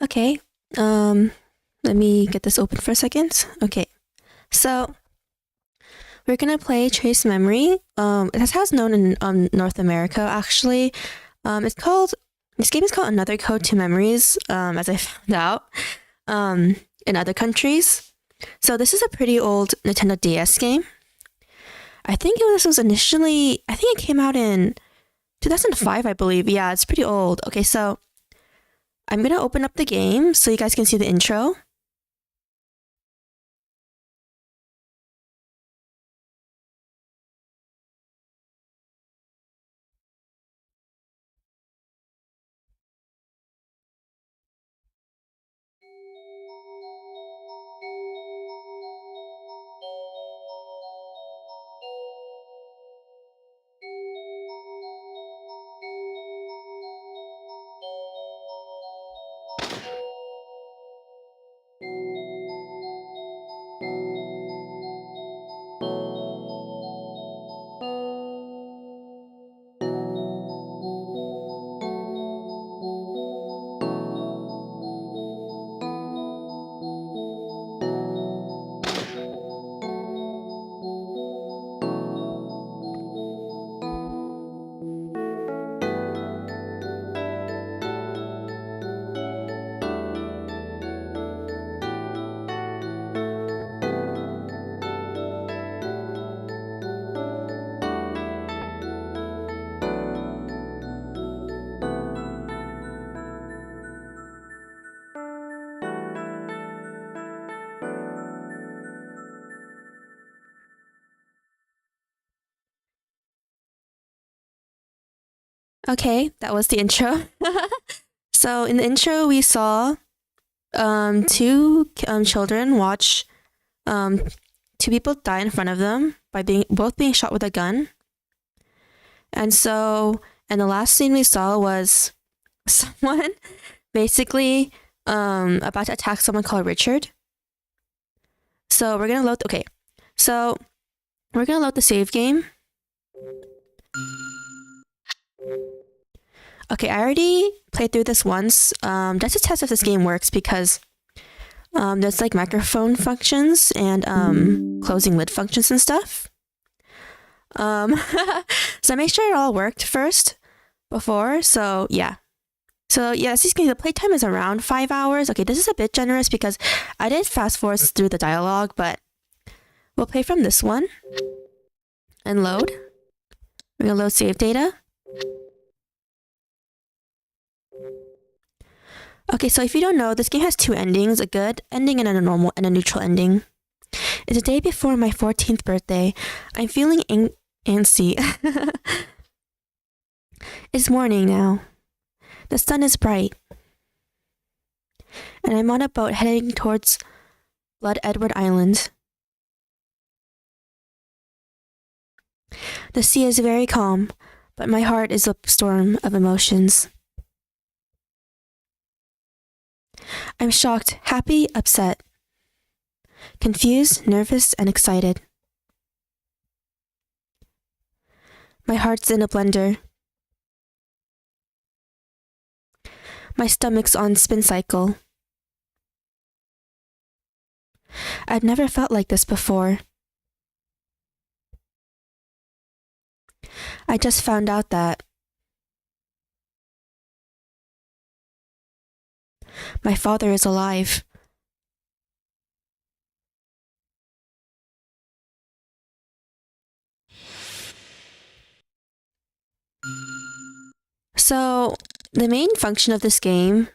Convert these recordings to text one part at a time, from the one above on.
Okay, let me get this open for a second. Okay, so we're gonna play Trace Memory. That's how it's known in North America, actually. This game is called Another Code to Memories, as I found out, in other countries. So this is a pretty old Nintendo DS game. I think it came out in 2005, I believe. Yeah, it's pretty old. Okay, so I'm gonna open up the game so you guys can see the intro. Okay, that was the intro. So in the intro, we saw two children watch two people die in front of them by both being shot with a gun. And the last scene we saw was someone basically about to attack someone called Richard. So we're gonna load. Okay, so we're gonna load the save game. Okay, I already played through this once, just to test if this game works, because there's like microphone functions and closing lid functions and stuff. So I made sure it all worked first before, so yeah. So yeah, as you can see, the playtime is around 5 hours. Okay, this is a bit generous because I did fast forward through the dialogue, but we'll play from this one and load. We're gonna load save data. Okay, so if you don't know, this game has two endings, a good ending and a normal and a neutral ending. It's the day before my 14th birthday. I'm feeling antsy. It's morning now. The sun is bright. And I'm on a boat heading towards Blood Edward Island. The sea is very calm, but my heart is a storm of emotions. I'm shocked, happy, upset, confused, nervous, and excited. My heart's in a blender. My stomach's on spin cycle. I've never felt like this before. I just found out that my father is alive. So the main function of this game,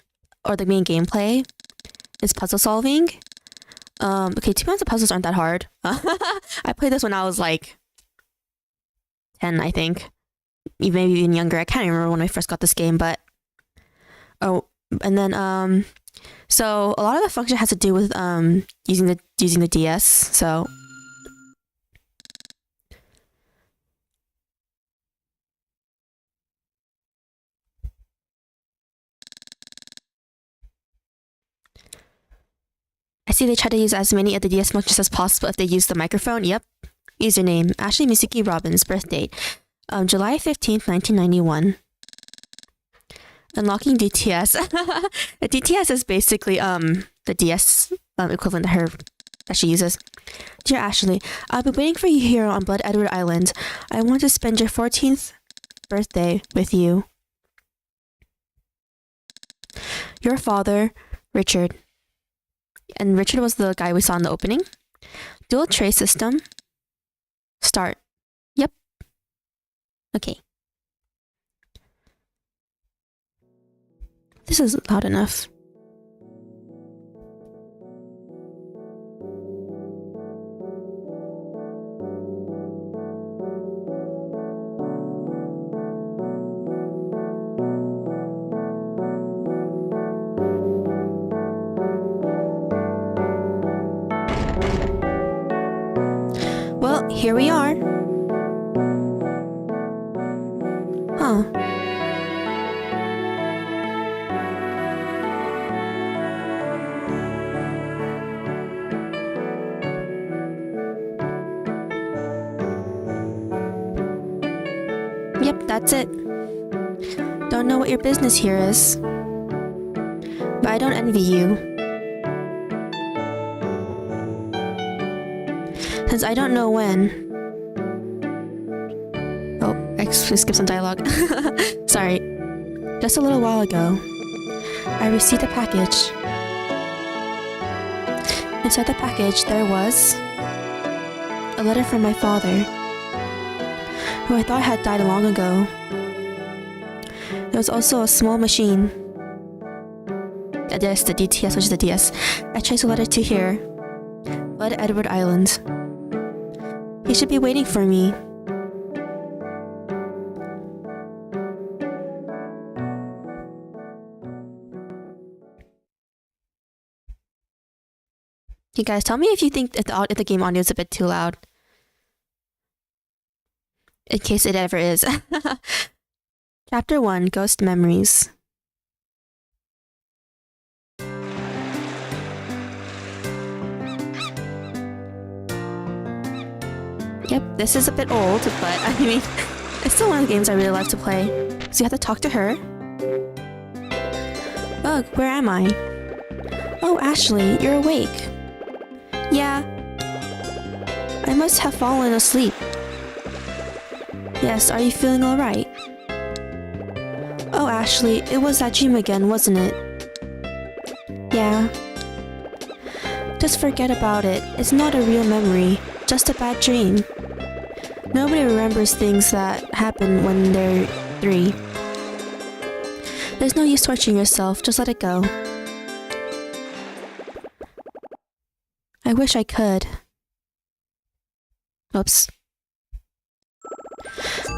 or the main gameplay, is puzzle solving. Okay, to be honest, the puzzles aren't that hard. I played this when I was like 10, I think. Maybe even younger. I can't remember when I first got this game, but and then so a lot of the function has to do with using the DS. So I see they try to use as many of the DS functions as possible if they use the microphone. Yep. Username Ashley Misuki Robbins. Birth date July 15th, 1991. Unlocking DTS. The DTS is basically the DS equivalent to her that she uses. Dear Ashley, I've been waiting for you here on Blood Edward Island. I want to spend your 14th birthday with you. Your father, Richard. And Richard was the guy we saw in the opening. Dual trace system. Start. Yep. Okay. This is loud enough. Well, here we are. Huh. Yep, that's it. Don't know what your business here is, but I don't envy you. Since I don't know when. Oh, I skipped some dialogue. Sorry. Just a little while ago, I received a package. Inside the package, there was a letter from my father, who I thought had died long ago. There was also a small machine. The DTS, which is the DS. I traced the letter to here. Blood Edward Island. He should be waiting for me. You guys, tell me if you think if the game audio is a bit too loud. In case it ever is. Chapter 1, Ghost Memories. Yep, this is a bit old, but I mean, it's still one of the games I really love to play. So you have to talk to her. Ugh, where am I? Oh, Ashley, you're awake. Yeah. I must have fallen asleep. Yes, are you feeling alright? Oh, Ashley, it was that dream again, wasn't it? Yeah. Just forget about it. It's not a real memory, just a bad dream. Nobody remembers things that happen when they're 3. There's no use torturing yourself, just let it go. I wish I could. Oops.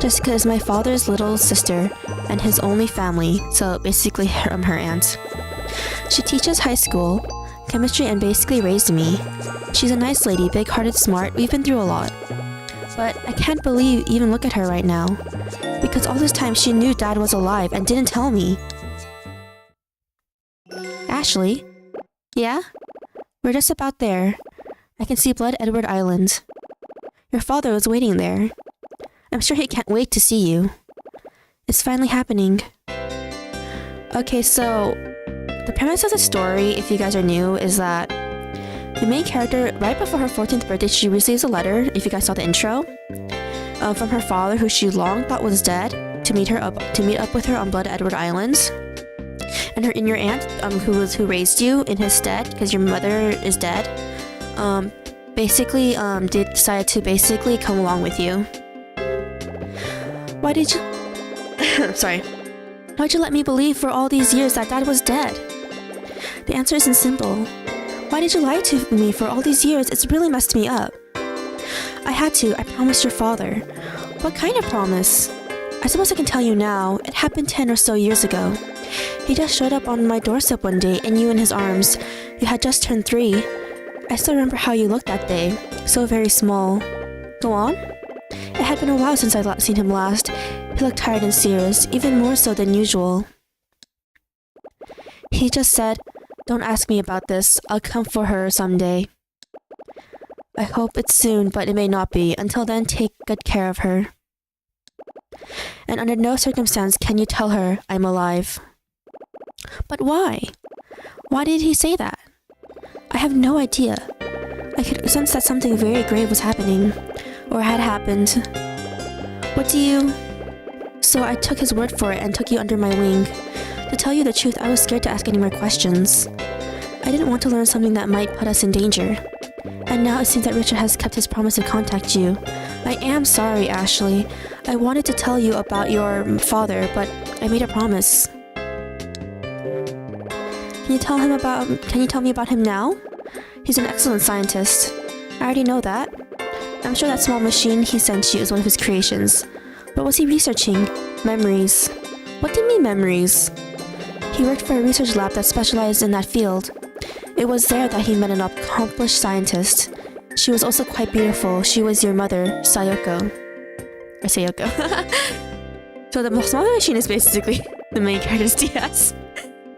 Jessica is my father's little sister and his only family, so basically I'm her aunt. She teaches high school, chemistry, and basically raised me. She's a nice lady, big-hearted, smart, we've been through a lot. But I can't even look at her right now, because all this time she knew Dad was alive and didn't tell me. Ashley? Yeah? We're just about there. I can see Blood Edward Island. Your father was waiting there. I'm sure he can't wait to see you. It's finally happening. Okay, so the premise of the story, if you guys are new, is that the main character, right before her 14th birthday, she receives a letter, if you guys saw the intro, from her father, who she long thought was dead, to meet up with her on Blood Edward Island. And your aunt, who raised you in his stead, because your mother is dead, decided to basically come along with you. Why did you... Sorry. Why'd you let me believe for all these years that Dad was dead? The answer isn't simple. Why did you lie to me for all these years? It's really messed me up. I had to. I promised your father. What kind of promise? I suppose I can tell you now. It happened 10 or so years ago. He just showed up on my doorstep one day and you in his arms. You had just turned 3. I still remember how you looked that day. So very small. Go on? It had been a while since I'd seen him last. He looked tired and serious, even more so than usual. He just said, "Don't ask me about this. I'll come for her someday. I hope it's soon, but it may not be. Until then, take good care of her. And under no circumstance can you tell her I'm alive." But why? Why did he say that? I have no idea. I could sense that something very grave was happening, or had happened. What do you... So I took his word for it and took you under my wing. To tell you the truth, I was scared to ask any more questions. I didn't want to learn something that might put us in danger. And now it seems that Richard has kept his promise to contact you. I am sorry, Ashley. I wanted to tell you about your father, but I made a promise. Can you tell me about him now? He's an excellent scientist. I already know that. I'm sure that small machine he sent you is one of his creations. What was he researching? Memories. What do you mean memories? He worked for a research lab that specialized in that field. It was there that he met an accomplished scientist. She was also quite beautiful. She was your mother, Sayoko. Or Sayoko. So the small machine is basically the main character's DS.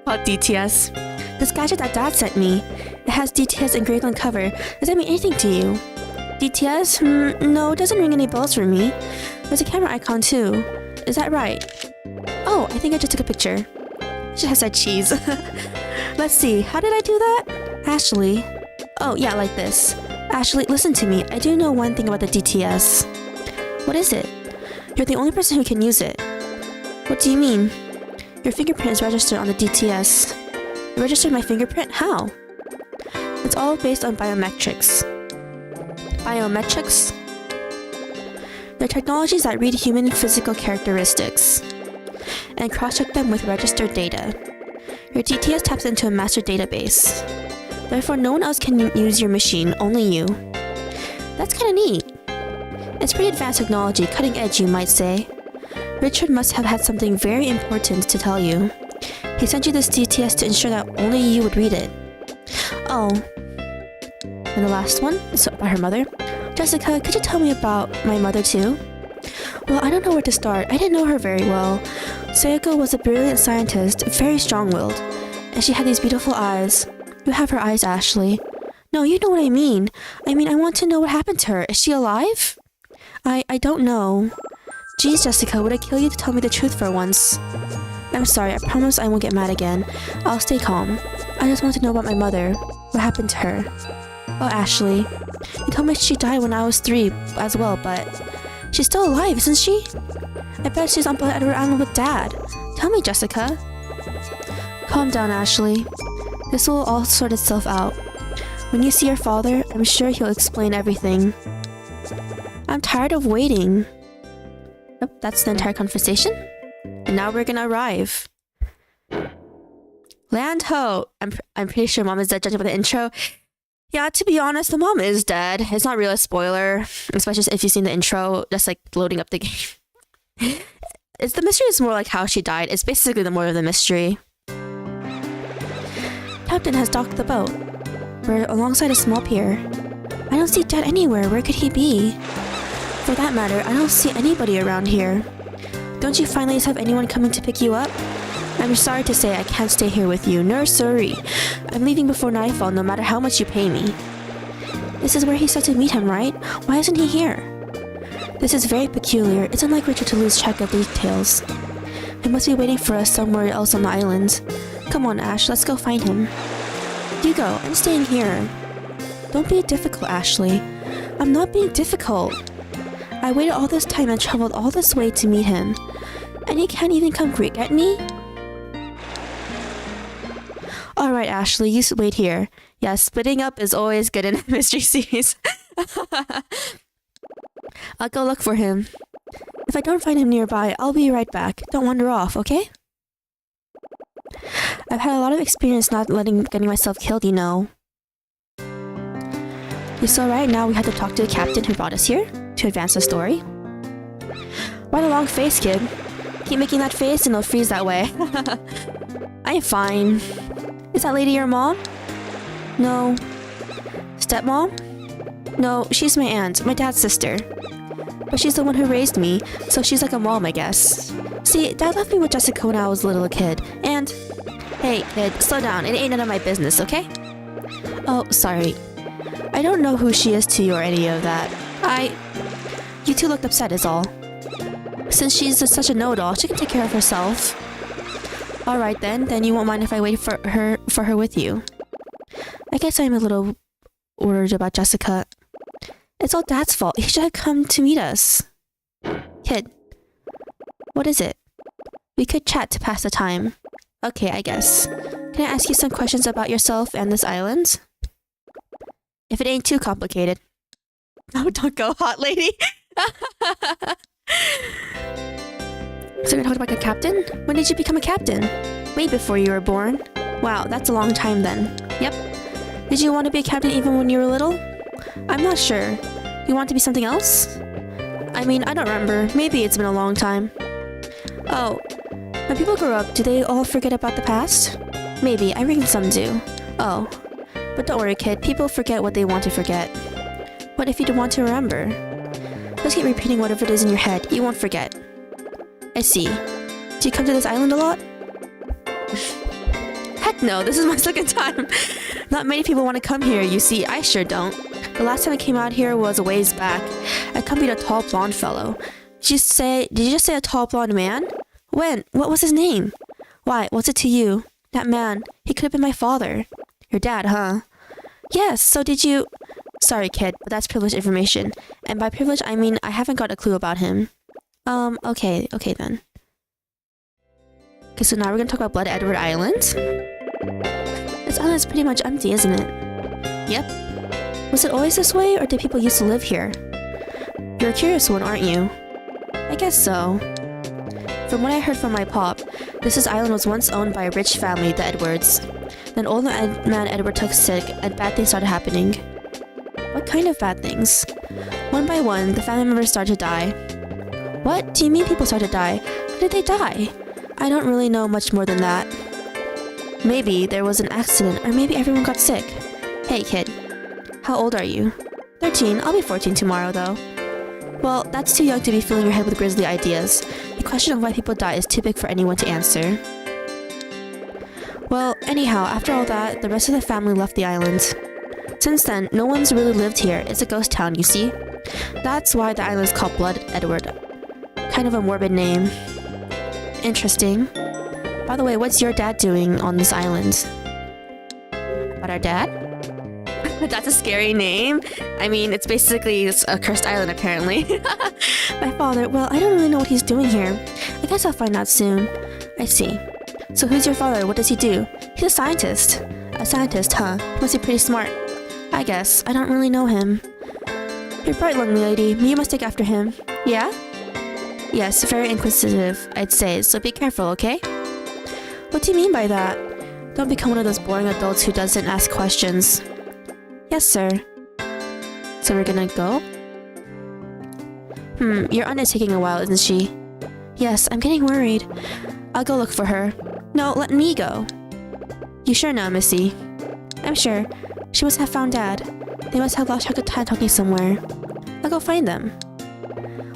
Called DTS. This gadget that Dad sent me. It has DTS engraved on cover. Does that mean anything to you? DTS? No, it doesn't ring any bells for me. There's a camera icon too. Is that right? Oh, I think I just took a picture. It just has that cheese. Let's see, how did I do that? Ashley. Oh, yeah, like this. Ashley, listen to me. I do know one thing about the DTS. What is it? You're the only person who can use it. What do you mean? Your fingerprint is registered on the DTS. You registered my fingerprint? How? It's all based on biometrics. Biometrics? They're technologies that read human physical characteristics and cross-check them with registered data. Your DTS taps into a master database. Therefore, no one else can use your machine, only you. That's kinda neat. It's pretty advanced technology, cutting edge you might say. Richard must have had something very important to tell you. He sent you this DTS to ensure that only you would read it. Oh. And the last one is about her mother. Jessica, could you tell me about my mother too? Well, I don't know where to start. I didn't know her very well. Sayoko was a brilliant scientist, very strong-willed, and she had these beautiful eyes. You have her eyes, Ashley. No, you know what I mean. I want to know what happened to her. Is she alive? I don't know. Geez, Jessica, would I kill you to tell me the truth for once? I'm sorry, I promise I won't get mad again. I'll stay calm. I just want to know about my mother. What happened to her? Oh, Ashley. You told me she died when I was 3 as well, but... She's still alive, isn't she? I bet she's on Edward Island with Dad. Tell me, Jessica. Calm down, Ashley. This will all sort itself out. When you see your father, I'm sure he'll explain everything. I'm tired of waiting. Yep, that's the entire conversation. And now we're gonna arrive. Land ho! I'm pretty sure Mom is dead, judging by the intro. Yeah, to be honest, the mom is dead. It's not really a spoiler, especially if you've seen the intro, just like loading up the game. The mystery is more like how she died. It's basically the moral of the mystery. Captain has docked the boat. We're alongside a small pier. I don't see Dad anywhere. Where could he be? For that matter, I don't see anybody around here. Don't you finally have anyone coming to pick you up? I'm sorry to say I can't stay here with you. No, sorry. I'm leaving before nightfall, no matter how much you pay me. This is where he said to meet him, right? Why isn't he here? This is very peculiar. It's unlike Richard to lose track of details. He must be waiting for us somewhere else on the island. Come on, Ash, let's go find him. You go. I'm staying here. Don't be difficult, Ashley. I'm not being difficult. I waited all this time and traveled all this way to meet him. And he can't even come get me? Alright, Ashley, you wait here. Yeah, splitting up is always good in a mystery series. I'll go look for him. If I don't find him nearby, I'll be right back. Don't wander off, okay? I've had a lot of experience not getting myself killed, you know. So right now we have to talk to the captain who brought us here to advance the story. Why the long face, kid? Keep making that face and it'll freeze that way. I'm fine. Is that lady your mom? No. Stepmom? No, she's my aunt, my dad's sister. But she's the one who raised me, so she's like a mom, I guess. See, Dad left me with Jessica when I was a little kid, and... Hey, kid, slow down. It ain't none of my business, okay? Oh, sorry. I don't know who she is to you or any of that. You two looked upset is all. Since she's such a know-it-all, she can take care of herself. Alright then you won't mind if I wait for her with you. I guess I'm a little worried about Jessica. It's all Dad's fault. He should have come to meet us. Kid, what is it? We could chat to pass the time. Okay, I guess. Can I ask you some questions about yourself and this island? If it ain't too complicated. Oh, don't go, hot lady. So you're talking about a captain? When did you become a captain? Way before you were born. Wow, that's a long time then. Yep. Did you want to be a captain even when you were little? I'm not sure. You want to be something else? I mean, I don't remember. Maybe it's been a long time. Oh, when people grow up, do they all forget about the past? Maybe, I reckon some do. Oh, but don't worry, kid. People forget what they want to forget. What if you don't want to remember? Just keep repeating whatever it is in your head. You won't forget. I see. Do you come to this island a lot? Heck no, this is my second time. Not many people want to come here, you see. I sure don't. The last time I came out here was a ways back. I accompanied a tall blonde fellow. Did you just say a tall blonde man? When? What was his name? Why, what's it to you? That man, he could have been my father. Your dad, huh? Yes, so did you... Sorry, kid, but that's privileged information. And by privilege, I mean I haven't got a clue about him. Okay then. Okay, so now we're gonna talk about Blood Edward Island. This island is pretty much empty, isn't it? Yep. Was it always this way, or did people used to live here? You're a curious one, aren't you? I guess so. From what I heard from my pop, this island was once owned by a rich family, the Edwards. Then old man Edward took sick, and bad things started happening. What kind of bad things? One by one, the family members started to die. What? Do you mean people started to die? How did they die? I don't really know much more than that. Maybe there was an accident, or maybe everyone got sick. Hey kid, how old are you? 13, I'll be 14 tomorrow though. Well, that's too young to be filling your head with grisly ideas. The question of why people die is too big for anyone to answer. Well, anyhow, after all that, the rest of the family left the island. Since then, no one's really lived here. It's a ghost town, you see. That's why the island is called Blood Edward. Kind of a morbid name. Interesting. By the way, what's your dad doing on this island? About our dad? That's a scary name. I mean, it's basically a cursed island, apparently. My father, well, I don't really know what he's doing here. I guess I'll find out soon. I see. So who's your father? What does he do? He's a scientist. A scientist, huh? Must be pretty smart. I guess. I don't really know him. You're bright, young lady. You must take after him. Yeah? Yes, very inquisitive, I'd say, so be careful, okay? What do you mean by that? Don't become one of those boring adults who doesn't ask questions. Yes, sir. So we're gonna go? Your aunt is taking a while, isn't she? Yes, I'm getting worried. I'll go look for her. No, let me go. You sure now, Missy? I'm sure. She must have found Dad. They must have lost track of time talking somewhere. I'll go find them.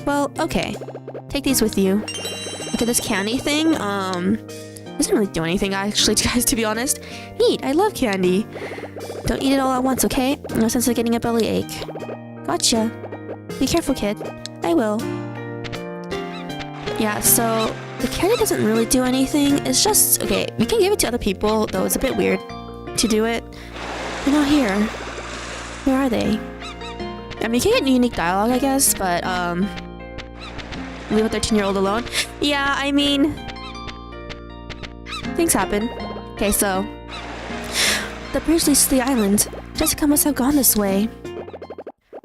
Well, okay. Take these with you. Look at this candy thing. Doesn't really do anything actually, guys, to be honest. Neat, I love candy. Don't eat it all at once, okay? No sense of getting a bellyache. Gotcha. Be careful, kid. I will. Yeah, so the candy doesn't really do anything. It's just, okay, we can give it to other people, though it's a bit weird to do it. They're not here. Where are they? I mean, you can get unique dialogue, I guess, but, leave a 13-year-old alone? Yeah, I mean... things happen. Okay, so... the bridge leads to the island. Jessica must have gone this way.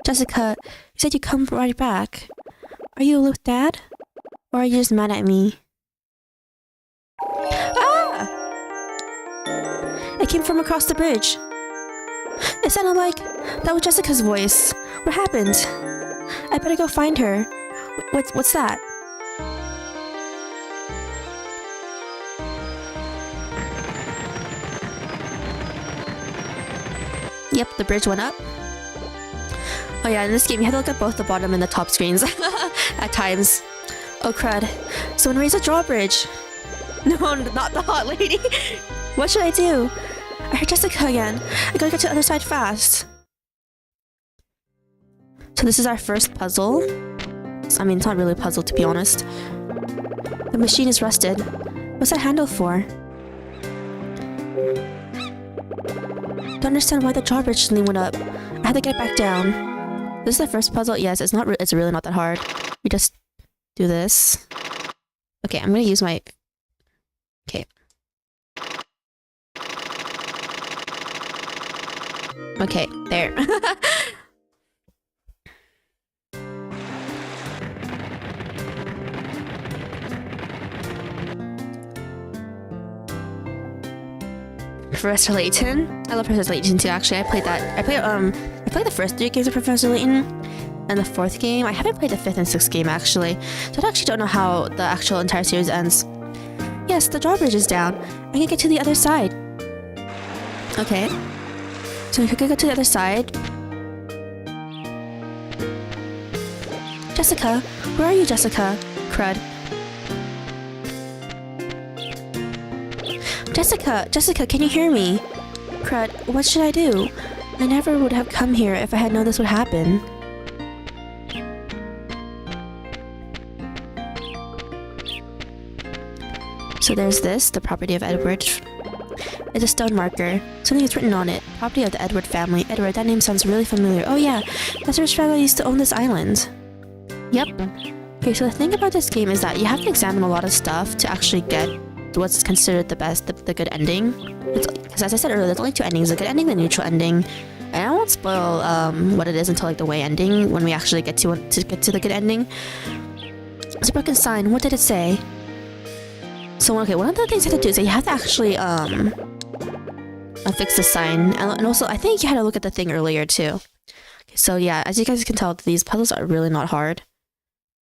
Jessica, you said you'd come right back. Are you with Dad? Or are you just mad at me? Ah! It came from across the bridge. It sounded like that was Jessica's voice. What happened? I better go find her. What's that? Yep, the bridge went up. Oh yeah, in this game you have to look at both the bottom and the top screens at times. Oh crud. Someone raise a drawbridge. No, not the hot lady. What should I do? I heard Jessica again. I gotta get to the other side fast. So this is our first puzzle. I mean, it's not really a puzzle to be honest. The machine is rusted. What's that handle for? Don't understand why the drawbridge suddenly went up. I had to get back down. This is the first puzzle. Yes, it's not. It's really not that hard. We just do this. Okay, I'm gonna use my. Okay. Okay, there. Professor Layton. I love Professor Layton too. Actually, I played that. I played the first 3 games of Professor Layton, and the 4th game. I haven't played the 5th and 6th game actually, so I actually don't know how the actual entire series ends. Yes, the drawbridge is down. I can get to the other side. Okay. So we could go to the other side. Jessica, where are you, Jessica? Crud. Jessica, can you hear me? Crud, what should I do? I never would have come here if I had known this would happen. So there's this, the property of Edward. It's a stone marker. Something is written on it. Property of the Edward family. Edward, that name sounds really familiar. Oh yeah, that's rich family used to own this island. Yep. Okay, so the thing about this game is that you have to examine a lot of stuff to actually get what's considered the best, the good ending. Because as I said earlier, there's only 2 endings, the good ending, the neutral ending. And I won't spoil what it is until like the way ending, when we actually get to the good ending. It's a broken sign. What did it say? So okay, one of the things you have to do is that you have to actually fix the sign, and also I think you had to look at the thing earlier too. Okay, so yeah, as you guys can tell, these puzzles are really not hard.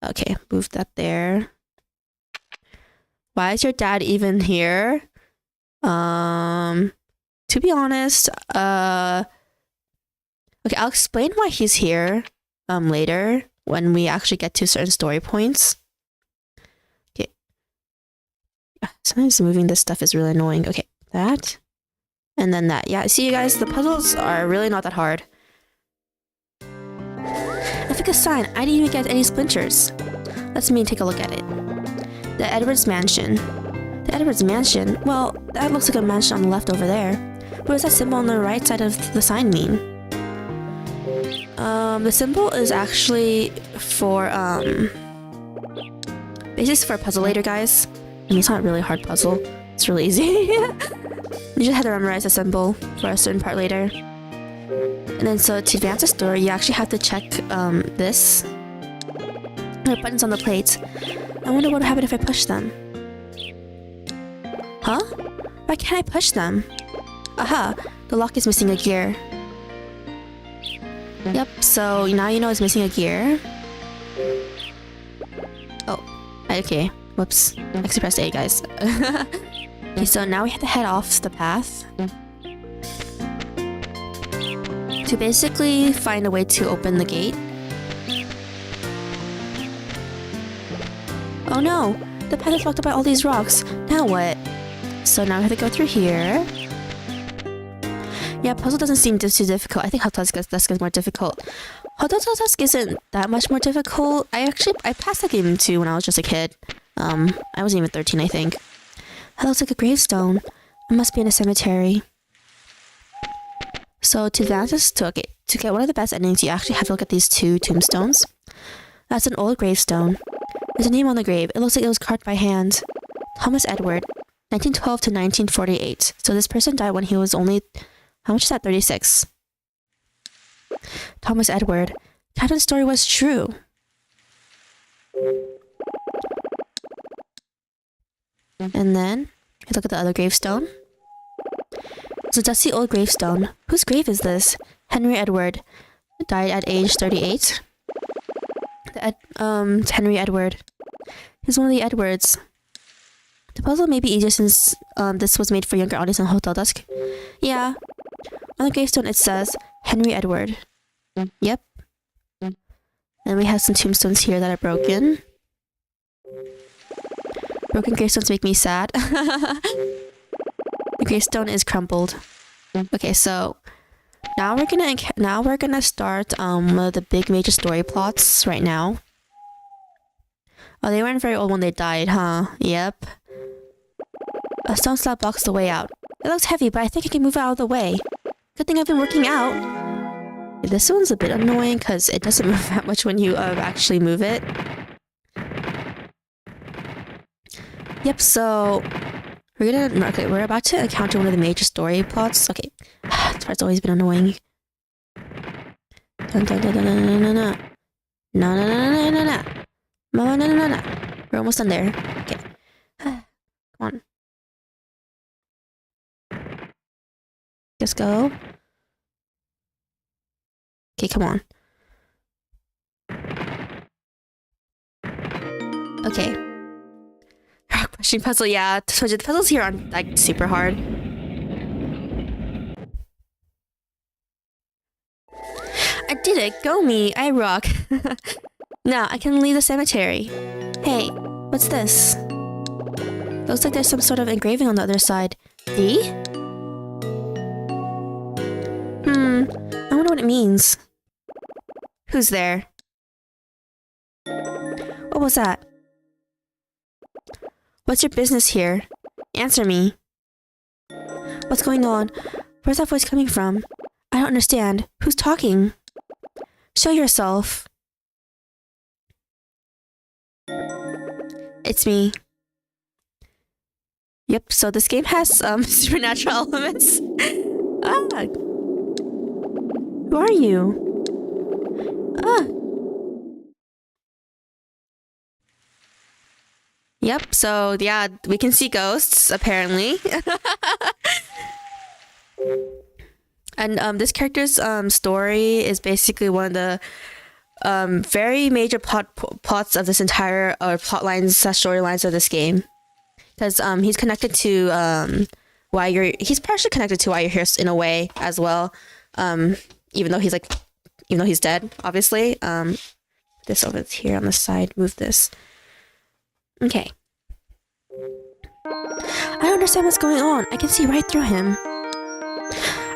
Okay, move that there. Why is your dad even here? To be honest, okay, I'll explain why he's here later when we actually get to certain story points. Okay. Sometimes moving this stuff is really annoying. Okay, that. And then that. Yeah, see you guys, the puzzles are really not that hard. I think a sign. I didn't even get any splinters. Let's take a look at it. The Edwards Mansion. The Edwards Mansion? Well, that looks like a mansion on the left over there. What does that symbol on the right side of the sign mean? The symbol is actually for, basically for a puzzle later, guys. I mean, it's not a really hard puzzle. It's really easy. You just have to memorize a symbol for a certain part later. And then, so to advance the story, you actually have to check, this. There are buttons on the plate. I wonder what would happen if I push them. Huh? Why can't I push them? Aha! The lock is missing a gear. Yep, so now you know it's missing a gear. Oh, okay. Whoops. I actually pressed A, guys. Okay, so now we have to head off the path to basically find a way to open the gate. Oh no! The path is blocked by all these rocks. Now what? So now we have to go through here. Yeah, puzzle doesn't seem too difficult. I think Hotel Desk is more difficult. Hotel Desk isn't that much more difficult. I passed the game too when I was just a kid. I wasn't even 13, I think. That looks like a gravestone. It must be in a cemetery. So to advance this, to get one of the best endings, you actually have to look at these 2 tombstones. That's an old gravestone. There's a name on the grave. It looks like it was carved by hand. Thomas Edward, 1912 to 1948. So this person died when he was only, how much is that? 36. Thomas Edward. Captain's story was true. And then, you look at the other gravestone. It's a dusty old gravestone. Whose grave is this? Henry Edward. Died at age 38. It's Henry Edward. He's one of the Edwards. The puzzle may be easier since this was made for younger audience on Hotel Dusk. Yeah. On the gravestone it says Henry Edward. Yep. And we have some tombstones here that are broken. Broken gravestones make me sad. The gravestone is crumpled. Okay, so now we're gonna start one of the big major story plots right now. Oh, they weren't very old when they died, huh? Yep. A stone slab blocks the way out. It looks heavy, but I think I can move it out of the way. Good thing I've been working out. This one's a bit annoying because it doesn't move that much when you actually move it. Yep, so we're about to encounter one of the major story plots. Okay, this part's always been annoying. Dun, dun, dun, dun, dun, dun, dun, dun. No, no, no, no, no, no, no, no, no, no, no. We're almost done there. Okay, come on. Just go. Okay, come on. Okay. Rock pushing puzzle, yeah. So the puzzles here aren't like super hard. I did it! Go me! I rock! Now I can leave the cemetery. Hey, what's this? Looks like there's some sort of engraving on the other side. D? I wonder what it means. Who's there? What was that? What's your business here? Answer me. What's going on? Where's that voice coming from? I don't understand. Who's talking? Show yourself. It's me. Yep, so this game has supernatural elements. Ah. Who are you? Ah. Yep, so yeah, we can see ghosts, apparently. And this character's story is basically one of the very major plots of this entire storylines of this game. Because he's connected to he's partially connected to why you're here in a way as well. Even though he's dead, obviously. This over here on the side, move this. Okay. I don't understand what's going on. I can see right through him.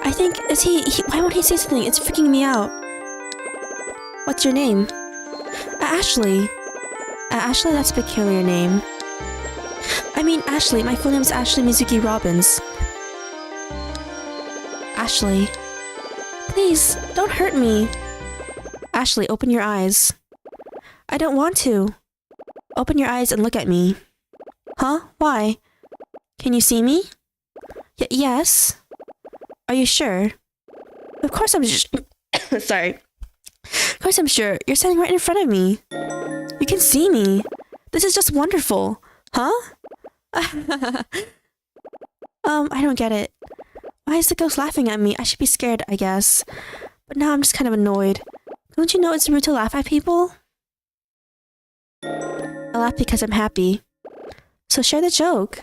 I think, why won't he say something? It's freaking me out. What's your name? Ashley. Ashley, that's a peculiar name. I mean, Ashley. My full name is Ashley Mizuki Robbins. Ashley. Please, don't hurt me. Ashley, open your eyes. I don't want to. Open your eyes and look at me. Huh? Why? Can you see me? Yes. Are you sure? Of course I'm sorry. Of course I'm sure. You're standing right in front of me. You can see me. This is just wonderful. Huh? I don't get it. Why is the ghost laughing at me? I should be scared, I guess. But now I'm just kind of annoyed. Don't you know it's rude to laugh at people? I laugh because I'm happy. So share the joke.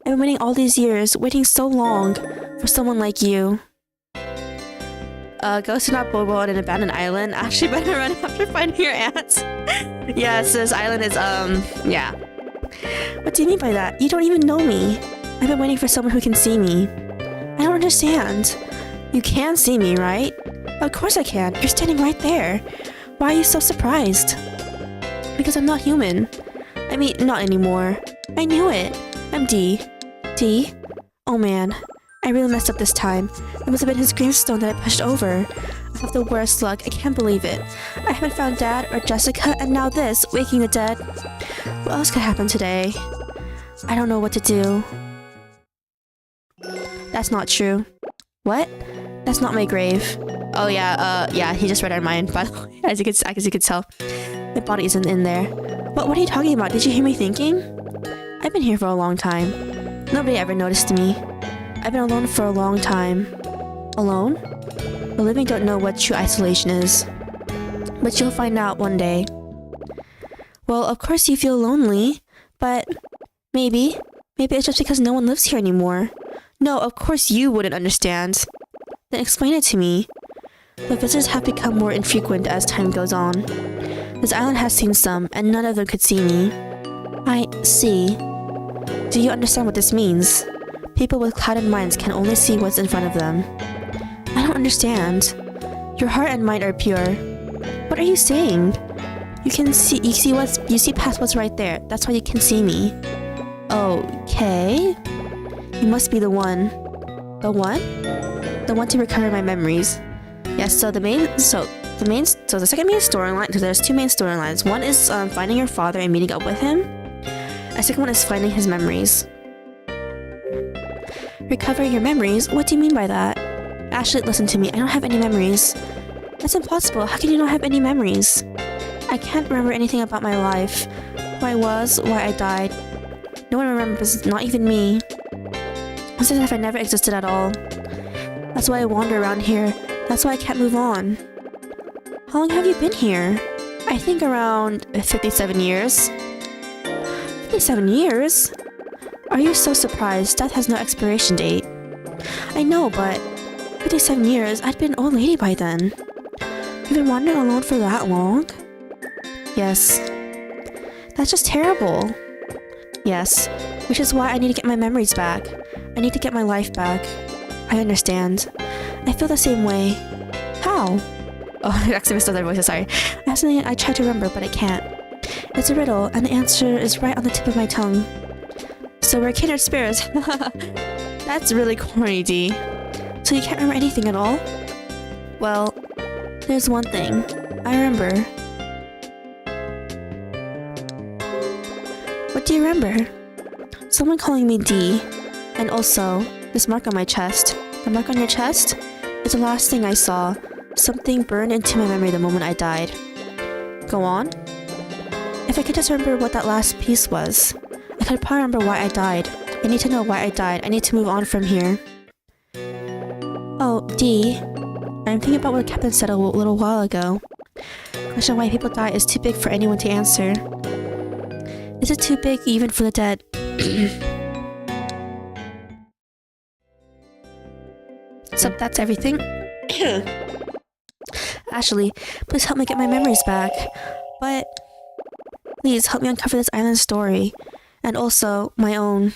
I've been waiting all these years, waiting so long for someone like you. Ghosts do not bode well on an abandoned island. Actually, better run after finding your aunt. Yes, this island is, yeah. What do you mean by that? You don't even know me. I've been waiting for someone who can see me. I don't understand. You can see me, right? Of course I can. You're standing right there. Why are you so surprised? Because I'm not human. I mean, not anymore. I knew it. I'm D. D? Oh man. I really messed up this time. It must have been his gravestone that I pushed over. I have the worst luck. I can't believe it. I haven't found Dad or Jessica, and now this, waking the dead. What else could happen today? I don't know what to do. That's not true. What? That's not my grave. Oh yeah, yeah, he just read our mind, by the way, as you could tell. My body isn't in there. What are you talking about? Did you hear me thinking? I've been here for a long time. Nobody ever noticed me. I've been alone for a long time. Alone? The living don't know what true isolation is. But you'll find out one day. Well, of course you feel lonely, but maybe it's just because no one lives here anymore. No, of course you wouldn't understand. Then explain it to me. The visitors have become more infrequent as time goes on. This island has seen some, and none of them could see me. I see. Do you understand what this means? People with clouded minds can only see what's in front of them. I don't understand. Your heart and mind are pure. What are you saying? You see past what's right there. That's why you can see me. Okay. You must be the one. The one? The one to recover my memories. Yes, so the second main storyline, so there's two main storylines. One is finding your father and meeting up with him. The second one is finding his memories. Recover your memories? What do you mean by that? Ashley, listen to me. I don't have any memories. That's impossible. How can you not have any memories? I can't remember anything about my life. Who I was, why I died. No one remembers, not even me. It's as if I never existed at all. That's why I wander around here. That's why I can't move on. How long have you been here? I think around 57 years. 57 years? Are you so surprised? Death has no expiration date. I know, but 57 years? I'd been an old lady by then. You've been wandering alone for that long? Yes. That's just terrible. Yes, which is why I need to get my memories back. I need to get my life back. I understand. I feel the same way. How? Oh, I actually missed other voices, sorry. I have something I try to remember, but I can't. It's a riddle, and the answer is right on the tip of my tongue. So we're kindred spirits. That's really corny, D. So you can't remember anything at all? Well, there's one thing. I remember. What do you remember? Someone calling me D. And also, this mark on my chest. The mark on your chest? It's the last thing I saw. Something burned into my memory the moment I died. Go on? If I could just remember what that last piece was, I could probably remember why I died. I need to know why I died. I need to move on from here. Oh, D. I'm thinking about what Captain said a little while ago. The question why people die is too big for anyone to answer. Is it too big even for the dead? So that's everything. Ashley, please help me get my memories back. But please help me uncover this island story. And also my own.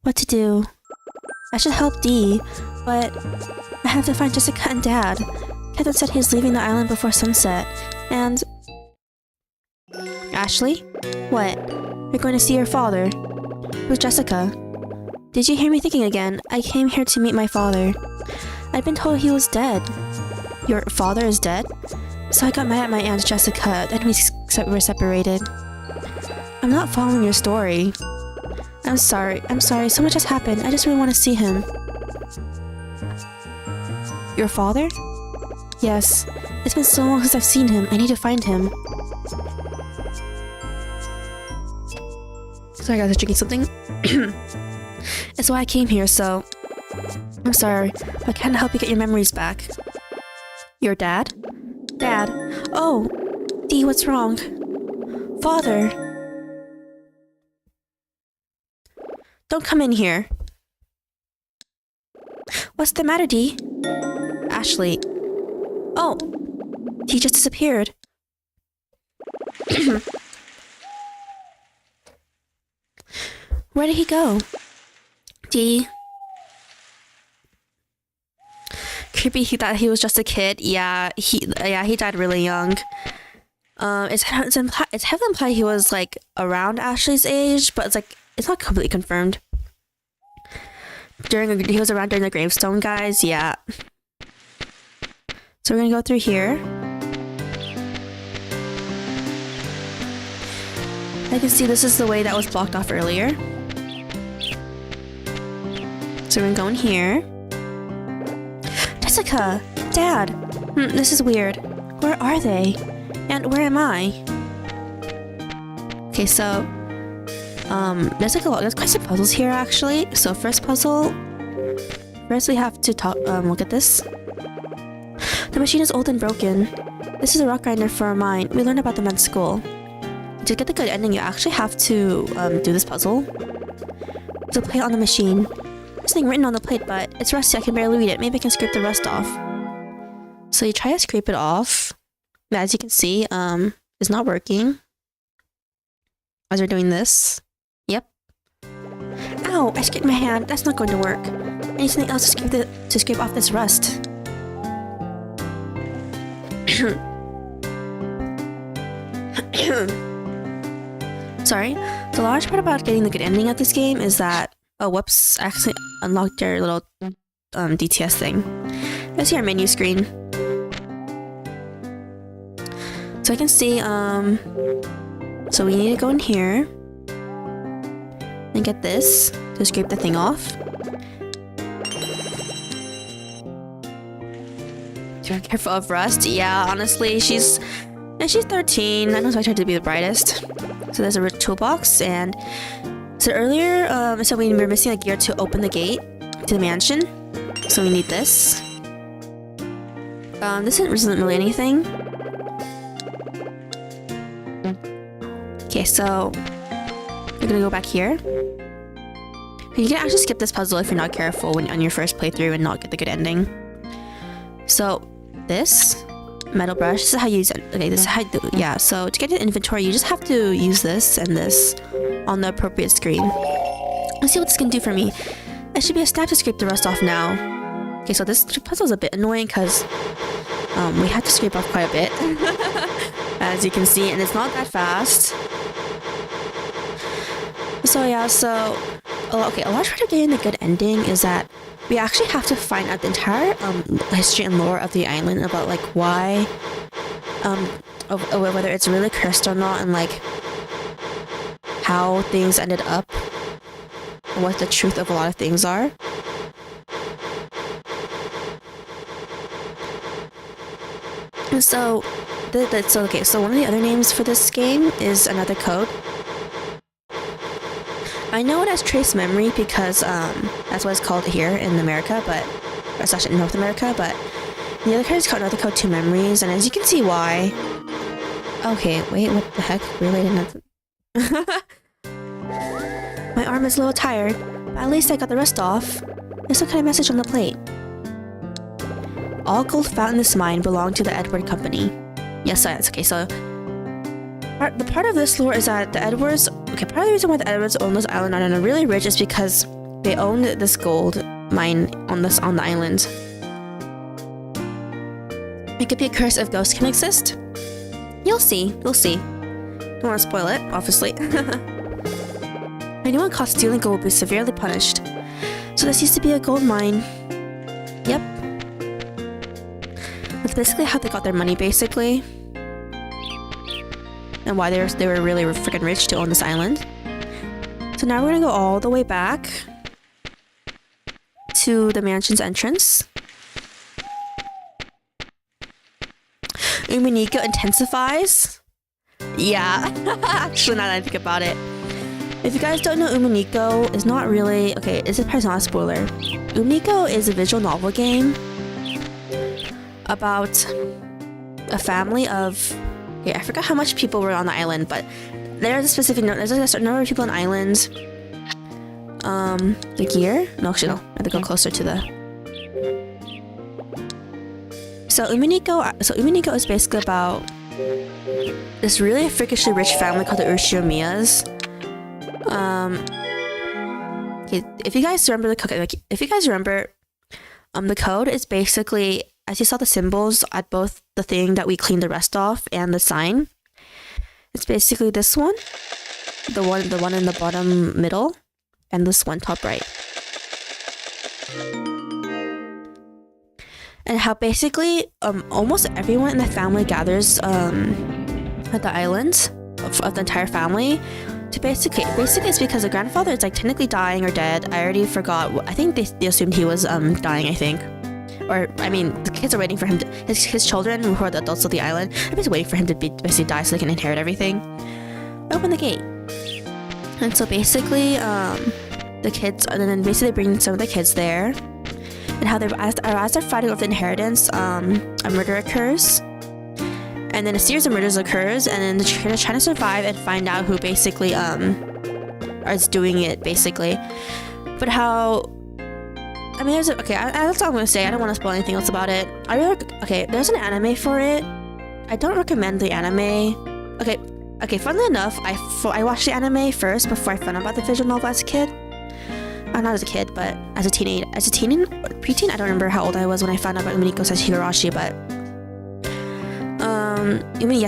What to do? I should help D, but I have to find Jessica and Dad. Captain said he's leaving the island before sunset. And Ashley? What? You're going to see your father? Who's Jessica? Did you hear me thinking again? I came here to meet my father. I'd been told he was dead. Your father is dead? So I got mad at my aunt Jessica, and we were separated. I'm not following your story. I'm sorry, so much has happened. I just really want to see him. Your father? Yes. It's been so long since I've seen him. I need to find him. Sorry guys, I'm drinking something. It's why I came here, so... I'm sorry, but I can't help you get your memories back. Your dad? Dad. Oh! D, what's wrong? Father! Don't come in here. What's the matter, D? Ashley. Oh! He just disappeared. Where did he go? D. Creepy, he thought he was just a kid. Yeah, he died really young. It's heavily implied he was like around Ashley's age, but it's not completely confirmed. He was around during the gravestone, guys. Yeah. So we're gonna go through here. I can see this is the way that was blocked off earlier. So we're gonna go in here. Jessica! Dad! This is weird. Where are they? And where am I? Okay, so... there's quite some puzzles here, actually. So first puzzle... First we have to look at this. The machine is old and broken. This is a rock grinder for a mine. We learned about them at school. To get the good ending, you actually have to do this puzzle. To play it on the machine. There's something written on the plate, but it's rusty. I can barely read it. Maybe I can scrape the rust off. So you try to scrape it off. But as you can see, it's not working. As we're doing this. Yep. Ow! I scraped my hand. That's not going to work. I need something else to scrape off this rust. Sorry. The large part about getting the good ending of this game is that Oh, whoops! I actually unlocked their little DTS thing. Let's see our menu screen. So I can see so we need to go in here and get this to scrape the thing off. Be careful of rust. Yeah, honestly, she's 13. I know I tried to be the brightest. So there's a rich toolbox, and so earlier, so we were missing a gear to open the gate to the mansion. So we need this. This isn't really anything. Okay, so we're gonna go back here. You can actually skip this puzzle if you're not careful on your first playthrough and not get the good ending. So this metal brush, this is how you use it. Okay, this is how you do it. Yeah, so to get to the inventory, you just have to use this and this on the appropriate screen. Let's see what this can do for me. It should be a snap to scrape the rust off now. Okay, so this puzzle is a bit annoying because we had to scrape off quite a bit, as you can see, and it's not that fast. So yeah, so okay, a large part of getting a good ending is that we actually have to find out the entire history and lore of the island, about like why, whether it's really cursed or not, and like how things ended up, and what the truth of a lot of things are. And so, so one of the other names for this game is Anothercode. I know it as tracememory because that's what it's called here in America, but it's actually in North America, but the other card is called Anothercode 2 Memories, and as you can see why. Okay, wait, what the heck? Really didn't. My arm is a little tired, but at least I got the rust off. There's some kind of message on the plate. All gold found in this mine belong to the Edward Company. Yes, science. Okay, so the part of this lore is that the Edwards. Okay, part of the reason why the Edwards own this island and are really rich is because they own this gold mine on the island. It could be a curse if ghosts can exist. You'll see. You'll see. Don't want to spoil it, obviously. Anyone caught stealing gold will be severely punished. So this used to be a gold mine. Yep. That's basically how they got their money, basically. And why they were really freaking rich to own this island. So now we're gonna go all the way back to the mansion's entrance. Umineko intensifies. Yeah, actually, now that I think about it. If you guys don't know, Umineko is not really... Okay, it's probably not a spoiler. Umineko is a visual novel game about a family of... Okay, I forgot how much people were on the island, but there's a certain number of people on the island. The gear? No, actually, no. I have to go closer to the... So Umineko is basically about this really freakishly rich family called the Urshiyomiyas. Okay, if you guys remember the code is basically, as you saw the symbols at both the thing that we cleaned the rest off and the sign. It's basically this one, the one in the bottom middle, and this one top right. And how basically almost everyone in the family gathers at the island of the entire family to basically it's because the grandfather is like technically dying or dead. I already forgot. I think they assumed he was dying, I think. Or, I mean, the kids are waiting for him to... His children, who are the adults of the island, are basically waiting for him to basically die so they can inherit everything. Open the gate. And so basically, the kids... And then basically they bring some of the kids there. And how as they're fighting over the inheritance, a murder occurs. And then a series of murders occurs, and then they're trying to survive and find out who basically, is doing it, basically. But how... I mean, that's all I'm gonna say. I don't want to spoil anything else about it. There's an anime for it. I don't recommend the anime. Okay, funnily enough, I watched the anime first before I found out about the visual novel as a kid. Not as a kid, but as a preteen. I don't remember how old I was when I found out about Umineko Says Higurashi, but...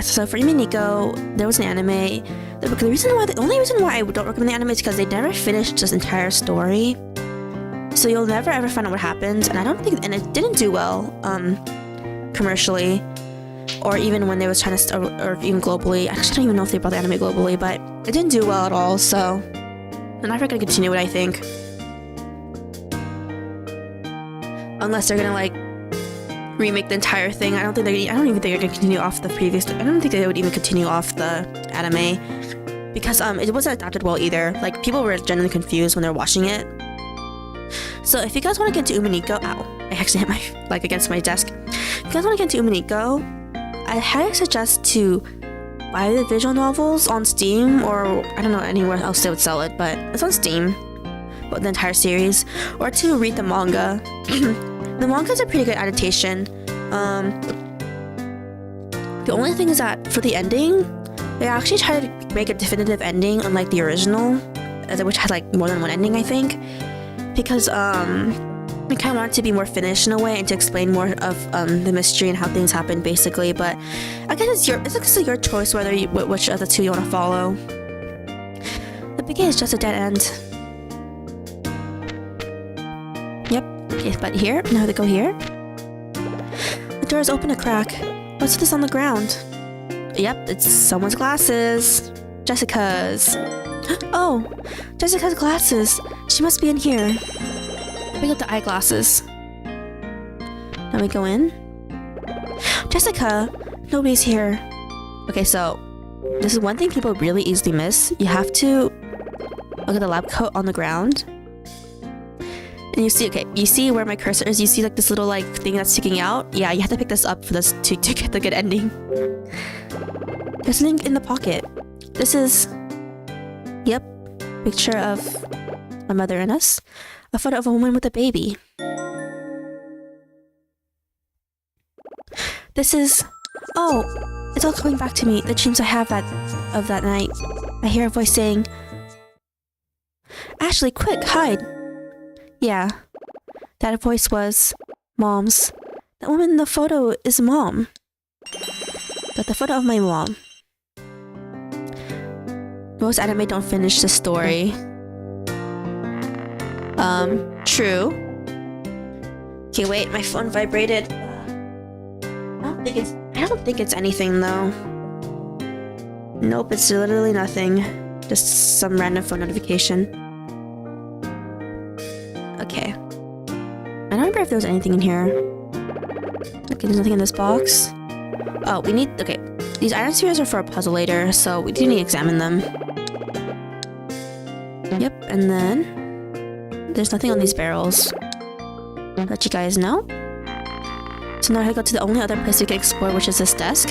So for Umineko, there was an anime The only reason why I don't recommend the anime is because they never finished this entire story. So you'll never ever find out what happened, and it didn't do well, commercially, or even when they was trying to, or even globally. Actually, I don't even know if they brought the anime globally, but it didn't do well at all. So they're never gonna continue it, I think, unless they're gonna like remake the entire thing. I don't even think they're gonna continue off the previous. I don't think they would even continue off the anime because it wasn't adapted well either. Like people were genuinely confused when they're watching it. So if you guys want to get into Umineko, ow, I actually hit my leg against my desk. If you guys want to get into Umineko, I highly suggest to buy the visual novels on Steam, or I don't know anywhere else they would sell it, but it's on Steam, but the entire series, or to read the manga. The manga is a pretty good adaptation. The only thing is that for the ending, they actually tried to make a definitive ending, unlike the original, which had like more than one ending, I think. Because we kind of want it to be more finished in a way and to explain more of the mystery and how things happen, basically. But I guess it's your choice whether which of the two you want to follow. The beginning is just a dead end. Yep. Okay, but here, now they go here. The door is open a crack. What's this on the ground? Yep, it's someone's glasses. Jessica's. Oh, Jessica's glasses. She must be in here. Pick up the eyeglasses. Now we go in. Jessica, nobody's here. Okay, so this is one thing people really easily miss. You have to look at the lab coat on the ground. And you see where my cursor is? You see like this little like thing that's sticking out? Yeah, you have to pick this up for this to get the good ending. There's something in the pocket. This is... Yep. Picture of my mother and us. A photo of a woman with a baby. This is... Oh! It's all coming back to me. The dreams I have of that night. I hear a voice saying... Ashley, quick, hide! Yeah. That voice was... Mom's. That woman in the photo is Mom. But the photo of my mom. Most anime don't finish the story. True. Okay, wait, my phone vibrated. I don't think it's anything though. Nope, it's literally nothing. Just some random phone notification. Okay. I don't remember if there was anything in here. Okay, there's nothing in this box. Oh, we need... Okay. These iron spheres are for a puzzle later, so we do need to examine them. Yep, and then... There's nothing on these barrels. Let you guys know. So now I go to the only other place we can explore, which is this desk.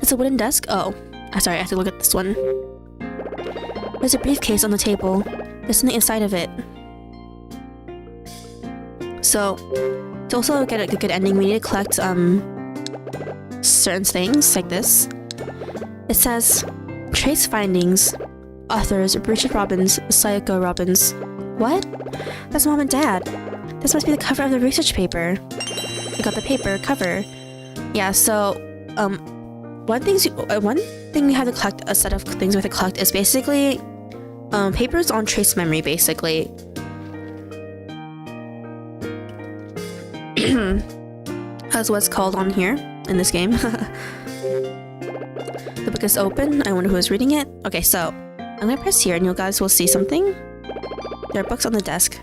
It's a wooden desk? Oh. Sorry, I have to look at this one. There's a briefcase on the table. There's something inside of it. So, to also get a good ending, we need to collect certain things, like this. It says, Trace Findings. Authors, Bridget Robbins, Sayako Robbins. What? That's Mom and Dad. This must be the cover of the research paper. I got the paper cover. Yeah, so, one thing we have to collect, a set of things we have to collect is basically, papers on trace memory, basically. That's what it's called on here, in this game. The book is open. I wonder who is reading it. Okay, so, I'm gonna press here and you guys will see something. There are books on the desk.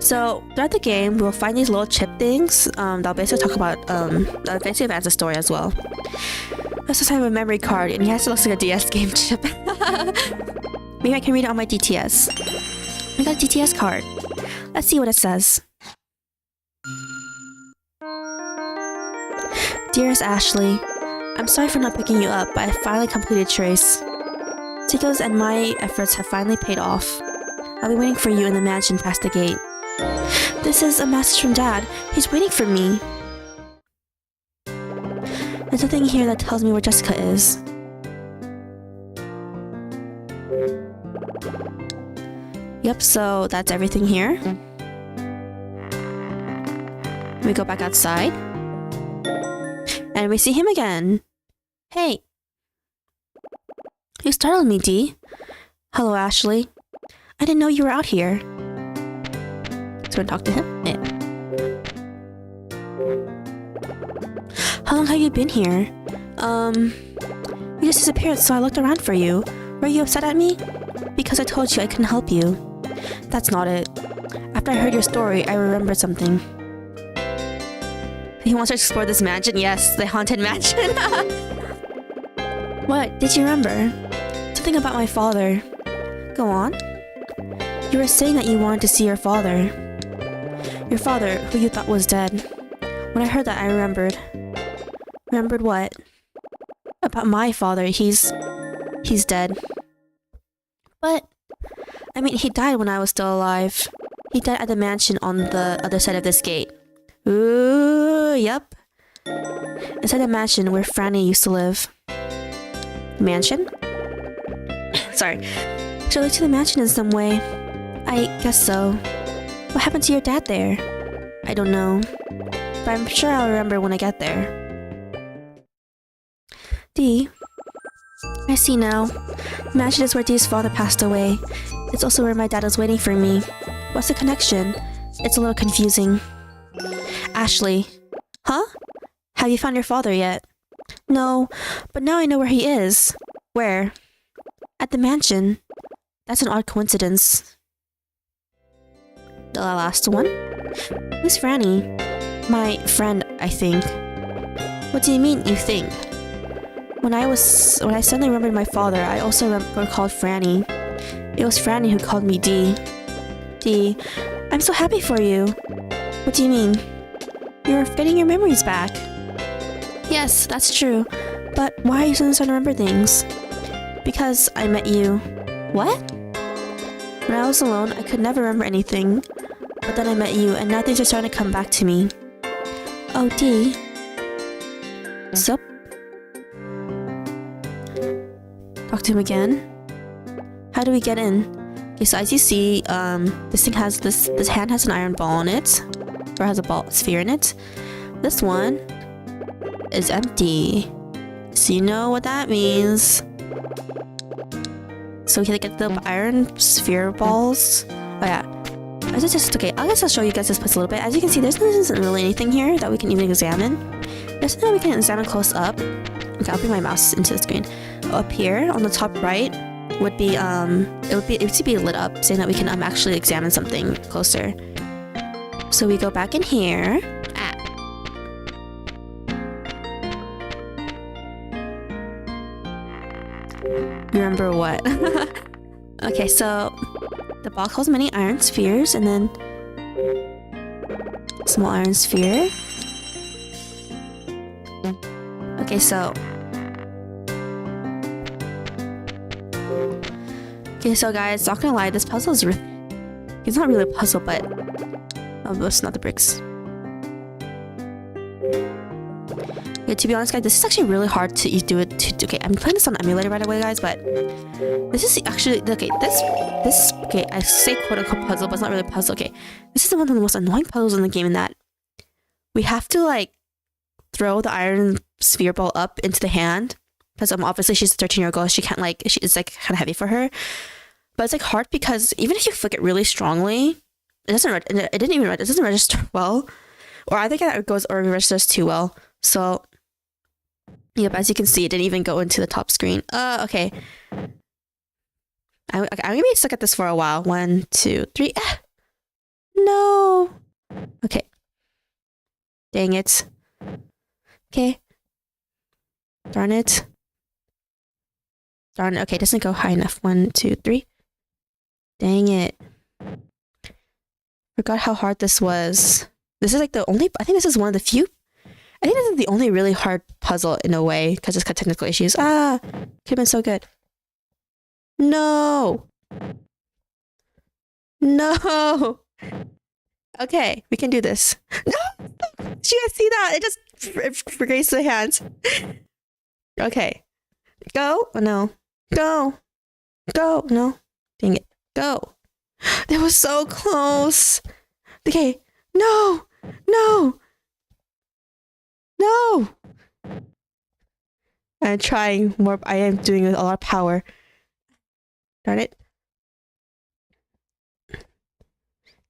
So, throughout the game, we'll find these little chip things that'll basically talk about, that'll basically advance the story as well. This is kind of a memory card, and yes, it looks like a DS game chip. Maybe I can read it on my DTS. I got a DTS card. Let's see what it says. Dearest Ashley, I'm sorry for not picking you up, but I finally completed Trace. Tico's and my efforts have finally paid off. I'll be waiting for you in the mansion past the gate. This is a message from Dad. He's waiting for me. There's nothing here that tells me where Jessica is. Yep, so that's everything here. We go back outside. And we see him again. Hey. You startled me, Dee. Hello, Ashley. I didn't know you were out here. So I talk to him. Yeah. How long have you been here? You just disappeared, so I looked around for you. Were you upset at me? Because I told you I couldn't help you. That's not it. After I heard your story, I remembered something. He wants to explore this mansion? Yes, the haunted mansion. What? Did you remember? Something about my father. Go on. You were saying that you wanted to see your father. Your father, who you thought was dead. When I heard that, I remembered. Remembered what? About my father. He's dead. But, I mean, he died when I was still alive. He died at the mansion on the other side of this gate. Ooh, yep. Inside the mansion where Frannie used to live. Mansion? Sorry. Should I look to the mansion in some way? I guess so. What happened to your dad there? I don't know. But I'm sure I'll remember when I get there. Dee. I see now. The mansion is where Dee's father passed away. It's also where my dad is waiting for me. What's the connection? It's a little confusing. Ashley. Huh? Have you found your father yet? No, but now I know where he is. Where? At the mansion. That's an odd coincidence. The last one? Who's Frannie? My friend, I think. What do you mean, you think? When I suddenly remembered my father, I also recalled Frannie. It was Frannie who called me Dee. Dee, I'm so happy for you. What do you mean? You're getting your memories back. Yes, that's true. But why are you suddenly starting to remember things? Because I met you. What? When I was alone, I could never remember anything. But then I met you, and now things are starting to come back to me. Oh, Dee. Sup? Talk to him again. How do we get in? Okay, so as you see, this hand has an iron ball in it, or has a ball sphere in it. This one is empty, so you know what that means. So we can get the iron sphere balls. Oh yeah. I guess I'll show you guys this place a little bit. As you can see, there isn't really anything here that we can even examine. There's something we can examine close up. Okay, I'll bring my mouse into the screen. Up here on the top right would be it should be lit up, saying that we can actually examine something closer. So we go back in here. Remember what? Okay, so the box holds many iron spheres, and then small iron sphere. Okay, so guys, not gonna lie, this puzzle is it's not really a puzzle, but it's not the bricks. Okay, to be honest, guys, this is actually really hard to do it. Okay, I'm playing this on emulator by the way, guys, but this is actually okay. This okay. I say quote unquote puzzle, but it's not really a puzzle. Okay, this is one of the most annoying puzzles in the game. In that we have to like throw the iron sphere ball up into the hand because obviously she's a 13-year-old girl. She can't it's like kind of heavy for her. But it's like hard because even if you flick it really strongly, it doesn't register well, or I think it goes or registers too well. So, yep, as you can see, it didn't even go into the top screen. Okay. I'm gonna be stuck at this for a while. 1, 2, 3. Ah! No. Okay. Dang it. Okay. Darn it. Darn it. Okay, it doesn't go high enough. 1, 2, 3. Dang it. Forgot how hard this was. This is like the only, I think this is one of the few, I think this is the only really hard puzzle in a way, because it's got technical issues. Could have been so good. No! No! Okay, we can do this. No! Did you guys see that? It just grazed the hands. Okay. Go? Oh, no. Go! Go! No. Dang it. Go! That was so close! Okay. No! No! No! I'm trying more. I am doing it with a lot of power. Darn it.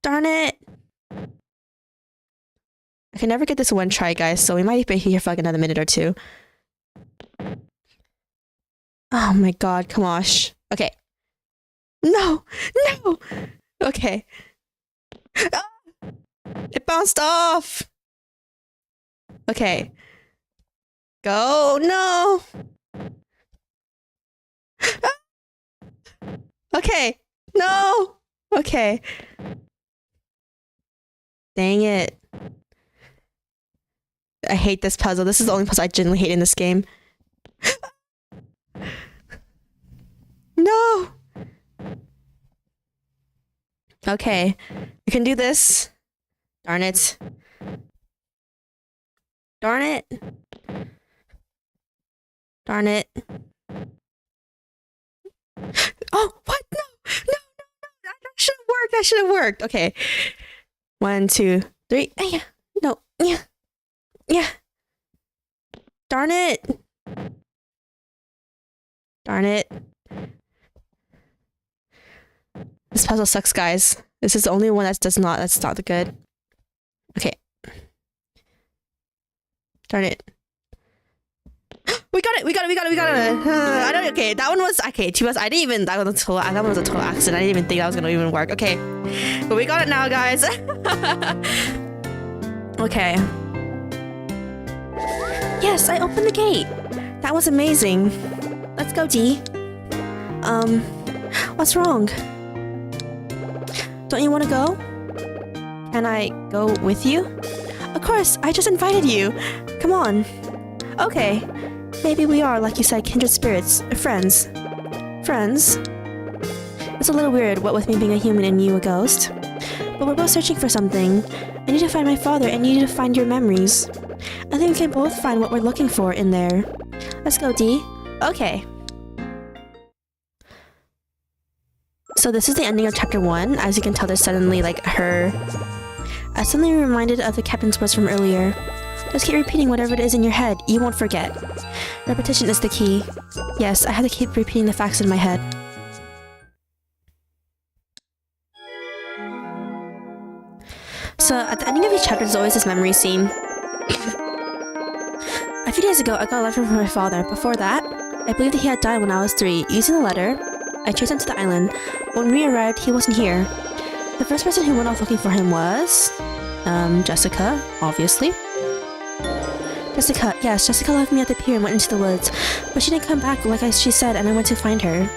Darn it. I can never get this one try, guys, so we might be here for like another minute or two. Oh my god, come on. Okay. No! No! Okay. Ah! It bounced off! Okay. Go! No! Ah! Okay. No! Okay. Dang it. I hate this puzzle. This is the only puzzle I genuinely hate in this game. No! Okay. We can do this. Darn it. Darn it. Darn it. Oh, what? No! No, no, no! That should have worked. That should have worked. Okay. 1, 2, 3. Yeah. No. Yeah. Yeah. Darn it. Darn it. This puzzle sucks, guys. This is the only one that's not good. Okay. Darn it. We got it. I don't. Okay, that one was okay. To us, I didn't even. That was a total accident. I didn't even think that was gonna even work. Okay, but we got it now, guys. Okay. Yes, I opened the gate. That was amazing. Let's go, D. What's wrong? Don't you want to go? Can I go with you? Of course, I just invited you. Come on. Okay. Maybe we are, like you said, kindred spirits. Friends. Friends? It's a little weird, what with me being a human and you a ghost. But we're both searching for something. I need to find my father and you need to find your memories. I think we can both find what we're looking for in there. Let's go, D. Okay. So this is the ending of chapter 1. As you can tell, there's suddenly like her... I suddenly reminded of the captain's words from earlier. Just keep repeating whatever it is in your head. You won't forget. Repetition is the key. Yes, I have to keep repeating the facts in my head. So at the ending of each chapter, there's always this memory scene. A few days ago, I got a letter from my father. Before that, I believed that he had died when I was 3. Using the letter, I traced him to the island. When we arrived, he wasn't here. The first person who went off looking for him was... Jessica, obviously. Jessica, yes, Jessica left me at the pier and went into the woods. But she didn't come back like she said, and I went to find her.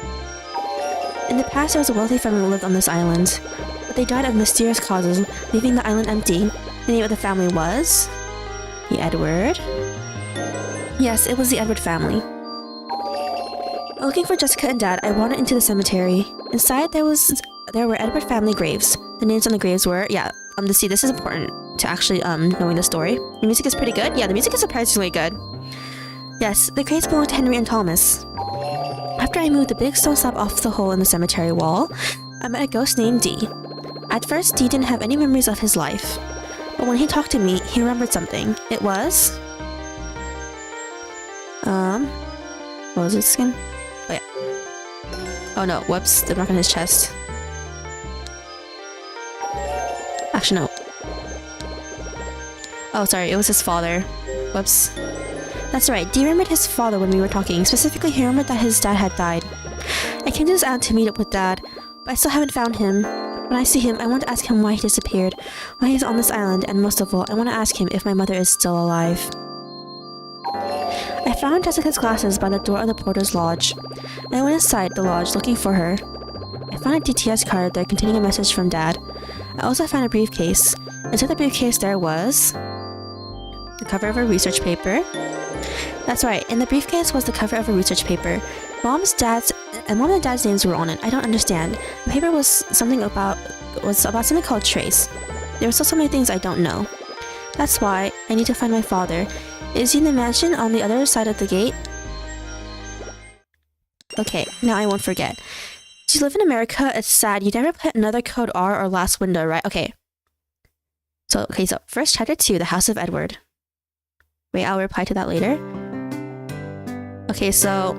In the past, there was a wealthy family who lived on this island. But they died of mysterious causes, leaving the island empty. The name of the family was... the Edward? Yes, it was the Edward family. Looking for Jessica and Dad, I wandered into the cemetery. Inside, there were Edward family graves. The names on the graves were... yeah, see, this is important to actually, knowing the story. The music is pretty good. Yeah, the music is surprisingly good. Yes, the graves belonged to Henry and Thomas. After I moved the big stone slab off the hole in the cemetery wall, I met a ghost named D. At first, D didn't have any memories of his life. But when he talked to me, he remembered something. It was... what was this again? Oh, yeah. Oh, no. Whoops. The mark on his chest. Actually, no. Oh, sorry. It was his father. Whoops. That's right. D remembered his father when we were talking. Specifically, he remembered that his dad had died. I came to this island to meet up with Dad, but I still haven't found him. When I see him, I want to ask him why he disappeared, why he's on this island, and most of all, I want to ask him if my mother is still alive. I found Jessica's glasses by the door of the porter's lodge. I went inside the lodge looking for her. I found a DTS card there containing a message from Dad. I also found a briefcase. Inside the briefcase there was... the cover of a research paper. That's right, in the briefcase was the cover of a research paper. Mom and Dad's names were on it. I don't understand. The paper was about something called Trace. There were still so many things I don't know. That's why I need to find my father. Is he in the mansion on the other side of the gate? Okay, now I won't forget. Do you live in America? It's sad. You never put another code R or last window, right? Okay. So first chapter 2, The House of Edward. Wait, I'll reply to that later. Okay, so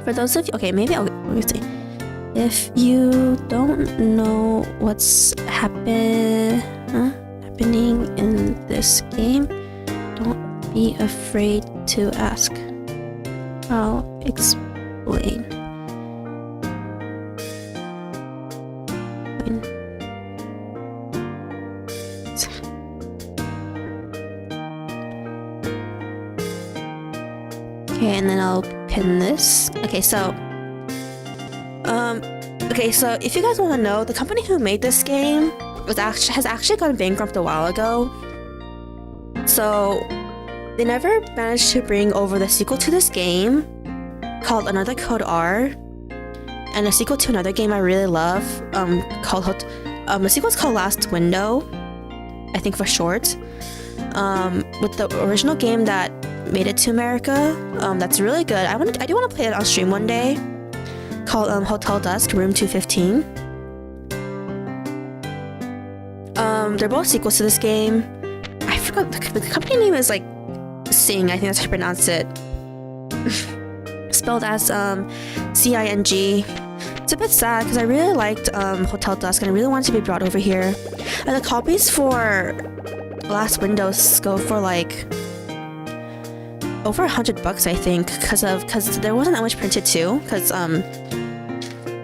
for those of you, okay, maybe let me see. If you don't know what's happening in this game, don't be afraid to ask. I'll explain. Okay, and then I'll pin this. Okay, so if you guys want to know, the company who made this game has actually gone bankrupt a while ago. So they never managed to bring over the sequel to this game called Anothercode R, and a sequel to another game I really love the sequel's called Last Window, I think for short. With the original game that made it to America, that's really good. I do want to play it on stream one day, called Hotel Dusk Room 215. They're both sequels to this game. I forgot the company name is like Sing, I think that's how you pronounce it. Spelled as C-I-N-G. It's a bit sad because I really liked Hotel Dusk and I really wanted to be brought over here. And the copies for Last Windows go for like over $100, I think, because there wasn't that much printed too. Because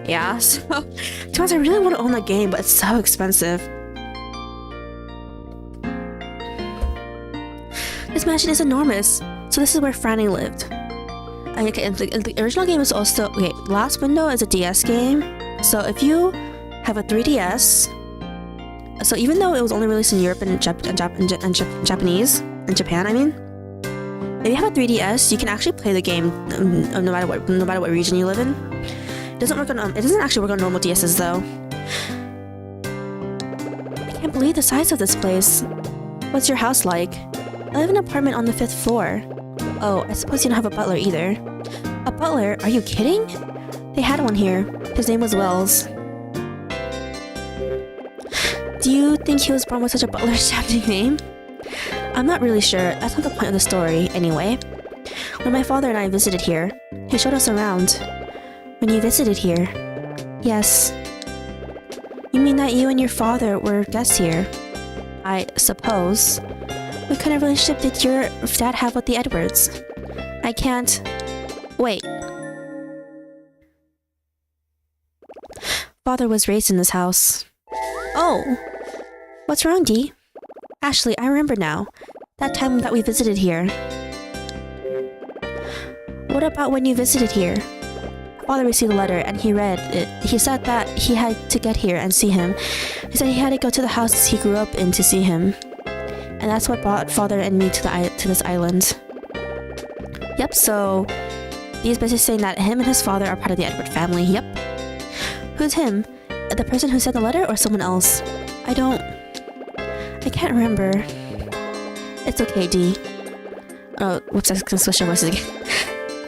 yeah, so to be honest, I really want to own the game, but it's so expensive. This mansion is enormous. So this is where Frannie lived. Okay, and the original game is also Last Window is a DS game. So if you have a 3DS, so even though it was only released in Europe and Japanese, in Japan, I mean, if you have a 3DS, you can actually play the game no matter what region you live in. It doesn't actually work on normal DSs though. I can't believe the size of this place. What's your house like? I live in an apartment on the 5th floor. Oh, I suppose you don't have a butler either. A butler? Are you kidding? They had one here. His name was Wells. Do you think he was born with such a butler-sounding name? I'm not really sure. That's not the point of the story, anyway. When my father and I visited here, he showed us around. When you visited here? Yes. You mean that you and your father were guests here? I suppose. What kind of relationship did your dad have with the Edwards? I can't... Wait. Father was raised in this house. Oh! What's wrong, Dee? Ashley, I remember now. That time that we visited here. What about when you visited here? Father received a letter and he read it. He said that he had to get here and see him. He said he had to go to the house he grew up in to see him. And that's what brought Father and me to this island. Yep, so he's basically saying that him and his father are part of the Edward family. Yep. Who's him? The person who sent the letter or someone else? I can't remember. It's okay, Dee. Oh, whoops, I can switch our voices again.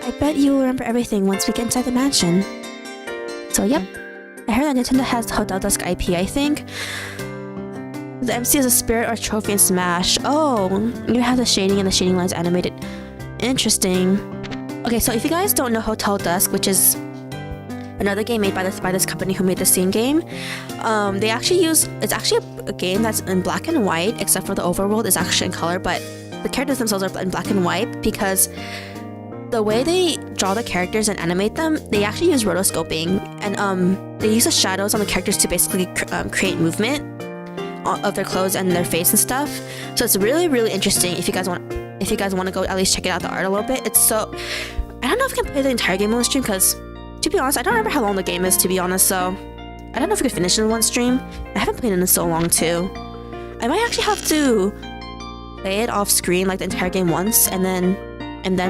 I bet you will remember everything once we get inside the mansion. So, yep. I heard that Nintendo has Hotel Dusk IP, I think. The MC is a spirit or trophy in Smash. Oh, you have the shading and the shading lines animated. Interesting. Okay, so if you guys don't know Hotel Dusk, which is another game made by this company who made the same game, it's actually a game that's in black and white, except for the overworld is actually in color, but the characters themselves are in black and white because the way they draw the characters and animate them, they actually use rotoscoping, and they use the shadows on the characters to basically create movement of their clothes and their face and stuff. So it's really, really interesting. If you guys want to go at least check it out, the art a little bit. It's so, I don't know if I can play the entire game on stream because, to be honest, I don't remember how long the game is, to be honest. So I don't know if we could finish it in one stream. I haven't played it in so long too. I might actually have to play it off screen, like the entire game once, and then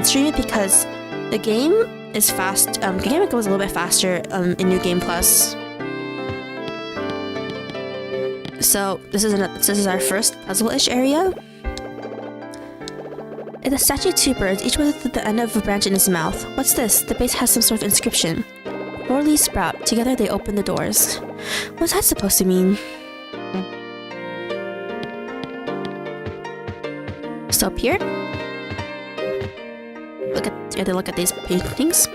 stream it because the game is fast. The game goes a little bit faster in New Game Plus. So this is our first puzzle-ish area. It's a statue of 2 birds, each with the end of a branch in its mouth. What's this? The base has some sort of inscription. 4 leaves sprout. Together they open the doors. What's that supposed to mean? So up here, look at together look at these paintings.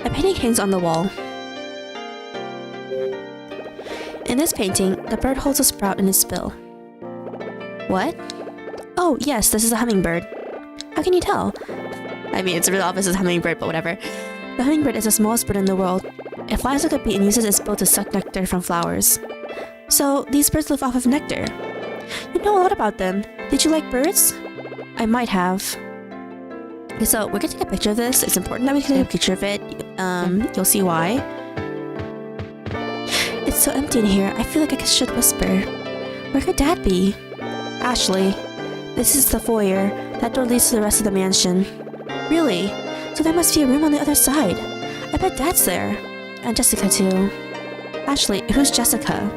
A painting hangs on the wall. In this painting, the bird holds a sprout in its bill. What? Oh, yes, this is a hummingbird. How can you tell? I mean, it's really obvious it's a hummingbird, but whatever. The hummingbird is the smallest bird in the world. It flies like a bee and uses its bill to suck nectar from flowers. So, these birds live off of nectar. You know a lot about them. Did you like birds? I might have. Okay, so we're gonna take a picture of this. It's important that we take a picture of it. You'll see why. It's so empty in here, I feel like I should whisper. Where could Dad be? Ashley, this is the foyer. That door leads to the rest of the mansion. Really? So there must be a room on the other side. I bet Dad's there. And Jessica too. Ashley, who's Jessica?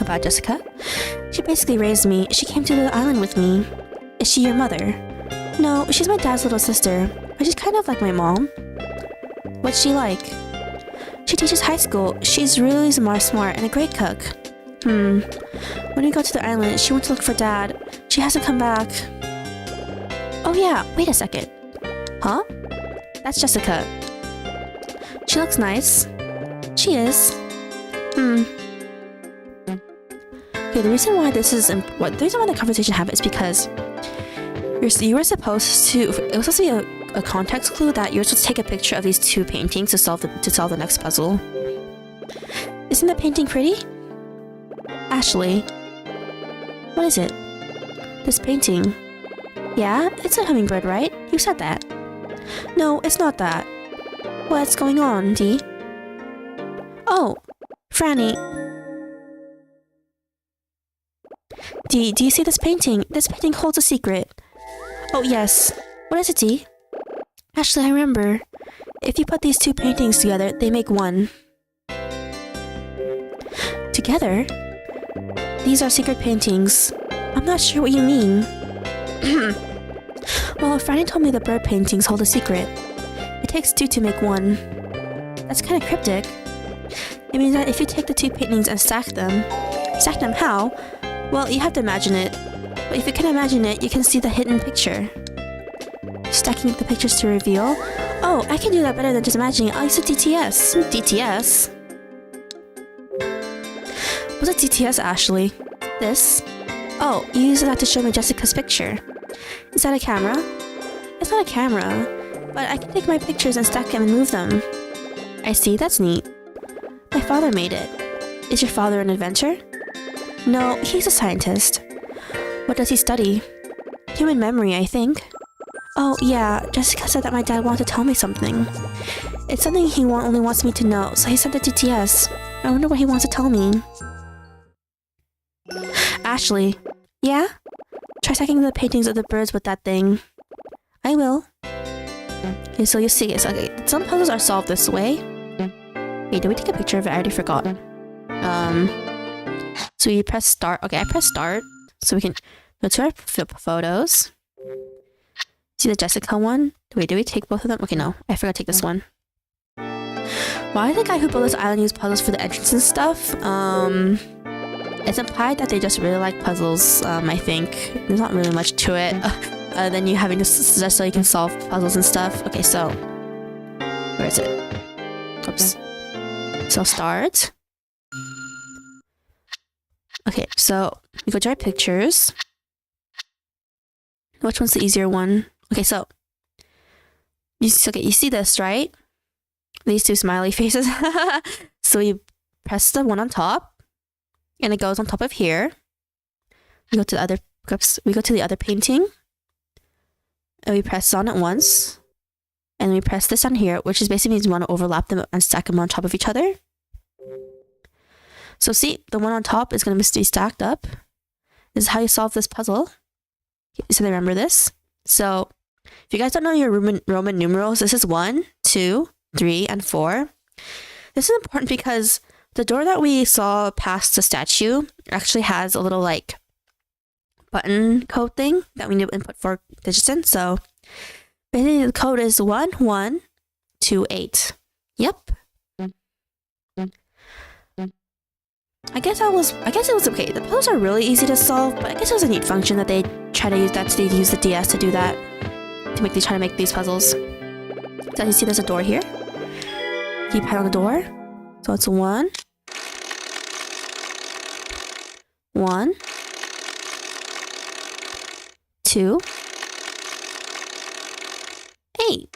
About Jessica? She basically raised me. She came to the island with me. Is she your mother? No, she's my dad's little sister. But she's kind of like my mom. What's she like? She teaches high school. She's really smart and a great cook. When we got to the island, she went to look for Dad. She hasn't come back. Oh yeah, wait a second. Huh? That's Jessica. She looks nice. She is. Okay, the reason why this is the reason why the conversation happened is because you were supposed to. It was supposed to be a context clue that you're supposed to take a picture of these two paintings to solve the next puzzle. Isn't the painting pretty? Ashley, what is it? This painting. Yeah, it's a hummingbird, right? You said that. No, it's not that. What's going on, Dee? Oh, Frannie. Dee, do you see this painting? This painting holds a secret. Oh, yes. What is it, Dee? Ashley, I remember. If you put these two paintings together, they make one. Together? These are secret paintings. I'm not sure what you mean. Well, Frannie told me the bird paintings hold a secret. It takes two to make one. That's kind of cryptic. It means that if you take the two paintings and stack them how? Well, you have to imagine it. But if you can imagine it, you can see the hidden picture. Stacking the pictures to reveal? Oh, I can do that better than just imagining it. I'll use a DTS. DTS? What's a DTS, Ashley? This? Oh, you use that to show me Jessica's picture. Is that a camera? It's not a camera, but I can take my pictures and stack them and move them. I see, that's neat. My father made it. Is your father an inventor? No, he's a scientist. What does he study? Human memory, I think. Oh, yeah, Jessica said that my dad wanted to tell me something. It's something he only wants me to know, so he sent it to TS. I wonder what he wants to tell me. Ashley. Yeah? Try stacking the paintings of the birds with that thing. I will. Okay, so you see it. Okay, some puzzles are solved this way. Wait, did we take a picture of it? I already forgot. So we press start. Okay, I press start. So we can go to our photos. See the Jessica one? Wait, did we take both of them? Okay, no. I forgot to take this one. Why did the guy who built this island use puzzles for the entrance and stuff? It's implied that they just really like puzzles, I think. There's not really much to it. Than you having to suggest so you can solve puzzles and stuff. Okay, so... where is it? Oops. So start. Okay, so we go to our pictures. Which one's the easier one? Okay, so... you see this, right? These two smiley faces. So you press the one on top. And it goes on top of here. We go to the other... oops, we go to the other painting. And we press on it once. And we press this on here, which is basically means we want to overlap them and stack them on top of each other. So see, the one on top is going to be stacked up. This is how you solve this puzzle. So remember this. So if you guys don't know your Roman numerals, this is 1, 2, 3, and 4. This is important because the door that we saw past the statue actually has a little like button code thing that we need to input 4 digits in. So basically the code is 1128. Yep. I guess it was okay. The puzzles are really easy to solve, but I guess it was a neat function that they try to use the DS to do that. try to make these puzzles. So as you see, there's a door here. Keep hand on the door. So it's 1, 1, 2, 8.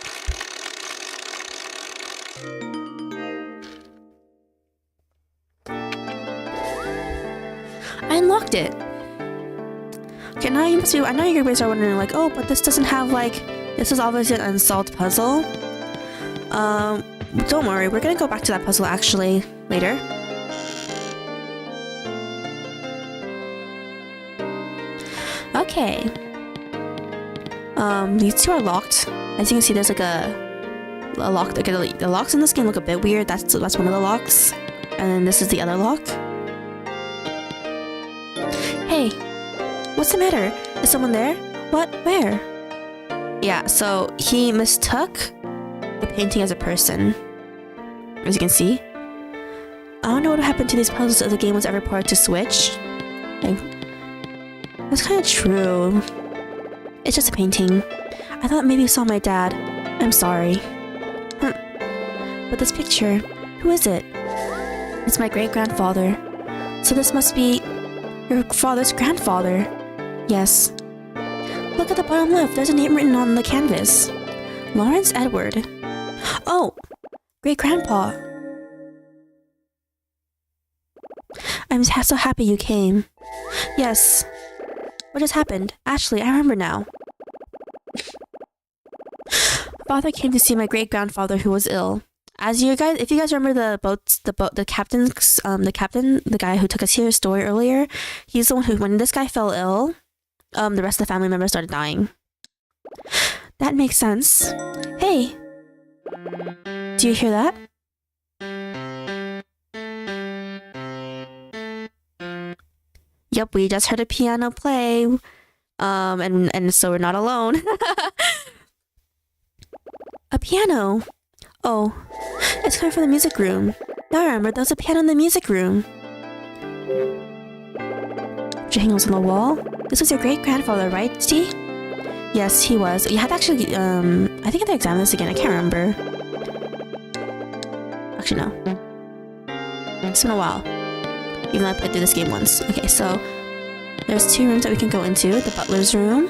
I unlocked it. Okay, now you must be. I know you guys are wondering, like, oh, but this doesn't have like. This is obviously an unsolved puzzle. Don't worry, we're gonna go back to that puzzle actually later. Okay. These two are locked. As you can see, there's like a lock. Okay, the locks in this game look a bit weird. That's one of the locks, and then this is the other lock. Hey, what's the matter? Is someone there? What? Where? Yeah, so he mistook the painting as a person. As you can see. I don't know what happened to these puzzles if the game was ever ported to Switch. Like, that's kind of true. It's just a painting. I thought maybe you saw my dad. I'm sorry. But this picture, who is it? It's my great-grandfather. So this must be your father's grandfather. Yes. Look at the bottom left. There's a name written on the canvas. Lawrence Edward. Oh, great-grandpa. I'm so happy you came. Yes. What just happened? Ashley, I remember now. Father came to see my great-grandfather who was ill. If you guys remember the guy who took us here story earlier, he's the one who, when this guy fell ill, the rest of the family members started dying. That makes sense. Hey, do you hear that? Yep, we just heard a piano play, and so we're not alone. A piano. Oh, it's coming from the music room. Now I remember, there was a piano in the music room. Picture hanging on the wall. This was your great-grandfather, right, Steve? Yes, he was. You had to actually, I think I have to examine this again. I can't remember. Actually, no. It's been a while. Even though I played through this game once. Okay, so there's 2 rooms that we can go into. The butler's room.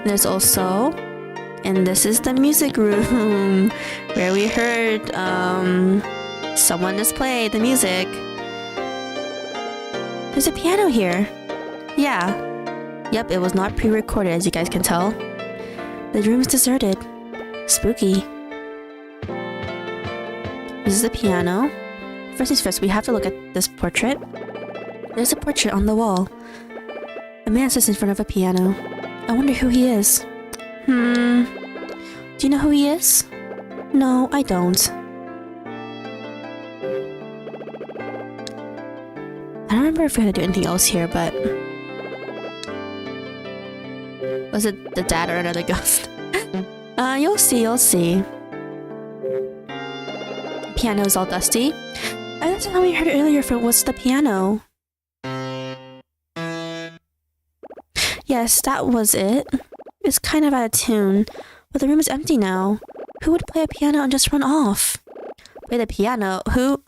There's also, and this is the music room where we heard someone just play the music. There's a piano here. Yeah. Yep, it was not pre-recorded, as you guys can tell. The room is deserted. Spooky. This is the piano. First things first, we have to look at this portrait. There's a portrait on the wall. A man sits in front of a piano. I wonder who he is. Do you know who he is? No, I don't. I don't remember if we had to do anything else here, but... Was it the dad or another ghost? You'll see. The piano is all dusty. That's how we heard it earlier from was the piano. Yes, that was it. It's kind of out of tune, but the room is empty now. Who would play a piano and just run off? Play the piano? Who?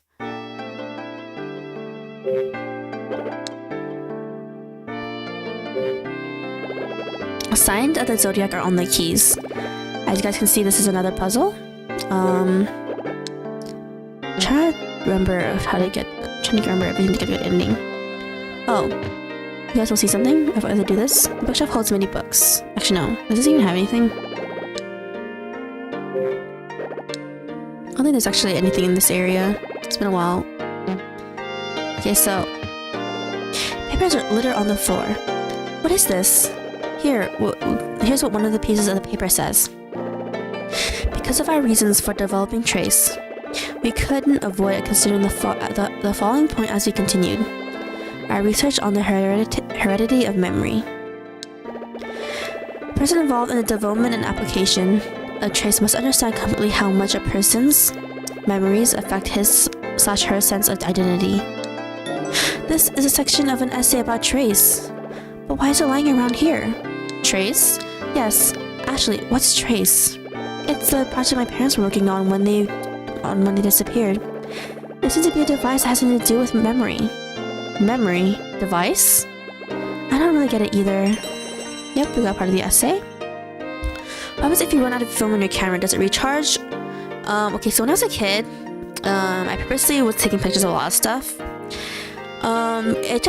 Signs of the zodiac are on the keys. As you guys can see, this is another puzzle. Trying to remember everything to get a good ending. Oh. You guys will see something if I do this. The bookshelf holds many books. Actually, no. Does this even have anything? I don't think there's actually anything in this area. It's been a while. Okay, so... papers are littered on the floor. What is this? Here's what one of the pieces of the paper says. Because of our reasons for developing Trace, we couldn't avoid considering the following point as we continued. Our research on the heredity of memory. The person involved in the development and application of Trace must understand completely how much a person's memories affect his/her sense of identity. This is a section of an essay about Trace, But why is it lying around here? Trace? Yes. Ashley, what's Trace? It's the project my parents were working on when they disappeared. There seems to be a device that has something to do with memory. Memory? Device? I don't really get it either. Yep, we got part of the essay. What happens if you run out of film on your camera? Does it recharge? Okay, so when I was a kid, I purposely was taking pictures of a lot of stuff. It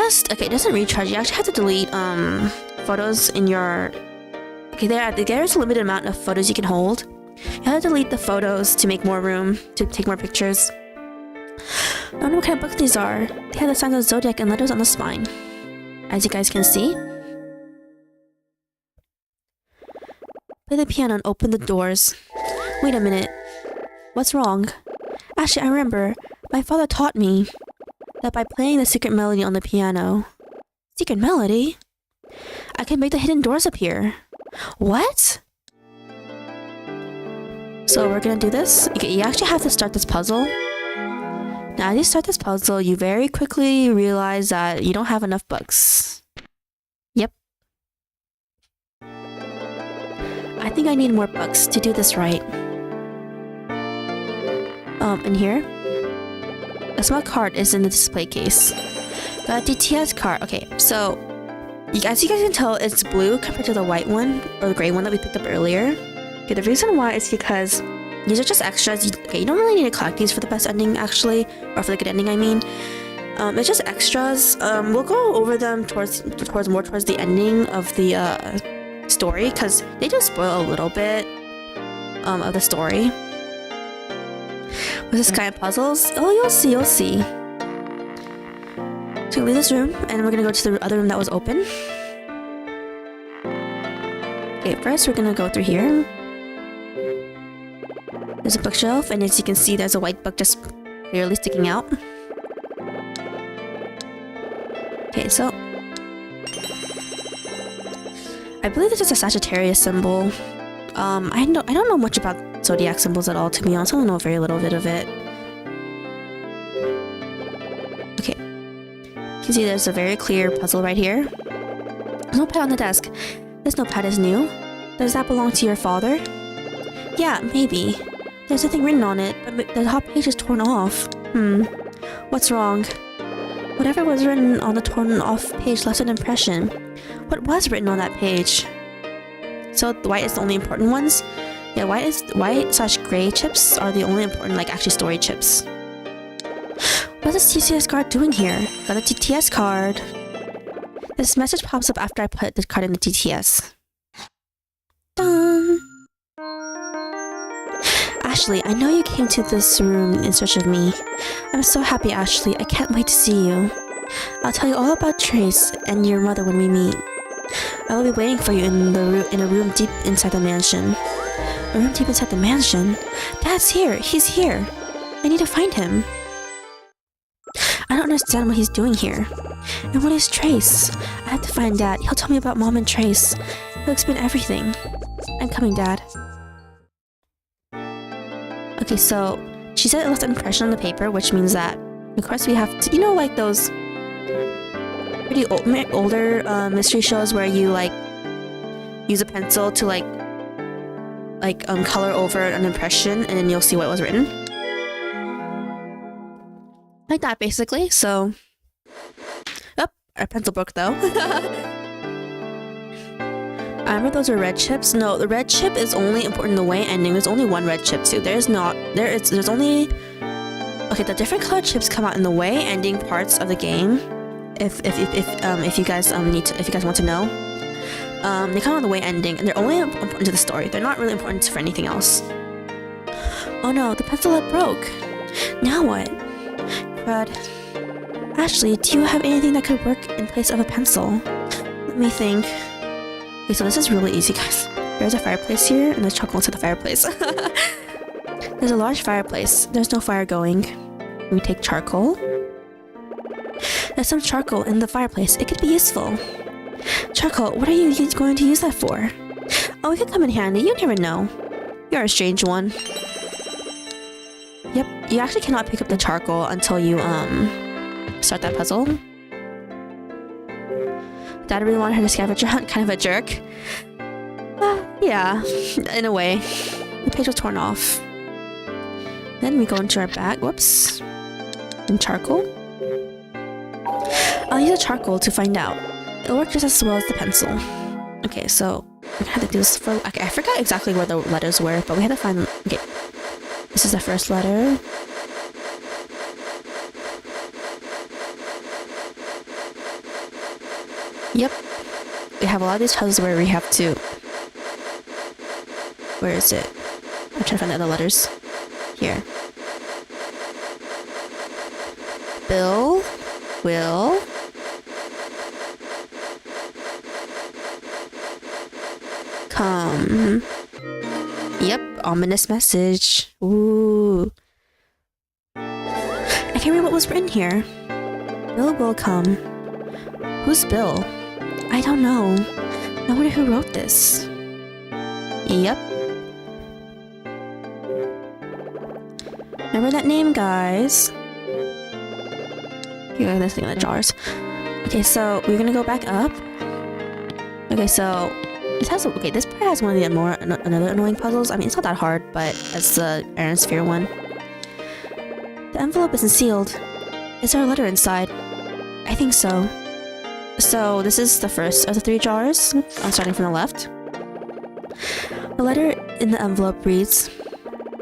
doesn't recharge. You actually have to delete, photos in your... Okay, there's a limited amount of photos you can hold. You have to delete the photos to make more room, to take more pictures. I don't know what kind of books these are. They have the signs of the zodiac and letters on the spine. As you guys can see. Play the piano and open the doors. Wait a minute. What's wrong? Actually, I remember. My father taught me that by playing the secret melody on the piano... Secret melody? I can make the hidden doors appear. What? So we're gonna do this. You actually have to start this puzzle. Now, as you start this puzzle, you very quickly realize that you don't have enough books. Yep. I think I need more books to do this right. In here, a small card is in the display case. Got a DTS card. Okay, so as you guys can tell, it's blue compared to the white one or the gray one that we picked up earlier. Okay, the reason why is because these are just extras. You don't really need to collect these for the best ending, actually, or for the good ending, I mean. It's just extras. We'll go over them towards the ending of the story, because they do spoil a little bit of the story. With this kind of puzzles, oh, you'll see. So leave this room, and we're gonna go to the other room that was open. Okay, first we're gonna go through here. There's a bookshelf, and as you can see, there's a white book just clearly sticking out. Okay, so I believe this is a Sagittarius symbol. I don't know much about zodiac symbols at all, to be honest. I don't know very little bit of it. Okay, you can see there's a very clear puzzle right here. Notepad on the desk. This notepad is new. Does that belong to your father? Yeah, maybe. There's nothing written on it, but the top page is torn off. What's wrong? Whatever was written on the torn off page left an impression. What was written on that page? So white is the only important ones? Yeah, white/gray chips are the only important, like, actually story chips. What's this TTS card doing here? Got a TTS card. This message pops up after I put the card in the TTS. Dun! Ashley, I know you came to this room in search of me. I'm so happy, Ashley. I can't wait to see you. I'll tell you all about Trace and your mother when we meet. I will be waiting for you in a room deep inside the mansion. A room deep inside the mansion? Dad's here! He's here! I need to find him. I don't understand what he's doing here. And what is Trace? I have to find Dad. He'll tell me about Mom and Trace. He'll explain everything. I'm coming, Dad. Okay, so she said it left an impression on the paper, which means that, of course, we have to, you know, like those pretty older mystery shows where you, like, use a pencil to, like color over an impression, and then you'll see what was written. Like that, basically. So, oh, our pencil broke though. I remember those are red chips. No, the red chip is only important in the way ending. There's only one red chip too. There's only... Okay, the different colored chips come out in the way ending parts of the game. If you guys want to know. They come out in the way ending, and they're only important to the story. They're not really important for anything else. Oh no, the pencil lid broke. Now what? Crud. Ashley, do you have anything that could work in place of a pencil? Let me think. Okay, so this is really easy, guys. There's a fireplace here, and there's charcoal inside the fireplace. There's a large fireplace. There's no fire going. We take charcoal. There's some charcoal in the fireplace. It could be useful. Charcoal, what are you going to use that for? Oh, it could come in handy. You never know. You're a strange one. Yep, you actually cannot pick up the charcoal until you, start that puzzle. Dad really wanted her to scavenger hunt, kind of a jerk. Yeah, in a way. The page was torn off. Then we go into our bag. Whoops. And charcoal. I'll use the charcoal to find out. It'll work just as well as the pencil. Okay, so we're gonna have to do this for. Okay, I forgot exactly where the letters were, but we had to find them. Okay, this is the first letter. Yep, we have a lot of these puzzles where we have to. Where is it? I'm trying to find the other letters. Here. Bill, Will, come. Yep, ominous message. Ooh. I can't read what was written here. Bill will come. Who's Bill? I don't know. I wonder who wrote this. Yep. Remember that name, guys? Here, this thing in the jars. Okay, so we're gonna go back up. Okay, so it has. Okay, this part has one of the another annoying puzzles. I mean, it's not that hard, but it's the iron sphere one. The envelope isn't sealed. Is there a letter inside? I think so. So this is the first of the 3 jars. I'm starting from the left. The letter in the envelope reads,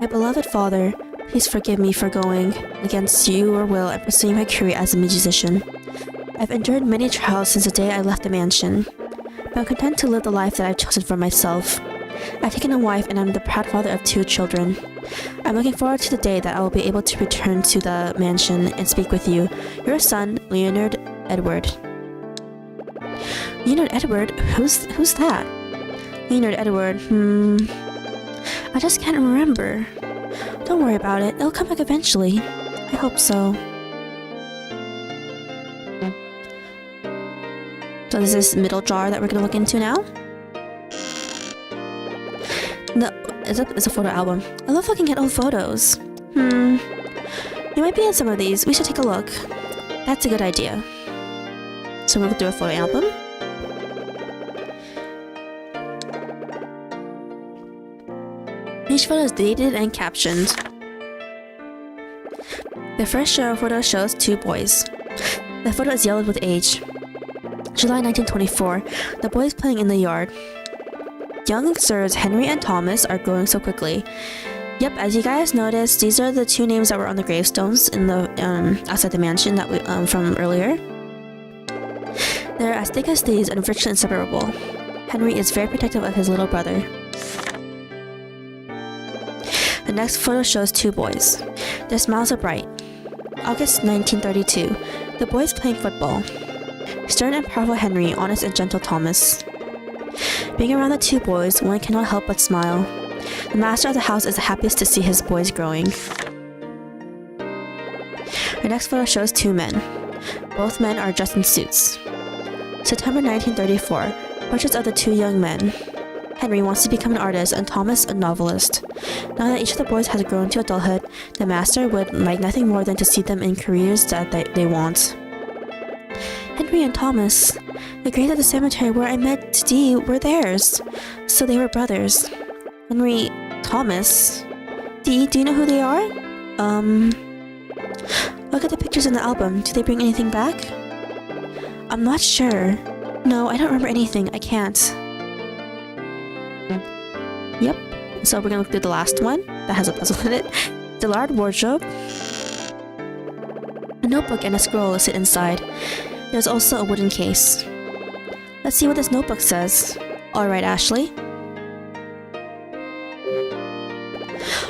"My beloved father, please forgive me for going against your will and pursuing my career as a musician. I've endured many trials since the day I left the mansion, but I'm content to live the life that I've chosen for myself. I've taken a wife and I'm the proud father of 2 children. I'm looking forward to the day that I will be able to return to the mansion and speak with you. Your son, Leonard Edward." Leonard Edward? Who's that? Leonard Edward, I just can't remember. Don't worry about it. It'll come back eventually. I hope so. So this is this middle jar that we're gonna look into now. No, it's a photo album. I love looking at old photos. You might be in some of these. We should take a look. That's a good idea. So we'll do a photo album. Each photo is dated and captioned. The first photo shows 2 boys. The photo is yellowed with age. July 1924. The boys playing in the yard. Young Sirs Henry and Thomas are growing so quickly. Yep, as you guys noticed, these are the 2 names that were on the gravestones in the outside the mansion that we from earlier. They're as thick as thieves and virtually inseparable. Henry is very protective of his little brother. The next photo shows 2 boys. Their smiles are bright. August 1932. The boys playing football. Stern and powerful Henry, honest and gentle Thomas. Being around the 2 boys, one cannot help but smile. The master of the house is the happiest to see his boys growing. The next photo shows 2 men. Both men are dressed in suits. September 1934. Portraits of the 2 young men. Henry wants to become an artist and Thomas a novelist. Now that each of the boys has grown to adulthood, the master would like nothing more than to see them in careers that they want. Henry and Thomas. The graves at the cemetery where I met Dee were theirs. So they were brothers. Henry, Thomas. Dee, do you know who they are? Look at the pictures in the album. Do they bring anything back? I'm not sure. No, I don't remember anything. I can't. Yep. So we're gonna look through the last one that has a puzzle in it. The large wardrobe. A notebook and a scroll sit inside. There's also a wooden case. Let's see what this notebook says. Alright, Ashley.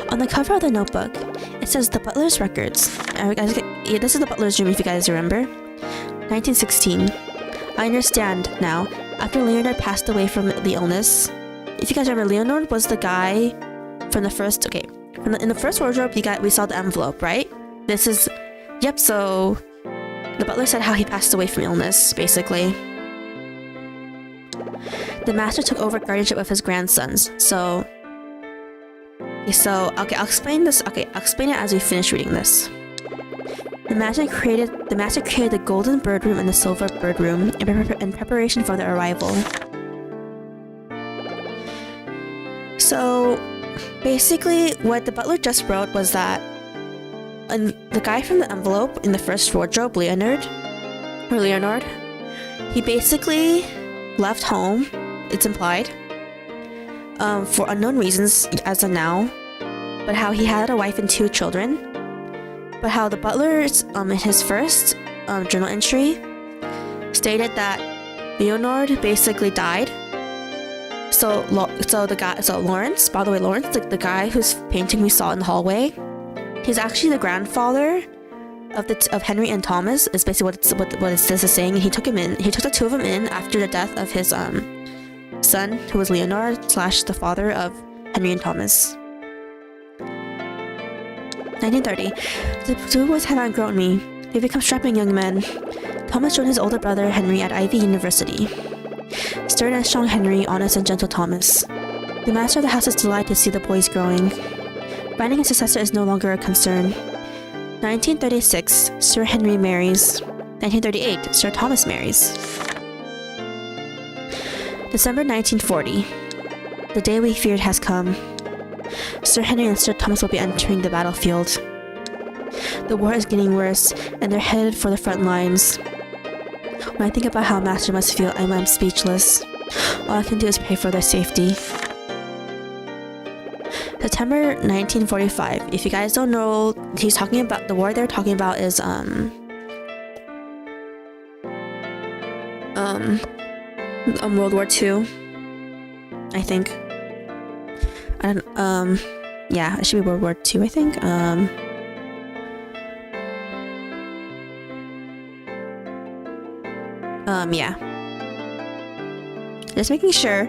On the cover of the notebook, it says the butler's records. This is the butler's room if you guys remember. 1916. I understand now. After Leonard passed away from the illness. If you guys remember, Leonard was the guy from the first. Okay, in the first wardrobe, we saw the envelope, right? This is. Yep. So the butler said how he passed away from illness, basically. The master took over guardianship of his grandsons. So. Okay, I'll explain this. Okay, I'll explain it as we finish reading this. The master created the golden bird room and the silver bird room in preparation for their arrival. So basically what the butler just wrote was that the guy from the envelope in the first wardrobe, Leonard, he basically left home, it's implied, for unknown reasons as of now, but how he had a wife and 2 children, but how the butler's in his first journal entry stated that Leonard basically died. So Lawrence, by the way, the guy whose painting we saw in the hallway, he's actually the grandfather of Henry and Thomas, is basically what this is saying. He took the 2 of them in after the death of his son, who was Leonard / the father of Henry and Thomas. 1930. The 2 boys have outgrown me. They become strapping young men. Thomas joined his older brother Henry at Ivy University. Stern and strong Henry, honest and gentle Thomas. The master of the house is delighted to see the boys growing. Finding a successor is no longer a concern. 1936, Sir Henry marries. 1938, Sir Thomas marries. December 1940. The day we feared has come. Sir Henry and Sir Thomas will be entering the battlefield. The war is getting worse, and they're headed for the front lines. When I think about how Master must feel, I'm speechless. All I can do is pray for their safety. September 1945. If you guys don't know, he's talking about the war they're talking about is World War II, I think. I don't yeah, it should be World War II, I think. Yeah. Just making sure.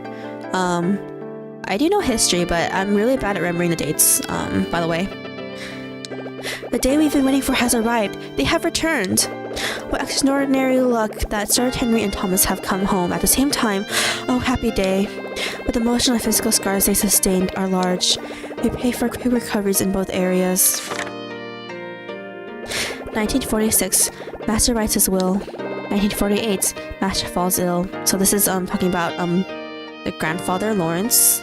I do know history, but I'm really bad at remembering the dates, by the way. The day we've been waiting for has arrived. They have returned. What extraordinary luck that Sir Henry and Thomas have come home at the same time. Oh, happy day. But the emotional and physical scars they sustained are large. We pray for quick recoveries in both areas. 1946. Master writes his will. 1948. Master falls ill. So this is talking about the grandfather, Lawrence.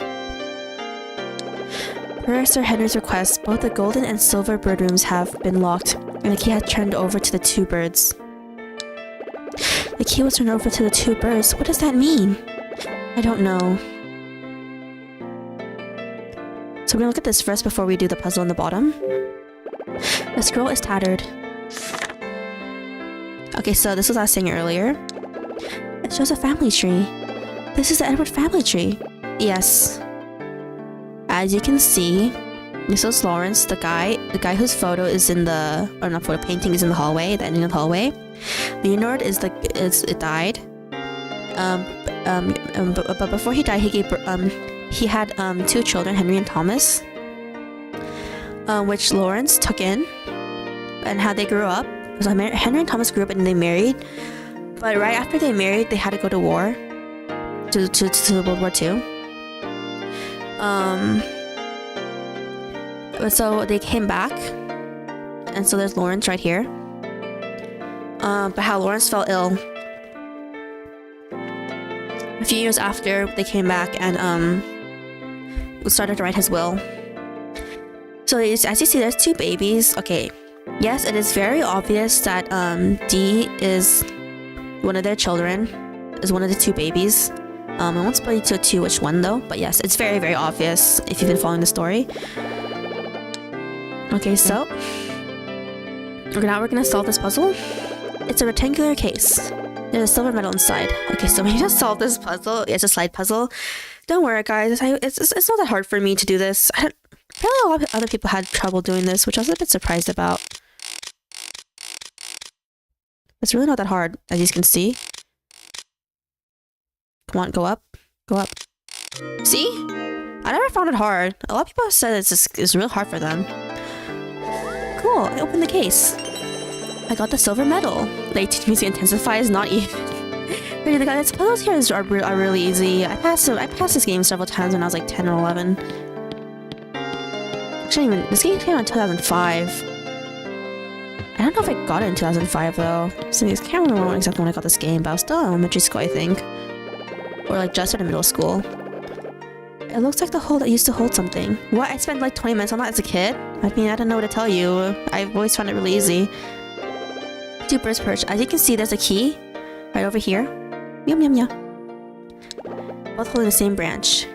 Per Sir Henry's request, both the golden and silver bird rooms have been locked, and the key has turned over to the 2 birds. The key was turned over to the 2 birds. What does that mean? I don't know. So we're gonna look at this first before we do the puzzle on the bottom. The scroll is tattered. Okay, so this was what I was saying earlier. It shows a family tree. This is the Edward family tree. Yes. As you can see, this is Lawrence, the guy whose photo is in the, or not photo, painting is in the hallway, the ending of the hallway. Leonard it died. But before he died, he had 2 children, Henry and Thomas, which Lawrence took in, and how they grew up. So Henry and Thomas grew up and they married, but right after they married, they had to go to war, to World War II. So they came back, and so there's Lawrence right here. But how Lawrence fell ill a few years after they came back and started to write his will. So as you see, there's 2 babies. Okay, yes, it is very obvious that D is one of their children, is one of the 2 babies. I won't spoil you to which one though, but yes, it's very, very obvious if you've been following the story. Okay, so now we're gonna solve this puzzle. It's a rectangular case. There's a silver medal inside. Okay, so we just solved this puzzle. It's a slide puzzle. Don't worry, guys. It's not that hard for me to do this. Apparently a lot of other people had trouble doing this, which I was a bit surprised about. It's really not that hard, as you can see. Come on, go up. Go up. See? I never found it hard. A lot of people have said it's real hard for them. Cool, I opened the case. I got the silver medal. The music intensifies, not even. Really, the puzzles here are really easy. I passed this game several times when I was like 10 or 11. Actually, this game came out in 2005. I don't know if I got it in 2005 though. So I can't remember exactly when I got this game, but I was still in elementary school, I think. Or like just in middle school. It looks like the hole that used to hold something. What? I spent like 20 minutes on that as a kid? I mean, I don't know what to tell you. I've always found it really easy. Two birds perch. As you can see, there's a key right over here. Yum yum yum. Both holding the same branch.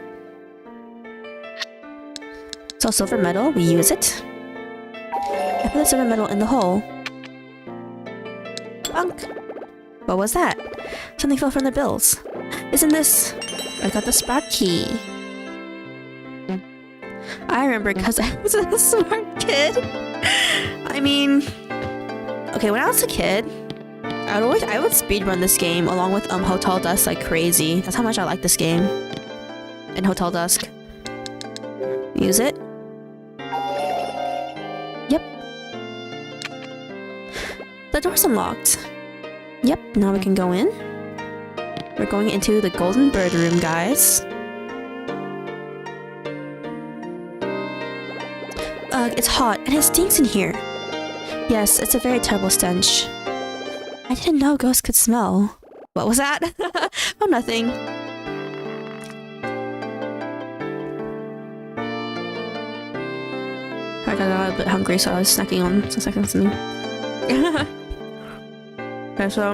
So silver metal, we use it. I put the silver metal in the hole. Bunk! What was that? Something fell from the bills. Isn't this... I got the sprout key. I remember because I was a smart kid. I mean... Okay, when I was a kid, I would speedrun this game along with Hotel Dusk like crazy. That's how much I like this game. And Hotel Dusk. Use it. Yep. The door's unlocked. Yep, now we can go in. We're going into the golden bird room, guys. Ugh, it's hot and it stinks in here. Yes, it's a very terrible stench. I didn't know ghosts could smell. What was that? Oh, nothing. I got a bit hungry, so I was snacking on something. Okay, so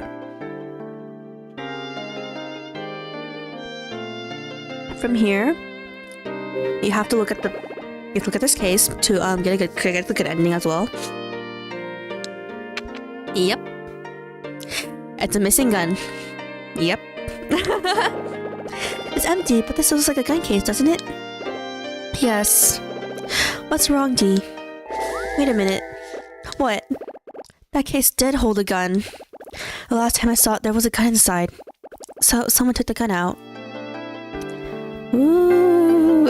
from here, you have to look at this case to get a good ending as well. Yep, it's a missing gun. Yep. It's empty, but this looks like a gun case, doesn't it? Yes. What's wrong, Dee? Wait a minute. What? That case did hold a gun. The last time I saw it, there was a gun inside. So someone took the gun out. Ooh.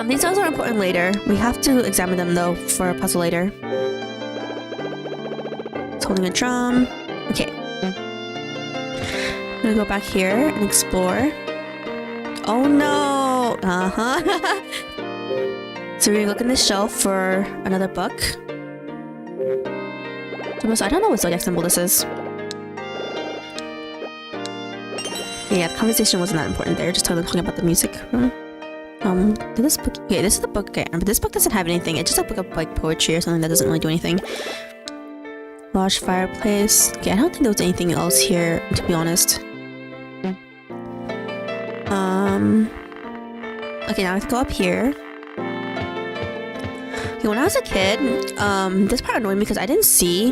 These are important later. We have to examine them though for a puzzle later. It's holding a drum. Okay. I'm gonna go back here and explore. Oh no! So we're gonna look in this shelf for another book. I don't know what zodiac symbol this is. Yeah, the conversation wasn't that important there. Just talking about the music. This book. Okay, this is the book. Okay, but this book doesn't have anything. It's just a book of like poetry or something that doesn't really do anything. Large fireplace. Okay, I don't think there was anything else here, to be honest. Okay, now I have to go up here. Okay, when I was a kid, this part annoyed me because I didn't see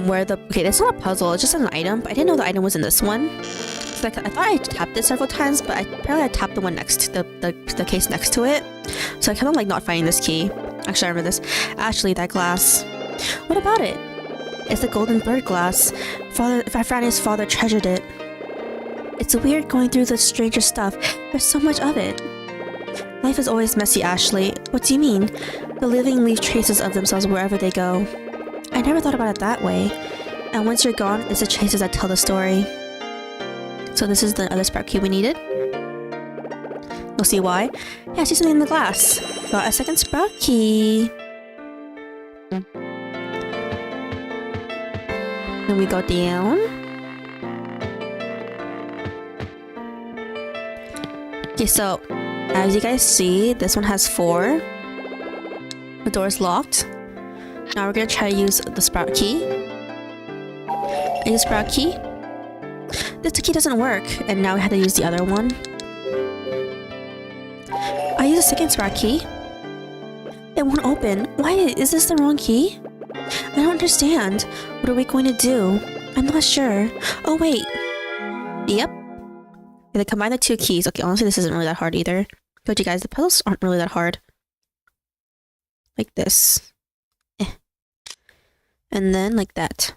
where the... Okay, it's not a puzzle, it's just an item, but I didn't know the item was in this one. So I thought I tapped it several times, but apparently I tapped the one next to the case next to it. So I kind of like not finding this key. Actually, I remember this. Actually, that glass. What about it? It's the golden bird glass. Frannie's father treasured it. It's weird going through the stranger stuff. There's so much of it. Life is always messy, Ashley. What do you mean? The living leave traces of themselves wherever they go. I never thought about it that way. And once you're gone, it's the traces that tell the story. So this is the other sprout key we needed. We'll see why. Yeah, I see something in the glass. Got a second sprout key. Then we go down. Okay, so as you guys see, this one has 4. The door is locked. Now we're gonna try to use the sprout key. I use sprout key. This key doesn't work, and now we have to use the other one. I use a second sprout key. It won't open. Why? Is this the wrong key? I don't understand. What are we going to do? I'm not sure. Oh, wait. Yep. They combine the 2 keys. Okay, honestly, this isn't really that hard either. But you guys, the puzzles aren't really that hard. Like this. And then like that.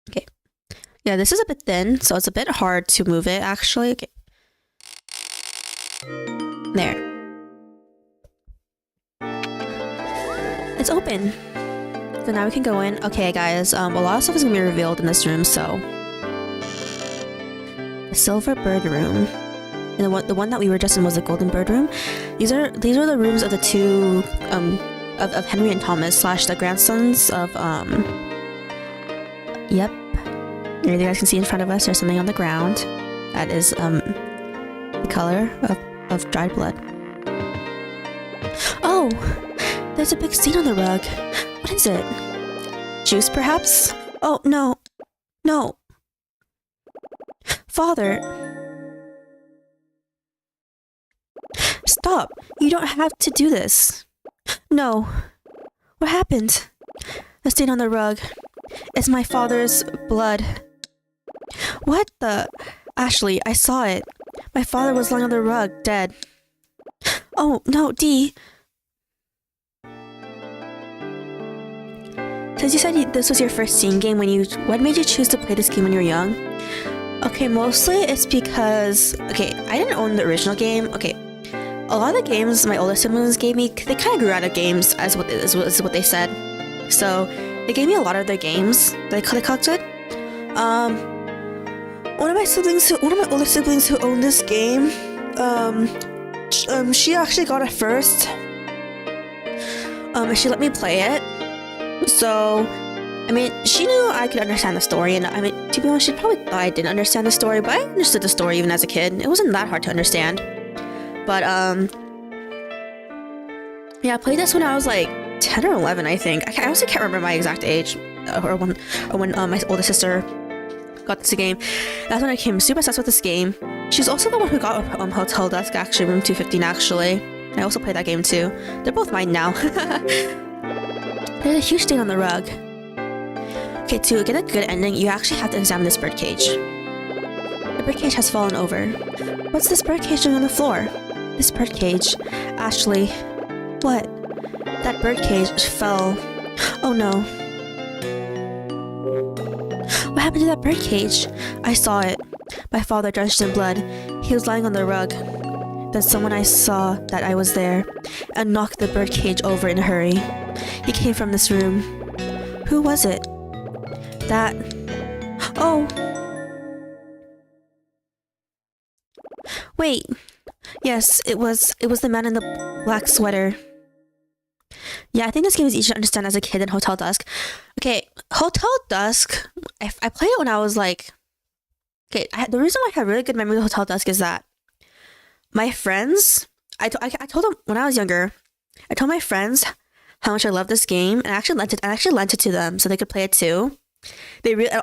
Okay. Yeah, this is a bit thin, so it's a bit hard to move it, actually. Okay. There. It's open. So now we can go in. Okay, guys, a lot of stuff is gonna be revealed in this room, so... The silver bird room. And the one that we were just in was the Golden Bird room. These are the rooms of the two of Henry and Thomas / the grandsons of Yep. Here you guys can see in front of us there's something on the ground. That is the color of dried blood. Oh! There's a big stain on the rug. What is it? Juice, perhaps? Oh, no. No. Father. Stop. You don't have to do this. No. What happened? The stain on the rug. It's my father's blood. What the? Ashley, I saw it. My father was lying on the rug, dead. Oh, no, Dee. Since you said this was your first scene game, what made you choose to play this game when you were young? Okay, mostly it's because, okay, I didn't own the original game. Okay, a lot of the games my older siblings gave me, they kind of grew out of games, as what they said. So they gave me a lot of their games that they collected. One of my older siblings who owned this game, she actually got it first. And she let me play it. So, I mean, she knew I could understand the story, and I mean, to be honest, she probably thought I didn't understand the story, but I understood the story even as a kid. It wasn't that hard to understand. But, yeah, I played this when I was like 10 or 11, I think. I honestly can't remember my exact age, or when my older sister got this game. That's when I became super obsessed with this game. She's also the one who got Hotel Dusk, actually, Room 215, actually. I also played that game too. They're both mine now. There's a huge stain on the rug. Okay, to get a good ending, you actually have to examine this birdcage. The birdcage has fallen over. What's this birdcage doing on the floor? This birdcage. Ashley. What? That birdcage fell. Oh no. What happened to that birdcage? I saw it. My father drenched in blood. He was lying on the rug. Then someone I saw that I was there and knocked the birdcage over in a hurry. He came from this room. Who was it? That... Oh! Wait! Yes, it was the man in the black sweater. Yeah, I think this game is easy to understand as a kid in Hotel Dusk. Okay, Hotel Dusk, I played it when I was like... Okay, the reason why I have really good memory of Hotel Dusk is that my friends... I told them when I was younger, I told my friends how much I love this game, and I actually lent it to them so they could play it too.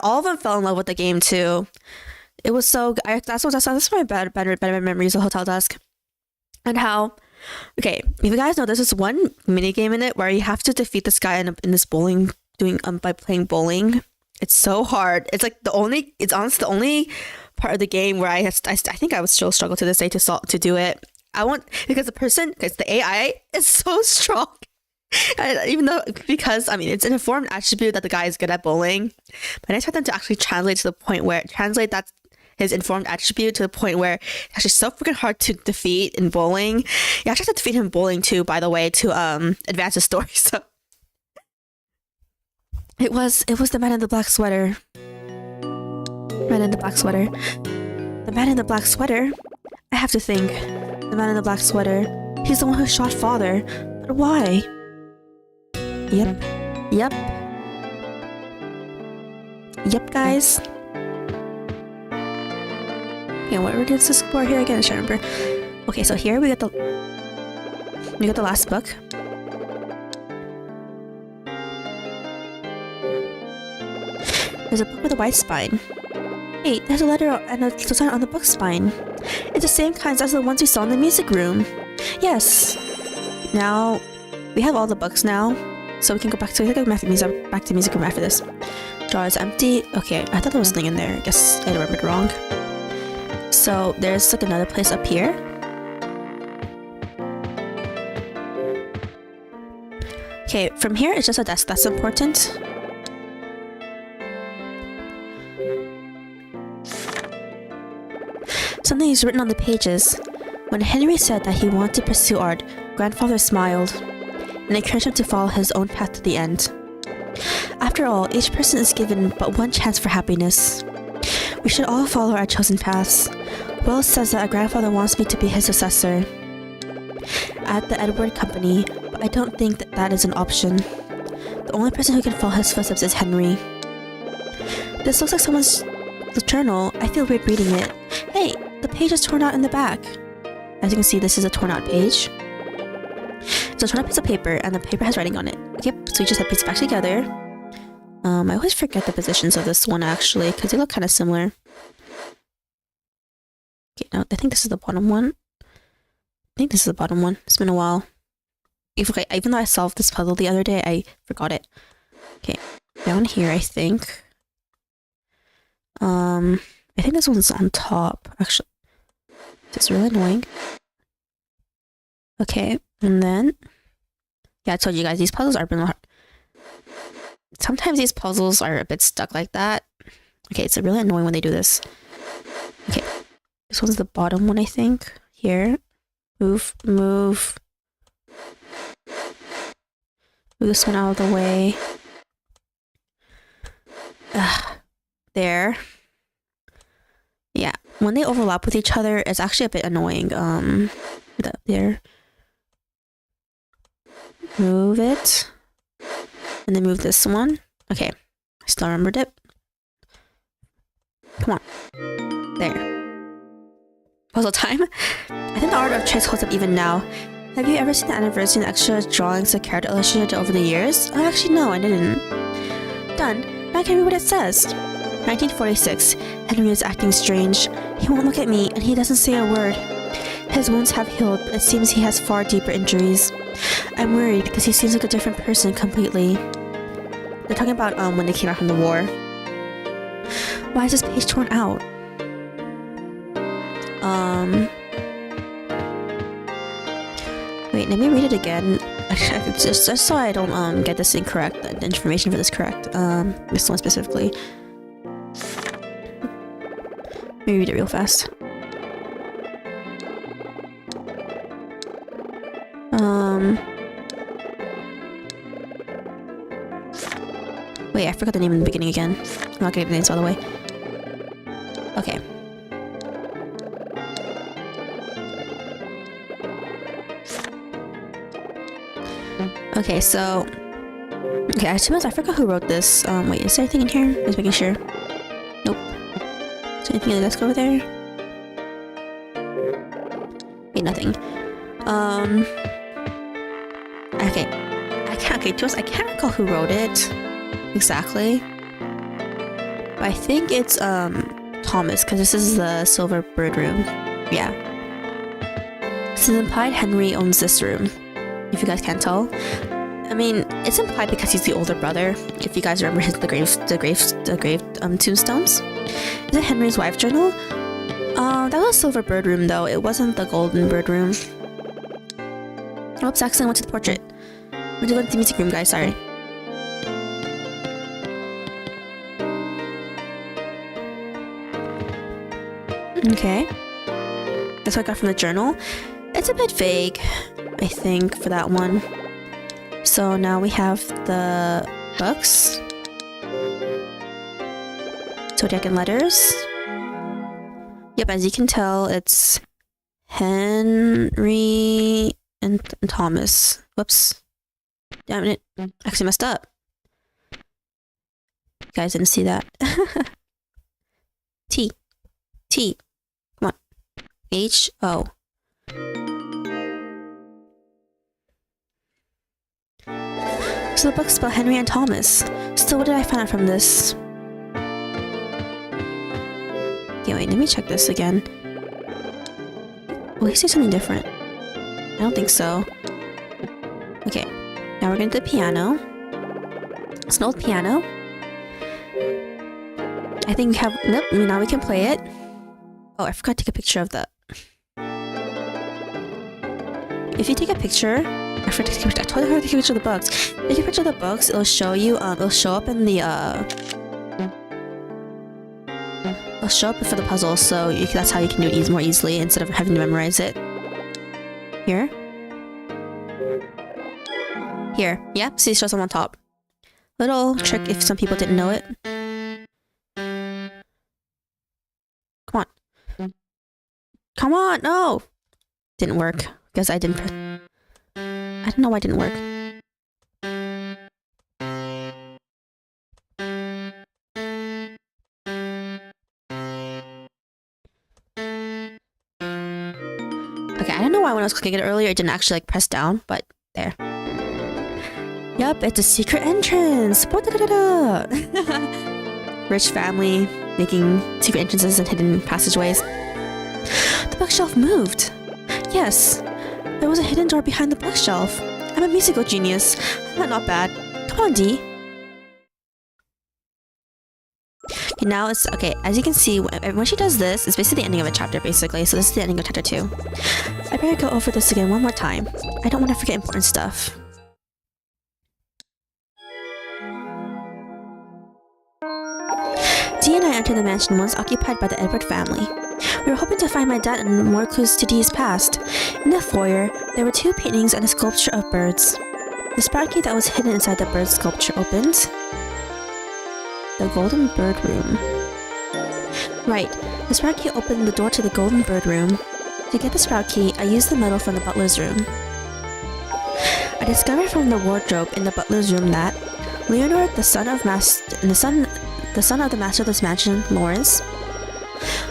All of them fell in love with the game too. It was so good. That's my better memories of Hotel Dusk. And how, okay, if you guys know, there's this one mini game in it where you have to defeat this guy in this bowling, by playing bowling. It's so hard. It's honestly the only part of the game where I think I would still struggle to this day to do it. Because the AI is so strong. Because it's an informed attribute that the guy is good at bowling, but I expect them to actually translate that his informed attribute to the point where it's actually so freaking hard to defeat in bowling. You actually have to defeat him in bowling too, by the way, to advance the story. So it was the man in the black sweater. Man in the black sweater. The man in the black sweater. I have to think. The man in the black sweater. He's the one who shot father. But why? Yep, guys. Okay, what we're going to explore here again? I should remember. Okay, so here we got the last book. There's a book with a white spine. Hey, there's a letter and a sign on the book spine. It's the same kinds as the ones we saw in the music room. Yes. Now we have all the books now. So we can go back to music room after this. Drawer is empty. Okay, I thought there was something in there. I guess I remembered wrong. So there's another place up here. Okay, from here it's just a desk. That's important. Something is written on the pages. When Henry said that he wanted to pursue art, Grandfather smiled and encouraged him to follow his own path to the end. After all, each person is given but one chance for happiness. We should all follow our chosen paths. Will says that a grandfather wants me to be his successor at the Edward Company, but I don't think that that is an option. The only person who can follow his footsteps is Henry. This looks like someone's journal. I feel weird reading it. Hey, the page is torn out in the back. As you can see, this is a torn out page. It's a torn out piece of paper, and the paper has writing on it. Yep, so we just have pieces back together. I always forget the positions of this one actually, because they look kind of similar. Okay, no, I think this is the bottom one. I think this is the bottom one. It's been a while. Even though I solved this puzzle the other day, I forgot it. Okay, down here, I think. I think this one's on top, actually. It's really annoying. Okay, and then... Yeah, I told you guys, these puzzles are really hard. Sometimes these puzzles are a bit stuck like that. Okay, it's really annoying when they do this. Okay, this one's the bottom one, I think. Here. Move. Move this one out of the way. There. Yeah, when they overlap with each other, it's actually a bit annoying. There. Move it. And then move this one. Okay, I still remembered it. Come on. There. Puzzle time. I think the art of Trace holds up even now. Have you ever seen the anniversary and extra drawings of character illustrated over the years? Oh, actually, no, I didn't. Done. Now I can read what it says. 1946. Henry is acting strange. He won't look at me, and he doesn't say a word. His wounds have healed, but it seems he has far deeper injuries. I'm worried because he seems like a different person completely. They're talking about when they came out from the war. Why is this page torn out? Wait, let me read it again. Just so I don't get this incorrect, the information for this correct. This one specifically. Let me read it real fast. Wait, I forgot the name in the beginning again. I'm not gonna get the names all the way. Okay. Okay, so... Okay, I suppose I forgot who wrote this. Wait, is there anything in here? Just making sure. Nope. Is there anything in the desk over there? Wait, nothing. Okay. I can't recall who wrote it exactly. But I think it's, Thomas, because this is the Silver Bird room. Yeah. It's implied Henry owns this room, if you guys can't tell. I mean, it's implied because he's the older brother. If you guys remember the grave tombstones. Is it Henry's wife journal? That was Silver Bird room though. It wasn't the Golden Bird room. Oops, accidentally went to the portrait. We're doing the music room, guys. Sorry. Okay. That's what I got from the journal. It's a bit vague, I think, for that one. So now we have the books. Zodiac and letters. Yep, as you can tell, it's Henry and Thomas. Whoops. Damn it. Actually messed up. You guys didn't see that. T. Come on. H-O. So the book's about Henry and Thomas. So what did I find out from this? Okay, wait, let me check this again. Will he say something different? I don't think so. Okay, now we're going to the piano. It's an old piano. I think we have... Nope, now we can play it. Oh, I forgot to take a picture of that. If you take a picture... I totally forgot to take a picture of the books. If you take a picture of the books, it'll show you... it'll show up in the... It'll show up for the puzzle, so that's how you can do it more easily instead of having to memorize it. Here. Yep, see, it shows them on top. Little trick if some people didn't know it. Come on. Come on, no! Didn't work. Because I didn't press... I don't know why it didn't work. Okay, I don't know why when I was clicking it earlier, it didn't actually like press down, but there. Yup, it's a secret entrance! Rich family making secret entrances and hidden passageways. The bookshelf moved! Yes! There was a hidden door behind the bookshelf. I'm a musical genius. Not bad. Come on, D. Okay, now it's... Okay, as you can see, when she does this, it's basically the ending of a chapter, basically. So this is the ending of chapter 2. I better go over this again one more time. I don't want to forget important stuff. Dee and I entered the mansion once occupied by the Edward family. We were hoping to find my dad and more clues to Dee's past. In the foyer, there were 2 paintings and a sculpture of birds. The sprout key that was hidden inside the bird sculpture opened. The Golden Bird Room. Right, the sprout key opened the door to the Golden Bird Room. To get the sprout key, I used the medal from the butler's room. I discovered from the wardrobe in the butler's room that Leonard, the son of the master of this mansion, Lawrence,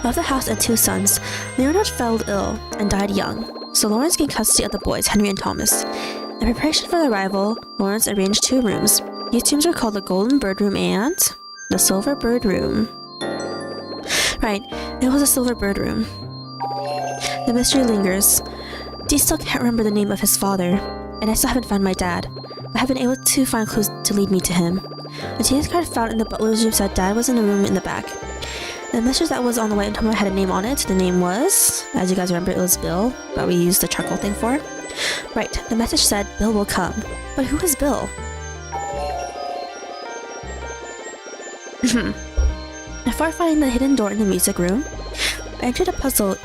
of the house and 2 sons, Leonard fell ill and died young, so Lawrence gained custody of the boys, Henry and Thomas. In preparation for the arrival, Lawrence arranged 2 rooms. These rooms are called the Golden Bird Room and the Silver Bird Room. Right, it was a Silver Bird Room. The mystery lingers. Dee still can't remember the name of his father, and I still haven't found my dad. I have been able to find clues to lead me to him. The TS card found in the butler's room said Dad was in a room in the back. The message that was on the white envelope had a name on it. The name was, as you guys remember, it was Bill, that we used the charcoal thing for. Right, the message said Bill will come. But who is Bill? Before finding the hidden door in the music room, I entered a puzzle.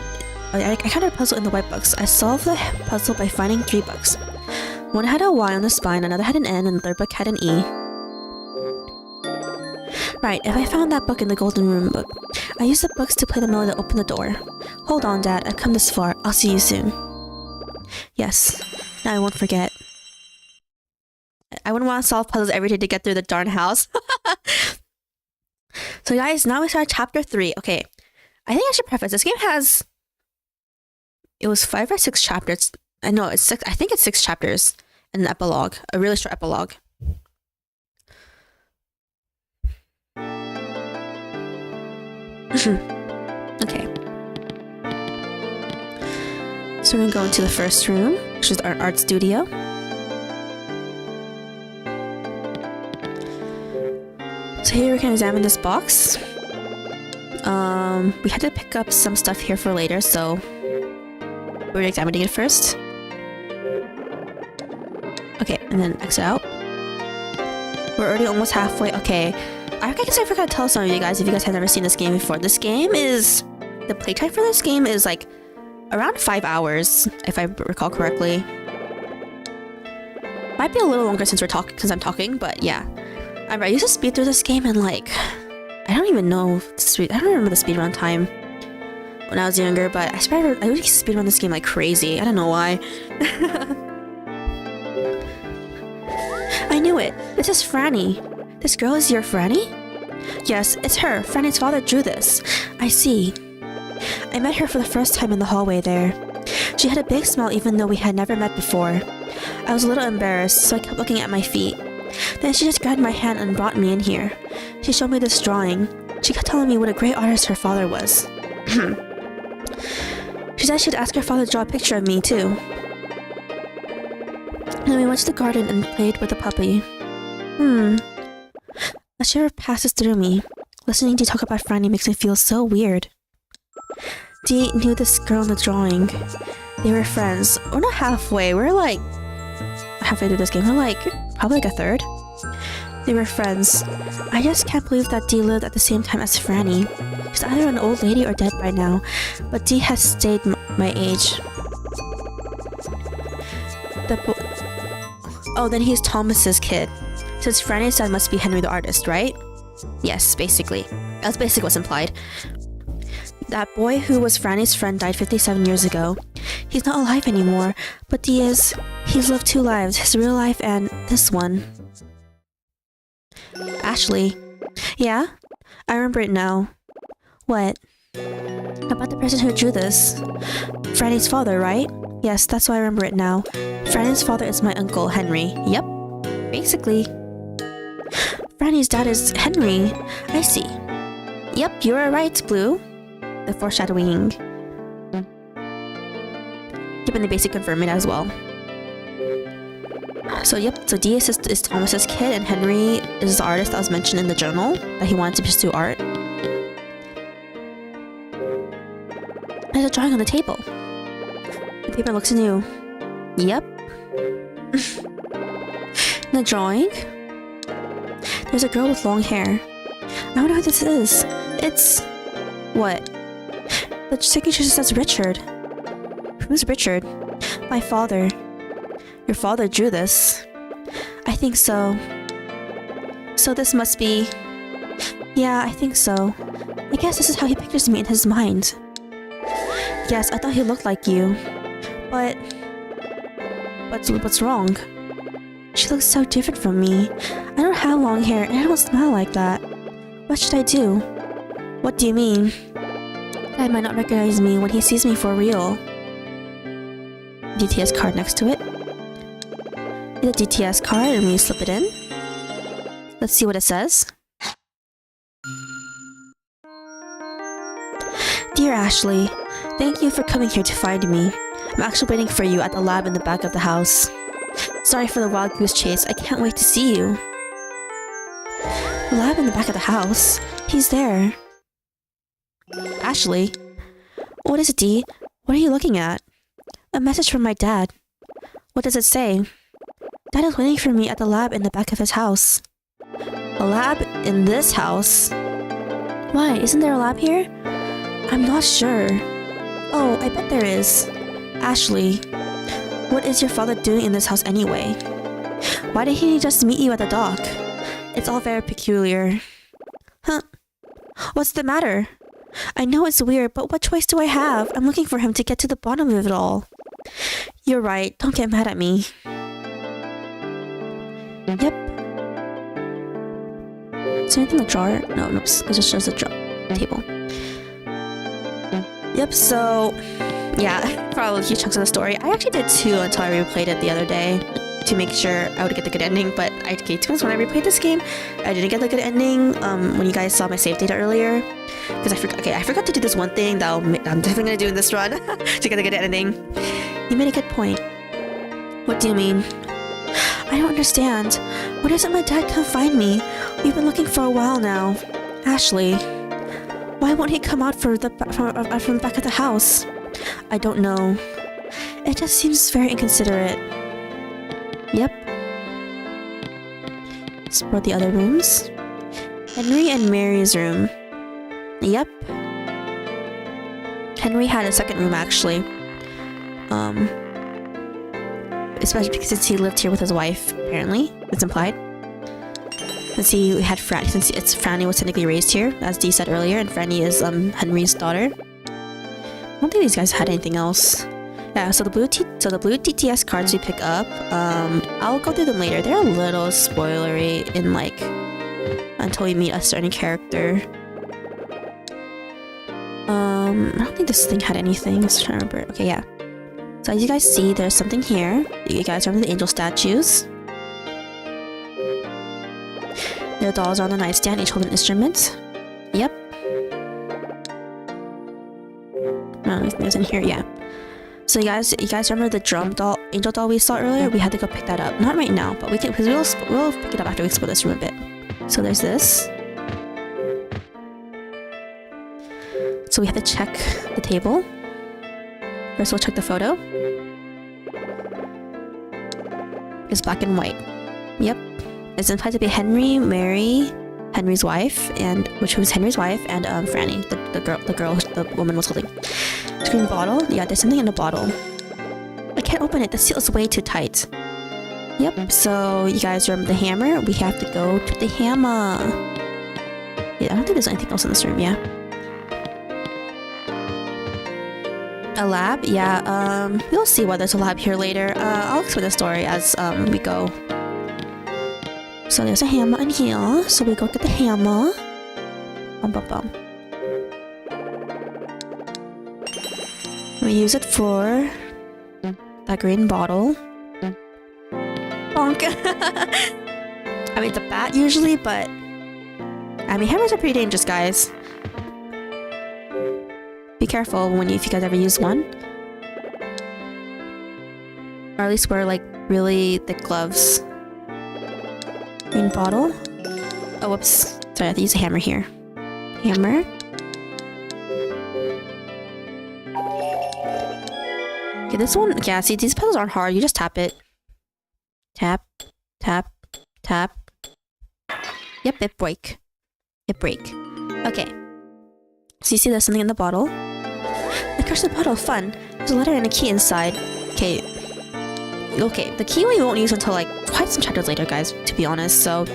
I encountered a puzzle in the white books. I solved the puzzle by finding 3 books. One had a Y on the spine, another had an N, and the third book had an E. Right, if I found that book in the Golden Room book, I used the books to play the melody to open the door. Hold on, Dad, I've come this far. I'll see you soon. Yes, now I won't forget. I wouldn't want to solve puzzles every day to get through the darn house. So guys, now we start chapter 3. Okay, I think I should preface, this game has... It was 5 or 6 chapters. I know, it's 6, I think it's 6 chapters and an epilogue. A really short epilogue. Okay. So we're gonna go into the first room, which is our art studio. So here we can examine this box. We had to pick up some stuff here for later, so we're examining it first. Okay, and then exit out. We're already almost halfway. Okay, I guess I forgot to tell some of you guys if you guys have never seen this game before. This game is... The playtime for this game is like around 5 hours, if I recall correctly. Might be a little longer since I'm talking, but yeah. I used to speed through this game and like... I don't even know... I don't remember the speedrun time when I was younger, but I used to speedrun this game like crazy. I don't know why. I knew it! This is Frannie! This girl is your Frannie? Yes, it's her. Frannie's father drew this. I see. I met her for the first time in the hallway there. She had a big smile even though we had never met before. I was a little embarrassed, so I kept looking at my feet. Then she just grabbed my hand and brought me in here. She showed me this drawing. She kept telling me what a great artist her father was. She said she'd ask her father to draw a picture of me too. Then we went to the garden and played with the puppy. A shiver passes through me. Listening to talk about Frannie makes me feel so weird. Dee knew this girl in the drawing. They were friends. We're not halfway. We're like... halfway through this game. We're like... probably like a third. They were friends. I just can't believe that Dee lived at the same time as Frannie. She's either an old lady or dead by now. But Dee has stayed my age. Oh, then he's Thomas's kid. Since Frannie's dad must be Henry the artist, right? Yes, basically. That's basically what's implied. That boy who was Frannie's friend died 57 years ago. He's not alive anymore, but he's lived 2 lives, his real life and this one. Ashley. Yeah? I remember it now. What? About the person who drew this. Frannie's father, right? Yes, that's why I remember it now. Frannie's father is my uncle, Henry. Yep. Basically. Frannie's dad is Henry. I see. Yep, you were right, Blue. The foreshadowing. Yep, and they basically confirm it as well. So yep, so D is Thomas's kid, and Henry is the artist that was mentioned in the journal that he wanted to pursue art. There's a drawing on the table. The paper looks new. Yep. In the drawing, there's a girl with long hair. I wonder who this is. It's... what? The signature says Richard. Who's Richard? My father. Your father drew this. I think so. So this must be... yeah, I think so. I guess this is how he pictures me in his mind. Yes, I thought he looked like you. But... what's wrong? She looks so different from me. I don't have long hair and I don't smile like that. What should I do? What do you mean? Dad might not recognize me when he sees me for real. DTS card next to it. The DTS card and we slip it in. Let's see what it says. Dear Ashley, thank you for coming here to find me. I'm actually waiting for you at the lab in the back of the house. Sorry for the wild goose chase, I can't wait to see you. The lab in the back of the house? He's there. Ashley? What is it, D? What are you looking at? A message from my dad. What does it say? Dad is waiting for me at the lab in the back of his house. A lab in this house? Why, isn't there a lab here? I'm not sure. Oh, I bet there is. Ashley, what is your father doing in this house anyway? Why didn't he just meet you at the dock? It's all very peculiar. Huh? What's the matter? I know it's weird, but what choice do I have? I'm looking for him to get to the bottom of it all. You're right, don't get mad at me. Yep. Is there anything in the drawer? No, nope. It just shows the table. Yep, so... yeah, probably huge chunks of the story. I actually did 2 until I replayed it the other day to make sure I would get the good ending, but to be honest, when I replayed this game, I didn't get the good ending when you guys saw my save data earlier. Because I forgot to do this one thing that I'm definitely going to do in this run to get the good ending. You made a good point. What do you mean? I don't understand. Why doesn't my dad come find me? We've been looking for a while now. Ashley, why won't he come out from the back of the house? I don't know. It just seems very inconsiderate. Yep. Explore the other rooms. Henry and Mary's room. Yep. Henry had a second room actually. Especially because he lived here with his wife, apparently. It's implied. Let's see, we had Frannie, since Frannie was technically raised here, as Dee said earlier, and Frannie is Henry's daughter. I don't think these guys had anything else. Yeah, so the blue TTS cards we pick up, I'll go through them later. They're a little spoilery in like until we meet a certain character. I don't think this thing had anything. Let's try to remember. Okay, yeah. So as you guys see, there's something here. You guys remember the angel statues? Their dolls are on the nightstand, each hold an instrument. Yep. There's in here, yeah. So you guys remember the drum doll, angel doll we saw earlier? We had to go pick that up. Not right now, but we can, because we'll pick it up after we explore this room a bit. So there's this. So we have to check the table. First we'll check the photo. It's black and white. Yep. It's implied to be Henry, Mary, Henry's wife, and which was Henry's wife, and Frannie, the woman was holding. Green bottle? Yeah, there's something in the bottle. I can't open it. The seal is way too tight. Yep. So you guys remember the hammer? We have to go to the hammer. Yeah, I don't think there's anything else in this room. Yeah. A lab? Yeah, you'll see why there's a lab here later. I'll explain the story as we go. So there's a hammer in here, so we go get the hammer. Bum bum bum. We use it for that green bottle. Bonk! I mean, it's a bat usually, but I mean, hammers are pretty dangerous, guys. Be careful if you guys ever use one. Or at least wear like really thick gloves. Green bottle. Oh, whoops. Sorry, I have to use a hammer here. Hammer. Okay, this one, yeah, see, these puzzles aren't hard. You just tap it. Tap, tap, tap. Yep, it break. It break. Okay. So you see there's something in the bottle. I crushed the bottle, fun. There's a letter and a key inside. Okay. Okay, the key we won't use until like quite some chapters later, guys, to be honest, so...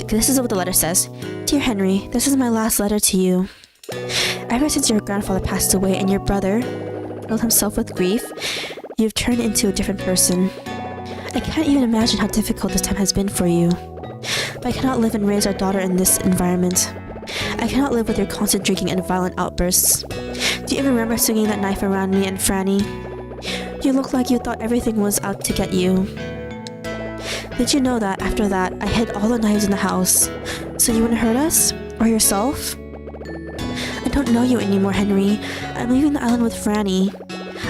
This is what the letter says. Dear Henry, this is my last letter to you. Ever since your grandfather passed away and your brother killed himself with grief, you've turned into a different person. I can't even imagine how difficult this time has been for you. But I cannot live and raise our daughter in this environment. I cannot live with your constant drinking and violent outbursts. Do you even remember swinging that knife around me and Frannie? You look like you thought everything was out to get you. Did you know that after that, I hid all the knives in the house, so you wouldn't hurt us? Or yourself? I don't know you anymore, Henry. I'm leaving the island with Frannie.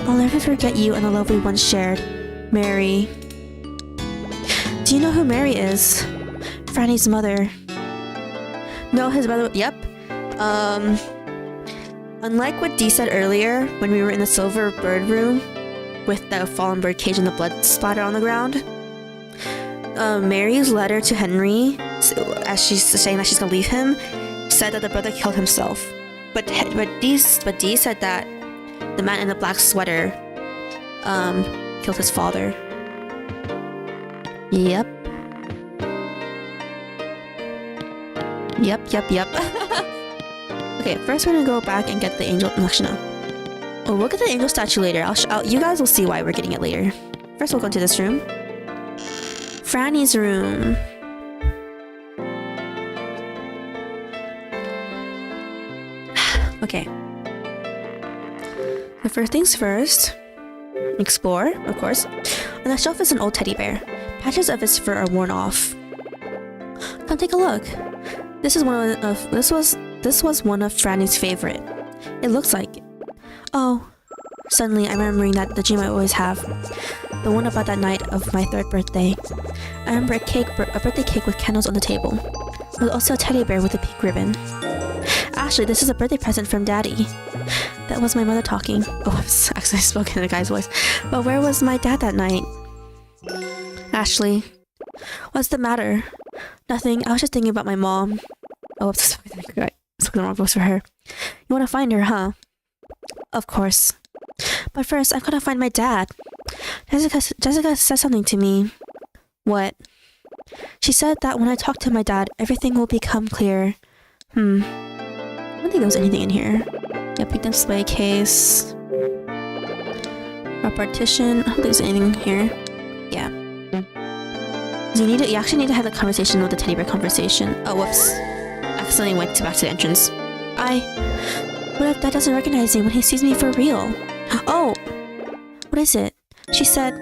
I'll never forget you and the love we once shared. Mary. Do you know who Mary is? Frannie's mother. No, his mother. Yep. Unlike what Dee said earlier, when we were in the silver bird room, with the fallen bird cage and the blood splatter on the ground, Mary's letter to Henry, as she's saying that she's gonna leave him, said that the brother killed himself. But Dee said that the man in the black sweater killed his father. Yep. Yep. Okay, first we're gonna go back and get the angel. Actually, no. Oh, we'll get the angel statue later. You guys will see why we're getting it later. First, we'll go into this room. Frannie's room. Okay. The first things first. Explore, of course. On the shelf is an old teddy bear. Patches of its fur are worn off. Come take a look. This was one of Frannie's favorite. It looks like it. Oh, suddenly I'm remembering that the dream I always have. The one about that night of my 3rd birthday. I remember a birthday cake with candles on the table. There was also a teddy bear with a pink ribbon. Actually, this is a birthday present from Daddy. That was my mother talking. Oh, I actually spoke in a guy's voice. But where was my dad that night? Ashley. What's the matter? Nothing. I was just thinking about my mom. Oh, I spoke the wrong voice for her. You want to find her, huh? Of course. But first, I've got to find my dad. Jessica said something to me. What? She said that when I talk to my dad, everything will become clear. I don't think there was anything in here. Yeah, big display case. A partition. I don't think there's anything here. Yeah. You actually need to have the conversation with the teddy bear conversation. Oh, whoops. Accidentally went back to the entrance. What if Dad doesn't recognize me when he sees me for real? Oh! What is it? She said...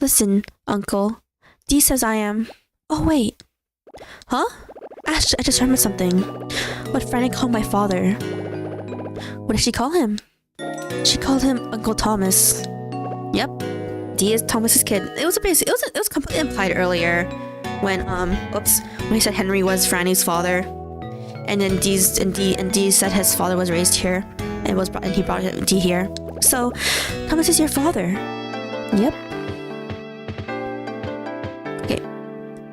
Listen, Uncle. Dee says I am... Oh, wait. Huh? Ash, I just remembered something. What Frannie called my father. What did she call him? She called him Uncle Thomas. Yep. Dee is Thomas's kid. It was completely implied earlier when he said Henry was Frannie's father. And then Dee said his father was raised here and he brought Dee here. So Thomas is your father. Yep. Okay.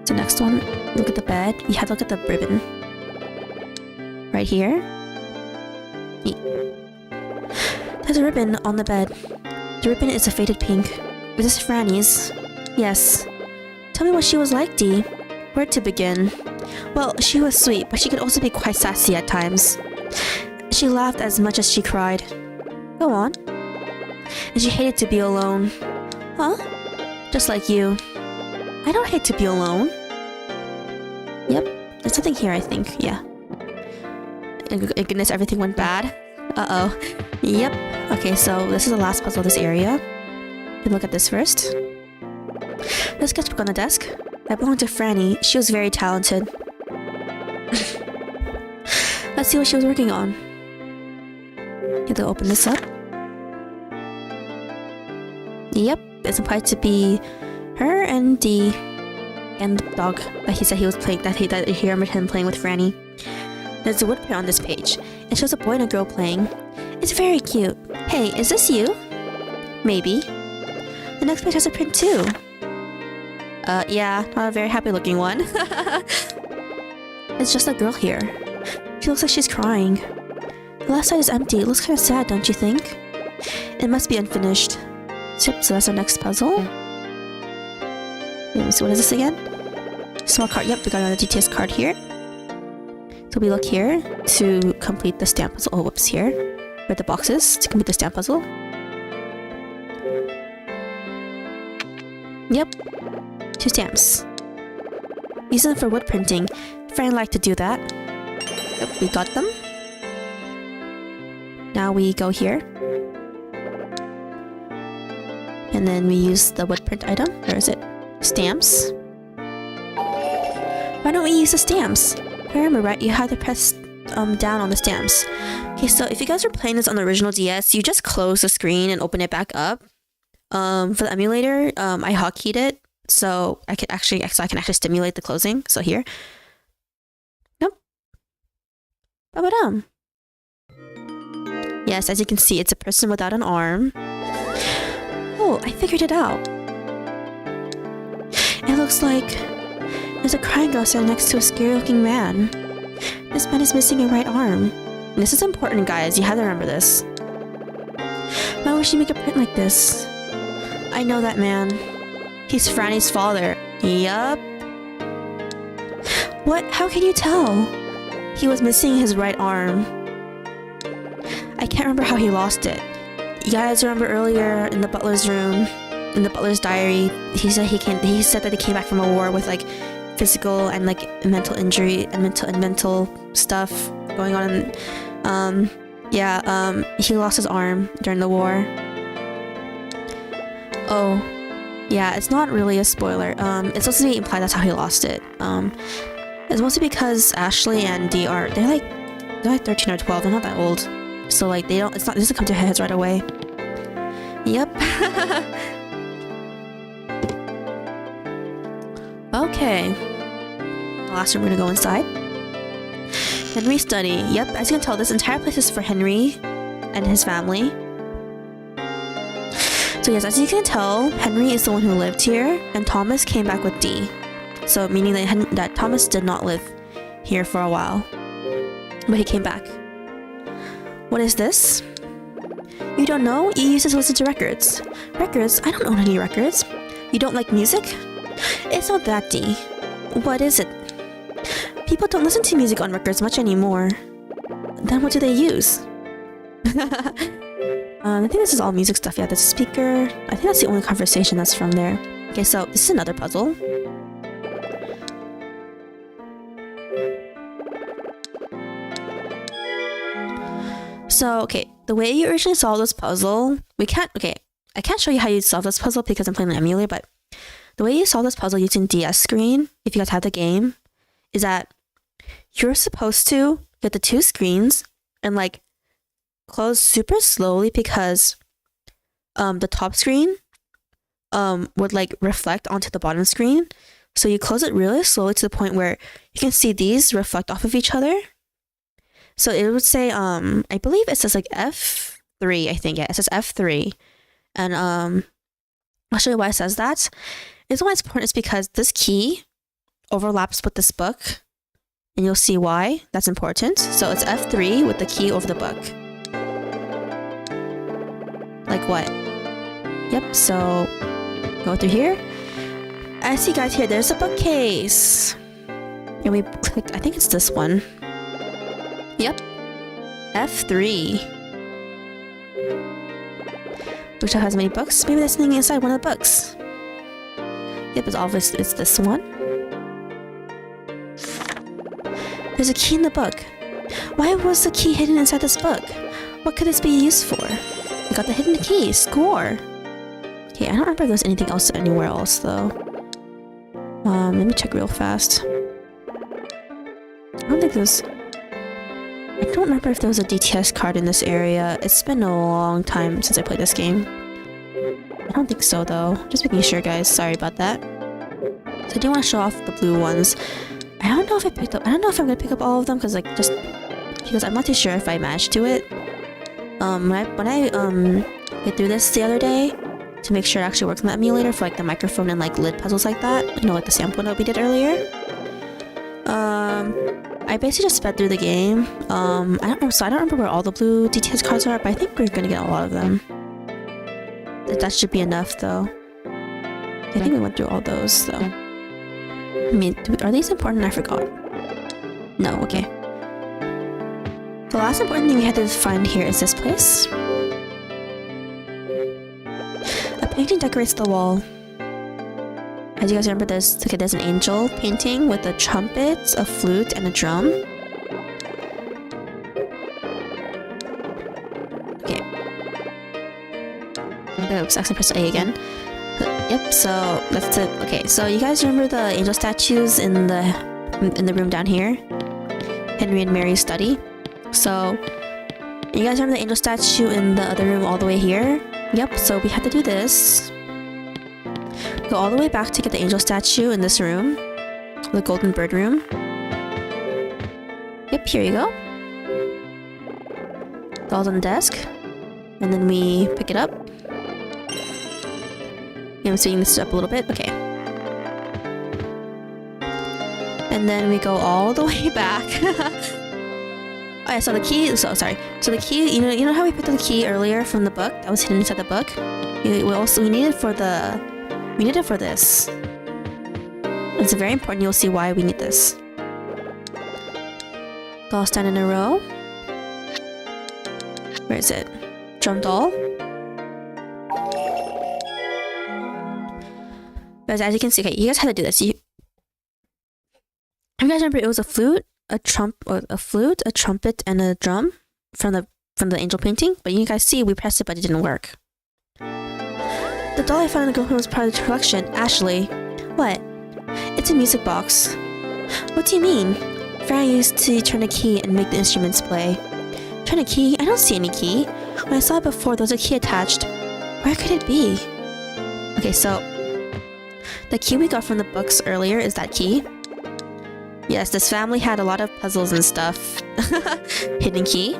The next one. Look at the bed. You have to look at the ribbon. Right here. There's a ribbon on the bed. The ribbon is a faded pink. Is this Frannie's? Yes. Tell me what she was like, Dee. Where to begin? Well, she was sweet, but she could also be quite sassy at times. She laughed as much as she cried. Go on. And she hated to be alone. Huh? Just like you. I don't hate to be alone. Yep. There's something here, I think. Yeah. Goodness, everything went bad. Uh-oh. Yep. Okay, so this is the last puzzle of this area. You look at this first. There's a sketchbook on the desk. That belonged to Frannie. She was very talented. Let's see what she was working on. You have to open this up. Yep, it's implied to be her and the dog that he said he was playing, that he remembered him playing with Frannie. There's a wood print on this page. It shows a boy and a girl playing. It's very cute. Hey, is this you? Maybe. The next page has a print too. Yeah, not a very happy looking one. It's just a girl here. She looks like she's crying. The left side is empty. It looks kind of sad, don't you think? It must be unfinished. Yep, so that's our next puzzle. So what is this again? Small card. Yep, we got another DTS card here. So we look here to complete the stamp puzzle. Oh, whoops, here. Where the box is to complete the stamp puzzle. Yep. 2 stamps. Use them for wood printing. Frannie liked to do that. Yep, we got them. Now we go here. And then we use the wood print item. Where is it? Stamps. Why don't we use the stamps? I remember, right? You had to press down on the stamps. Okay, so if you guys were playing this on the original DS, you just close the screen and open it back up. For the emulator, I hotkeyed it, so I can actually stimulate the closing. So here. Nope. Ba-ba-dum. Yes, as you can see, it's a person without an arm. Oh, I figured it out. It looks like there's a crying girl standing next to a scary-looking man. This man is missing a right arm. And this is important, guys. You have to remember this. Why would she make a print like this? I know that man. He's Frannie's father. Yup. What? How can you tell? He was missing his right arm. I can't remember how he lost it. You guys remember earlier in the butler's room, in the butler's diary, he said that he came back from a war with like physical and like mental injury and mental stuff going on. He lost his arm during the war. Oh, yeah, it's not really a spoiler. It's supposed to be implied that's how he lost it. It's mostly because Ashley and Dee they're like 13 or 12. They're not that old. So like it doesn't come to heads right away. Yep. Okay. Last room, we're gonna go inside. Henry study. Yep, as you can tell, this entire place is for Henry and his family. So yes, as you can tell, Henry is the one who lived here, and Thomas came back with Dee. So meaning that Thomas did not live here for a while, but he came back. What is this? You don't know? You used to listen to records. Records? I don't own any records. You don't like music? It's not that, Dee. What is it? People don't listen to music on records much anymore. Then what do they use? I think this is all music stuff. Yeah, there's a speaker. I think that's the only conversation that's from there. Okay, so this is another puzzle. So, okay, the way you originally solved this puzzle, I can't show you how you solve this puzzle because I'm playing the emulator, but the way you solve this puzzle using DS screen, if you guys have the game, is that you're supposed to get the 2 screens and like close super slowly because the top screen would like reflect onto the bottom screen. So you close it really slowly to the point where you can see these reflect off of each other. So it would say, I believe it says like F3, I think. Yeah, it says F3. And I'll show you why it says that. It's why it's important is because this key overlaps with this book. And you'll see why that's important. So it's F3 with the key over the book. Like what? Yep, so go through here. I see guys here, there's a bookcase. And we clicked, I think it's this one. Yep. F3. Bookshelf has many books. Maybe there's something inside one of the books. Yep, it's obvious it's this one. There's a key in the book. Why was the key hidden inside this book? What could this be used for? We got the hidden key. Score! Okay, I don't remember if there's anything else anywhere else, though. Let me check real fast. I don't think there's... I don't remember if there was a DTS card in this area. It's been a long time since I played this game. I don't think so, though. Just making sure, guys. Sorry about that. So I do want to show off the blue ones. I don't know if I picked up... I don't know if I'm gonna pick up all of them, because, like, just... Because I'm not too sure if I managed to it. When I get through this the other day, to make sure it actually works on the emulator for, like, the microphone and, like, lid puzzles like that. You know, like the sample that we did earlier. I basically just sped through the game. I don't know, so I don't remember where all the blue DTS cards are, but I think we're gonna get a lot of them. That should be enough, though. I think we went through all those, though. I mean, are these important? I forgot. No, okay. The last important thing we had to find here is this place. A painting decorates the wall. As you guys remember, there's an angel painting with a trumpet, a flute, and a drum. Okay. Oops, I accidentally pressed A again. Yep, so that's it. Okay, so you guys remember the angel statues in the room down here? Henry and Mary's study. So, you guys remember the angel statue in the other room all the way here? Yep, so we had to do this. Go all the way back to get the angel statue in this room. The golden bird room. Yep, here you go. Dolls on the desk. And then we pick it up. Yeah, I'm speeding this up a little bit. Okay. And then we go all the way back. Oh yeah, so the key, so the key, you know how we picked up the key earlier from the book that was hidden inside the book? We need it for this. It's very important. You'll see why we need this. Dolls stand in a row. Where is it? Drum doll. But as you can see, okay, you guys had to do this. You guys remember it was a flute, a trumpet, and a drum from the angel painting. But you guys see, we pressed it, but it didn't work. The doll I found in the girl was part of the collection. Ashley. What? It's a music box. What do you mean? Frannie used to turn a key and make the instruments play. Turn a key? I don't see any key. When I saw it before, there was a key attached. Where could it be? Okay, so the key we got from the books earlier is that key. Yes, this family had a lot of puzzles and stuff. Hidden key.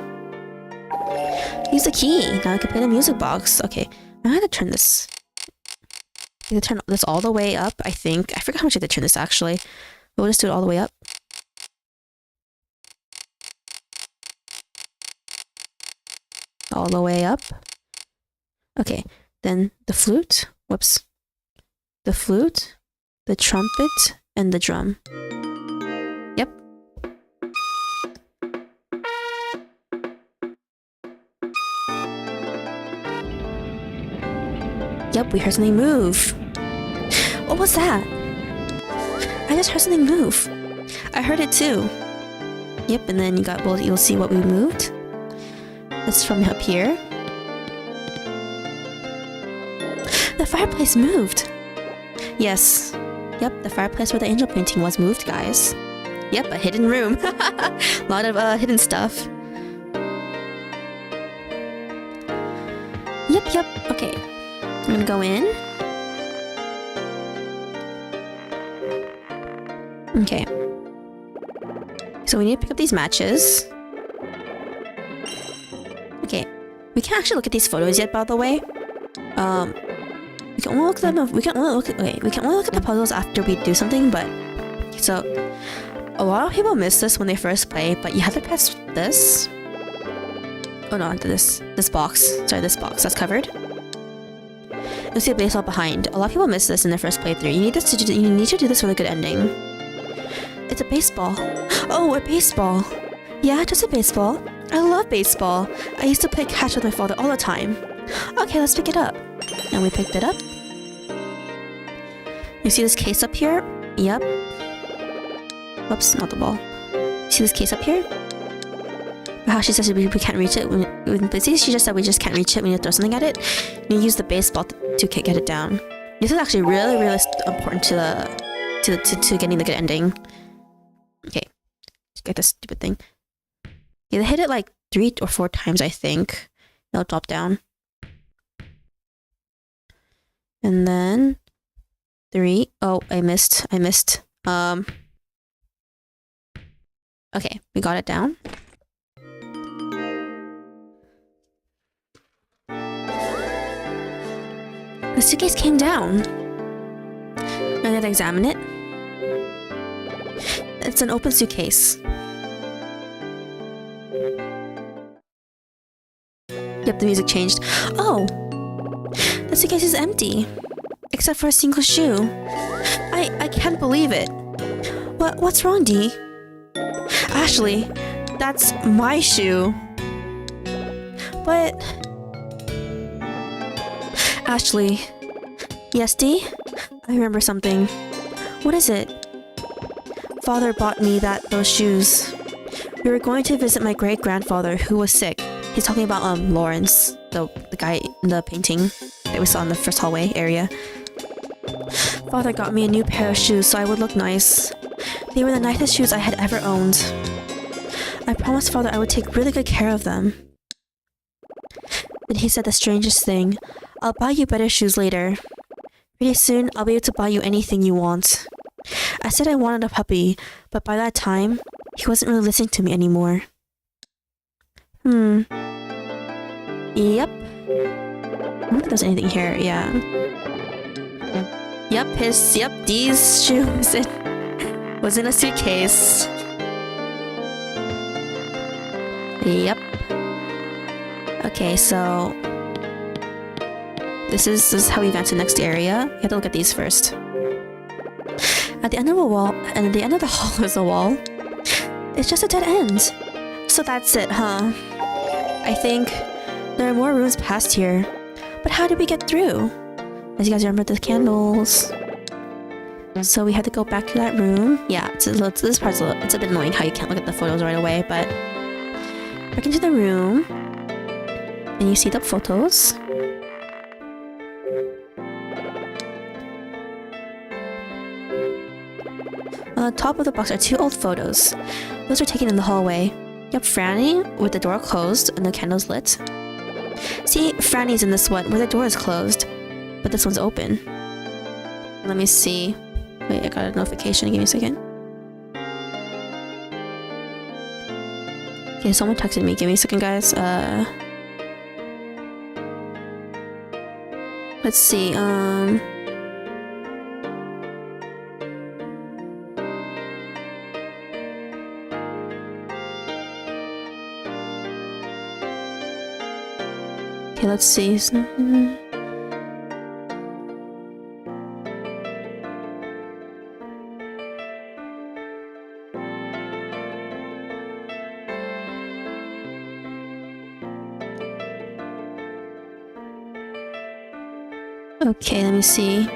Use the key. Now I can play the music box. Okay, I'm gonna turn this. I have to turn this all the way up, I think. I forgot how much I had to turn this, actually. We'll just do it all the way up. All the way up. Okay, then the flute. Whoops. The flute, the trumpet, and the drum. Yep. Yep, we heard something move. What was that? I just heard something move. I heard it too. Yep, and then you'll see what we moved. It's from up here. The fireplace moved. Yes. Yep, the fireplace where the angel painting was moved, guys. Yep, a hidden room. A lot of hidden stuff. Yep. Okay. I'm gonna go in. Okay. So we need to pick up these matches. Okay. We can't actually look at these photos yet, by the way. We can only look at them. We can only look at the puzzles after we do something. But so a lot of people miss this when they first play. But you have to press this. Oh no, this box. Sorry, this box that's covered. You'll see a baseball behind. A lot of people miss this in their first playthrough. You need to do this for a good ending. It's a baseball. Oh, a baseball. Yeah, just a baseball. I love baseball. I used to play catch with my father all the time. Okay, let's pick it up. And we picked it up. You see this case up here? Yep. Whoops, not the ball. See this case up here? How she says we can't reach it when busy. She just said we just can't reach it when you throw something at it. You use the baseball to get it down. This is actually really, really important to getting the good ending. Okay, let's get this stupid thing. Yeah, they hit it like 3 or 4 times, I think. It'll drop down. And then 3. Oh, I missed. Okay, we got it down. The suitcase came down. I'm gonna examine it. It's an open suitcase. Yep, the music changed. Oh! The suitcase is empty. Except for a single shoe. I can't believe it. What's wrong, Dee? Ashley, that's my shoe. But... Ashley. Yes, Dee? I remember something. What is it? Father bought me those shoes. We were going to visit my great-grandfather who was sick. He's talking about Lawrence, the guy in the painting that we saw in the first hallway area. Father got me a new pair of shoes so I would look nice. They were the nicest shoes I had ever owned. I promised Father I would take really good care of them. Then he said the strangest thing. I'll buy you better shoes later. Pretty soon, I'll be able to buy you anything you want. I said I wanted a puppy, but by that time, he wasn't really listening to me anymore. Yep. I don't think there's anything here, yeah. Yep, these shoes was in a suitcase. Yep. Okay, so this is how we got to the next area. You have to look at these first. At the end of the wall, and at the end of the hall is a wall. It's just a dead end. So that's it, huh? I think there are more rooms past here. But how did we get through? As you guys remember the candles. So we had to go back to that room. Yeah, this part's it's a bit annoying how you can't look at the photos right away, but back into the room. And you see the photos. On the top of the box are 2 old photos. Those were taken in the hallway. Yep, Frannie with the door closed and the candles lit. See, Frannie's in this one where the door is closed, but this one's open. Let me see. Wait, I got a notification. Give me a second. Okay, someone texted me. Give me a second, guys. Let's see. Okay, let's see. Okay, let me see.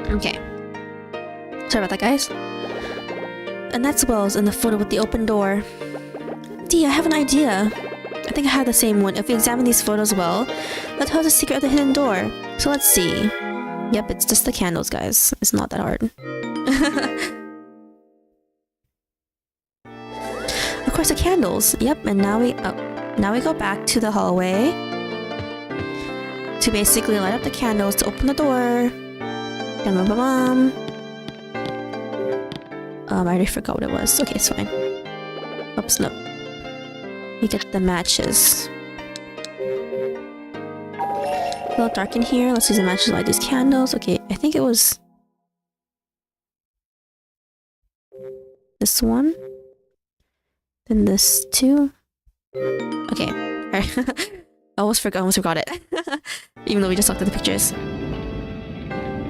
Okay. Sorry about that, guys. Annette's Wells in the photo with the open door. Dee, I have an idea. I think I have the same one. If we examine these photos well, that tells the secret of the hidden door. So let's see. Yep, it's just the candles, guys. It's not that hard. Of course, the candles. Yep, and now we go back to the hallway to basically light up the candles to open the door. Bum. I already forgot what it was. Okay, it's fine. Oops, no. We get the matches. A little dark in here. Let's use a match to light these candles. Okay, I think it was this one. Then this too. Okay. Alright. I almost forgot it. Even though we just looked at the pictures.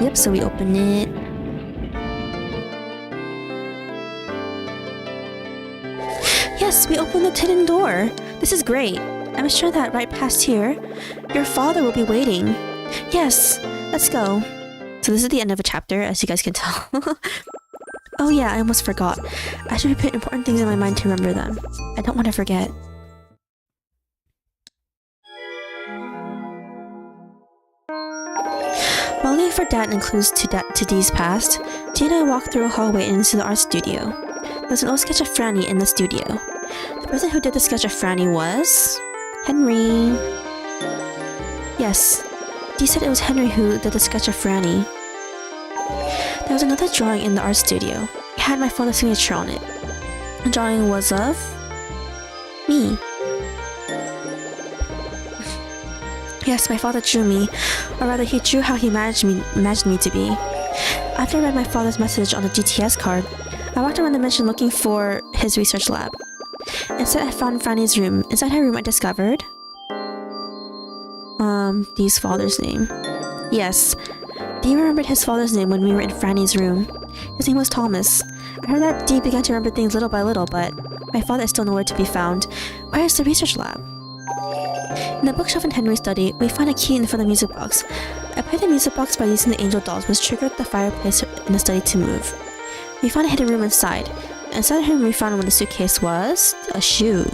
Yep, so we open it. Yes, we opened the hidden door. This is great. I'm sure that right past here, your father will be waiting. Yes, let's go. So this is the end of a chapter, as you guys can tell. Oh yeah, I almost forgot. I should put important things in my mind to remember them. I don't want to forget. While leaving for Dad includes to Dee's past, Dee and I walked through a hallway and into the art studio. There was an old sketch of Frannie in the studio. The person who did the sketch of Frannie was... Henry. Yes, Dee said it was Henry who did the sketch of Frannie. There was another drawing in the art studio. It had my father's signature on it. The drawing was of... me. Yes, my father drew me, or rather he drew how he imagined me to be. After I read my father's message on the GTS card, I walked around the mansion looking for his research lab. Instead, I found Frannie's room. Inside her room, I discovered... Dee's father's name. Yes, Dee remembered his father's name when we were in Frannie's room. His name was Thomas. I heard that Dee began to remember things little by little, but my father is still nowhere to be found. Where is the research lab? In the bookshelf in Henry's study, we find a key in front of the music box. I played the music box by using the angel dolls, which triggered the fireplace in the study to move. We found a hidden room inside. Inside the room, we found where the suitcase was a shoe.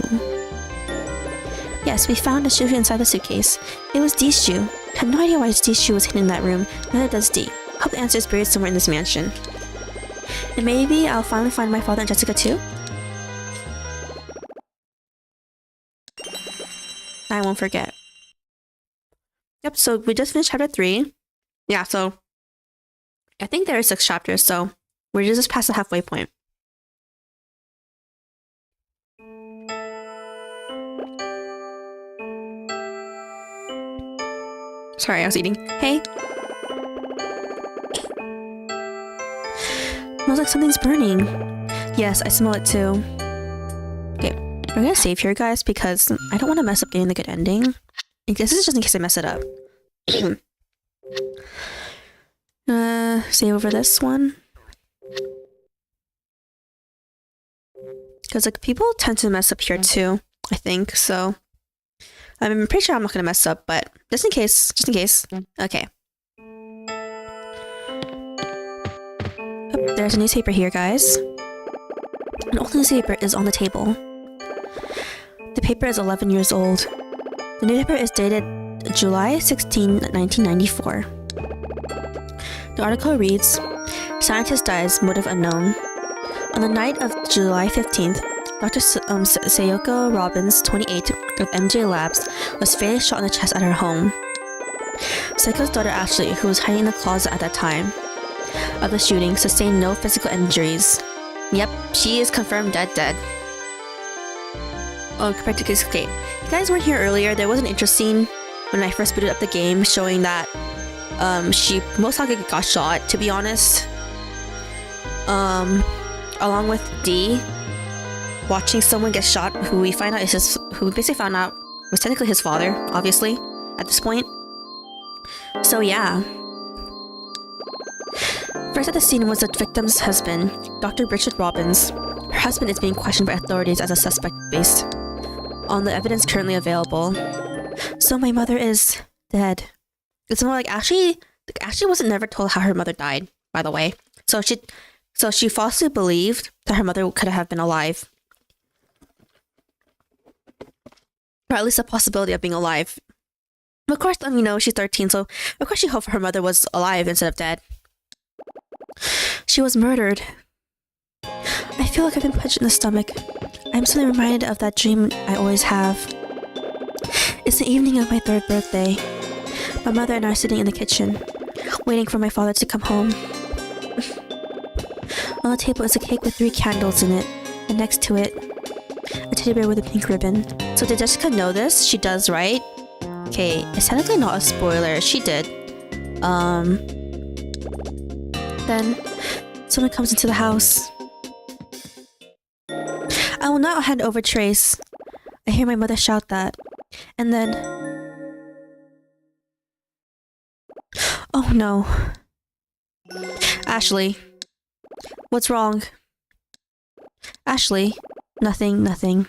Yes, we found a shoe inside the suitcase. It was Dee's shoe. I have no idea why Dee's shoe was hidden in that room, neither does Dee. I hope the answer is buried somewhere in this mansion. And maybe I'll finally find my father and Jessica too? I won't forget. Yep, so we just finished chapter 3. Yeah, so I think there are 6 chapters, so we're just past the halfway point. Sorry, I was eating. Hey! Smells like something's burning. Yes, I smell it too. Okay, we're gonna save here, guys, because I don't want to mess up getting the good ending. This is just in case I mess it up. Save over this one. Because like people tend to mess up here too, I think, so... I'm pretty sure I'm not gonna mess up, but just in case. Okay. Oh, there's a newspaper here, guys. An old newspaper is on the table. The paper is 11 years old. The newspaper is dated July 16, 1994. The article reads, "Scientist dies, motive unknown." On the night of July 15th, Dr. Sayoko Robbins, 28, of MJ Labs, was fatally shot in the chest at her home. Sayoko's daughter Ashley, who was hiding in the closet at that time of the shooting, sustained no physical injuries. Yep, she is confirmed dead. Oh, compared to escape. If you guys weren't here earlier, there was an intro scene when I first booted up the game showing that she most likely got shot, to be honest. Along with Dee, watching someone get shot who we basically found out was technically his father, obviously, at this point. So yeah. First at the scene was the victim's husband, Dr. Richard Robbins. Her husband is being questioned by authorities as a suspect based on the evidence currently available. So my mother is dead. It's more like Ashley wasn't never told how her mother died, by the way. So she falsely believed that her mother could have been alive. Or at least a possibility of being alive. Of course, she's 13, so of course she hoped her mother was alive instead of dead. She was murdered. I feel like I've been punched in the stomach. I'm suddenly reminded of that dream I always have. It's the evening of my 3rd birthday. My mother and I are sitting in the kitchen, waiting for my father to come home. On the table is a cake with 3 candles in it, and next to it, a teddy bear with a pink ribbon. So did Jessica know this? She does, right? Okay, it's technically not a spoiler. She did. Then someone comes into the house. I will not hand over Trace. I hear my mother shout that. And then... Oh no. Ashley. What's wrong? Ashley. Nothing, nothing.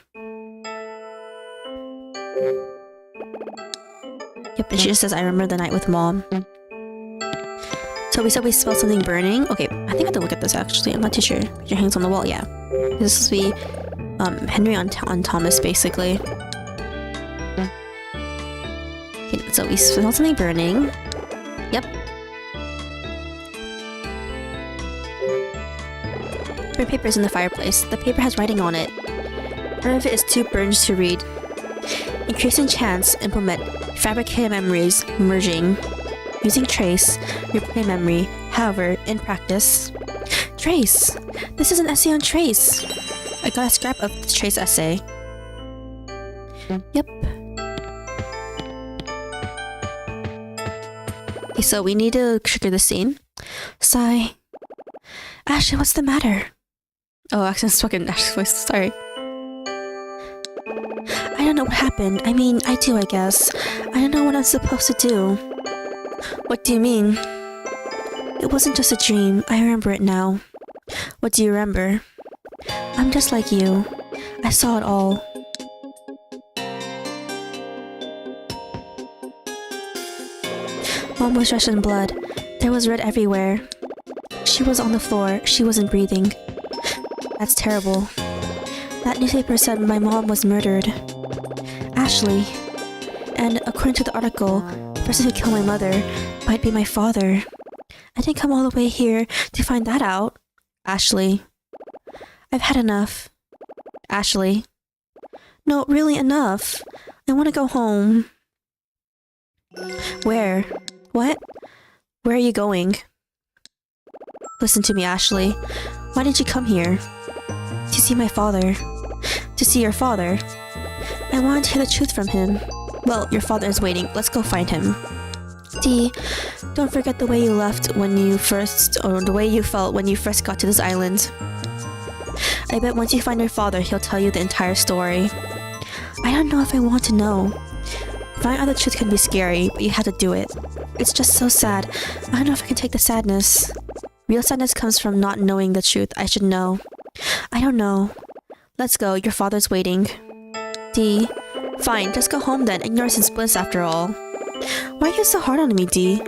Yep, and she just says, I remember the night with Mom. So we said we smelled something burning. Okay, I think I have to look at this actually. I'm not too sure. Your hands on the wall, yeah. This is the Henry on Thomas, basically. Okay, so we smelled something burning. Yep. There are papers in the fireplace. The paper has writing on it. None of it is too burned to read. Increasing chance, implement fabricated memories, merging. Using Trace, replay memory. However, in practice... Trace! This is an essay on Trace! I got a scrap of the Trace essay. Yep. Okay, so we need to trigger the scene. Sigh. Ashley, what's the matter? Oh, accent's fucking Ashley's voice, sorry. I don't know what happened. I mean, I do, I guess. I don't know what I'm supposed to do. What do you mean? It wasn't just a dream. I remember it now. What do you remember? I'm just like you. I saw it all. Mom was dressed in blood. There was red everywhere. She was on the floor. She wasn't breathing. That's terrible. That newspaper said my mom was murdered. Ashley. And according to the article, the person who killed my mother might be my father. I didn't come all the way here to find that out. Ashley. I've had enough. Ashley. No, really enough. I want to go home. Where? What? Where are you going? Listen to me, Ashley. Why did you come here? To see my father. To see your father. I wanted to hear the truth from him. Well, your father is waiting. Let's go find him. Dee, don't forget the way you left when you first... or the way you felt when you first got to this island. I bet once you find your father, he'll tell you the entire story. I don't know if I want to know. Finding out the truth can be scary, but you have to do it. It's just so sad. I don't know if I can take the sadness. Real sadness comes from not knowing the truth. I should know. I don't know. Let's go. Your father's waiting. Dee. Fine, just go home then. Ignore since bliss after all. Why are you so hard on me, Dee?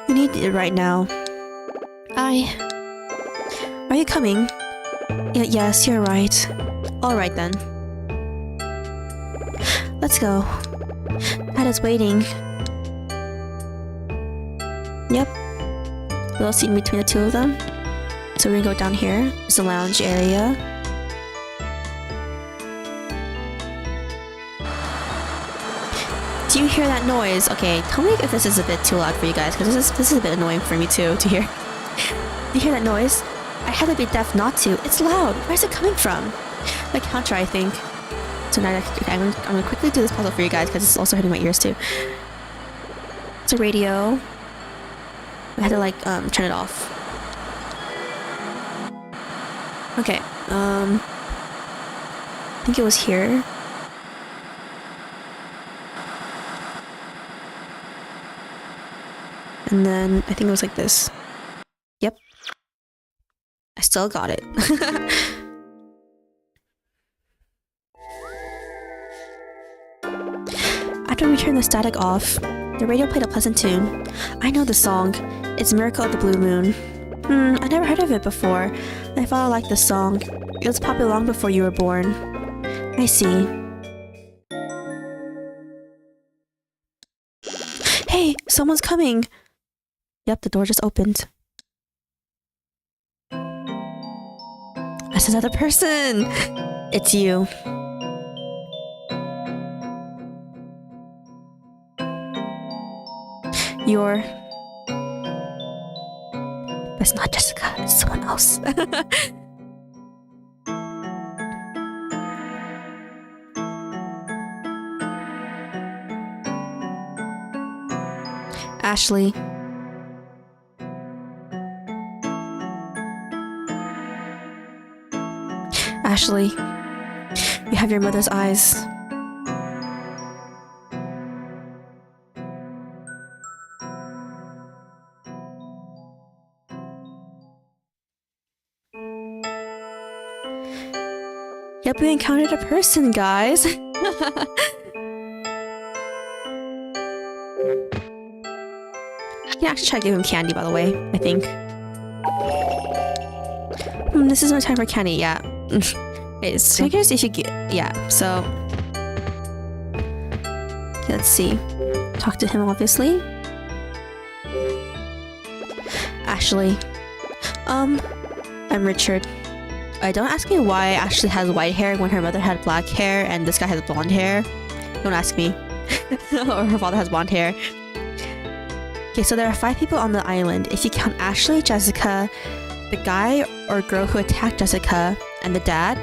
You need it right now. Are you coming? Yes, you're right. Alright then. Let's go. Dad is waiting. Yep. Little seat in between the two of them. So we're gonna go down here. There's a lounge area. Do you hear that noise? Okay, tell me if this is a bit too loud for you guys, because this is a bit annoying for me too to hear. Do you hear that noise? I had to be deaf not to. It's loud. Where's it coming from? The counter, I think. So now I'm gonna quickly do this puzzle for you guys because it's also hurting my ears too. It's a radio. I had to like turn it off. Okay. I think it was here. And then I think it was like this. Yep. I still got it. After we turned the static off, the radio played a pleasant tune. I know the song. It's Miracle of the Blue Moon. I never heard of it before. I thought I liked this song. It was popular long before you were born. I see. Hey, someone's coming! Yep, the door just opened. That's another person! It's you. You're... But it's not Jessica, it's someone else. Ashley. Ashley, you have your mother's eyes. Yep, we encountered a person, guys. You can actually try to give him candy, by the way, I think. This is no time for candy, yeah. So I guess if you get... Yeah, so... Okay, let's see. Talk to him, obviously. Ashley. I'm Richard. Don't ask me why Ashley has white hair when her mother had black hair and this guy has blonde hair. Don't ask me. Or her father has blonde hair. Okay, so there are 5 people on the island. If you count Ashley, Jessica, the guy or girl who attacked Jessica, and the dad.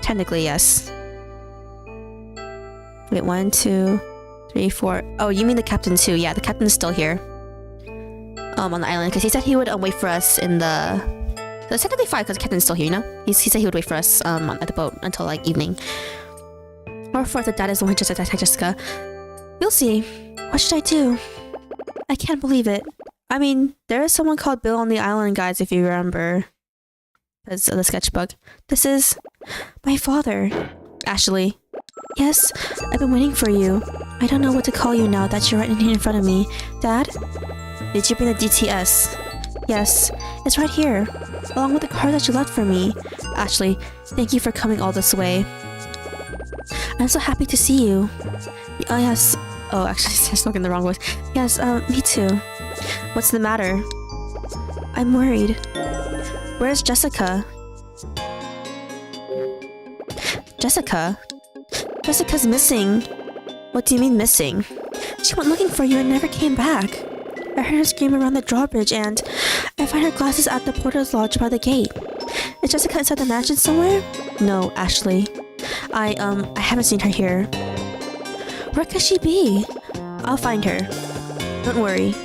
Technically, yes. Wait, 1, 2, 3, 4. Oh, you mean the captain too? Yeah, the captain is still here. On the island, because he said he would wait for us in the... So it's technically 5 because the captain's still here, you know? He said he would wait for us at the boat until like evening. Or for the dad is the one who just attacked Jessica. We'll see. What should I do? I can't believe it. I mean, there is someone called Bill on the island, guys, if you remember. That's the sketchbook. This is my father. Ashley. Yes, I've been waiting for you. I don't know what to call you now that you're right in here in front of me. Dad? Did you bring the DTS? Yes, it's right here, along with the card that you left for me. Ashley, thank you for coming all this way. I'm so happy to see you. Oh, yes. Oh, actually, I spoke in the wrong voice. Yes, me too. What's the matter? I'm worried. Where's Jessica? Jessica? Jessica's missing. What do you mean missing? She went looking for you and never came back. I heard her scream around the drawbridge and I find her glasses at the porter's lodge by the gate. Is Jessica inside the mansion somewhere? No, Ashley. I haven't seen her here. Where could she be? I'll find her. Don't worry.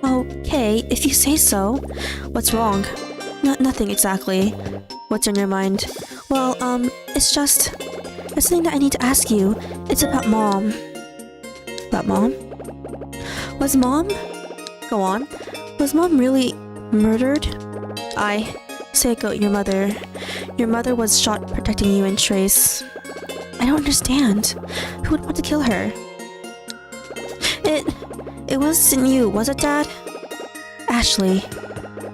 Okay, if you say so. What's wrong? Nothing exactly. What's on your mind? Well, it's something that I need to ask you. It's about Mom. About Mom? Was Mom? Go on. Was Mom really murdered? Seiko, your mother. Your mother was shot protecting you and Trace. I don't understand. Who would want to kill her? It wasn't you, was it, Dad? Ashley.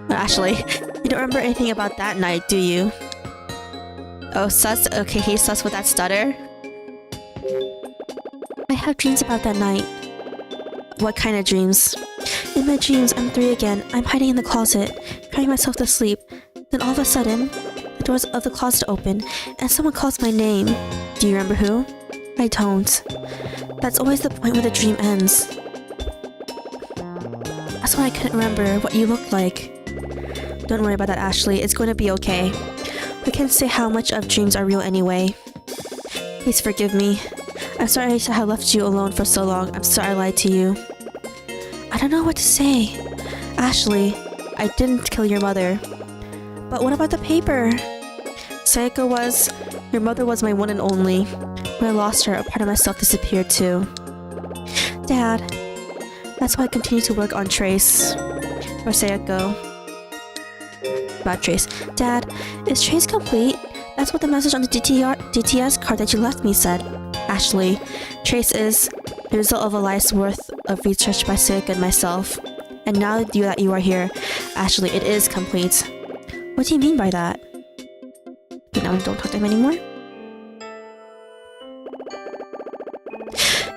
Ashley, you don't remember anything about that night, do you? Oh, sus? Okay, he's sus with that stutter. I have dreams about that night. What kind of dreams? In my dreams, I'm 3 again. I'm hiding in the closet, crying myself to sleep. Then all of a sudden, the doors of the closet open, and someone calls my name. Do you remember who? I don't. That's always the point where the dream ends. That's why I couldn't remember what you looked like. Don't worry about that, Ashley. It's going to be okay. We can't say how much of dreams are real anyway. Please forgive me. I'm sorry to have left you alone for so long. I'm sorry I lied to you. I don't know what to say. Ashley, I didn't kill your mother. But what about the paper? Sayaka was... Your mother was my one and only. When I lost her, a part of myself disappeared too. Dad. That's why I continue to work on Trace. Or Sayako. About Trace. Dad, is Trace complete? That's what the message on the DTS card that you left me said. Ashley, Trace is the result of a life's worth of research by Sayaka and myself. And now that you are here, Ashley, it is complete. What do you mean by that? Okay, now don't talk to him anymore.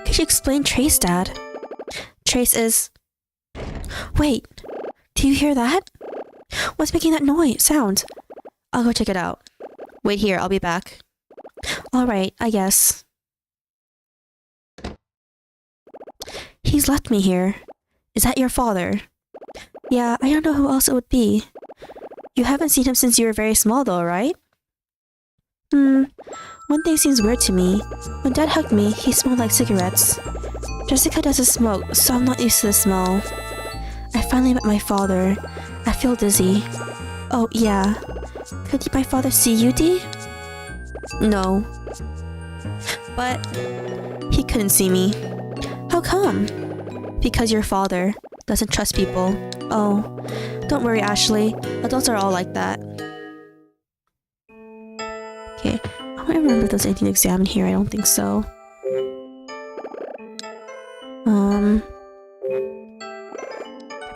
Could you explain Trace, Dad? Trace is... Wait, do you hear that? What's making that sound? I'll go check it out. Wait here, I'll be back. Alright, I guess. He's left me here. Is that your father? Yeah, I don't know who else it would be. You haven't seen him since you were very small though, right? One thing seems weird to me. When Dad hugged me, he smelled like cigarettes. Jessica doesn't smoke, so I'm not used to the smell. I finally met my father. I feel dizzy. Oh, yeah. Could my father see you, Dee? No. But he couldn't see me. How come? Because your father doesn't trust people. Oh, don't worry, Ashley. Adults are all like that. Okay, I don't remember if there's anything to examine here. I don't think so.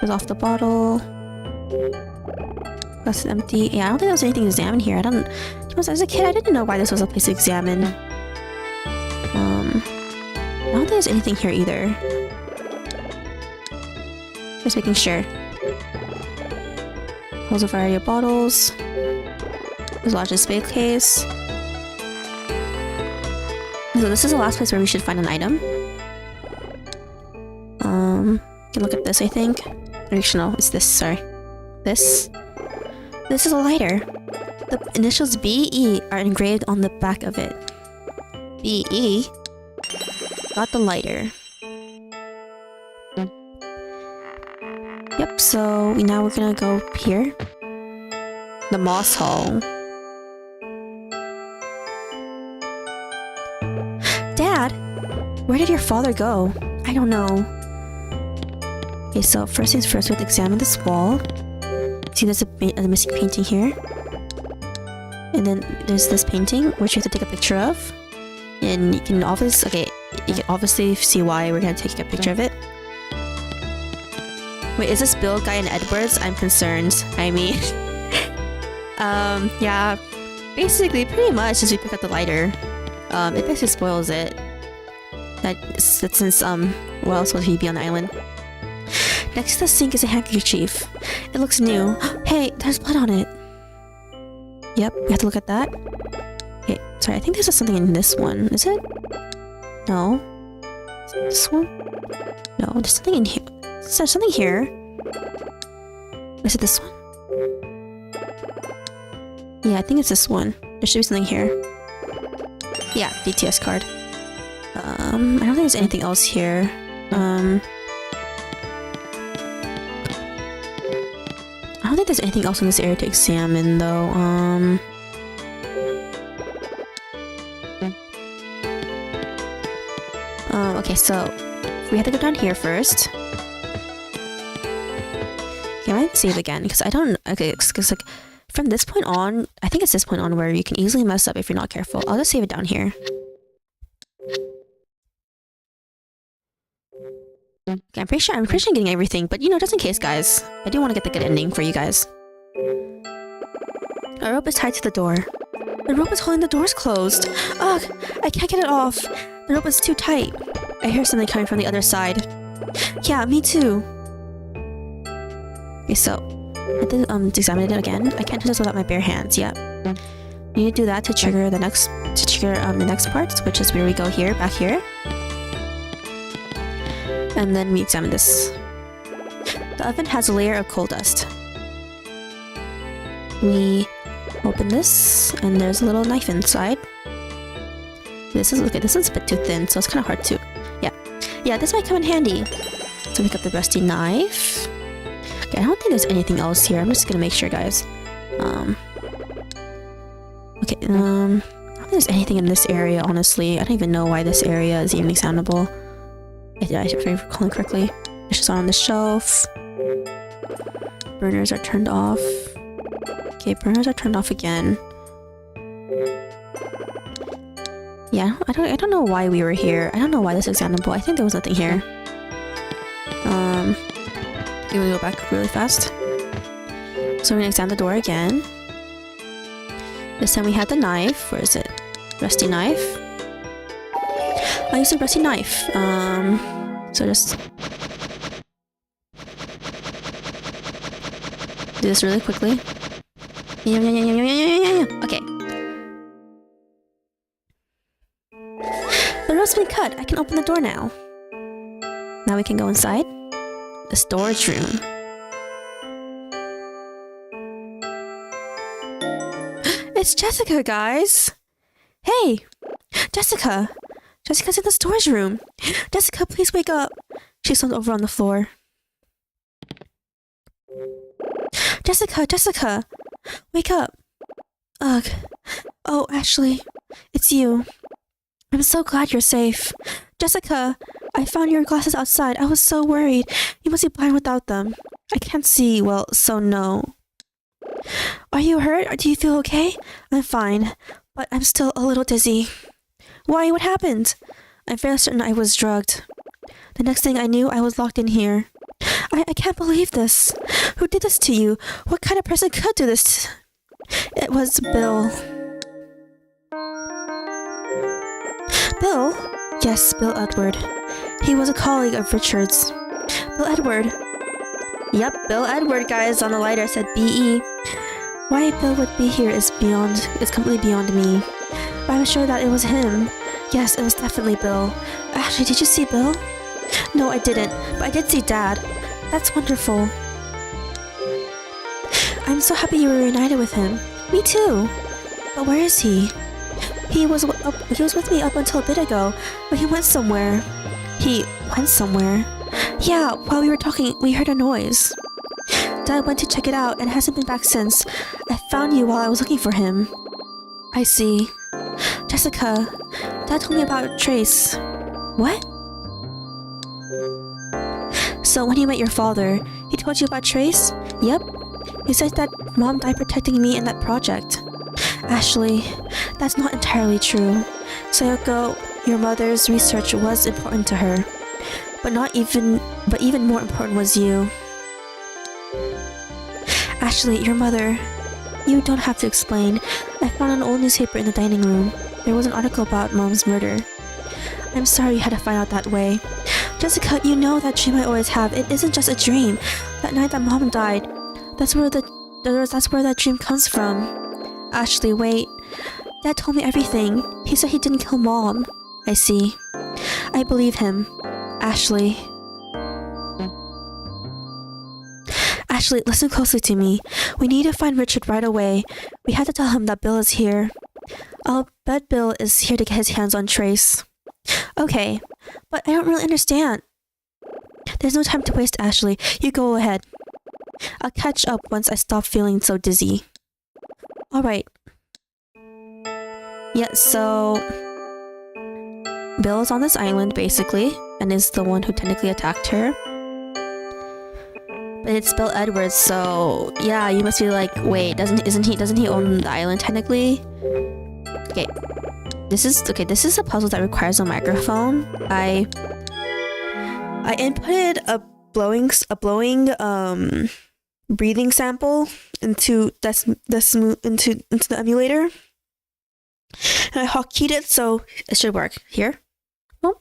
Goes off the bottle. That's empty. Yeah, I don't think there's anything to examine here. As a kid, I didn't know why this was a place to examine. I don't think there's anything here either. Just making sure. Holds a variety of bottles. There's a large display case. So this is the last place where we should find an item. Can look at this, I think. Actually, no, it's this, sorry. This is a lighter. The initials BE are engraved on the back of it. BE got the lighter. Yep, so now we're gonna go here. The Moss Hall. Dad! Where did your father go? I don't know. Okay, so first things first, we have to examine this wall. See, there's a missing painting here. And then there's this painting, which you have to take a picture of. And you can obviously see why we're gonna take a picture of it. Wait, is this Bill, Guy, and Edwards? I'm concerned. I mean... yeah. Basically, pretty much, as we pick up the lighter, it basically spoils it. That since, well, supposed to be on the island. Next to the sink is a handkerchief. It looks new. Hey, there's blood on it. Yep, we have to look at that. Okay, sorry, I think there's something in this one. Is it? No. Is it this one? No, there's something in here. There's something here. Is it this one? Yeah, I think it's this one. There should be something here. Yeah, DTS card. I don't think there's anything else here. I don't think there's anything else in this area to examine, though. Okay, so we have to go down here first. Okay, I might save again because I don't. Okay, because like from this point on, I think it's this point on where you can easily mess up if you're not careful. I'll just save it down here. Okay, I'm pretty sure I'm getting everything, but you know, just in case, guys, I do want to get the good ending for you guys. A rope is tied to the door. The rope is holding the doors closed. Ugh, I can't get it off. The rope is too tight. I hear something coming from the other side. Yeah, me too. Okay, so I have to examine it again. I can't do this without my bare hands. Yep. You need to do that to trigger the next part, which is where we go here, back here. And then we examine this. The oven has a layer of coal dust. We open this, and there's a little knife inside. This is a bit too thin, so it's kind of hard to. Yeah, this might come in handy. So pick up the rusty knife. Okay, I don't think there's anything else here. I'm just gonna make sure, guys. Okay, I don't think there's anything in this area. Honestly, I don't even know why this area is even examinable. If I'm recalling correctly, it's just on the shelf. Burners are turned off. Okay, burners are turned off again. Yeah, I don't know why we were here. I don't know why this is examinable. I think there was nothing here. Can we go back really fast? So we're gonna examine the door again. This time we had the knife. Where is it? Rusty knife. I used a rusty knife. So just do this really quickly. Yeah. Okay. The rope's been cut. I can open the door now. Now we can go inside the storage room. It's Jessica, guys. Hey, Jessica. Jessica's in the storage room. Jessica, please wake up. She slumped over on the floor. Jessica, wake up. Ugh. Oh, Ashley, it's you. I'm so glad you're safe. Jessica, I found your glasses outside. I was so worried. You must be blind without them. I can't see, well, so no. Are you hurt, or do you feel okay? I'm fine, but I'm still a little dizzy. Why? What happened? I'm fairly certain I was drugged. The next thing I knew, I was locked in here. I can't believe this. Who did this to you? What kind of person could do this? It was Bill. Bill? Yes, Bill Edward. He was a colleague of Richard's. Bill Edward. Yep, Bill Edward, guys, on the lighter. I said B-E. Why Bill would be here is completely beyond me. But I'm sure that it was him. Yes, it was definitely Bill. Actually, did you see Bill? No, I didn't, but I did see Dad. That's wonderful. I'm so happy you were reunited with him. Me too. But where is he? He was with me up until a bit ago, but he went somewhere. He went somewhere? Yeah, while we were talking, we heard a noise. Dad went to check it out and hasn't been back since. I found you while I was looking for him. I see. Jessica, Dad told me about Trace. What? So when you met your father, he told you about Trace? Yep. He said that Mom died protecting me in that project. Ashley, that's not entirely true. Sayoko, your mother's research was important to her. But even more important was you. Ashley, your mother. You don't have to explain. I found an old newspaper in the dining room. There was an article about Mom's murder. I'm sorry you had to find out that way. Jessica, you know that dream I always have. It isn't just a dream. That night that Mom died, that's where that dream comes from. Ashley, wait. Dad told me everything. He said he didn't kill Mom. I see. I believe him. Ashley. Ashley, listen closely to me. We need to find Richard right away. We have to tell him that Bill is here. I'll bet Bill is here to get his hands on Trace. Okay, but I don't really understand. There's no time to waste, Ashley. You go ahead. I'll catch up once I stop feeling so dizzy. Alright. Yeah, so Bill is on this island, basically, and is the one who technically attacked her. But it's Bill Edwards, so yeah, you must be like, wait, doesn't he own the island technically? Okay. This is a puzzle that requires a microphone. I inputted a blowing breathing sample into the emulator. And I hotkeyed it, so it should work. Here. Oh.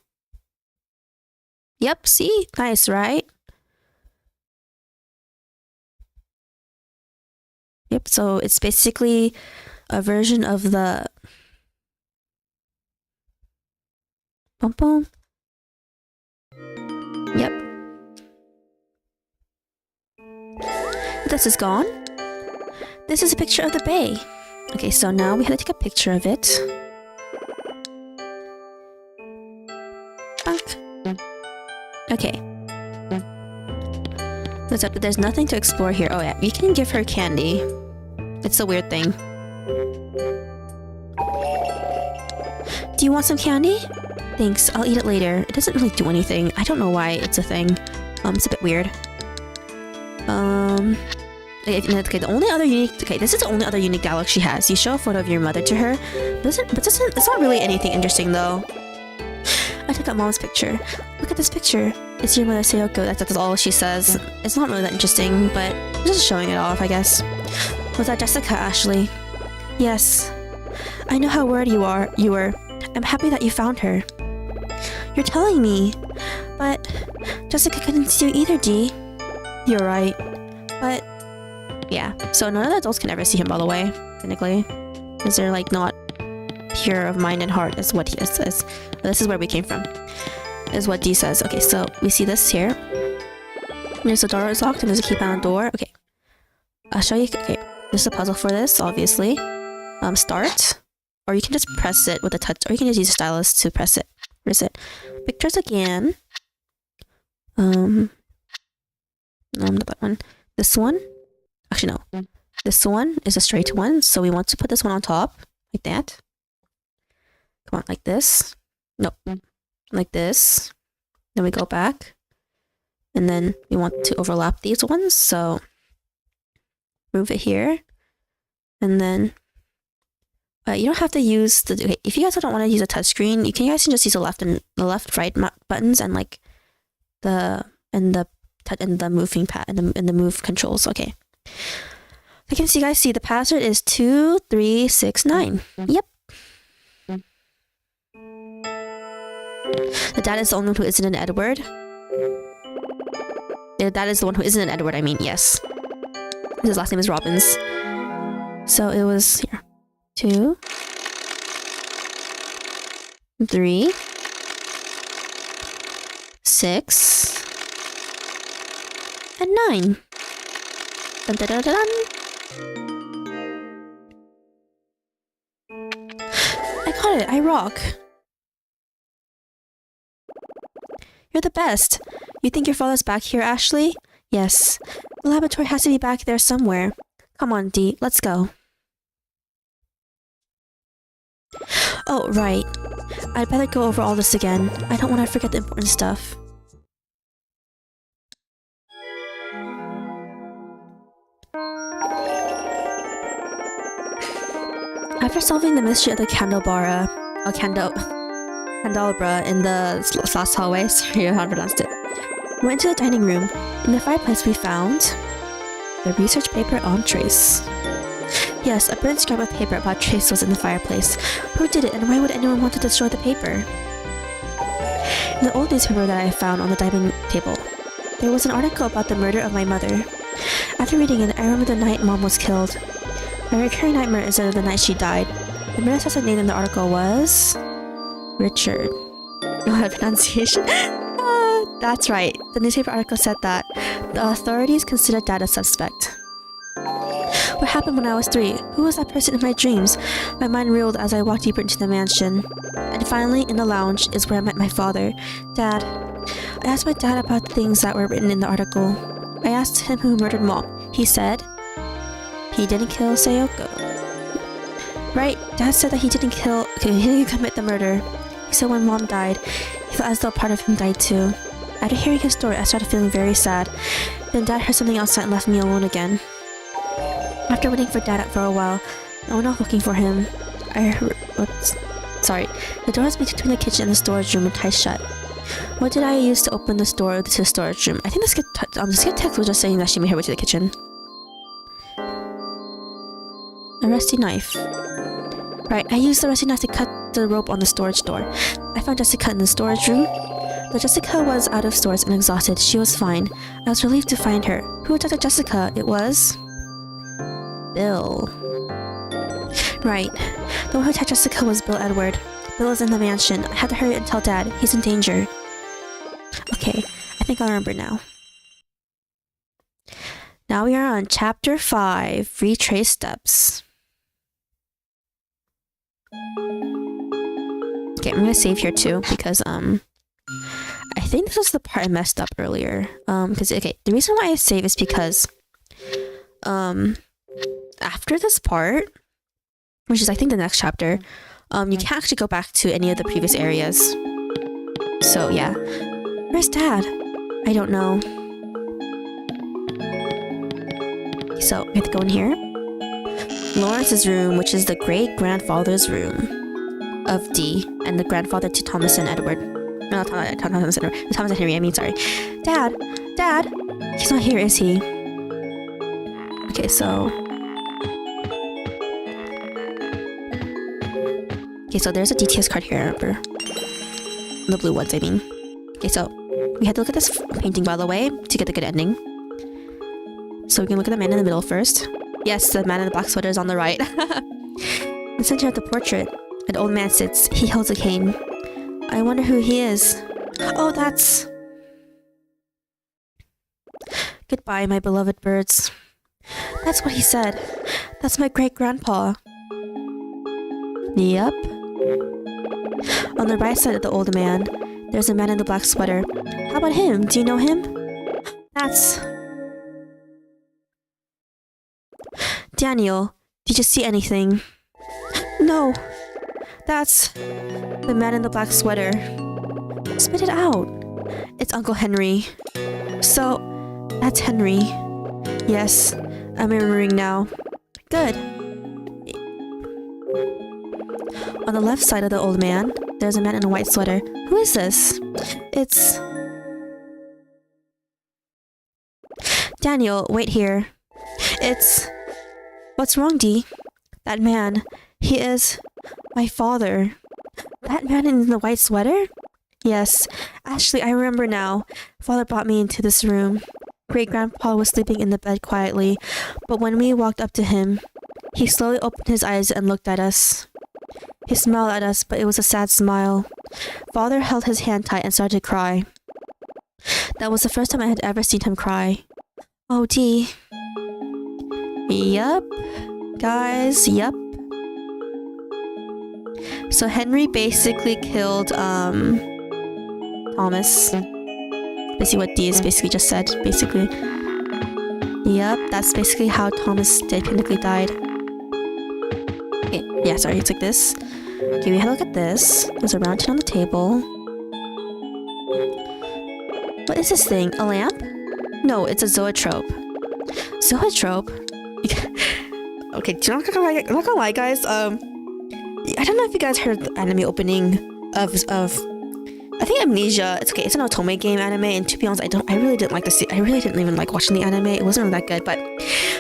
Yep, see? Nice, right? Yep, so it's basically a version of the bum bum. Yep. This is gone. This is a picture of the bay. Okay, so now we have to take a picture of it. Bunk. Okay. There's nothing to explore here. Oh yeah, we can give her candy. It's a weird thing. Do you want some candy? Thanks, I'll eat it later. It doesn't really do anything. I don't know why it's a thing. It's a bit weird. Okay, the only other unique... Okay, this is the only other unique dialogue she has. You show a photo of your mother to her. It's not really anything interesting, though. I took out Mom's picture. Look at this picture. It's your mother, Sayoko. That's all she says. It's not really that interesting, but just showing it off, I guess. Was that Jessica, Ashley? Yes. I know how worried you were. I'm happy that you found her. You're telling me. But Jessica couldn't see you either, Dee. You're right. But yeah. So none of the adults can ever see him, by the way, technically. Because they're like not pure of mind and heart, is what he says. This is where we came from. Is what Dee says. Okay, so we see this here. There's a door is locked and there's a keypad on the door. Okay. I'll show you. Okay. There's a puzzle for this, obviously. Start. Or you can just press it with a touch, or you can just use a stylus to press it. Where is it? Pictures again. No, not that one. This one. Actually, no. This one is a straight one, so we want to put this one on top, like that. Come on, like this. Nope. Like this. Then we go back. And then we want to overlap these ones, so move it here. And then you don't have to use the. Okay, if you guys don't want to use a touchscreen, you guys can just use the left right buttons and like the moving pad and the move controls. Okay. I can see, guys see the password is 2369. Yep. The dad is the only one who isn't an Edward. The dad is the one who isn't an Edward, I mean, yes. His last name is Robbins. So it was here. 2, 3, 6, and 9. Dun, dun, dun, dun, dun. I got it. I rock. You're the best. You think your father's back here, Ashley? Yes. The laboratory has to be back there somewhere. Come on, Dee. Let's go. Oh, right. I'd better go over all this again. I don't want to forget the important stuff. After solving the mystery of the candelabra in the last hallway, sorry, I pronounced it. We went to the dining room. In the fireplace we found the research paper on Trace. Yes, a burnt scrap of paper about Trace was in the fireplace. Who did it, and why would anyone want to destroy the paper? In the old newspaper that I found on the dining table, there was an article about the murder of my mother. After reading it, I remember the night Mom was killed. My recurring nightmare is the night she died. The murder suspect name in the article was Richard. No pronunciation. That's right. The newspaper article said that the authorities considered Dad a suspect. What happened when I was 3? Who was that person in my dreams? My mind reeled as I walked deeper into the mansion. And finally, in the lounge, is where I met my father. Dad. I asked my dad about things that were written in the article. I asked him who murdered Mom. He said he didn't kill Sayoko. Right, Dad said that he didn't commit the murder. He said when Mom died, he felt as though part of him died too. After hearing his story, I started feeling very sad. Then Dad heard something outside and left me alone again. After waiting for Dad for a while, I went off looking for him. The doors between the kitchen and the storage room were tight shut. What did I use to open the door to the storage room? I think the skip text was just saying that she made her way to the kitchen. A rusty knife. Right, I used the rusty knife to cut the rope on the storage door. I found Jessica in the storage room. But Jessica was out of sorts and exhausted. She was fine. I was relieved to find her. Who attacked Jessica? It was Bill. Right. The one who attacked Jessica was Bill Edward. Bill is in the mansion. I had to hurry and tell Dad. He's in danger. Okay, I think I remember now. Now we are on Chapter 5, Retraced Steps. Okay, I'm gonna save here too, because, I think this was the part I messed up earlier. The reason why I save is because, after this part, which is I think the next chapter, you can't actually go back to any of the previous areas. So yeah. Where's Dad? I don't know. So we have to go in here. Lawrence's room, which is the great-grandfather's room of Dee, and the grandfather to Thomas and Edward. No, Thomas and Henry, I mean, sorry. Dad! Dad! He's not here, is he? Okay, so... there's a DTS card here, I remember. The blue ones, I mean. Okay, so we had to look at this painting, by the way, to get the good ending. So we can look at the man in the middle first. Yes, the man in the black sweater is on the right. In the center of the portrait, an old man sits. He holds a cane. I wonder who he is. Oh, that's... Goodbye, my beloved birds. That's what he said. That's my great-grandpa. Yep. On the right side of the old man, there's a man in the black sweater. How about him? Do you know him? That's... Daniel, did you see anything? No. That's... the man in the black sweater. Spit it out. It's Uncle Henry. So, that's Henry. Yes, I'm remembering now. Good. On the left side of the old man, there's a man in a white sweater. Who is this? It's... Daniel, wait here. It's... What's wrong, Dee? That man, he is... my father. That man in the white sweater? Yes. Actually, I remember now. Father brought me into this room. Great-grandpa was sleeping in the bed quietly, but when we walked up to him, he slowly opened his eyes and looked at us. He smiled at us, but it was a sad smile. Father held his hand tight and started to cry. That was the first time I had ever seen him cry. Oh, Dee. Yup. Guys, yup. So Henry basically killed, Thomas. Basically what Dee has basically just said, basically. Yep, that's basically how Thomas technically died. Okay, yeah, sorry, it's like this. Okay, we had a look at this. There's a round tin on the table. What is this thing? A lamp? No, it's a zoetrope. Zoetrope? Okay, I'm not gonna lie, guys. I don't know if you guys heard the anime opening of I think Amnesia. It's okay. It's an otome game anime, and to be honest, I really didn't like I really didn't even like watching the anime. It wasn't really that good. But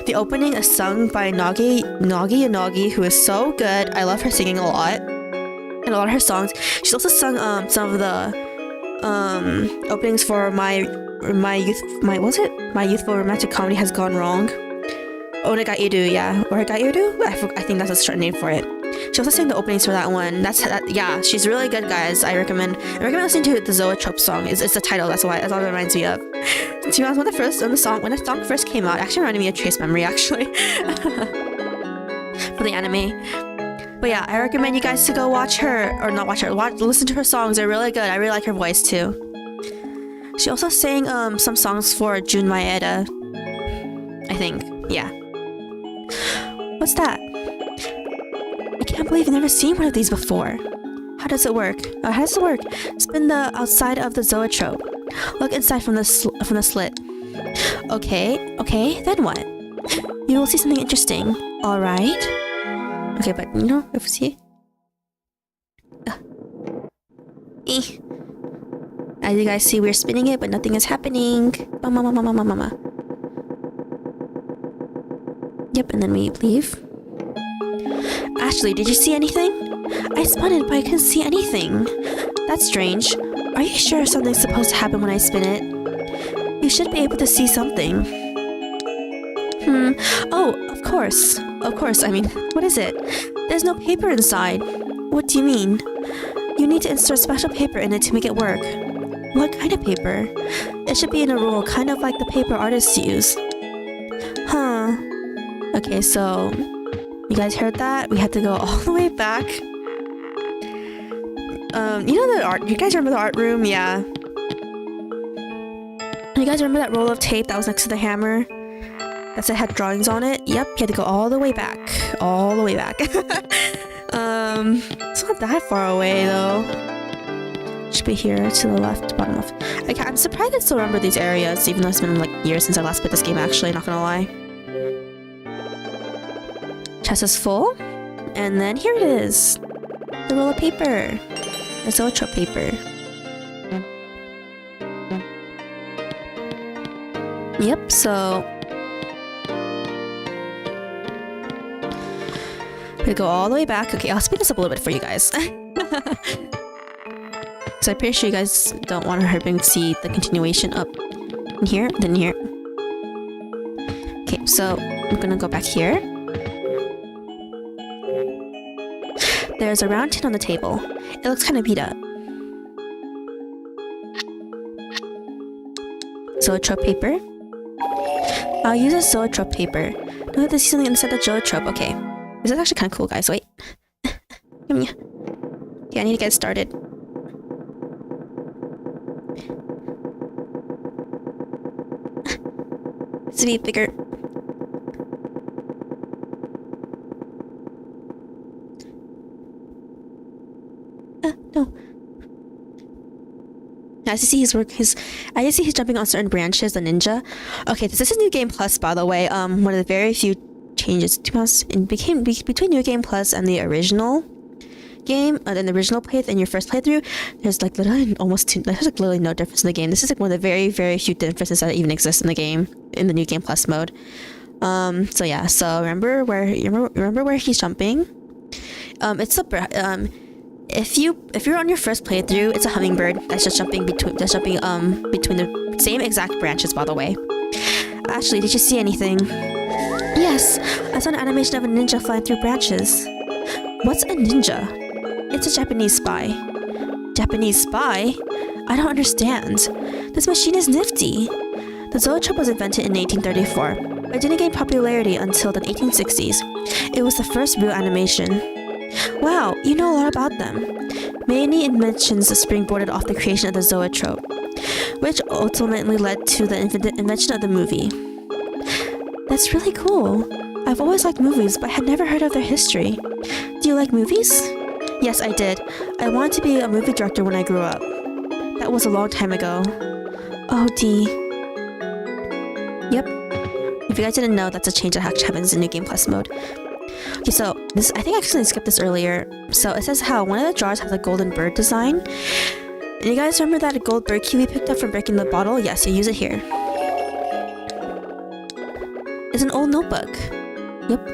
the opening is sung by Nagi Yanagi, who is so good. I love her singing a lot, and a lot of her songs. She's also sung some of the openings for my youthful romantic comedy Has Gone Wrong. Onegairu, yeah, or Gairu. I think that's a short name for it. She also sang the openings for that one. Yeah, she's really good, guys. I recommend listening to the Zoetrope song. It's the title. That's all it reminds me of. To be honest, when the song first came out, it actually reminded me of Trace Memory, actually, for the anime. But yeah, I recommend you guys to go watch her, or not watch her. Listen to her songs. They're really good. I really like her voice too. She also sang some songs for Jun Maeda, I think. Yeah. What's that? I can't believe I've never seen one of these before. How does it work? Spin the outside of the zoetrope. Look inside from the slit. Okay, then what? You will see something interesting. Alright. Okay, but if you see... As you guys see, we're spinning it, but nothing is happening. Mama. Yep, and then we leave. Ashley, did you see anything? I spun it, but I couldn't see anything. That's strange. Are you sure something's supposed to happen when I spin it? You should be able to see something. Oh, of course. I mean, what is it? There's no paper inside. What do you mean? You need to insert special paper in it to make it work. What kind of paper? It should be in a roll, kind of like the paper artists use. Huh. Okay, so... You guys heard that? We had to go all the way back. The art... You guys remember the art room? Yeah. You guys remember that roll of tape that was next to the hammer? That said had drawings on it? Yep, you had to go all the way back. All the way back. It's not that far away, though. Should be here to the left, bottom left. Okay, I'm surprised I still remember these areas, even though it's been like years since I last played this game, actually, not gonna lie. Chest is full. And then here it is. The roll of paper. The zoetrope paper. Yep, so... we go all the way back. Okay, I'll speed this up a little bit for you guys. So I'm pretty sure you guys don't want to hurry and see the continuation up in here, then here. Okay, so I'm gonna go back here. There's a round tin on the table. It looks kind of beat up. Zoetrope paper. I'll use a zoetrope paper. No, there's something inside the zoetrope. Okay. This is actually kind of cool, guys. Wait. Okay, Okay, I need to get started. This will be bigger. No. As you see, I just see he's jumping on certain branches, the ninja. Okay, this is New Game Plus, by the way. One of the very few changes to us between New Game Plus and the original game, and the original playthrough and your first playthrough. There's like literally there's like literally no difference in the game. This is like one of the very, very few differences that even exist in the game in the New Game Plus mode. So yeah. So remember where he's jumping? It's a if you're on your first playthrough, it's a hummingbird that's just jumping between the same exact branches, by the way. Ashley, did you see anything? Yes, I saw an animation of a ninja flying through branches. What's a ninja? It's a Japanese spy. Japanese spy? I don't understand. This machine is nifty. The zoetrope was invented in 1834, but didn't gain popularity until the 1860s. It was the first real animation. Wow, you know a lot about them. Many inventions springboarded off the creation of the zoetrope, which ultimately led to the invention of the movie. That's really cool. I've always liked movies, but had never heard of their history. Do you like movies? Yes, I did. I wanted to be a movie director when I grew up. That was a long time ago. Oh, D. Yep. If you guys didn't know, that's a change that actually happens in New Game Plus mode. Okay, so this, I think I actually skipped this earlier. So it says how one of the jars has a golden bird design. And you guys remember that gold bird key we picked up from breaking the bottle? Yes, you use it here. It's an old notebook. Yep.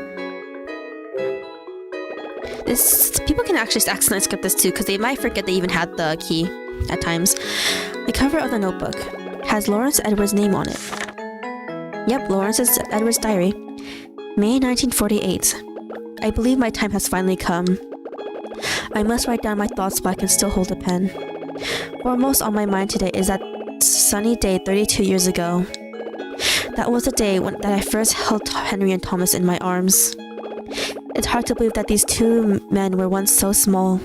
People can actually accidentally skip this too, because they might forget they even had the key at times. The cover of the notebook has Lawrence Edwards' name on it. Yep, Lawrence Edwards' diary. May 1948. I believe my time has finally come. I must write down my thoughts so I can still hold a pen. Foremost on my mind today is that sunny day 32 years ago. That was the day that I first held Henry and Thomas in my arms. It's hard to believe that these two men were once so small.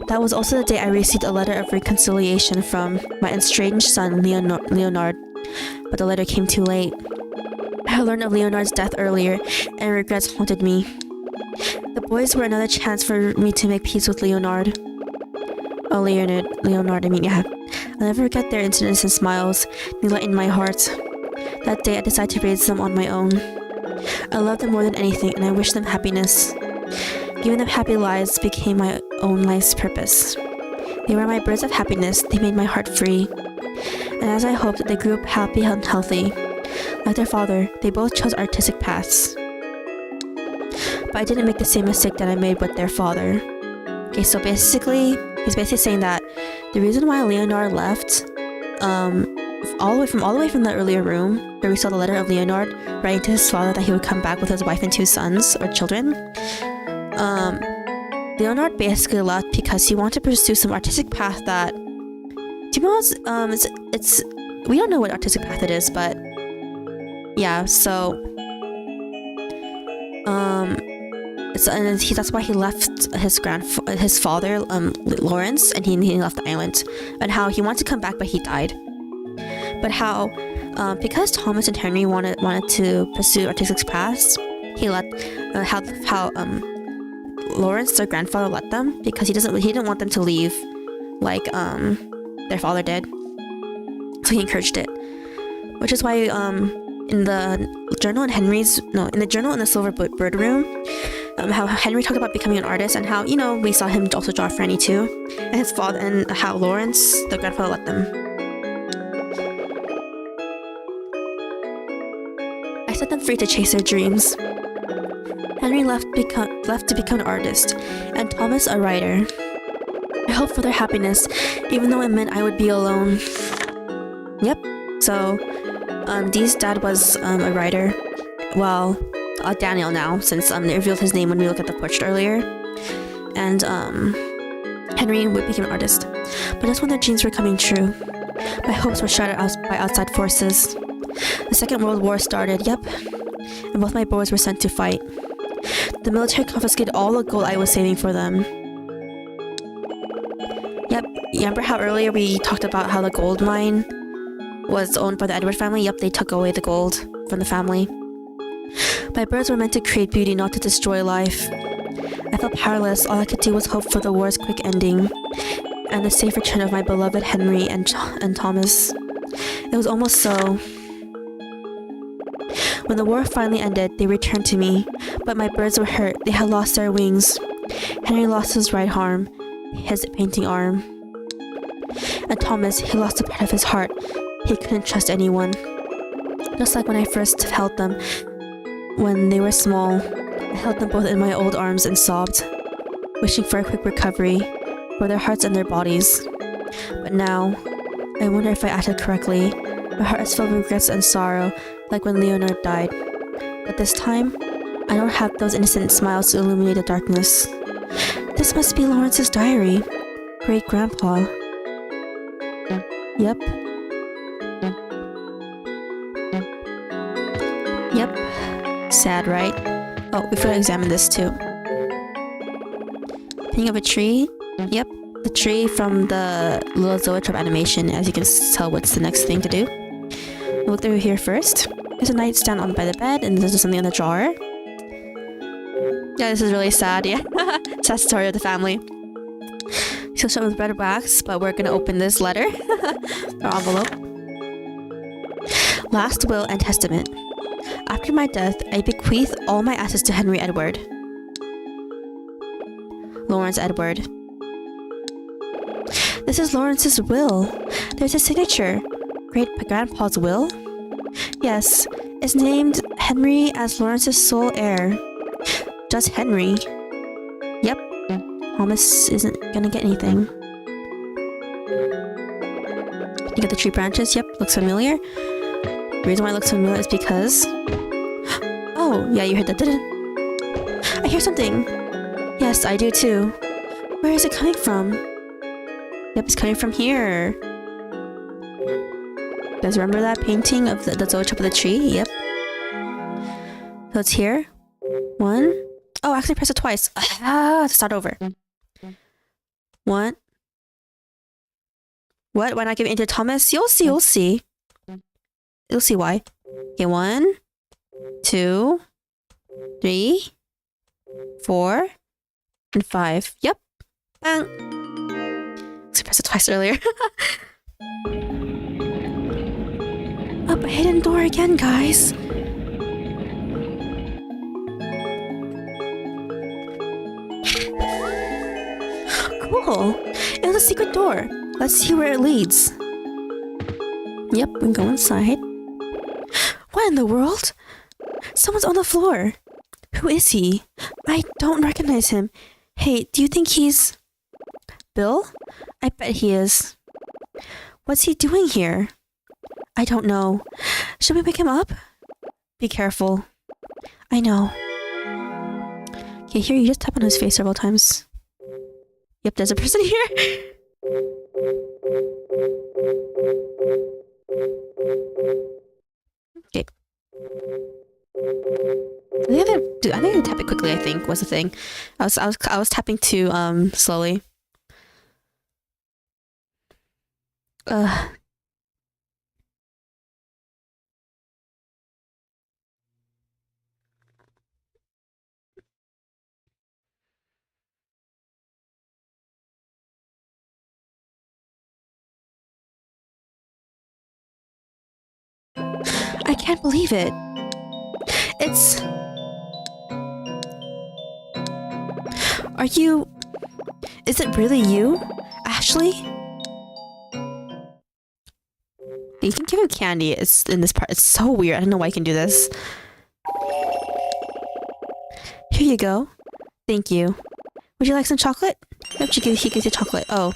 That was also the day I received a letter of reconciliation from my estranged son, Leonard, but the letter came too late. I learned of Leonard's death earlier, and regrets haunted me. The boys were another chance for me to make peace with Leonard. Oh, Leonard, I mean, yeah. I'll never forget their innocence and smiles. They lightened my heart. That day, I decided to raise them on my own. I love them more than anything, and I wish them happiness. Giving them happy lives became my own life's purpose. They were my birds of happiness. They made my heart free. And as I hoped, they grew up happy and healthy. Like their father, they both chose artistic paths. But I didn't make the same mistake that I made with their father. Okay, so basically, he's basically saying that the reason why Leonard left, all the way from the earlier room, where we saw the letter of Leonard writing to his father that he would come back with his wife and two sons, or children, Leonard basically left because he wanted to pursue some artistic path that, to be honest, we don't know what artistic path it is, but yeah, so that's why he left his father, Lawrence, and he left the island, and how he wanted to come back, but he died. But how, because Thomas and Henry wanted to pursue artistic paths, he let how Lawrence, their grandfather, let them, because he didn't want them to leave like their father did. So he encouraged it, which is why in the journal in the Silver Bird room, how Henry talked about becoming an artist, and how, we saw him also draw Frannie too, and his father, and how Lawrence, the grandfather, let them. I set them free to chase their dreams. Henry left to become an artist, and Thomas a writer. I hoped for their happiness, even though it meant I would be alone. Yep. So, Dee's dad was a writer. Well, Daniel now, since they revealed his name when we looked at the portrait earlier. And Henry would become an artist. But just when their dreams were coming true, my hopes were shattered by outside forces. The Second World War started, yep, and both my boys were sent to fight. The military confiscated all the gold I was saving for them. Yep, you remember how earlier we talked about how the gold mine was owned by the Edward family? Yep, they took away the gold from the family. My birds were meant to create beauty, not to destroy life. I felt powerless. All I could do was hope for the war's quick ending and the safe return of my beloved Henry and Thomas. It was almost so. When the war finally ended, they returned to me, but my birds were hurt. They had lost their wings. Henry lost his right arm, his painting arm. And Thomas, he lost a part of his heart. He couldn't trust anyone. Just like when I first held them, when they were small, I held them both in my old arms and sobbed, wishing for a quick recovery for their hearts and their bodies. But now, I wonder if I acted correctly. My heart is filled with regrets and sorrow, like when Leonard died. But this time, I don't have those innocent smiles to illuminate the darkness. This must be Lawrence's diary. Great-grandpa. Yep. Yep. Sad, right? Oh, we forgot to examine this too. Painting of a tree. Yep. The tree from the little Zoetrope animation. As you can tell, what's the next thing to do. We'll look through here first. There's a nightstand on by the bed, and there's something in the drawer. Yeah, this is really sad, yeah. Sad story of the family. She'll show with red wax, but we're gonna open this letter. Or envelope. Last will and testament. After my death, I bequeath all my assets to Henry Edward. Lawrence Edward. This is Lawrence's will. There's a signature. Great-grandpa's will? Yes, it's named Henry as Lawrence's sole heir. Just Henry. Yep. Thomas isn't gonna get anything. You got the tree branches. Yep, looks familiar. The reason why it looks familiar is because... Oh, yeah, you heard that, didn't it? I hear something. Yes, I do too. Where is it coming from? Yep, it's coming from here. You guys remember that painting of the Zoetrope of the tree? Yep. So it's here. One. Oh, actually press it twice. Start over. One. What? Why not give it to Thomas? You'll see, you'll see. You'll see why. Okay, 1, 2, 3, 4, and 5. Yep. Bang. So press it twice earlier. Up a hidden door again, guys. Cool. It was a secret door. Let's see where it leads. Yep, we can go inside. What in the world? Someone's on the floor. Who is he? I don't recognize him. Hey, do you think he's... Bill? I bet he is. What's he doing here? I don't know. Should we wake him up? Be careful. I know. Okay, here you just tap on his face several times. Yep, there's a person here. Okay. I think I tap it quickly, I think, was the thing. I was tapping too slowly. I can't believe it. It's... Are you... Is it really you? Ashley? You can give him candy. It's in this part. It's so weird. I don't know why I can do this. Here you go. Thank you. Would you like some chocolate? Yep, he gives you chocolate. Oh.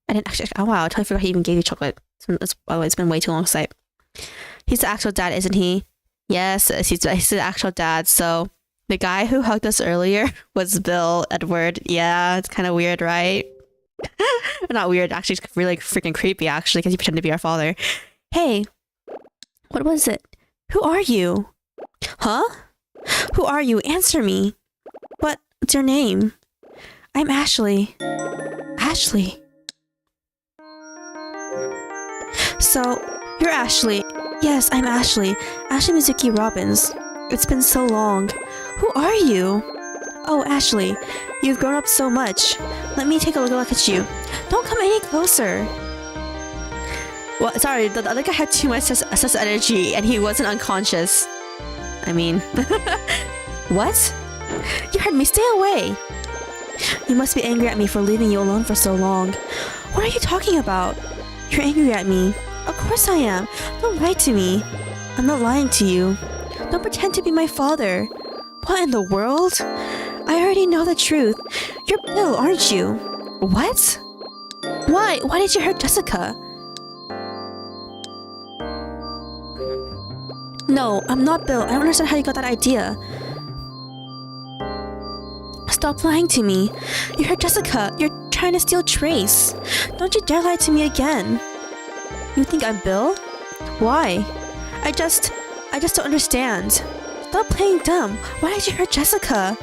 I didn't actually... Oh wow, I totally forgot he even gave you chocolate. It's been way too long since He's the actual dad, isn't he? Yes, he's the actual dad. So the guy who hugged us earlier was Bill Edward. Yeah, it's kind of weird, right? Not weird, actually, it's really freaking creepy, actually, because he pretended to be our father. Hey, what was it? Who are you? Huh? Who are you? Answer me. What's your name? I'm Ashley. Ashley. So, you're Ashley. Yes, I'm Ashley. Ashley Mizuki Robbins. It's been so long. Who are you? Oh, Ashley. You've grown up so much. Let me take a look at you. Don't come any closer. Well, sorry, the other guy had too much sus energy and he wasn't unconscious. I mean... What? You heard me. Stay away. You must be angry at me for leaving you alone for so long. What are you talking about? You're angry at me. Of course I am. Don't lie to me. I'm not lying to you. Don't pretend to be my father. What in the world? I already know the truth. You're Bill, aren't you? What? Why? Why did you hurt Jessica? No, I'm not Bill. I don't understand how you got that idea. Stop lying to me. You hurt Jessica. You're trying to steal Trace. Don't you dare lie to me again. You think I'm Bill? Why? I just don't understand. Stop playing dumb. Why did you hurt Jessica?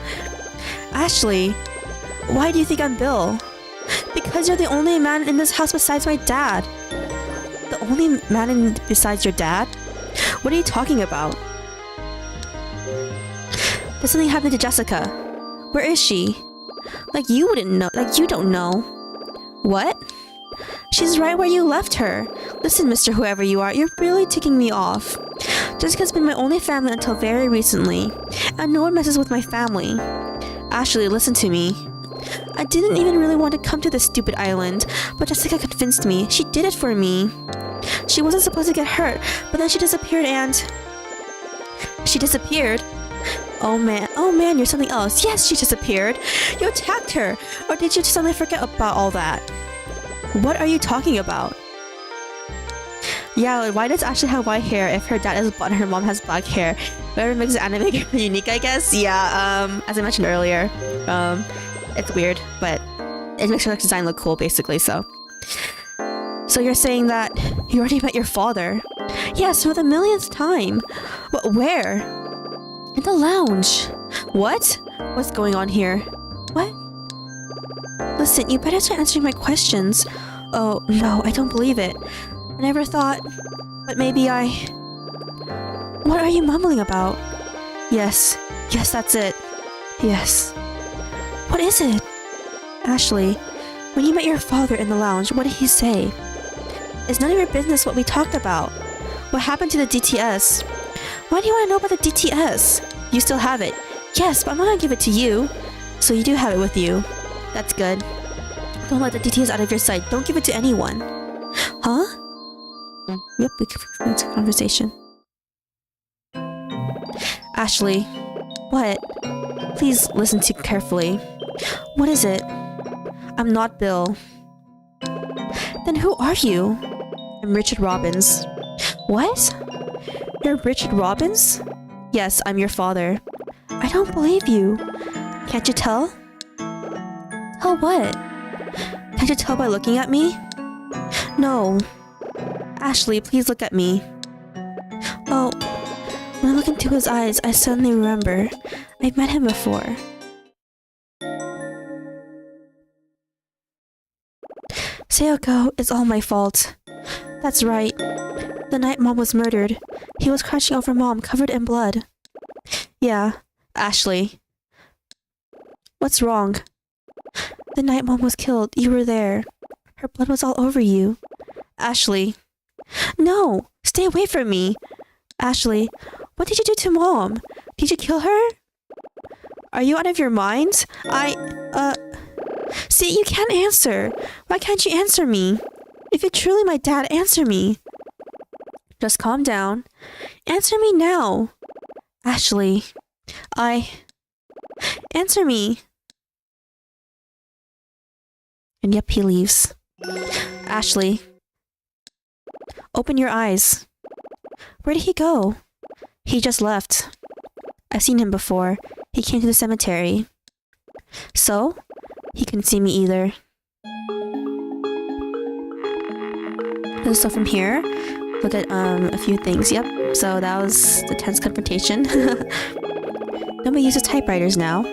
Ashley, why do you think I'm Bill? Because you're the only man in this house besides my dad. The only man besides your dad? What are you talking about? Did something happen to Jessica? Where is she? Like you wouldn't know. Like you don't know. What? She's right where you left her. Listen, Mr. Whoever you are, you're really ticking me off. Jessica's been my only family until very recently, and no one messes with my family. Ashley, listen to me. I didn't even really want to come to this stupid island, but Jessica convinced me. She did it for me. She wasn't supposed to get hurt, but then she disappeared and... She disappeared? Oh man, you're something else. Yes, she disappeared. You attacked her. Or did you suddenly forget about all that? What are you talking about? Yeah, why does Ashley have white hair if her dad is blonde and her mom has black hair? Whatever makes the anime unique, I guess. Yeah, as I mentioned earlier, it's weird, but it makes her design look cool, basically, so. So you're saying that you already met your father? Yes, for the millionth time. But where? In the lounge. What? What's going on here? What? Listen, you better start answering my questions. Oh, no, I don't believe it. I never thought... But maybe I... What are you mumbling about? Yes, that's it. Yes. What is it? Ashley, when you met your father in the lounge, what did he say? It's none of your business what we talked about. What happened to the DTS? Why do you want to know about the DTS? You still have it. Yes, but I'm not gonna give it to you. So you do have it with you. That's good. Don't let the DTS out of your sight. Don't give it to anyone. Huh? Yep, we can fix the conversation. Ashley, what? Please listen to carefully. What is it? I'm not Bill. Then who are you? I'm Richard Robbins. What? You're Richard Robbins? Yes, I'm your father. I don't believe you. Can't you tell? Tell what? Can't you tell by looking at me? No. Ashley, please look at me. Oh, when I look into his eyes, I suddenly remember. I've met him before. Sayoko, it's all my fault. That's right. The night Mom was murdered, he was crouching over Mom, covered in blood. Yeah, Ashley. What's wrong? The night Mom was killed, you were there. Her blood was all over you. Ashley. No! Stay away from me! Ashley, what did you do to Mom? Did you kill her? Are you out of your mind? See, you can't answer. Why can't you answer me? If you're truly my dad, answer me. Just calm down. Answer me now. Ashley, Answer me. And yep, he leaves. Ashley. Open your eyes. Where did he go? He just left. I've seen him before. He came to the cemetery. So? He couldn't see me either. So from here, look at a few things. Yep, so that was the tense confrontation. Nobody uses typewriters now.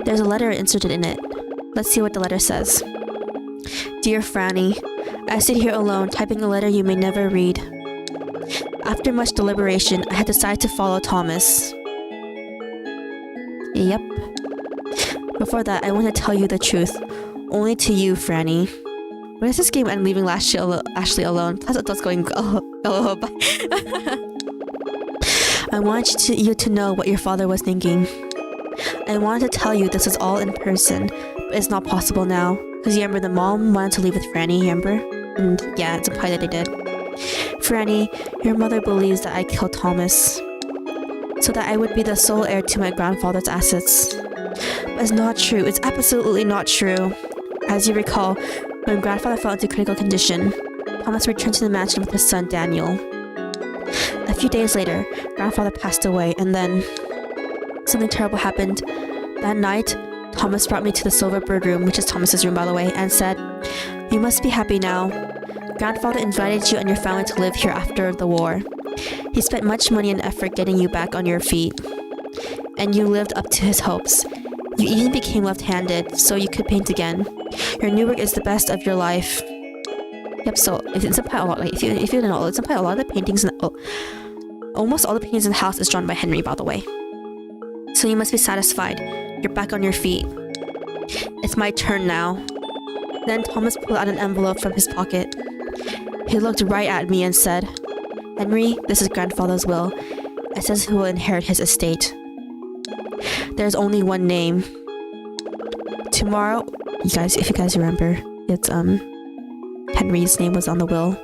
There's a letter inserted in it. Let's see what the letter says. Dear Frannie, I sit here alone, typing a letter you may never read. After much deliberation, I had decided to follow Thomas. Yep. Before that, I want to tell you the truth. Only to you, Frannie. What is this game? I'm leaving Ashley alone. Plus adults going, oh, bye. I want you to know what your father was thinking. I wanted to tell you this is all in person, but it's not possible now. Because you remember the mom wanted to leave with Frannie, you remember? And yeah, it's implied that they did. Frannie, your mother believes that I killed Thomas, so that I would be the sole heir to my grandfather's assets. But it's not true. It's absolutely not true. As you recall, when grandfather fell into critical condition, Thomas returned to the mansion with his son Daniel. A few days later, grandfather passed away, and then something terrible happened. That night, Thomas brought me to the silver bird room, which is Thomas's room by the way, and said, "You must be happy now. Grandfather invited you and your family to live here after the war. He spent much money and effort getting you back on your feet, and you lived up to his hopes. You even became left-handed, so you could paint again. Your new work is the best of your life." Yep, so it's implied a lot. Like if you don't know, it's implied a lot of the paintings almost all the paintings in the house is drawn by Henry, by the way. So you must be satisfied. You're back on your feet. It's my turn now. Then Thomas pulled out an envelope from his pocket. He looked right at me and said, "Henry, this is grandfather's will. It says he will inherit his estate. There's only one name. Tomorrow," if you guys remember, it's Henry's name was on the will.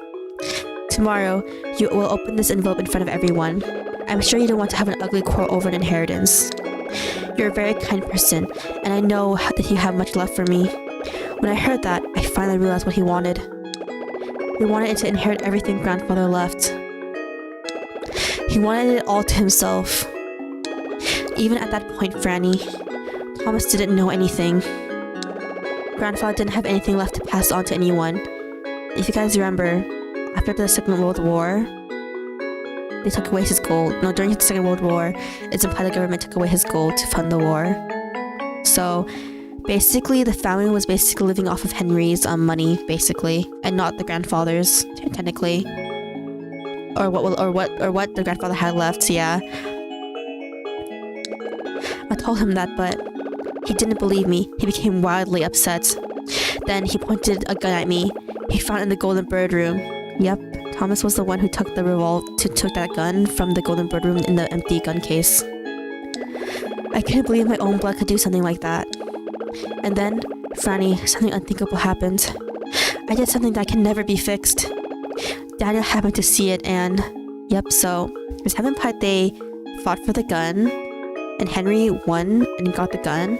"Tomorrow, you will open this envelope in front of everyone. I'm sure you don't want to have an ugly quarrel over an inheritance. You're a very kind person, and I know that you have much love for me." When I heard that, I finally realized what he wanted. He wanted to inherit everything grandfather left. He wanted it all to himself. Even at that point, Frannie, Thomas didn't know anything. Grandfather didn't have anything left to pass on to anyone. If you guys remember, after the Second World War, they took away his gold. No, during the Second World War, it's implied the government took away his gold to fund the war. So basically, the family was basically living off of Henry's money, basically, and not the grandfather's, technically, or what the grandfather had left. Yeah, I told him that, but he didn't believe me. He became wildly upset. Then he pointed a gun at me. He found it in the Golden Bird room. Yep, Thomas was the one who took took that gun from the Golden Bird room in the empty gun case. I couldn't believe my own blood could do something like that. And then, Frannie, something unthinkable happened. I did something that can never be fixed. Daniel happened to see it, and yep, so this happened part they fought for the gun, and Henry won and got the gun.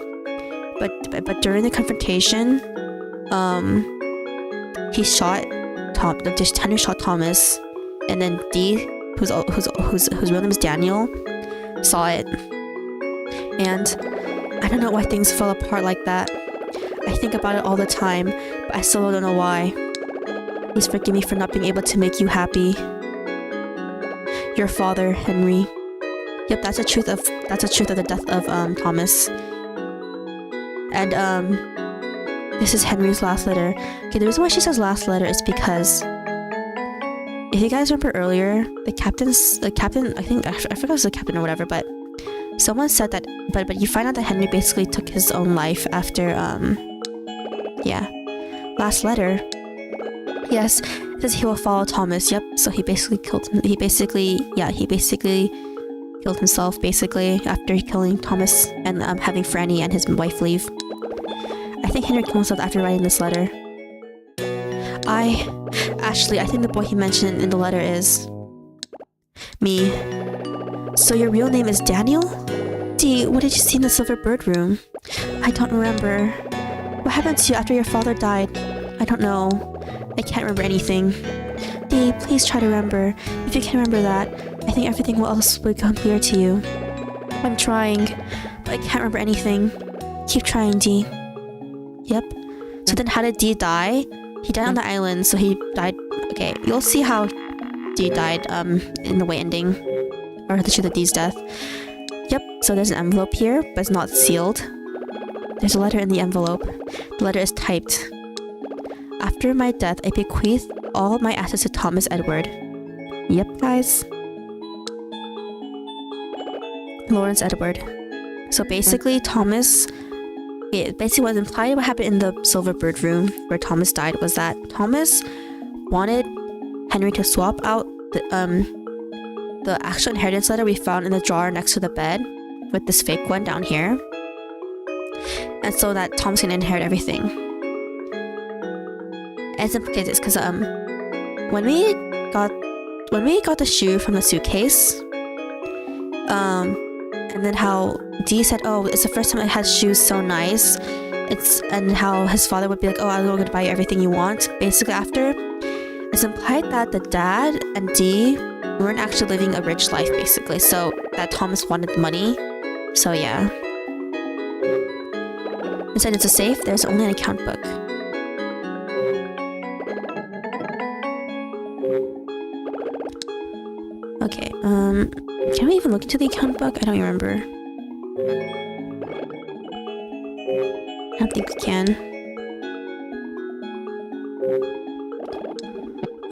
But during the confrontation, Henry shot Thomas, and then Dee, whose real name is Daniel, saw it. And I don't know why things fell apart like that. I think about it all the time, but I still don't know why. Please forgive me for not being able to make you happy. Your father, Henry. Yep, that's the truth of the death of Thomas. And this is Henry's last letter. Okay, the reason why she says last letter is because if you guys remember earlier, the captain, I think I forgot if it was the captain or whatever, but someone said that, but you find out that Henry basically took his own life after, last letter. Yes, it says he will follow Thomas. Yep, so he basically killed himself, basically, after killing Thomas and having Frannie and his wife leave. I think Henry killed himself after writing this letter. Ashley, I think the boy he mentioned in the letter is me. So your real name is Daniel? Dee, what did you see in the Silver Bird room? I don't remember. What happened to you after your father died? I don't know. I can't remember anything. Dee, please try to remember. If you can remember that, I think everything else will become clear to you. I'm trying, but I can't remember anything. Keep trying, Dee. Yep. So then how did Dee die? He died on the island, so he died... Okay, you'll see how Dee died in the way ending. or the D's death. Yep, so there's an envelope here, but it's not sealed. There's a letter in the envelope. The letter is typed. After my death, I bequeath all my assets to Thomas Edward. Yep, guys. Lawrence Edward. So basically, basically what implied what happened in the Silverbird room where Thomas died was that Thomas wanted Henry to swap out the actual inheritance letter we found in the drawer next to the bed with this fake one down here, and so that Thomas can inherit everything. It's implicated because when we got the shoe from the suitcase, and then how Dee said, oh, it's the first time I had shoes so nice. And how his father would be like, oh, I'm going to buy you everything you want. Basically, after, it's implied that the dad and Dee weren't actually living a rich life, basically. So that Thomas wanted money. So yeah. Inside it's a safe. There's only an account book. Okay. Can we even look into the account book? I don't remember. I don't think we can.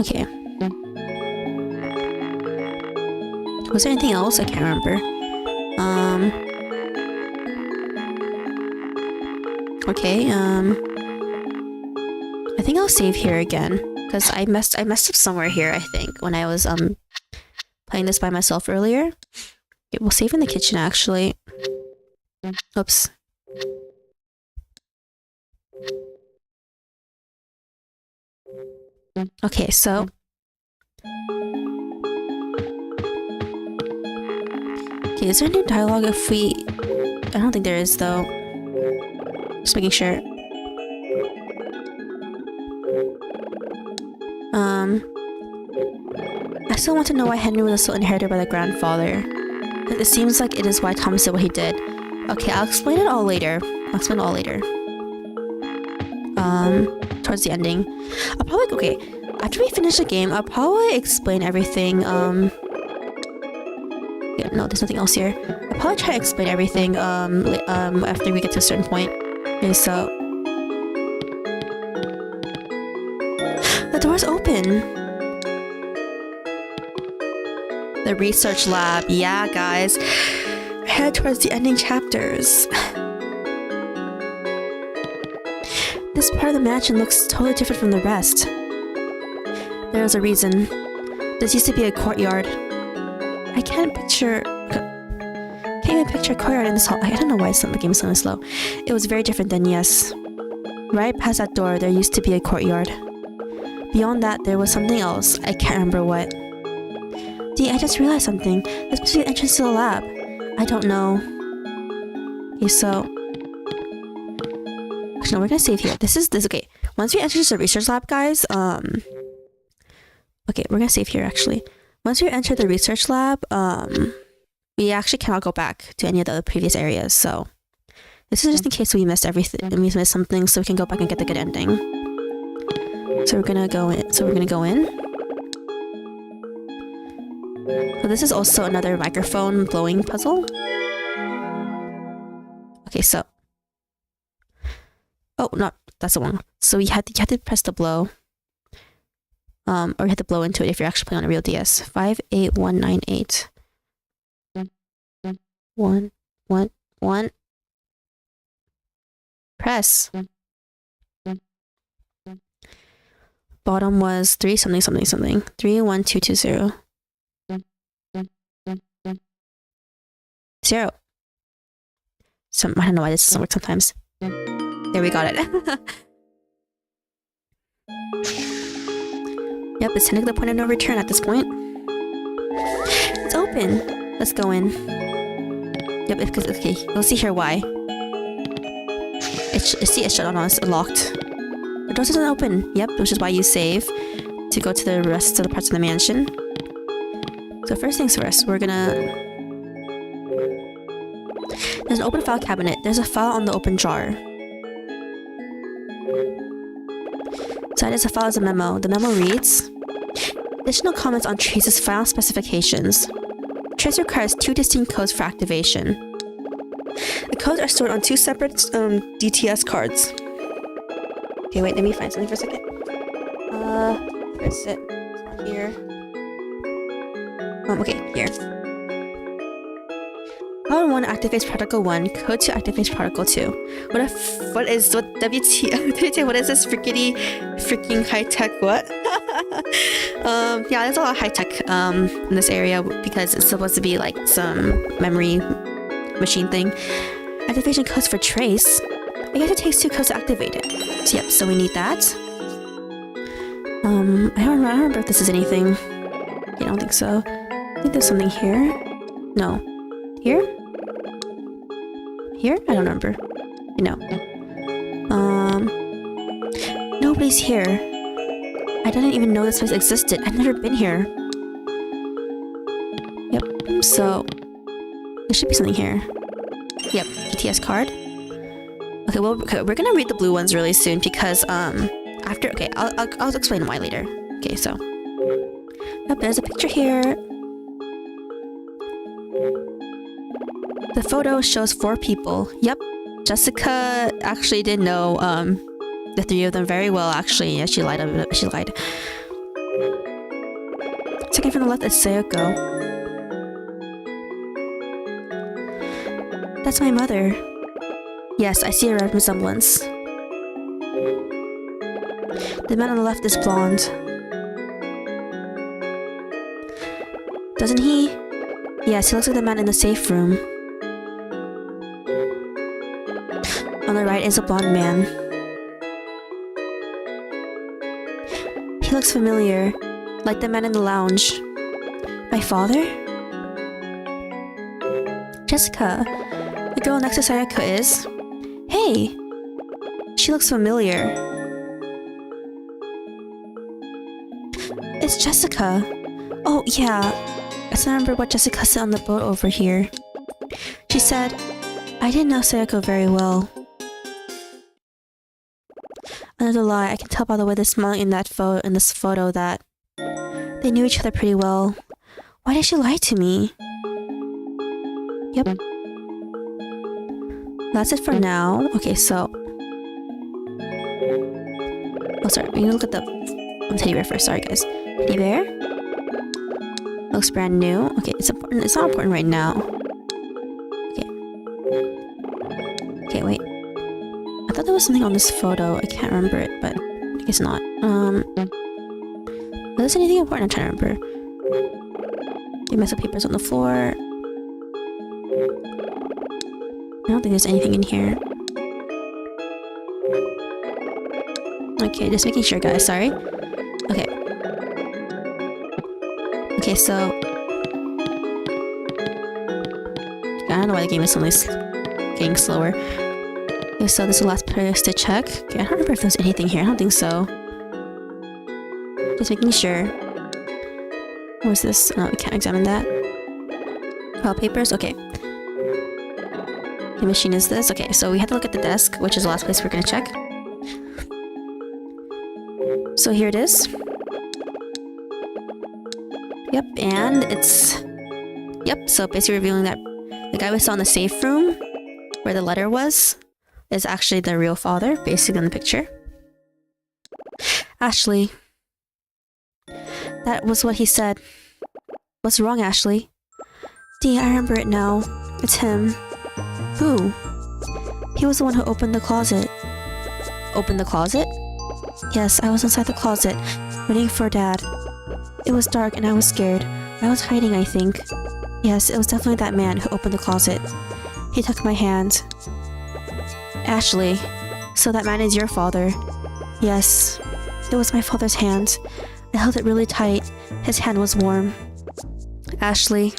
Okay. Was there anything else? I can't remember. Okay, I think I'll save here again. Because I messed up somewhere here, I think, when I was playing this by myself earlier. Okay, we'll save in the kitchen actually. Oops. Okay, so okay, is there any dialogue if we... I don't think there is though. Just making sure. I still want to know why Henry was still inherited by the grandfather. It seems like it is why Thomas did what he did. Okay, I'll explain it all later. Towards the ending. I'll probably... Okay, after we finish the game, I'll probably explain everything, yeah, no, there's nothing else here. I'll probably try to explain everything, after we get to a certain point. Okay, so... The door's open! The research lab. Yeah, guys. Head towards the ending chapters. This part of the mansion looks totally different from the rest. There's a reason. This used to be a courtyard. I can't even picture a courtyard in this hall. I don't know why the game is so slow. It was very different then, yes. Right past that door, there used to be a courtyard. Beyond that, there was something else. I can't remember what. Dee, I just realized something. This must be the entrance to the lab. I don't know. Okay, so... Actually, no, we're gonna save here. This. Okay. Once we enter the research lab, guys, okay, we're gonna save here, actually. Once we enter the research lab, we actually cannot go back to any of the previous areas, so... This is just in case we missed everything, and we missed something, so we can go back and get the good ending. So we're gonna go in. So this is also another microphone blowing puzzle. Okay, so... Oh, no, that's the one. So you had to press the blow. Or you had to blow into it if you're actually playing on a real DS. 58198. 1. Press. Bottom was 3 something. 31220. 0. I don't know why this doesn't work sometimes. There, we got it. Yep, it's technically the point of no return at this point. It's open. Let's go in. Yep, because okay, we'll see here why. It's shut on us, locked. The door doesn't open. Yep, which is why you save to go to the rest of the parts of the mansion. So first things first, we're gonna... There's an open file cabinet. There's a file on the open jar. Inside is a file as a memo. The memo reads... Additional comments on Trace's final specifications. Trace requires 2 distinct codes for activation. The codes are stored on 2 separate DTS cards. Okay, wait, let me find something for a second. Where's it? It's not here. Okay, here. Code 1 activates Protocol 1, Code 2 activates Protocol 2. What is this freaking high-tech what? Yeah, there's a lot of high-tech in this area because it's supposed to be like some memory machine thing. Activation codes for Trace. I guess it takes 2 codes to activate it. So, yep, so we need that. I don't remember if this is anything. I don't think so. I think there's something here. No. Here? Here? I don't remember. No. Nobody's here. I didn't even know this place existed. I've never been here. Yep. So there should be something here. Yep. ETS card. Okay. Well, we're gonna read the blue ones really soon because after. Okay. I'll explain why later. Okay. So. Yep. There's a picture here. The photo shows 4 people. Yep. Jessica actually did know the 3 of them very well, actually. Yeah, she lied. She lied. Second from the left is Sayoko. That's my mother. Yes, I see a red resemblance. The man on the left is blonde. Doesn't he? Yes, he looks like the man in the safe room. On the right is a blonde man. He looks familiar, like the man in the lounge. My father? Jessica, the girl next to Sayaka is... Hey! She looks familiar. It's Jessica. Oh, yeah. I still remember what Jessica said on the boat over here. She said, I didn't know Sayako very well. Another lie, I can tell by the way they're smiling in this photo that they knew each other pretty well. Why did she lie to me? Yep. That's it for now. Okay, so... Oh, sorry. We need to look at the teddy bear first. Sorry, guys. Teddy bear? Looks brand new. Okay, it's important. It's not important right now. Okay. Okay, wait. I thought there was something on this photo. I can't remember it, but I guess not. Was there anything important? I'm trying to remember. They mess up papers on the floor. I don't think there's anything in here. Okay, just making sure, guys. Sorry. Okay. Okay, so... I don't know why the game is suddenly getting slower. Okay, so this is the last place to check. Okay, I don't remember if there's anything here. I don't think so. Just making sure. What was this? No, we can't examine that. File papers? Okay. The machine is this? Okay, so we have to look at the desk, which is the last place we're gonna check. So here it is. Yep, and it's... Yep, so basically revealing that the guy we saw in the safe room, where the letter was, is actually the real father, basically in the picture. Ashley. That was what he said. What's wrong, Ashley? Dee, I remember it now. It's him. Who? He was the one who opened the closet. Opened the closet? Yes, I was inside the closet, waiting for Dad. It was dark and I was scared. I was hiding, I think. Yes, it was definitely that man who opened the closet. He took my hand. Ashley, so that man is your father? Yes, it was my father's hand. I held it really tight. His hand was warm. Ashley.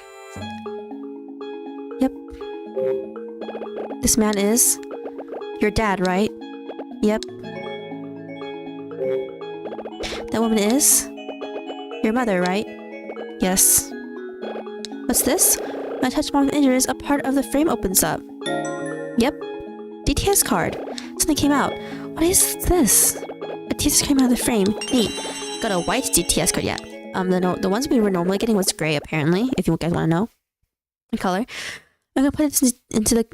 Yep. This man is... your dad, right? Yep. That woman is... your mother, right? Yes. What's this? When I touch mom's injuries, a part of the frame opens up. Yep. DTS card. Something came out. What is this? A DTS came out of the frame. Neat. Got a white DTS card, yeah. The ones we were normally getting was gray, apparently, if you guys want to know. color. I'm gonna put it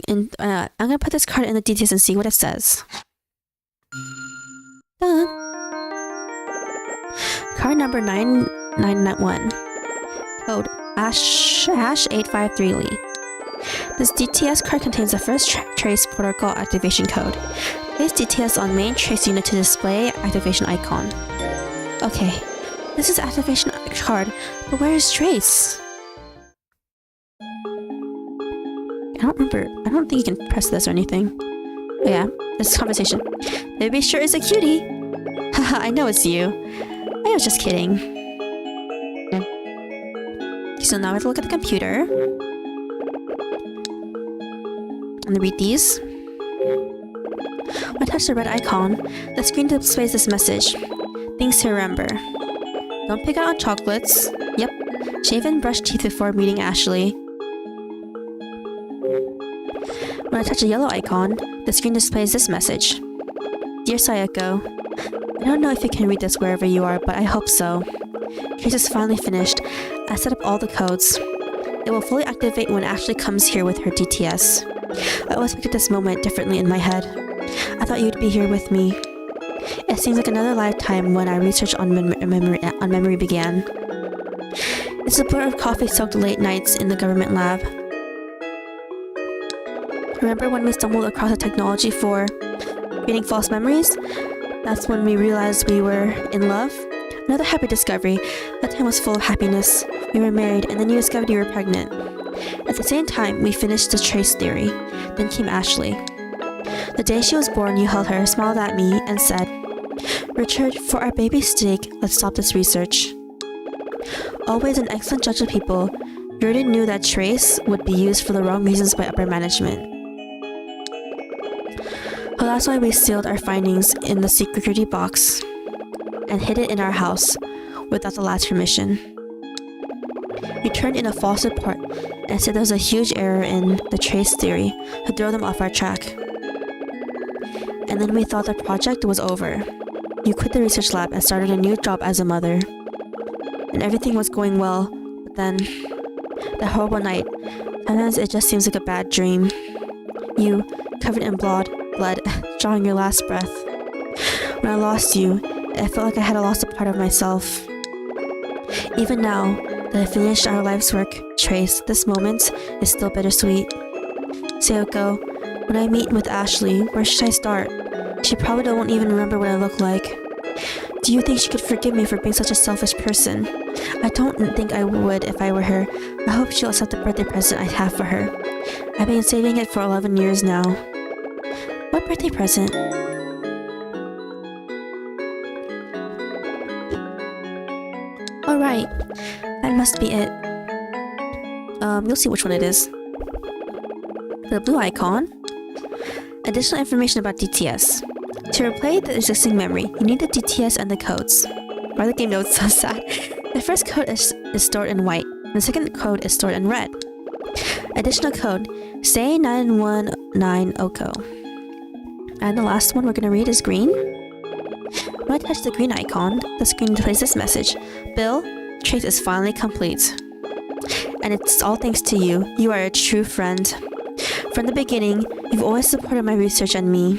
I'm gonna put this card in the details and see what it says. Done. Card number 9991. Code #853 Lee. This DTS card contains the first trace protocol activation code. Place DTS on main trace unit to display activation icon. Okay, this is activation card, but where is trace? I don't remember. I don't think you can press this or anything. Oh yeah, this conversation. Baby sure is a cutie. Haha, I know it's you. I was just kidding. So now we have to look at the computer. I'm gonna read these. When I touch the red icon, the screen displays this message. Things to remember. Don't pick out on chocolates. Yep. Shave and brush teeth before meeting Ashley. When I touch a yellow icon, the screen displays this message. Dear Sayako, I don't know if you can read this wherever you are, but I hope so. Trace is finally finished. I set up all the codes. It will fully activate when Ashley comes here with her DTS. I always pictured this moment differently in my head. I thought you'd be here with me. It seems like another lifetime when our research on memory began. It's a blur of coffee-soaked late nights in the government lab. Remember when we stumbled across a technology for creating false memories? That's when we realized we were in love. Another happy discovery. That time was full of happiness. We were married, and then you discovered you were pregnant. At the same time, we finished the trace theory. Then came Ashley. The day she was born, you held her, smiled at me, and said, Richard, for our baby's sake, let's stop this research. Always an excellent judge of people, you already knew that trace would be used for the wrong reasons by upper management. So that's why we sealed our findings in the security box and hid it in our house without the lad's permission. We turned in a false report and said there was a huge error in the trace theory to throw them off our track. And then we thought the project was over. You quit the research lab and started a new job as a mother. And everything was going well, but then that horrible night, sometimes it just seems like a bad dream. You, covered in blood, drawing your last breath. When I lost you, it felt like I had lost a part of myself. Even now that I finished our life's work, Trace, this moment is still bittersweet. Sayoko, when I meet with Ashley, where should I start? She probably won't even remember what I look like. Do you think she could forgive me for being such a selfish person? I don't think I would if I were her. I hope she'll accept the birthday present I have for her. I've been saving it for 11 years now. What birthday present? Alright, that must be it. You'll see which one it is. The blue icon. Additional information about DTS. To replay the existing memory, you need the DTS and the codes. Why the game notes so sad? The first code is stored in white. The second code is stored in red. Additional code, say 919 Oko. And the last one we're gonna read is green. When I touch the green icon, the screen displays this message. Bill, Trace is finally complete. And it's all thanks to you. You are a true friend. From the beginning, you've always supported my research and me.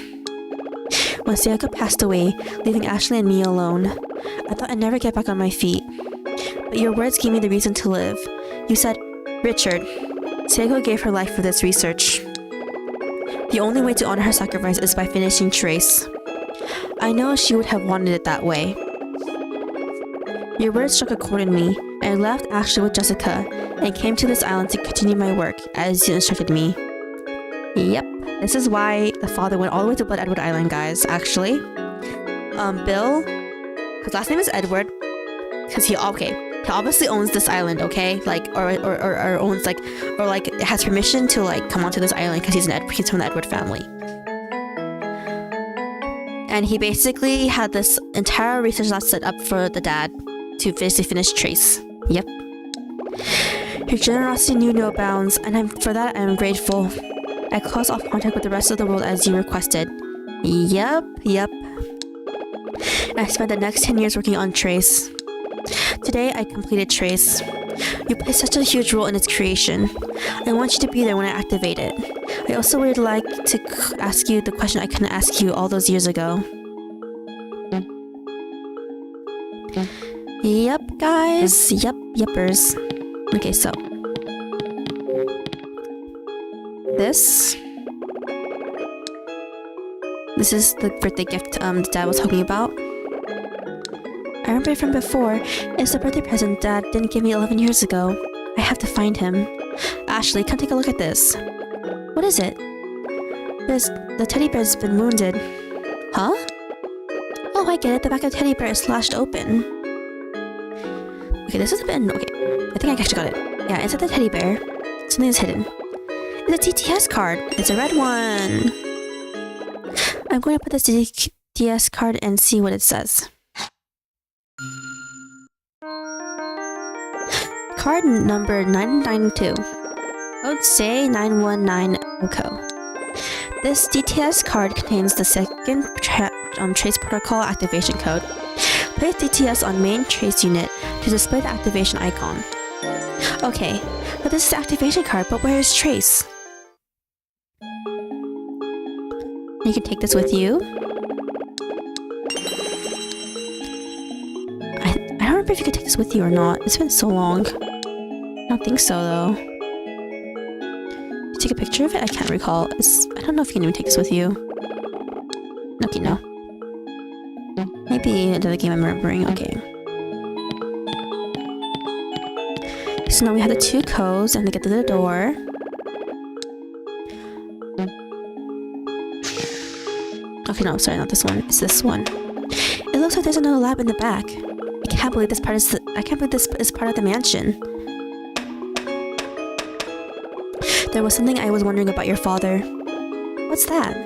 When Sayoko passed away, leaving Ashley and me alone, I thought I'd never get back on my feet. But your words gave me the reason to live. You said, Richard, Sayoko gave her life for this research. The only way to honor her sacrifice is by finishing Trace. I know she would have wanted it that way. Your words struck a chord in me, and I left Ashley with Jessica and came to this island to continue my work as you instructed me. Yep, this is why the father went all the way to Blood Edward Island, guys, actually. Bill, his last name is Edward, because he obviously owns this island, okay? Like, or owns, like, or like, has permission to, like, come onto this island because he's from the Edward family. And he basically had this entire research lab set up for the dad to basically finish Trace. Yep. Your generosity knew no bounds, and for that I'm grateful. I closed off contact with the rest of the world as you requested. Yep. I spent the next 10 years working on Trace. Today I completed Trace. You play such a huge role in its creation. I want you to be there when I activate it. I also would like to ask you the question I couldn't ask you all those years ago. Yep, guys. Yep, yeppers. Okay, so. This is the birthday gift the dad was talking about. I remember it from before. It's the birthday present Dad didn't give me 11 years ago. I have to find him. Ashley, come take a look at this. What is it? The teddy bear's been wounded. Huh? Oh, I get it. The back of the teddy bear is slashed open. Okay, this is a bit... Okay, I think I actually got it. Yeah, inside the teddy bear, something is hidden. It's a TTS card. It's a red one. I'm going to put this TTS card and see what it says. Card number 992. Code say 919 OCO. This DTS card contains the second trace protocol activation code. Place DTS on main trace unit to display the activation icon. Okay, but this is the activation card, but where is Trace? You can take this with you. I don't remember if you could take this with you or not. It's been so long. I don't think so, though. Take a picture of it? I can't recall. I don't know if you can even take this with you. Okay, no. Maybe another game I'm remembering. Okay. So now we have the two codes and to get to the door. Okay, no, sorry, not this one. It's this one. It looks like there's another lab in the back. I can't believe this is part of the mansion. There was something I was wondering about your father. What's that?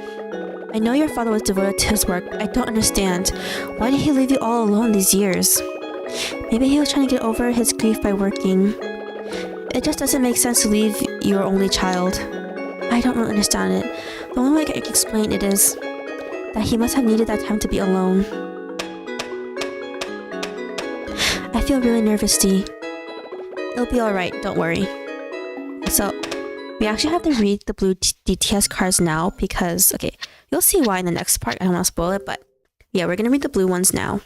I know your father was devoted to his work. I don't understand. Why did he leave you all alone these years? Maybe he was trying to get over his grief by working. It just doesn't make sense to leave your only child. I don't really understand it. The only way I can explain it is that he must have needed that time to be alone. I feel really nervous, Dee. It'll be alright, don't worry. So, we actually have to read the blue DTS cards now because, okay, you'll see why in the next part. I don't want to spoil it, but yeah, we're going to read the blue ones now.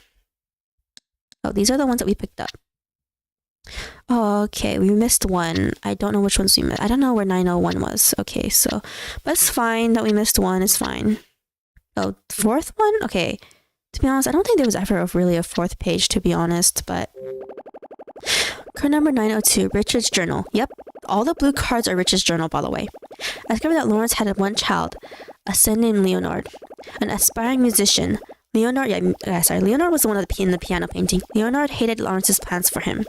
Oh, these are the ones that we picked up. Oh, okay, we missed one. I don't know which ones we missed. I don't know where 901 was. Okay, so, but it's fine that we missed one. It's fine. Oh, fourth one? Okay. To be honest, I don't think there was ever really a fourth page, to be honest, but... Card number 902, Richard's journal. Yep, all the blue cards are Richard's journal, by the way. I discovered that Lawrence had one child, a son named Leonard, an aspiring musician. Leonard was the one in the piano painting. Leonard hated Lawrence's plans for him.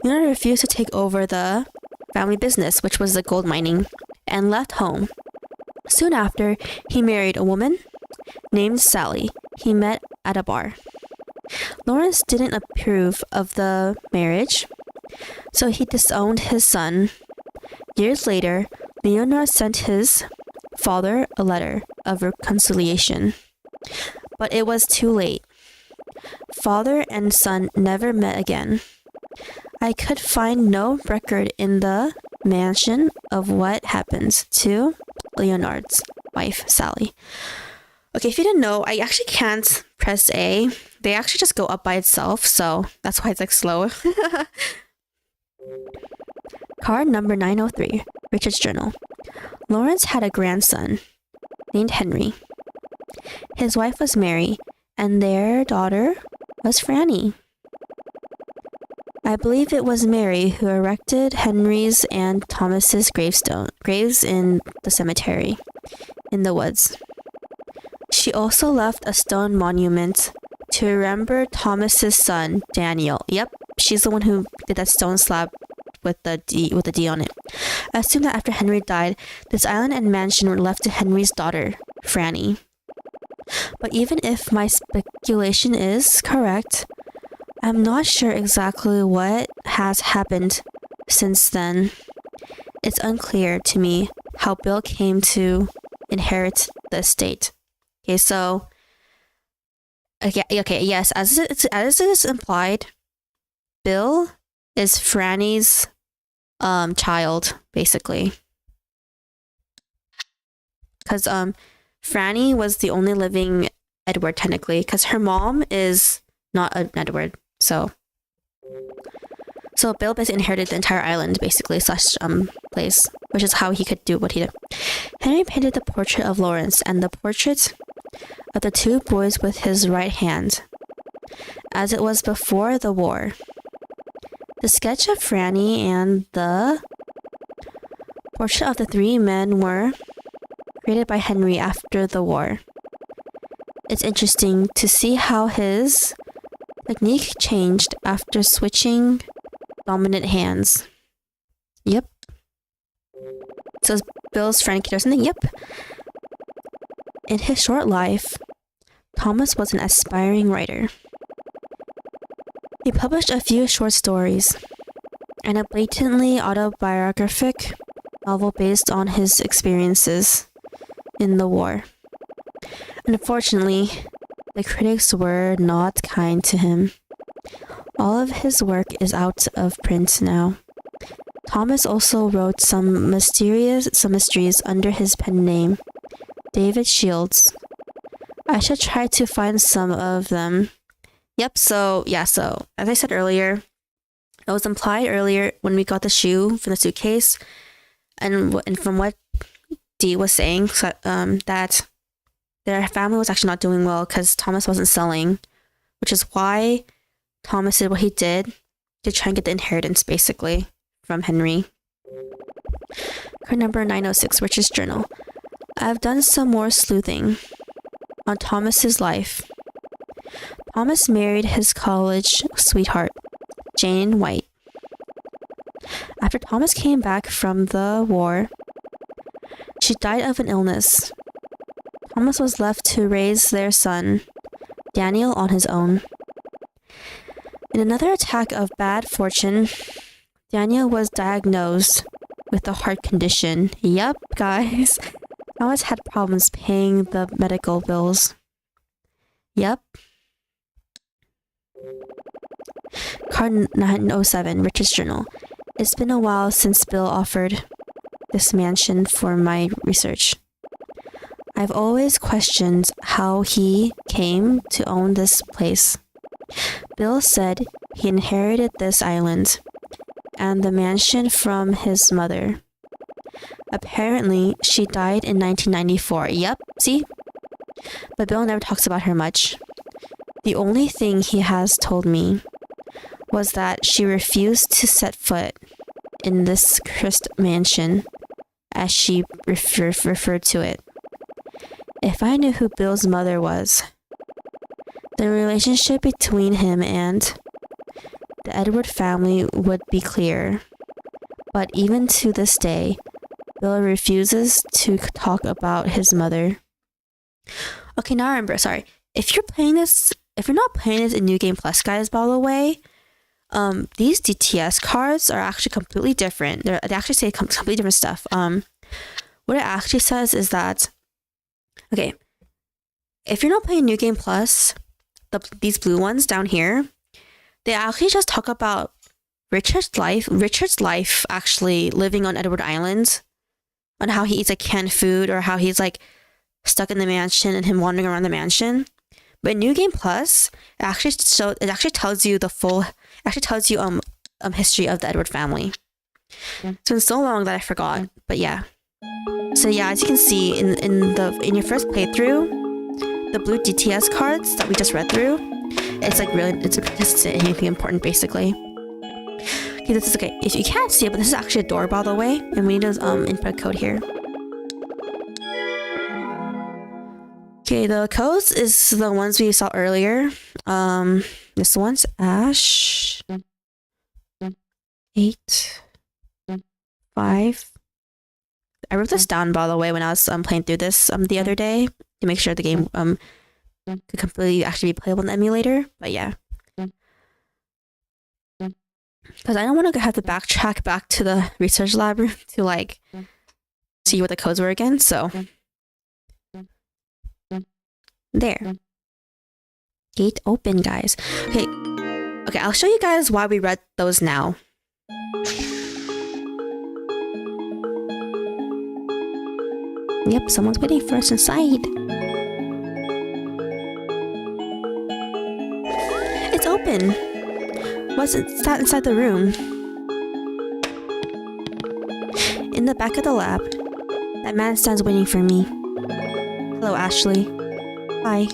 Leonard refused to take over the family business, which was the gold mining, and left home. Soon after, he married a woman named Sally. He met at a bar. Lawrence didn't approve of the marriage, so he disowned his son. Years later, Leonard sent his father a letter of reconciliation. But it was too late. Father and son never met again. I could find no record in the mansion of what happened to Leonard's wife, Sally. Okay, if you didn't know, I actually can't press A. They actually just go up by itself, so that's why it's like slow. Card number 903, Richard's journal. Lawrence had a grandson named Henry. His wife was Mary, and their daughter was Frannie. I believe it was Mary who erected Henry's and Thomas's graves in the cemetery in the woods. She also left a stone monument to remember Thomas's son, Daniel. Yep, she's the one who did that stone slab with the D on it. I assume that after Henry died, this island and mansion were left to Henry's daughter, Frannie. But even if my speculation is correct, I'm not sure exactly what has happened since then. It's unclear to me how Bill came to inherit the estate. Okay, so... Okay, yes, as it is implied, Bill is Frannie's child, basically. Because Frannie was the only living Edward, technically, because her mom is not an Edward. So Bill basically inherited the entire island, basically, slash place, which is how he could do what he did. Henry painted the portrait of Lawrence and the portrait of the two boys with his right hand, as it was before the war. The sketch of Frannie and the portrait of the three men were created by Henry after the war. It's interesting to see how his technique changed after switching dominant hands. Yep. So is Bill's friend kid or something? Yep. In his short life, Thomas was an aspiring writer. He published a few short stories and a blatantly autobiographic novel based on his experiences in the war. Unfortunately, the critics were not kind to him. All of his work is out of print now. Thomas also wrote some mysteries under his pen name, David Shields. I should try to find some of them. Yep, so as I said earlier, it was implied earlier when we got the shoe from the suitcase, and from what Dee was saying, that their family was actually not doing well because Thomas wasn't selling, which is why Thomas did what he did to try and get the inheritance, basically, from Henry. Card number 906, Rich's Journal. I've done some more sleuthing on Thomas's life. Thomas married his college sweetheart, Jane White. After Thomas came back from the war, she died of an illness. Thomas was left to raise their son, Daniel, on his own. In another attack of bad fortune, Daniel was diagnosed with a heart condition. Yep, guys. Thomas had problems paying the medical bills. Yep. Card 907, Rich's Journal. It's been a while since Bill offered this mansion for my research. I've always questioned how he came to own this place. Bill said he inherited this island and the mansion from his mother. Apparently, she died in 1994. Yep, see? But Bill never talks about her much. The only thing he has told me was that she refused to set foot in this cursed mansion, as she referred to it. If I knew who Bill's mother was, the relationship between him and the Edward family would be clear. But even to this day, Bill refuses to talk about his mother. Okay, now I remember, sorry. If you're not playing this in New Game Plus, guys, by the way, these DTS cards are actually completely different. They actually say completely different stuff. What it actually says is that, okay, if you're not playing New Game Plus, these blue ones down here, they actually just talk about Richard's life actually living on Edward Island, on how he eats like canned food or how he's like stuck in the mansion and him wandering around the mansion. But in New Game Plus, it actually tells you history of the Edward family. Yeah. It's been so long that I forgot, but yeah. So yeah, as you can see in your first playthrough, the blue DTS cards that we just read through, it's like really, it's anything important basically. Okay, this is okay. If you can't see it, but this is actually a door, by the way, and we need to input a code here. Okay, the codes is the ones we saw earlier. This one's Ash 8 5. I wrote this down, by the way, when I was playing through this the other day to make sure the game could completely actually be playable in the emulator. But yeah, because I don't want to have to backtrack back to the research lab room to like see what the codes were again. So there, gate open, guys. Okay, Okay, I'll show you guys why we read those now. Yep, someone's waiting for us inside. It's open. What's that inside the room? In the back of the lab, that man stands waiting for me. Hello, Ashley. Hi.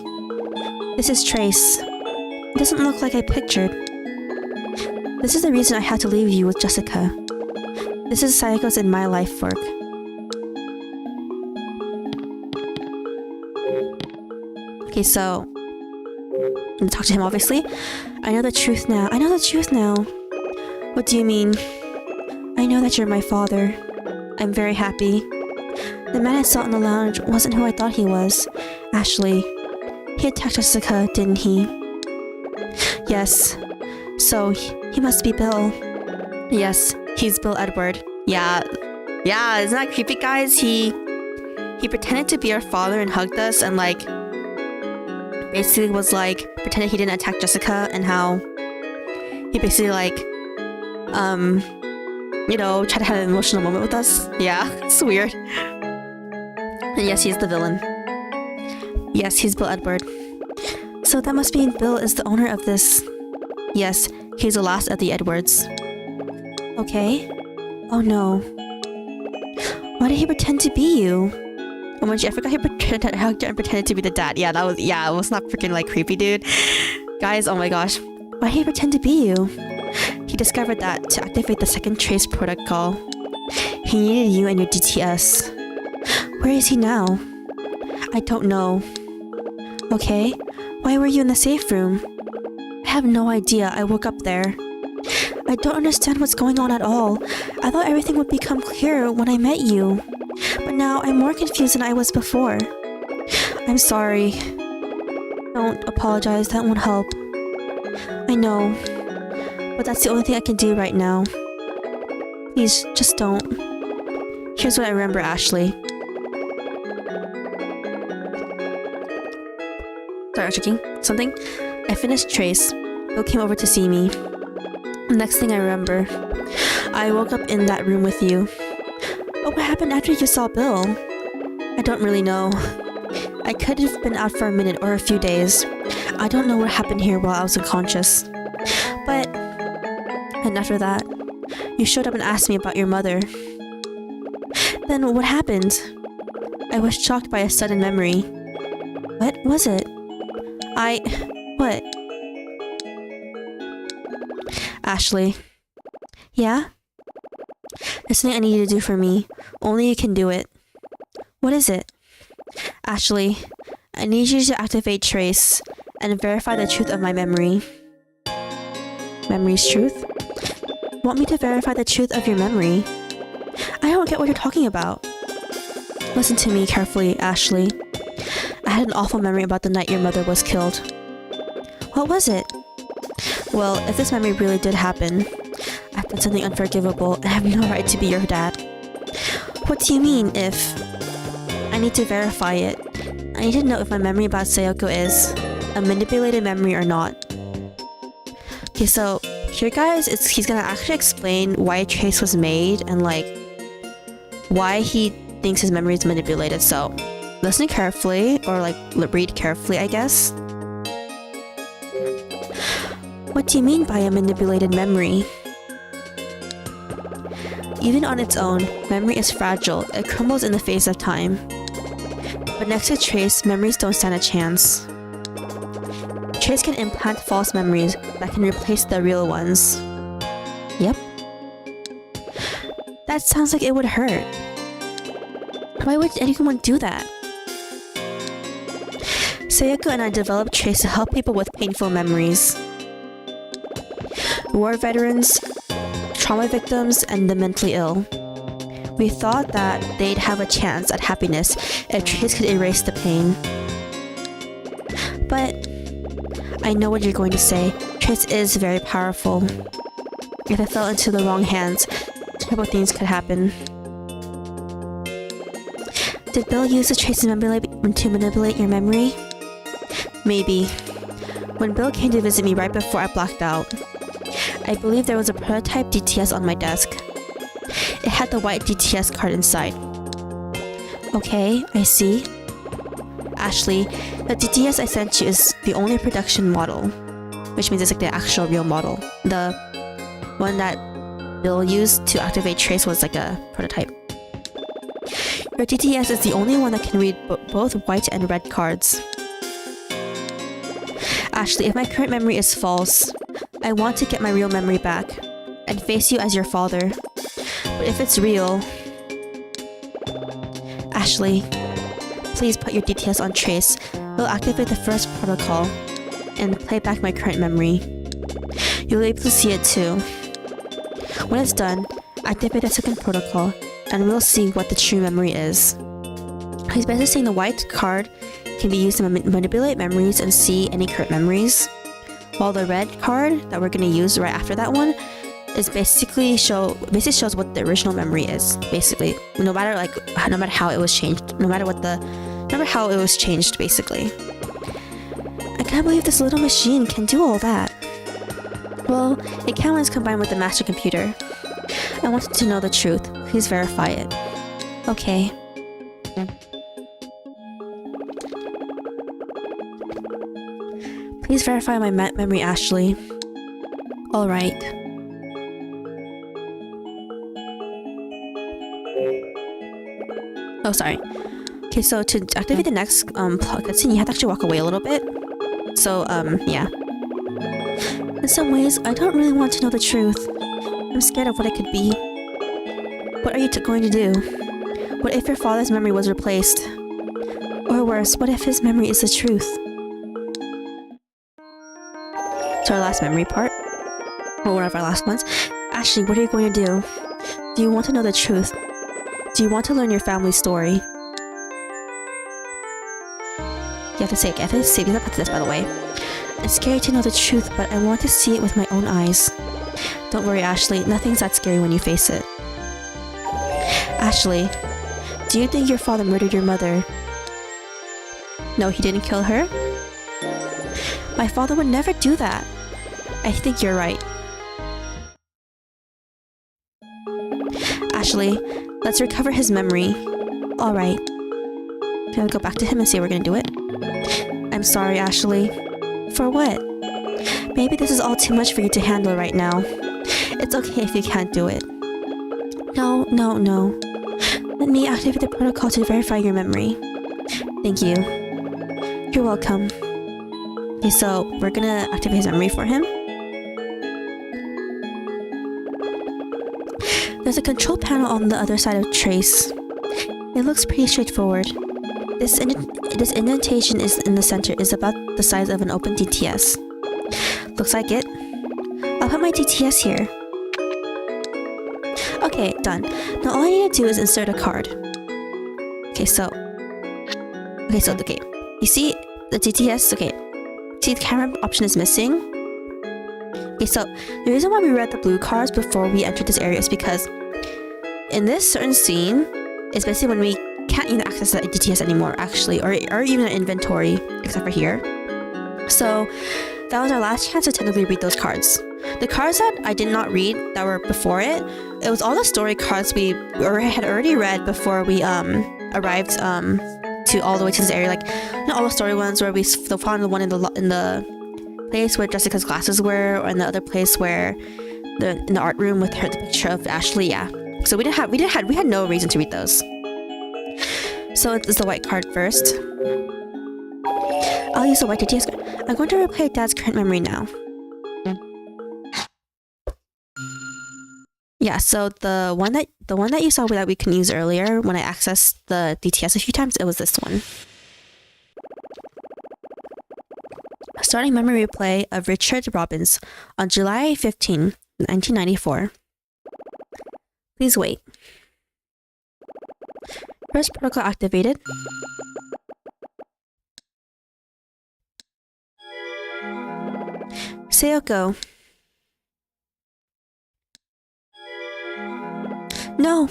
This is Trace. It doesn't look like I pictured. This is the reason I had to leave you with Jessica. This is Sayako's and my life work. Okay, so I'm gonna talk to him, obviously. I know the truth now. I know the truth now. What do you mean? I know that you're my father. I'm very happy. The man I saw in the lounge wasn't who I thought he was. Ashley. He attacked Jessica, didn't he? Yes. So, he must be Bill. Yes, he's Bill Edward. Yeah, isn't that creepy, guys? He pretended to be our father and hugged us and, like, basically was, like, pretended he didn't attack Jessica and how he basically, like, you know, tried to have an emotional moment with us. Yeah, it's weird. And yes, he's the villain. Yes, he's Bill Edward. So that must mean Bill is the owner of this. Yes, he's the last of the Edwards. Okay. Oh no. Why did he pretend to be you? Oh my god, I forgot he pretended to be the dad. Yeah, it was not freaking like creepy, dude. Guys, oh my gosh. Why did he pretend to be you? He discovered that to activate the second trace protocol, he needed you and your DTS. Where is he now? I don't know. Okay, why were you in the safe room? I have no idea. I woke up there. I don't understand what's going on at all. I thought everything would become clear when I met you. But now I'm more confused than I was before. I'm sorry. Don't apologize, that won't help. I know. But that's the only thing I can do right now. Please, just don't. Here's what I remember, Ashley. Sorry, I was checking something. I finished Trace. Bill came over to see me. Next thing I remember, I woke up in that room with you. But what happened after you saw Bill? I don't really know. I could have been out for a minute or a few days. I don't know what happened here while I was unconscious. But... And after that, you showed up and asked me about your mother. Then what happened? I was shocked by a sudden memory. What was it? What? Ashley. Yeah? There's something I need you to do for me. Only you can do it. What is it? Ashley, I need you to activate Trace and verify the truth of my memory. Memory's truth? Want me to verify the truth of your memory? I don't get what you're talking about. Listen to me carefully, Ashley. I had an awful memory about the night your mother was killed. What was it? Well, if this memory really did happen, I've done something unforgivable and I have no right to be your dad. What do you mean, if? I need to verify it. I need to know if my memory about Sayoko is a manipulated memory or not. Okay, so here, guys, he's gonna actually explain why Trace was made and, like, why he thinks his memory is manipulated. So, listen carefully, or, like, read carefully, I guess. What do you mean by a manipulated memory? Even on its own, memory is fragile. It crumbles in the face of time. But next to Trace, memories don't stand a chance. Trace can implant false memories that can replace the real ones. Yep. That sounds like it would hurt. Why would anyone do that? Sayoko and I developed Trace to help people with painful memories. War veterans, trauma victims, and the mentally ill. We thought that they'd have a chance at happiness if Trace could erase the pain. But I know what you're going to say. Trace is very powerful. If it fell into the wrong hands, terrible things could happen. Did Bill use the Trace to manipulate your memory? Maybe. When Bill came to visit me right before I blacked out, I believe there was a prototype DTS on my desk. It had the white DTS card inside. Okay, I see. Ashley, the DTS I sent you is the only production model, which means it's like the actual real model. The one that Bill used to activate Trace was like a prototype. Your DTS is the only one that can read both white and red cards. Ashley, if my current memory is false, I want to get my real memory back and face you as your father. But if it's real... Ashley, please put your DTS on Trace. We'll activate the first protocol and play back my current memory. You'll be able to see it too. When it's done, activate the second protocol and we'll see what the true memory is. He's basically saying the white card can be used to manipulate memories and see any current memories, while the red card that we're going to use right after that one is basically shows what the original memory is. Basically, no matter how it was changed, no matter how it was changed. Basically, I can't believe this little machine can do all that. Well, it can when it's combined with the master computer. I wanted to know the truth. Please verify it. Okay. Please verify my memory, Ashley. Alright. Oh, sorry. Okay, so to activate the next cutscene, you have to actually walk away a little bit. So, yeah. In some ways, I don't really want to know the truth. I'm scared of what it could be. What are you going to do? What if your father's memory was replaced? Or worse, what if his memory is the truth? To our last memory part. Or one of our last ones. Ashley, what are you going to do? Do you want to know the truth? Do you want to learn your family story? You have to say these up to this, by the way. It's scary to know the truth, but I want to see it with my own eyes. Don't worry, Ashley. Nothing's that scary when you face it. Ashley, do you think your father murdered your mother? No, he didn't kill her? My father would never do that. I think you're right. Ashley, let's recover his memory. Alright. Can I go back to him and say we're gonna do it? I'm sorry, Ashley. For what? Maybe this is all too much for you to handle right now. It's okay if you can't do it. No. Let me activate the protocol to verify your memory. Thank you. You're welcome. Okay, so we're gonna activate his memory for him. There's a control panel on the other side of Trace. It looks pretty straightforward. This indentation is in the center is about the size of an open DTS. Looks like it. I'll put my DTS here. Okay, done. Now all I need to do is insert a card. Okay, you see the DTS? Okay. See, the camera option is missing. Okay, so the reason why we read the blue cards before we entered this area is because in this certain scene, it's basically when we can't even access the DTS anymore, actually, or even an inventory, except for here. So that was our last chance to technically read those cards. The cards that I did not read that were before it was all the story cards we had already read before we arrived to all the way to this area. Like, you know, all the story ones where we found the one in the place where Jessica's glasses were, or in the other place where in the art room with the picture of Ashley. Yeah. So we had no reason to read those. So it's the white card first. I'll use the white DTS card. I'm going to replay Dad's current memory now. Yeah, so the one that you saw that we can use earlier when I accessed the DTS a few times, it was this one. Starting memory replay of Richard Robbins on July 15, 1994. Please wait. First protocol activated. Sayoko. No!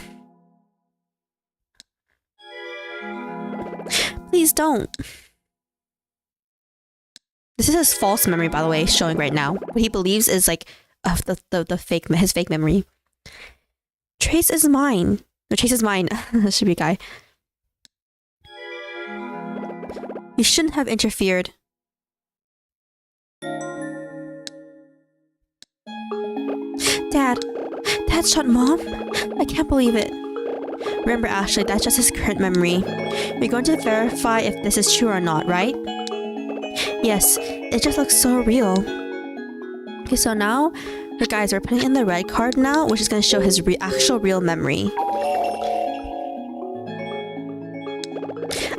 Please don't. This is his false memory, by the way, showing right now. What he believes is like of his fake memory. Trace is mine. No, Trace is mine. That should be a guy. You shouldn't have interfered. Dad shot Mom? I can't believe it. Remember, Ashley, that's just his current memory. We're going to verify if this is true or not, right? Yes, it just looks so real. Okay, so now, guys, we're putting in the red card now, which is going to show his actual real memory.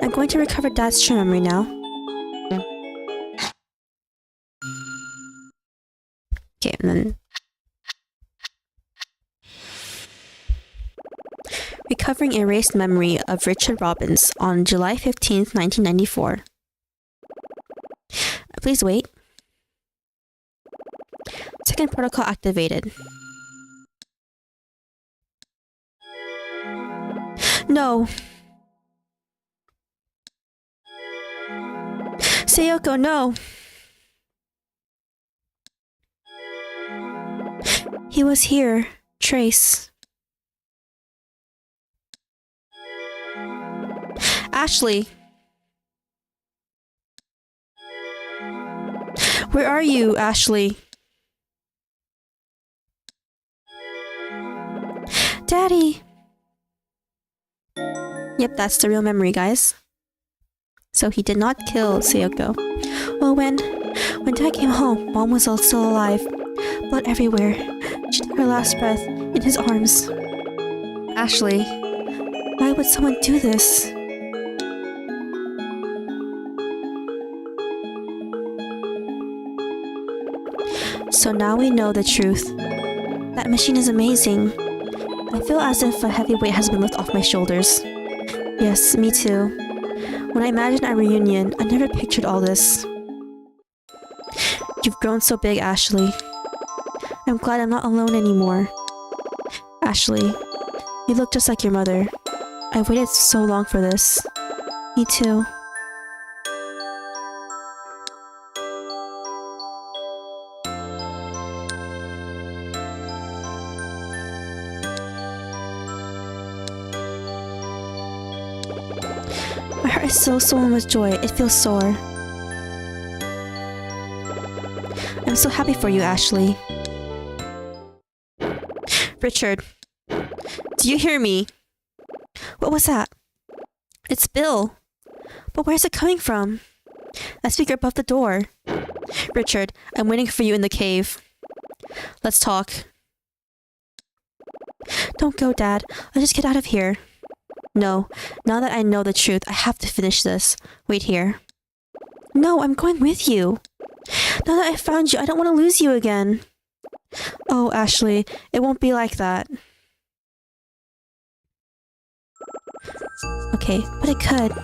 I'm going to recover Dad's true memory now. Okay, and then... Recovering erased memory of Richard Robbins on July 15th, 1994. Please wait. Second protocol activated. No. Sayoko, no. He was here. Trace. Ashley. Where are you, Ashley? Daddy! Yep, that's the real memory, guys. So he did not kill Sayoko. Well, when Dad came home, Mom was still alive. Blood everywhere. She took her last breath in his arms. Ashley, why would someone do this? So now we know the truth. That machine is amazing. I feel as if a heavy weight has been lifted off my shoulders. Yes, me too. When I imagined our reunion, I never pictured all this. You've grown so big, Ashley. I'm glad I'm not alone anymore. Ashley, you look just like your mother. I waited so long for this. Me too. My heart is so swollen with joy, it feels sore. I'm so happy for you, Ashley. Richard, do you hear me? What was that? It's Bill. But where's it coming from? That speaker above the door. Richard, I'm waiting for you in the cave. Let's talk. Don't go, Dad. Let's just get out of here. No, now that I know the truth, I have to finish this. Wait here. No, I'm going with you. Now that I found you, I don't want to lose you again. Oh, Ashley, it won't be like that. Okay, but it could.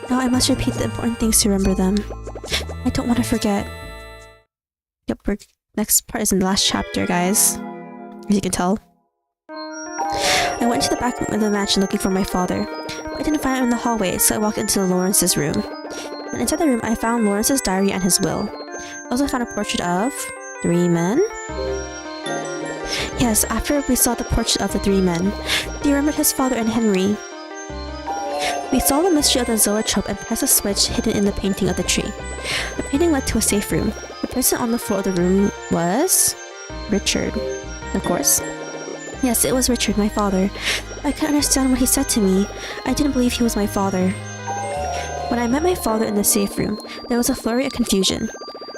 Now I must repeat the important things to remember them. I don't want to forget. Yep, next part is in the last chapter, guys. As you can tell. I went to the back of the mansion looking for my father, but I didn't find him in the hallway, so I walked into Lawrence's room. And inside the room, I found Lawrence's diary and his will. I also found a portrait of 3 men. Yes, after we saw the portrait of the 3 men, he remembered his father and Henry. We solved the mystery of the zoetrope and pressed a switch hidden in the painting of the tree. The painting led to a safe room. The person on the floor of the room was... Richard. Of course. Yes, it was Richard, my father. I couldn't understand what he said to me. I didn't believe he was my father. When I met my father in the safe room, there was a flurry of confusion.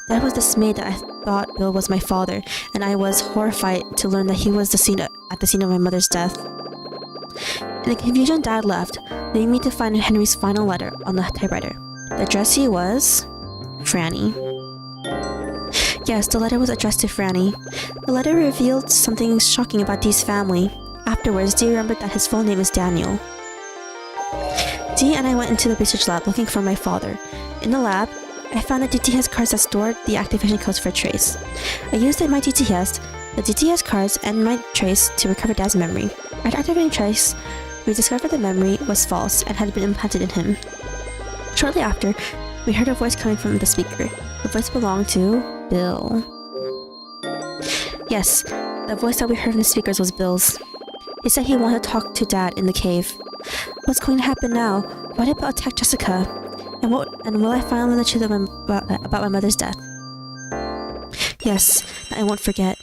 Dad was dismayed that I thought Bill was my father, and I was horrified to learn that he was at the scene of my mother's death. In the confusion, Dad left, leaving me to find Henry's final letter on the typewriter. The addressee was... Frannie. Yes, the letter was addressed to Frannie. The letter revealed something shocking about Dee's family. Afterwards, Dee remembered that his full name is Daniel. Dee and I went into the research lab looking for my father. In the lab, I found the DTS cards that stored the activation codes for Trace. I used my DTS, the DTS cards, and my Trace to recover Dad's memory. After activating Trace, we discovered the memory was false and had been implanted in him. Shortly after, We heard a voice coming from the speaker. The voice belonged to Bill. Yes, the voice that we heard from the speakers was Bill's. He said he wanted to talk to Dad in the cave. What's going to happen now? Why did Bill attack Jessica? And will I finally let you know about my mother's death? Yes, I won't forget.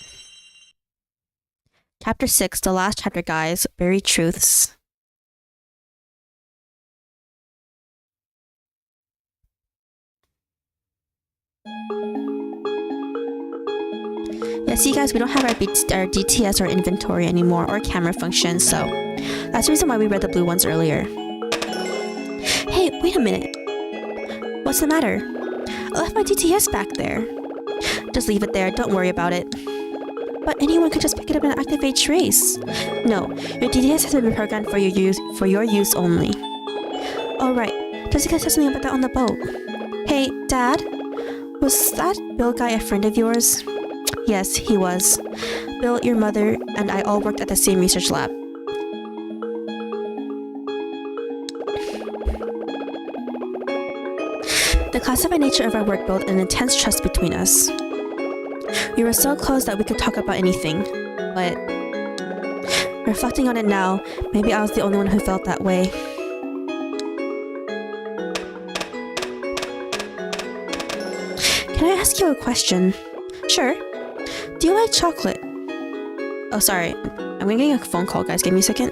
Chapter 6, the last chapter, guys. Buried Truths. Yeah, see guys, we don't have our DTS or inventory anymore, or camera function, so that's the reason why we read the blue ones earlier. Hey, wait a minute. What's the matter? I left my DTS back there. Just leave it there, don't worry about it. But anyone could just pick it up and activate Trace. No, your DTS has been programmed for your use only. Oh right, Jessica said something about that on the boat. Hey, Dad? Was that Bill guy a friend of yours? Yes, he was. Bill, your mother, and I all worked at the same research lab. The classified nature of our work built an intense trust between us. We were so close that we could talk about anything, but reflecting on it now, maybe I was the only one who felt that way. Can I ask you a question? Sure. Do you like chocolate? Oh, sorry. I'm getting a phone call, guys. Give me a second.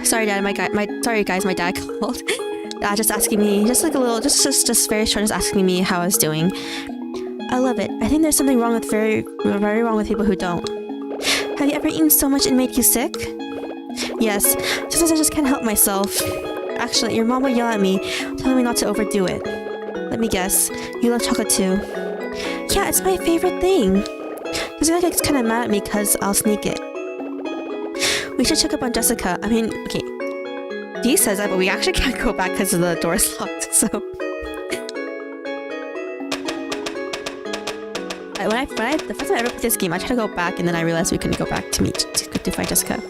Sorry, Dad. Sorry, guys. My dad called. Just asking me, just very short, just asking me how I was doing. I love it. I think there's something wrong with very wrong with people who don't. Have you ever eaten so much it made you sick? Yes. Sometimes I just can't help myself. Actually, your mom will yell at me, telling me not to overdo it. Let me guess. You love chocolate too. Yeah, it's my favorite thing. Does it like kind of mad at me because I'll sneak it? We should check up on Jessica. I mean, okay. Dee says that, but we actually can't go back because the door is locked, so... the first time I ever played this game, I tried to go back, and then I realized we couldn't go back to fight Jessica.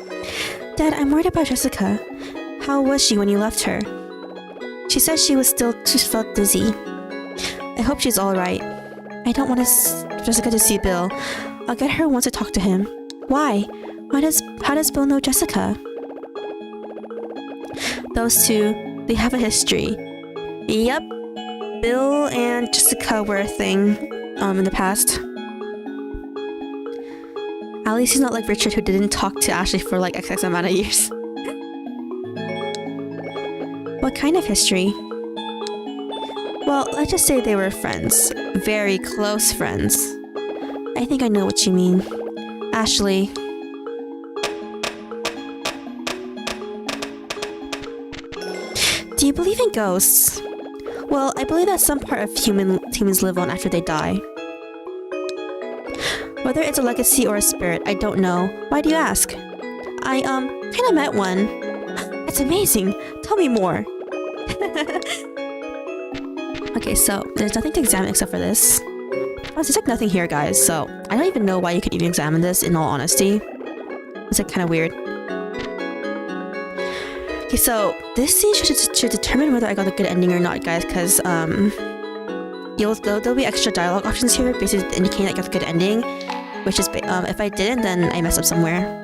Dad, I'm worried about Jessica. How was she when you left her? She said she felt dizzy. I hope she's alright. I don't want Jessica to see Bill. I'll get her once to talk to him. Why? How does Bill know Jessica? Those two, they have a history. Yep. Bill and Jessica were a thing, in the past. At least he's not like Richard, who didn't talk to Ashley for like X amount of years. What kind of history? Well, let's just say they were friends. Very close friends. I think I know what you mean. Ashley. Do you believe in ghosts? Well, I believe that some part of humans live on after they die. Whether it's a legacy or a spirit, I don't know. Why do you ask? I, kinda met one. It's amazing. Tell me more. Okay, so there's nothing to examine except for this. Oh, there's like nothing here, guys, so I don't even know why you could even examine this, in all honesty. It's like kind of weird. Okay, so this scene should determine whether I got a good ending or not, guys, because there'll be extra dialogue options here, basically indicating that I got a good ending, which is if I didn't, then I messed up somewhere.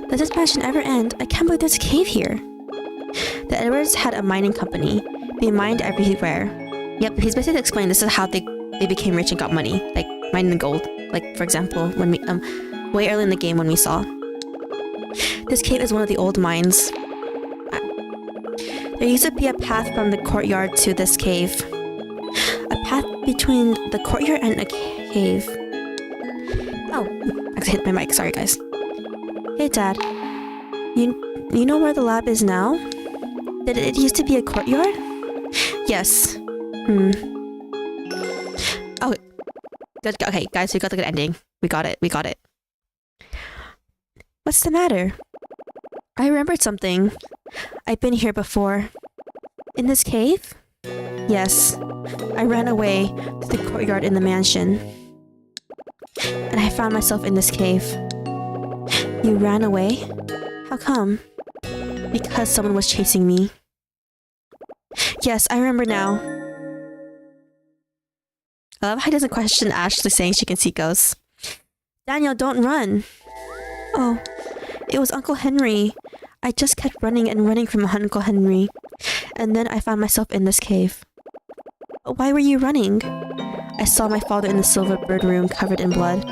Does this mansion ever end? I can't believe there's a cave here. The Edwards had a mining company. They mined everywhere. Yep, he's basically explaining this is how they became rich and got money, like mining gold. Like, for example, when we way early in the game when we saw. This cave is one of the old mines. There used to be a path from the courtyard to this cave. A path between the courtyard and a cave. Oh, I hit my mic, sorry guys. Hey Dad, you know where the lab is now? Did it used to be a courtyard? Yes. Oh, good. Okay, guys, we got the good ending. We got it. What's the matter? I remembered something. I've been here before. In this cave? Yes. I ran away to the courtyard in the mansion. And I found myself in this cave. You ran away? How come? Because someone was chasing me. Yes, I remember now. I love how he doesn't question Ashley saying she can see ghosts. Daniel, don't run! Oh, it was Uncle Henry. I just kept running and running from Uncle Henry. And then I found myself in this cave. Why were you running? I saw my father in the silver bird room covered in blood.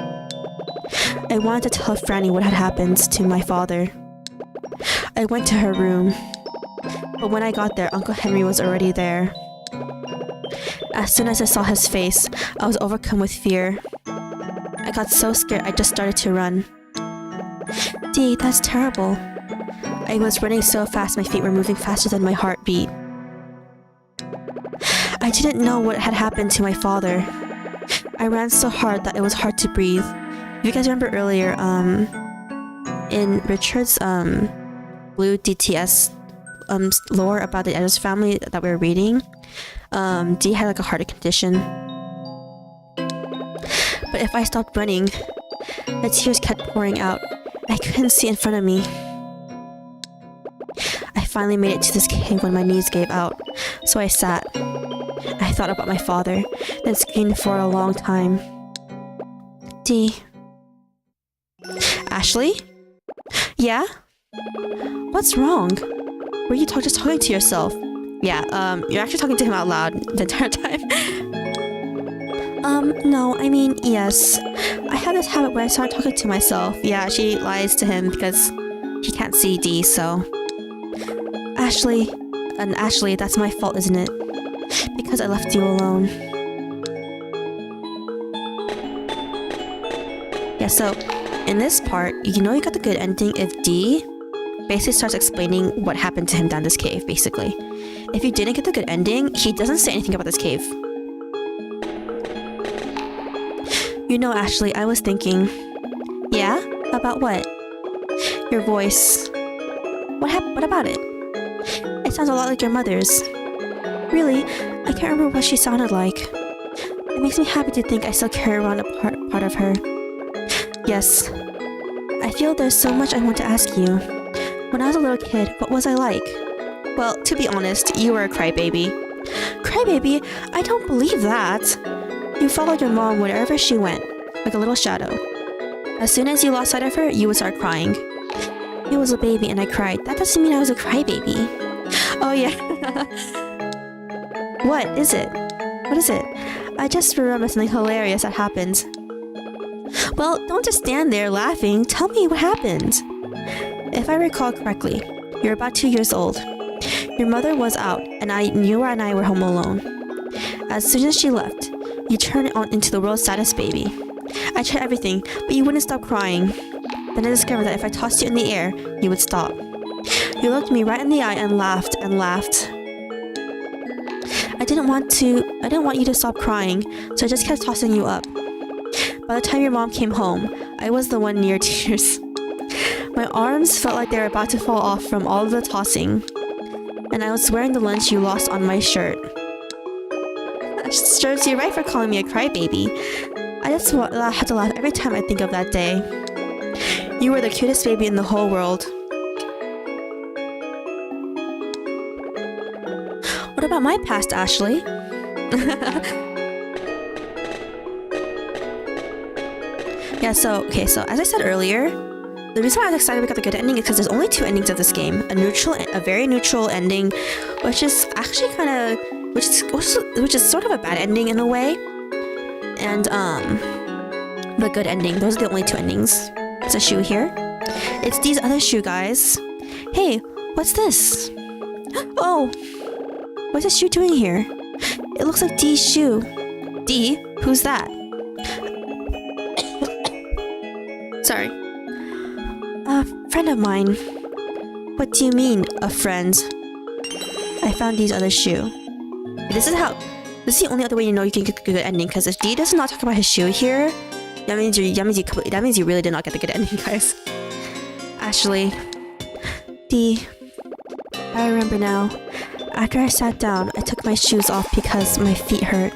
I wanted to tell Frannie what had happened to my father. I went to her room. But when I got there, Uncle Henry was already there. As soon as I saw his face, I was overcome with fear. I got so scared I just started to run. Dee, that's terrible. I was running so fast my feet were moving faster than my heartbeat. I didn't know what had happened to my father. I ran so hard that it was hard to breathe. If you guys remember earlier, in Richard's Blue DTS lore about the Edwards family that we were reading, Dee had like a heart condition. But if I stopped running, the tears kept pouring out. I couldn't see in front of me. I finally made it to this cave when my knees gave out, so I sat. I thought about my father, then screamed for a long time. Dee. Ashley? Yeah? What's wrong? Were you just talking to yourself? Yeah, you're actually talking to him out loud the entire time. No, I mean, yes. I have this habit where I start talking to myself. Yeah, she lies to him because he can't see Dee, so... Ashley, that's my fault, isn't it? Because I left you alone. Yeah, so, in this part, you know you got the good ending if Dee basically starts explaining what happened to him down this cave, basically. If you didn't get the good ending, he doesn't say anything about this cave. You know, Ashley, I was thinking... Yeah? About what? Your voice. What about it? It sounds a lot like your mother's. Really? I can't remember what she sounded like. It makes me happy to think I still carry around a part of her. Yes. I feel there's so much I want to ask you. When I was a little kid, what was I like? Well, to be honest, you were a crybaby. Crybaby? I don't believe that. You followed your mom wherever she went, like a little shadow. As soon as you lost sight of her, you would start crying. I was a baby and I cried. That doesn't mean I was a crybaby. Oh yeah. What is it? What is it? I just remember something hilarious that happened. Well, don't just stand there laughing. Tell me what happened. If I recall correctly, you're about 2 years old. Your mother was out, and you and I were home alone. As soon as she left, you turned on into the world's saddest baby. I tried everything, but you wouldn't stop crying. Then I discovered that if I tossed you in the air, you would stop. You looked me right in the eye and laughed and laughed. I didn't want you to stop crying, so I just kept tossing you up. By the time your mom came home, I was the one near tears. My arms felt like they were about to fall off from all of the tossing, and I was wearing the lunch you lost on my shirt. Serves you right for calling me a crybaby. I just had to laugh every time I think of that day. You were the cutest baby in the whole world. What about my past, Ashley? Yeah, so as I said earlier, the reason why I was excited we got the good ending is because there's only 2 endings of this game. A very neutral ending, which is actually which is sort of a bad ending in a way. And the good ending. Those are the only 2 endings. There's a shoe here. It's Dee's other shoe, guys. Hey, what's this? Oh! What's this shoe doing here? It looks like Dee's shoe. Dee? Who's that? Sorry. A friend of mine. What do you mean, a friend? I found Dee's other shoe. This is the only other way you know you can get a good ending, because if Dee does not talk about his shoe here, that means you really did not get the good ending, guys. Ashley. Dee. I remember now. After I sat down, I took my shoes off because my feet hurt.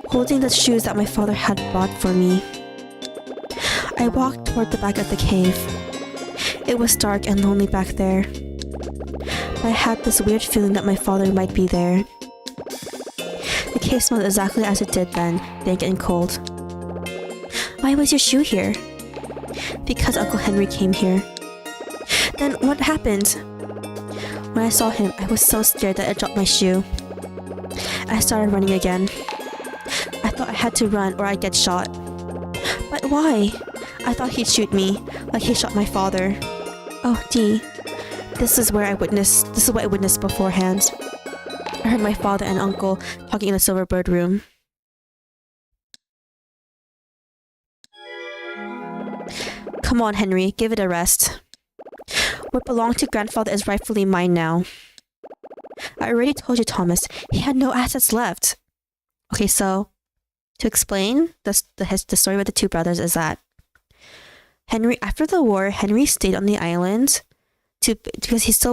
Holding the shoes that my father had bought for me, I walked toward the back of the cave. It was dark and lonely back there. I had this weird feeling that my father might be there. The cave smelled exactly as it did then, dank and cold. Why was your shoe here? Because Uncle Henry came here. Then what happened? When I saw him, I was so scared that I dropped my shoe. I started running again. I thought I had to run or I'd get shot. But why? I thought he'd shoot me, like he shot my father. Oh, Dee. This is what I witnessed beforehand. I heard my father and uncle talking in the Silverbird room. Come on, Henry, give it a rest. What belonged to grandfather is rightfully mine now. I already told you, Thomas, he had no assets left. Okay, so to explain the story with the 2 brothers is that after the war, Henry stayed on the island because he's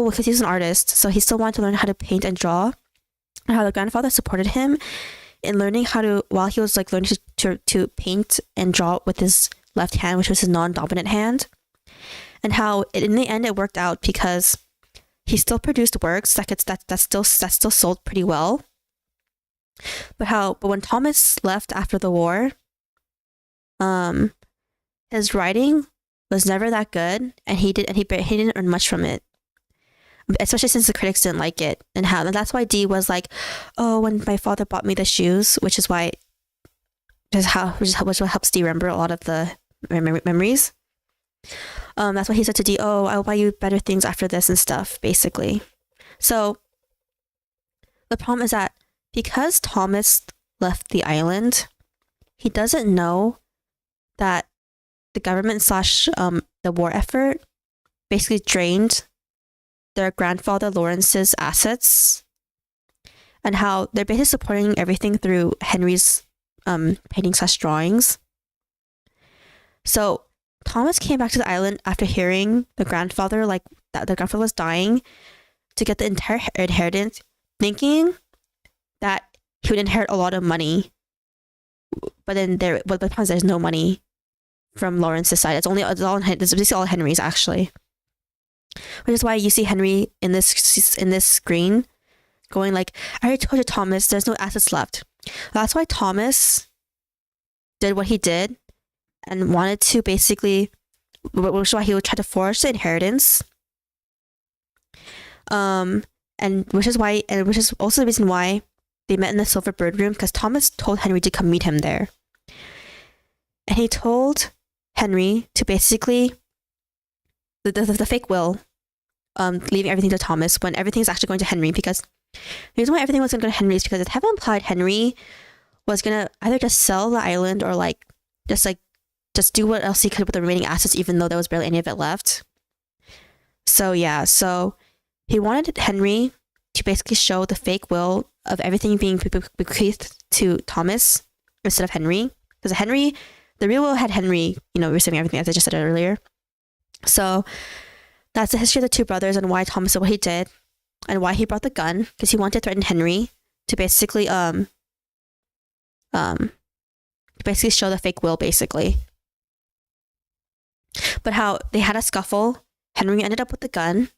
an artist, so he still wanted to learn how to paint and draw. And how the grandfather supported him in learning while he was learning to paint and draw with his left hand, which was his non-dominant hand. And how in the end it worked out because he still produced works that still sold pretty well. But when Thomas left after the war, his writing was never that good, and he didn't earn much from it, especially since the critics didn't like it. And that's why Dee was like, oh, when my father bought me the shoes, which is what helps Dee remember a lot of the memories. That's why he said to Dee, oh, I'll buy you better things after this and stuff, basically. So the problem is that because Thomas left the island, he doesn't know that the government / the war effort basically drained their grandfather Lawrence's assets, and how they're basically supporting everything through Henry's painting / drawings. So Thomas came back to the island after hearing the grandfather that the grandfather was dying to get the entire inheritance, thinking that he would inherit a lot of money. But then the problem is there's no money from Lawrence's side. It's basically all Henry's, actually. Which is why you see Henry in this screen going like, I already told you, Thomas, there's no assets left. That's why Thomas did what he did and wanted to which is why he would try to force the inheritance. Which is also the reason why they met in the Silverbird room, because Thomas told Henry to come meet him there. And he told Henry to basically the fake will leaving everything to Thomas when everything's actually going to Henry, because the reason why everything was going to go to Henry is because it had implied Henry was going to either just sell the island or just do what else he could with the remaining assets, even though there was barely any of it left. So yeah, so he wanted Henry to basically show the fake will of everything being bequeathed to Thomas instead of Henry. Because Henry, the real will had Henry, receiving everything, as I just said earlier. So that's the history of the two brothers and why Thomas did what he did and why he brought the gun, because he wanted to threaten Henry to basically show the fake will, basically. But how they had a scuffle, Henry ended up with the gun,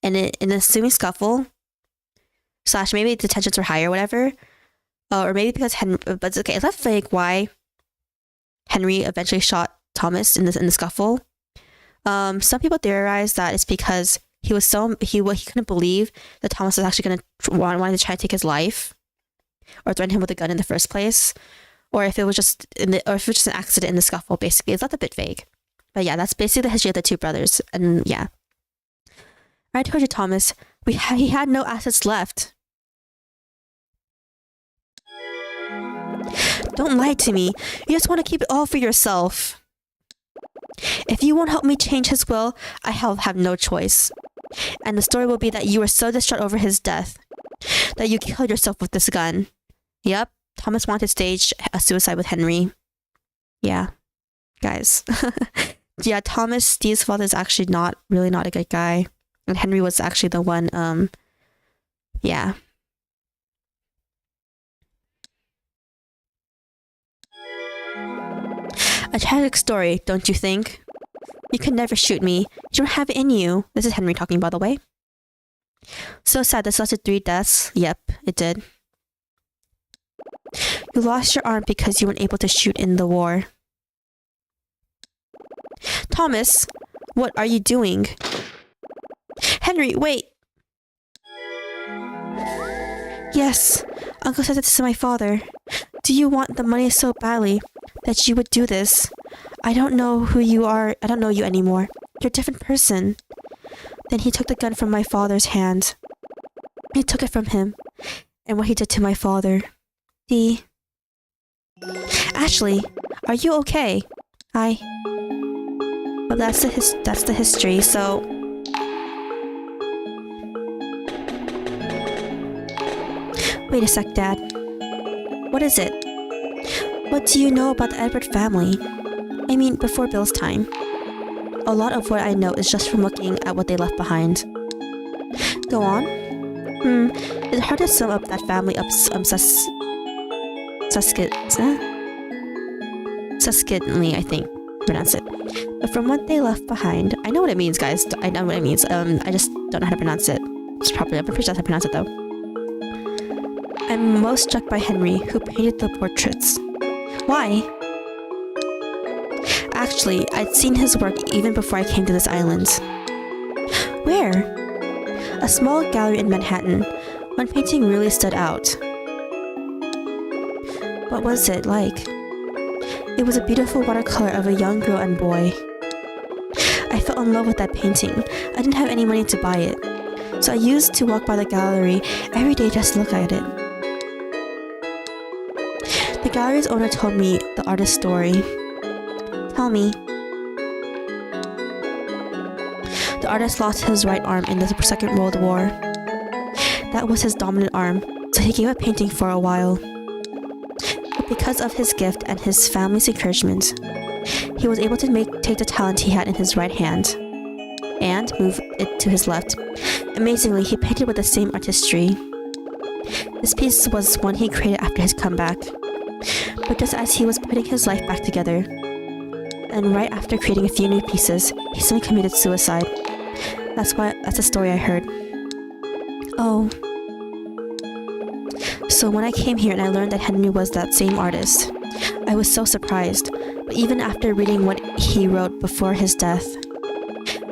and in the ensuing scuffle, / maybe the tensions were high or whatever, or maybe because Henry, but it's okay, it's not fake why Henry eventually shot Thomas in the scuffle. Some people theorize that it's because he couldn't believe that Thomas was actually going to wanted to try to take his life or threaten him with a gun in the first place, or if it was just an accident in the scuffle. Basically, it's not a bit vague, but yeah, that's basically the history of the two brothers. And yeah, I told you, Thomas, he had no assets left. Don't lie to me. You just want to keep it all for yourself. If you won't help me change his will, I have no choice. And the story will be that you were so distraught over his death that you killed yourself with this gun. Yep, Thomas wanted to stage a suicide with Henry. Yeah, guys. Yeah, Thomas, Steve's father, is actually not a good guy. And Henry was actually the one, yeah. A tragic story, don't you think? You could never shoot me. You don't have it in you. This is Henry talking, by the way. So sad this led to 3 deaths. Yep, it did. You lost your arm because you weren't able to shoot in the war. Thomas, what are you doing? Henry, wait! Yes, Uncle said this to my father. Do you want the money so badly that you would do this? I don't know who you are. I don't know you anymore. You're a different person. Then he took the gun from my father's hand. He took it from him, and what he did to my father. Ashley, are you okay? Well, that's the history. So wait a sec, Dad. What is it? What do you know about the Edward family? I mean, before Bill's time. A lot of what I know is just from looking at what they left behind. Go on. It's hard to sum up that family suscitantly, I think. Pronounce it. But from what they left behind, I know what it means, guys. I know what it means. I just don't know how to pronounce it. It's properly. I'm pretty sure that's how to pronounce it, though. I'm most struck by Henry, who painted the portraits. Why? Actually, I'd seen his work even before I came to this island. Where? A small gallery in Manhattan. One painting really stood out. What was it like? It was a beautiful watercolor of a young girl and boy. I fell in love with that painting. I didn't have any money to buy it, so I used to walk by the gallery every day just to look at it. The gallery's owner told me the artist's story. Tell me. The artist lost his right arm in the Second World War. That was his dominant arm, so he gave up painting for a while. But because of his gift and his family's encouragement, he was able to take the talent he had in his right hand and move it to his left. Amazingly, he painted with the same artistry. This piece was one he created after his comeback. But just as he was putting his life back together, and right after creating a few new pieces, he suddenly committed suicide. That's the story I heard. Oh. So when I came here and I learned that Henry was that same artist, I was so surprised. But even after reading what he wrote before his death,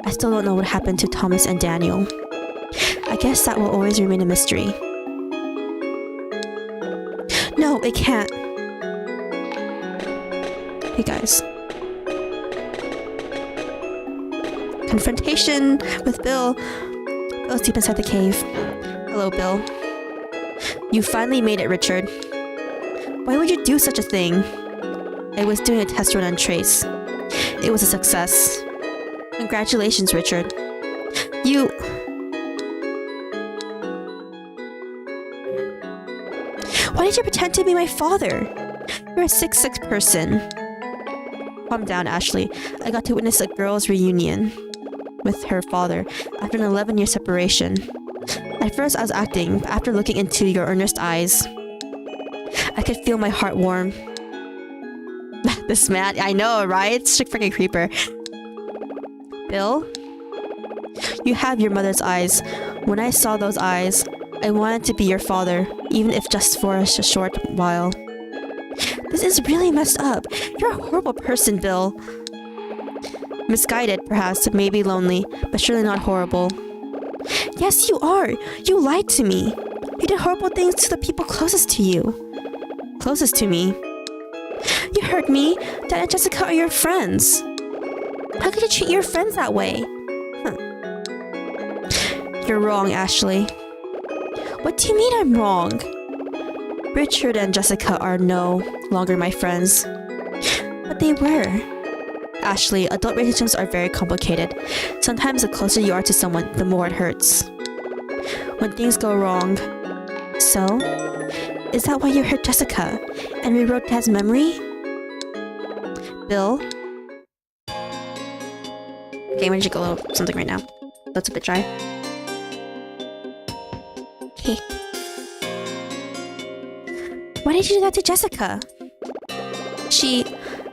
I still don't know what happened to Thomas and Daniel. I guess that will always remain a mystery. No, it can't. Hey guys. confrontation with Bill. Bill's deep inside the cave. Hello, Bill. You finally made it, Richard. Why would you do such a thing? I was doing a test run on Trace. It was a success. Congratulations, Richard. You... Why did you pretend to be my father? You're a 6'6" person. Calm down, Ashley. I got to witness a girl's reunion with her father after an 11-year separation. At first I was acting, but after looking into your earnest eyes, I could feel my heart warm. This man, I know, right? Such a freaking creeper. Bill? You have your mother's eyes. When I saw those eyes, I wanted to be your father, even if just for a short while. This is really messed up. You're a horrible person, Bill. Misguided, perhaps, maybe lonely, but surely not horrible. Yes, you are. You lied to me. You did horrible things to the people closest to you. Closest to me? You hurt me. Dad and Jessica are your friends. How could you treat your friends that way? Huh. You're wrong, Ashley. What do you mean I'm wrong? Richard and Jessica are no longer my friends. But they were. Ashley, adult relationships are very complicated. Sometimes the closer you are to someone, the more it hurts. When things go wrong. So, is that why you hurt Jessica and rewrote Dad's memory? Bill? Okay, I'm gonna drink a little something right now. That's a bit dry. Okay. Why did you do that to Jessica?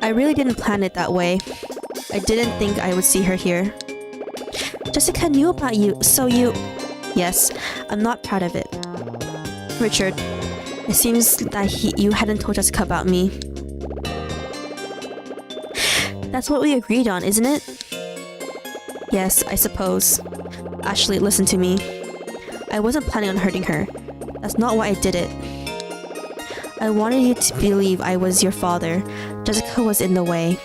I really didn't plan it that way. I didn't think I would see her here. Jessica knew about you, so you... Yes, I'm not proud of it. Richard, it seems that you hadn't told Jessica about me. That's what we agreed on, isn't it? Yes, I suppose. Ashley, listen to me. I wasn't planning on hurting her. That's not why I did it. I wanted you to believe I was your father. Jessica was in the way.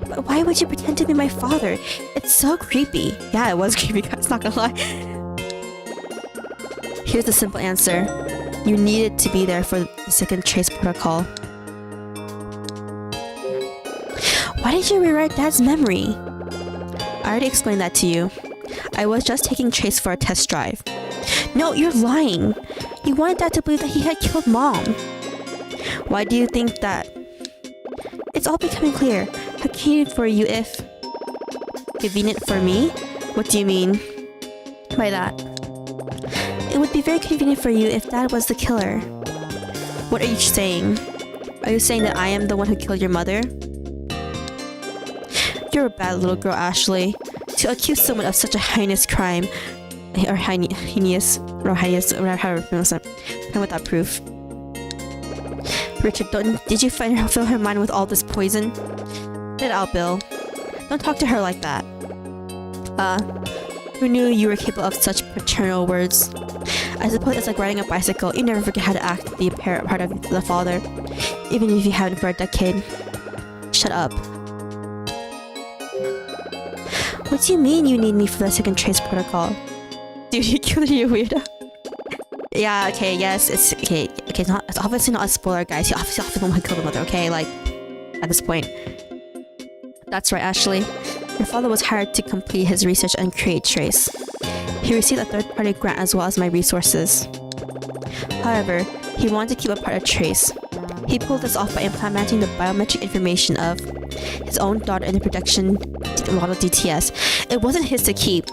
But why would you pretend to be my father? It's so creepy. Yeah, it was creepy, guys, not gonna lie. Here's the simple answer. You needed to be there for the second trace protocol. Why did you rewrite Dad's memory? I already explained that to you. I was just taking Trace for a test drive. No, you're lying. You wanted Dad to believe that he had killed Mom. Why do you think that? It's all becoming clear. How convenient for you if... Convenient for me? What do you mean by that? It would be very convenient for you if Dad was the killer. What are you saying? Are you saying that I am the one who killed your mother? You're a bad little girl, Ashley. To accuse someone of such a heinous crime, or heinous, whatever how to pronounce it, and without proof. Richard, did you fill her mind with all this poison? Get it out, Bill. Don't talk to her like that. Who knew you were capable of such paternal words? I suppose it's like riding a bicycle. You never forget how to act the apparent part of the father, even if you haven't for a decade. Shut up. What do you mean you need me for the second trace protocol? Dude, you killed you weirdo. Yeah, okay, yes, it's okay. Okay, it's obviously not a spoiler, guys. He obviously the one who killed the mother, okay? Like, at this point. That's right, Ashley. Your father was hired to complete his research and create Trace. He received a third-party grant as well as my resources. However, he wanted to keep a part of Trace. He pulled this off by implementing the biometric information of his own daughter in the production model DTS. It wasn't his to keep.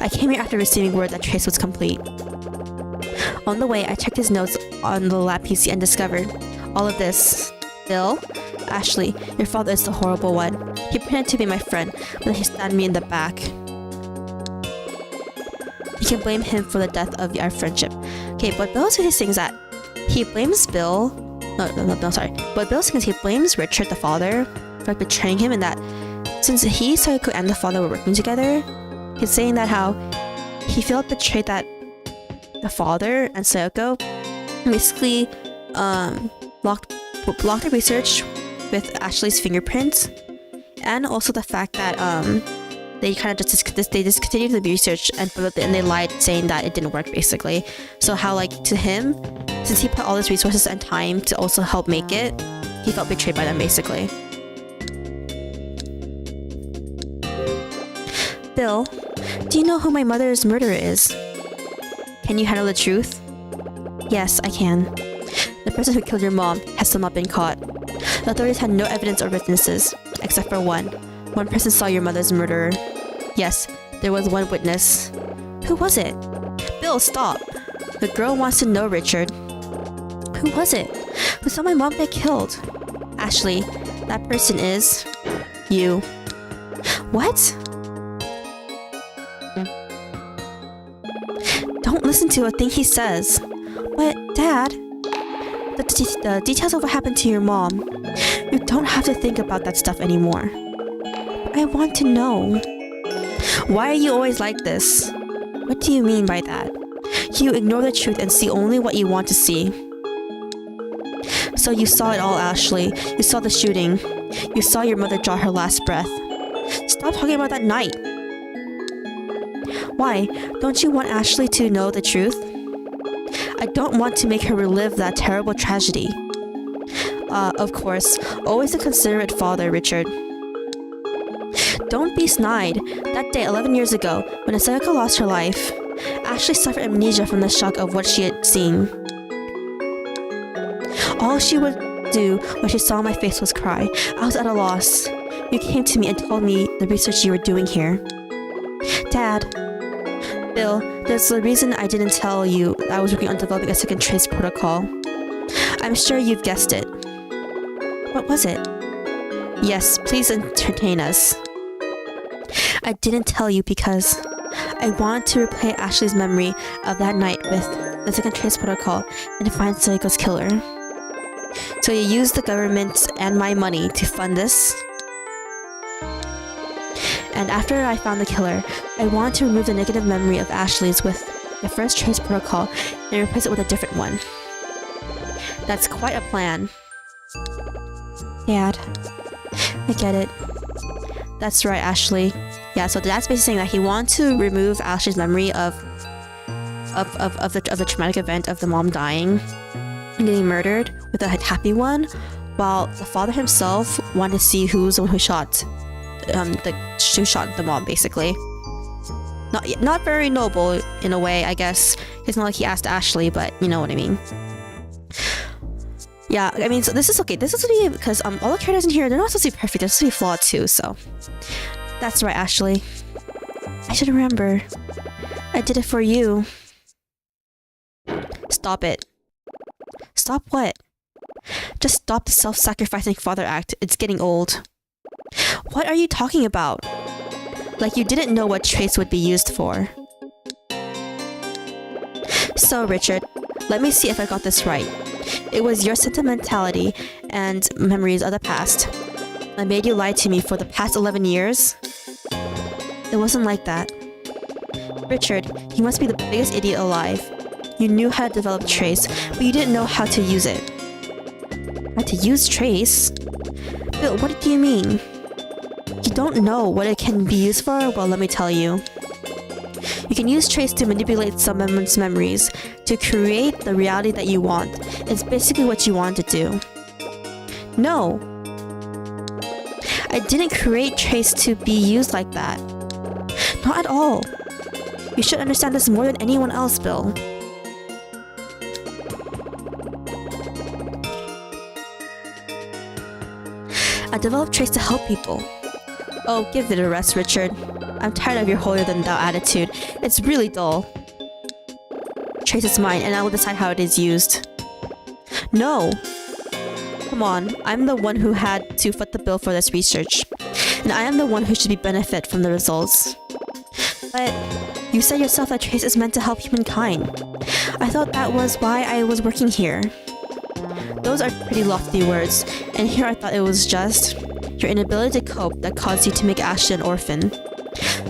I came here after receiving word that Trace was complete. On the way, I checked his notes on the lab PC and discovered all of this. Bill? Ashley, your father is the horrible one. He pretended to be my friend, but then he stabbed me in the back. You can blame him for the death of our friendship. Okay, but Bill's his thing is that he blames Bill. No, sorry. But Bill's thing is he blames Richard, the father, for like betraying him, and that since he, Sayoko, and the father were working together, he's saying that how he felt betrayed that the father and Sayoko basically blocked the research with Ashley's fingerprints and also the fact that they kind of they discontinued the research and they lied saying that it didn't work basically. So how like to him, since he put all his resources and time to also help make it, he felt betrayed by them basically. Bill, do you know who my mother's murderer is? Can you handle the truth? Yes, I can. The person who killed your mom has still not been caught. The authorities had no evidence or witnesses, except for one. One person saw your mother's murderer. Yes, there was one witness. Who was it? Bill, stop! The girl wants to know, Richard. Who was it? Who saw my mom get killed? Ashley, that person is... you. What? Don't listen to a thing he says. But, Dad... The details of what happened to your mom. You don't have to think about that stuff anymore. I want to know. Why are you always like this? What do you mean by that? You ignore the truth and see only what you want to see. So you saw it all, Ashley. You saw the shooting. You saw your mother draw her last breath. Stop talking about that night. Why? Don't you want Ashley to know the truth? I don't want to make her relive that terrible tragedy. Of course. Always a considerate father, Richard. Don't be snide. That day 11 years ago, when Asayaka lost her life, Ashley suffered amnesia from the shock of what she had seen. All she would do when she saw my face was cry. I was at a loss. You came to me and told me the research you were doing here. Dad. Bill, there's a reason I didn't tell you that I was working on developing a second trace protocol. I'm sure you've guessed it. What was it? Yes, please entertain us. I didn't tell you because I wanted to replay Ashley's memory of that night with the second trace protocol and find Sayako's killer. So you used the government and my money to fund this? And after I found the killer, I wanted to remove the negative memory of Ashley's with the first trace protocol and replace it with a different one. That's quite a plan. Dad, I get it. That's right, Ashley. Yeah, so that's basically saying that he wants to remove Ashley's memory of the traumatic event of the mom dying and getting murdered with a happy one, while the father himself wanted to see who's the one who shot the mom, basically. Not very noble in a way, I guess. It's not like he asked Ashley, but you know what I mean. Yeah, I mean, so this is okay. This is supposed to be because all the characters in here, they're not supposed to be perfect. They're supposed to be flawed too. So that's right, Ashley. I should remember. I did it for you. Stop it. Stop what? Just stop the self-sacrificing father act. It's getting old. What are you talking about? Like you didn't know what trace would be used for. So, Richard, let me see if I got this right. It was your sentimentality and memories of the past that made you lie to me for the past 11 years? It wasn't like that. Richard, you must be the biggest idiot alive. You knew how to develop trace, but you didn't know how to use it. How to use trace? Bill, what do you mean? You don't know what it can be used for? Well, let me tell you. You can use trace to manipulate someone's memories to create the reality that you want. It's basically what you want to do. No! I didn't create trace to be used like that. Not at all. You should understand this more than anyone else, Bill. I developed trace to help people. Oh, give it a rest, Richard. I'm tired of your holier-than-thou attitude. It's really dull. Trace is mine, and I will decide how it is used. No! Come on, I'm the one who had to foot the bill for this research. And I am the one who should benefit from the results. But you said yourself that trace is meant to help humankind. I thought that was why I was working here. Those are pretty lofty words, and here I thought it was just your inability to cope that caused you to make Ashley an orphan.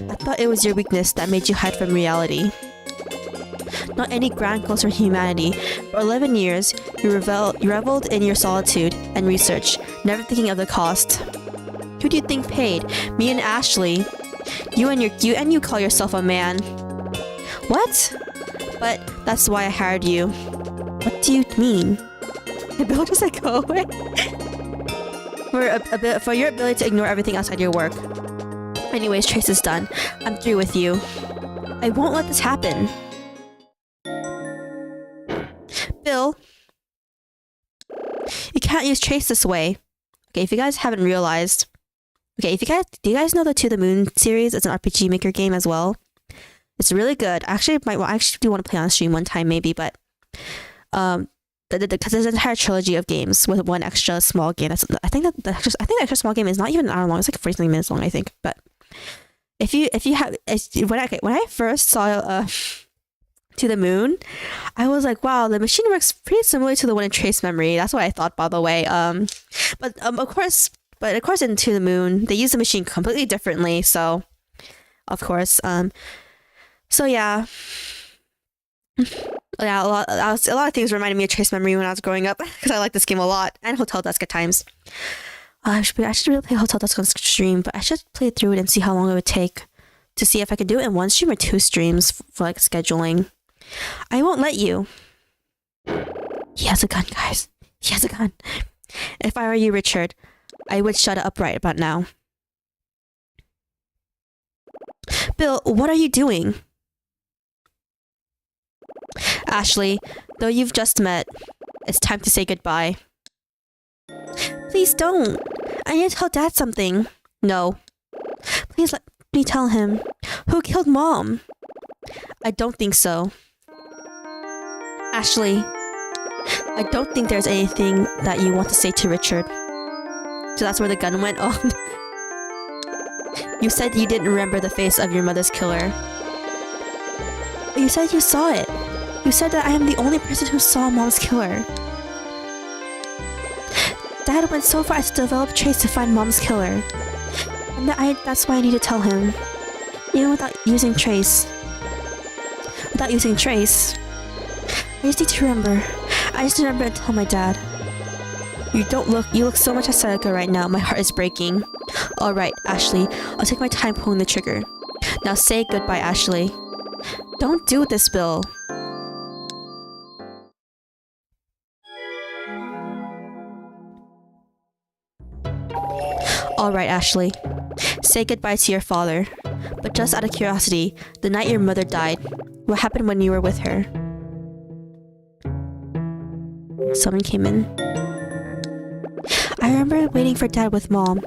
I thought it was your weakness that made you hide from reality. Not any grand goals for humanity. For 11 years, you reveled in your solitude and research, never thinking of the cost. Who do you think paid? Me and Ashley. You call yourself a man. What? But that's why I hired you. What do you mean? Did Bill just like go away? For your ability to ignore everything outside your work. Anyways, Trace is done. I'm through with you. I won't let this happen. Bill, you can't use Trace this way. Okay, if you guys haven't realized, do you guys know the To the Moon series? It's an RPG Maker game as well. It's really good. I actually do want to play on stream one time maybe, but because there's an entire trilogy of games with one extra small game. I think the extra small game is not even an hour long. It's like 40 minutes long, I think. But when I first saw To the Moon, I was like, wow, the machine works pretty similar to the one in Trace Memory. That's what I thought, by the way. But of course in To the Moon they use the machine completely differently. So of course, so yeah. Yeah, a lot of things reminded me of Trace Memory when I was growing up because I like this game a lot, and Hotel Dusk at times. I should really play Hotel Dusk on stream, but I should play through it and see how long it would take to see if I could do it in one stream or 2 streams for like scheduling. I won't let you. He has a gun, guys. He has a gun. If I were you, Richard, I would shut it up right about now. Bill, what are you doing? Ashley, though you've just met, it's time to say goodbye. Please don't. I need to tell Dad something. No. Please let me tell him. Who killed Mom? I don't think so. Ashley, I don't think there's anything that you want to say to Richard. So that's where the gun went. Oh. You said you didn't remember the face of your mother's killer. But you said you saw it. You said that I am the only person who saw Mom's killer. Dad went so far as to develop Trace to find Mom's killer. And that's why I need to tell him. Even without using Trace. I just need to remember. I just remember and tell my dad. You look so much Asayaka right now. My heart is breaking. Alright, Ashley. I'll take my time pulling the trigger. Now say goodbye, Ashley. Don't do this, Bill. Alright, Ashley. Say goodbye to your father. But just out of curiosity, the night your mother died, what happened when you were with her? Someone came in. I remember waiting for Dad with Mom.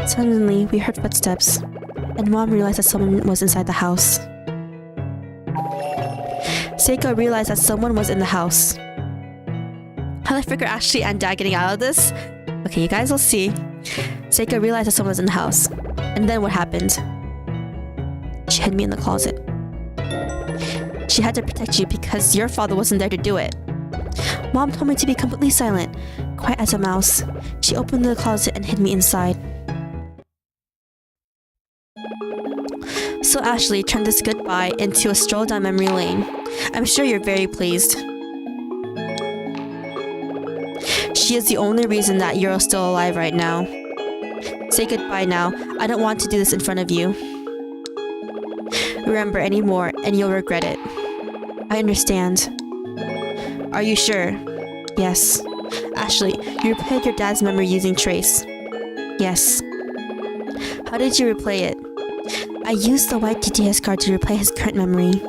Suddenly, we heard footsteps, and Mom realized that someone was inside the house. Seiko realized that someone was in the house. How did I figure Ashley and Dad getting out of this? Okay, you guys will see. Seiko realized that someone was in the house. And then what happened? She hid me in the closet. She had to protect you because your father wasn't there to do it. Mom told me to be completely silent, quiet as a mouse. She opened the closet and hid me inside. So Ashley turned this goodbye into a stroll down memory lane. I'm sure you're very pleased. She is the only reason that you're still alive right now. Say goodbye now. I don't want to do this in front of you. Remember anymore and you'll regret it. I understand. Are you sure? Yes. Ashley, you replayed your dad's memory using Trace. Yes. How did you replay it? I used the white DTS card to replay his current memory.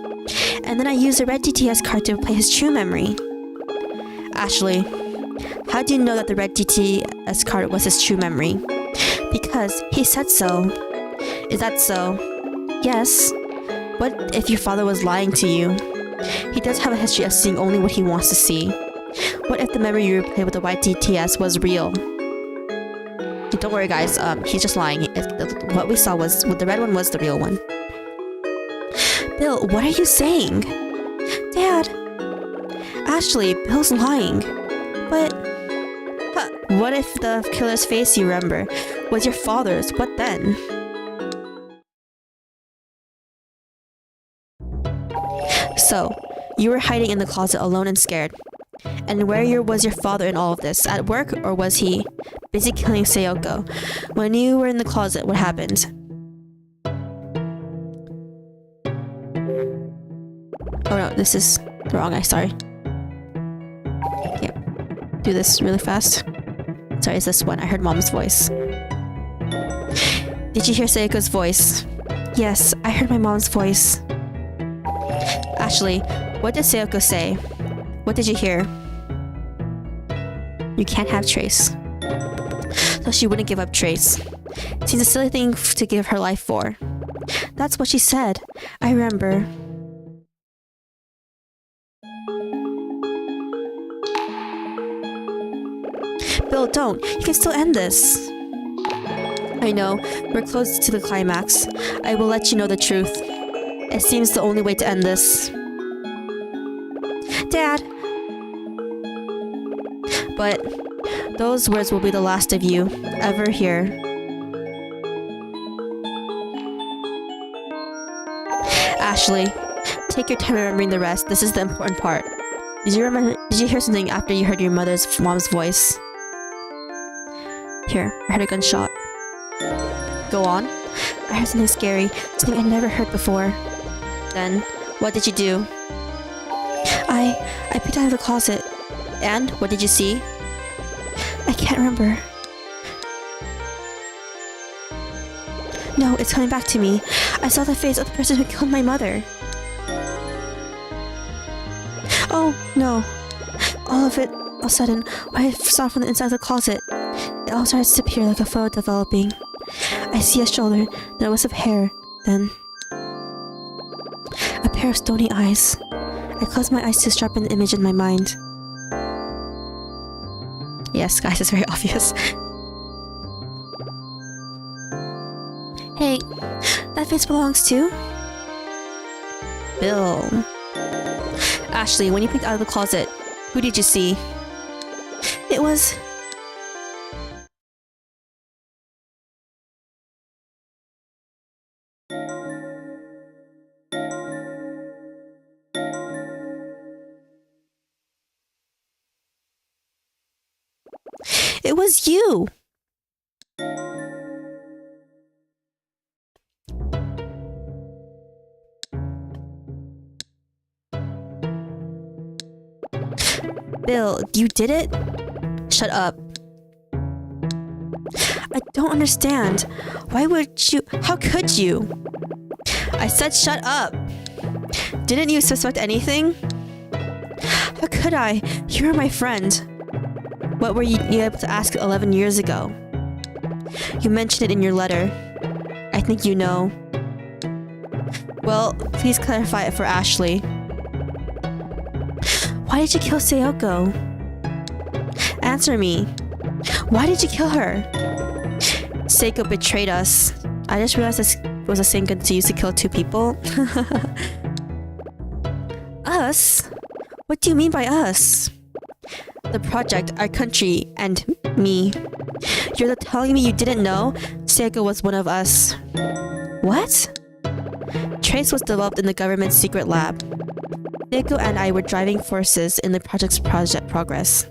And then I used the red DTS card to replay his true memory. Ashley, how do you know that the red DTS card was his true memory? Because he said so. Is that so? Yes. What if your father was lying to you? He does have a history of seeing only what he wants to see. What if the memory you replayed with the white DTS was real? Don't worry guys, he's just lying. What we saw was, the red one was the real one. Bill, what are you saying? Dad! Ashley, Bill's lying. But... what if the killer's face you remember was your father's? What then? So, you were hiding in the closet alone and scared. And where was your father in all of this? At work, or was he busy killing Sayoko? When you were in the closet, what happened? Oh no, this is wrong. Sorry. Can't do this really fast. Sorry, it's this one. I heard Mom's voice. Did you hear Sayoko's voice? Yes, I heard my mom's voice. Ashley, what did Sayoko say? What did you hear? You can't have Trace. So she wouldn't give up Trace. Seems a silly thing to give her life for. That's what she said. I remember. Bill, don't. You can still end this. I know. We're close to the climax. I will let you know the truth. It seems the only way to end this. Dad! But those words will be the last of you ever hear. Ashley, take your time remembering the rest. This is the important part. Did you hear something after you heard your mom's voice? Here, I heard a gunshot. Go on. I heard something scary, something I never heard before. Then, what did you do? I peeked out of the closet. And, what did you see? I can't remember. No, it's coming back to me. I saw the face of the person who killed my mother. Oh, no. All of it, all of a sudden, what I saw from the inside of the closet. It all started to appear like a photo developing. I see a shoulder, then a wisp of hair, then a pair of stony eyes. I close my eyes to sharpen the image in my mind. Yes, guys, it's very obvious. Hey, that face belongs to Bill. Ashley, when you peeked out of the closet, who did you see? It was... It was you! Bill, you did it? Shut up. I don't understand. Why would you... How could you? I said shut up. Didn't you suspect anything? How could I? You were my friend. What were you able to ask 11 years ago? You mentioned it in your letter. I think you know. Well, please clarify it for Ashley. Why did you kill Sayoko? Answer me. Why did you kill her? Sayoko betrayed us. I just realized this was the same gun to use to kill two people. Us? What do you mean by us? The project, our country, and me. You're telling me you didn't know Sayoko was one of us. What? Trace was developed in the government's secret lab. Sayoko and I were driving forces in the project's progress.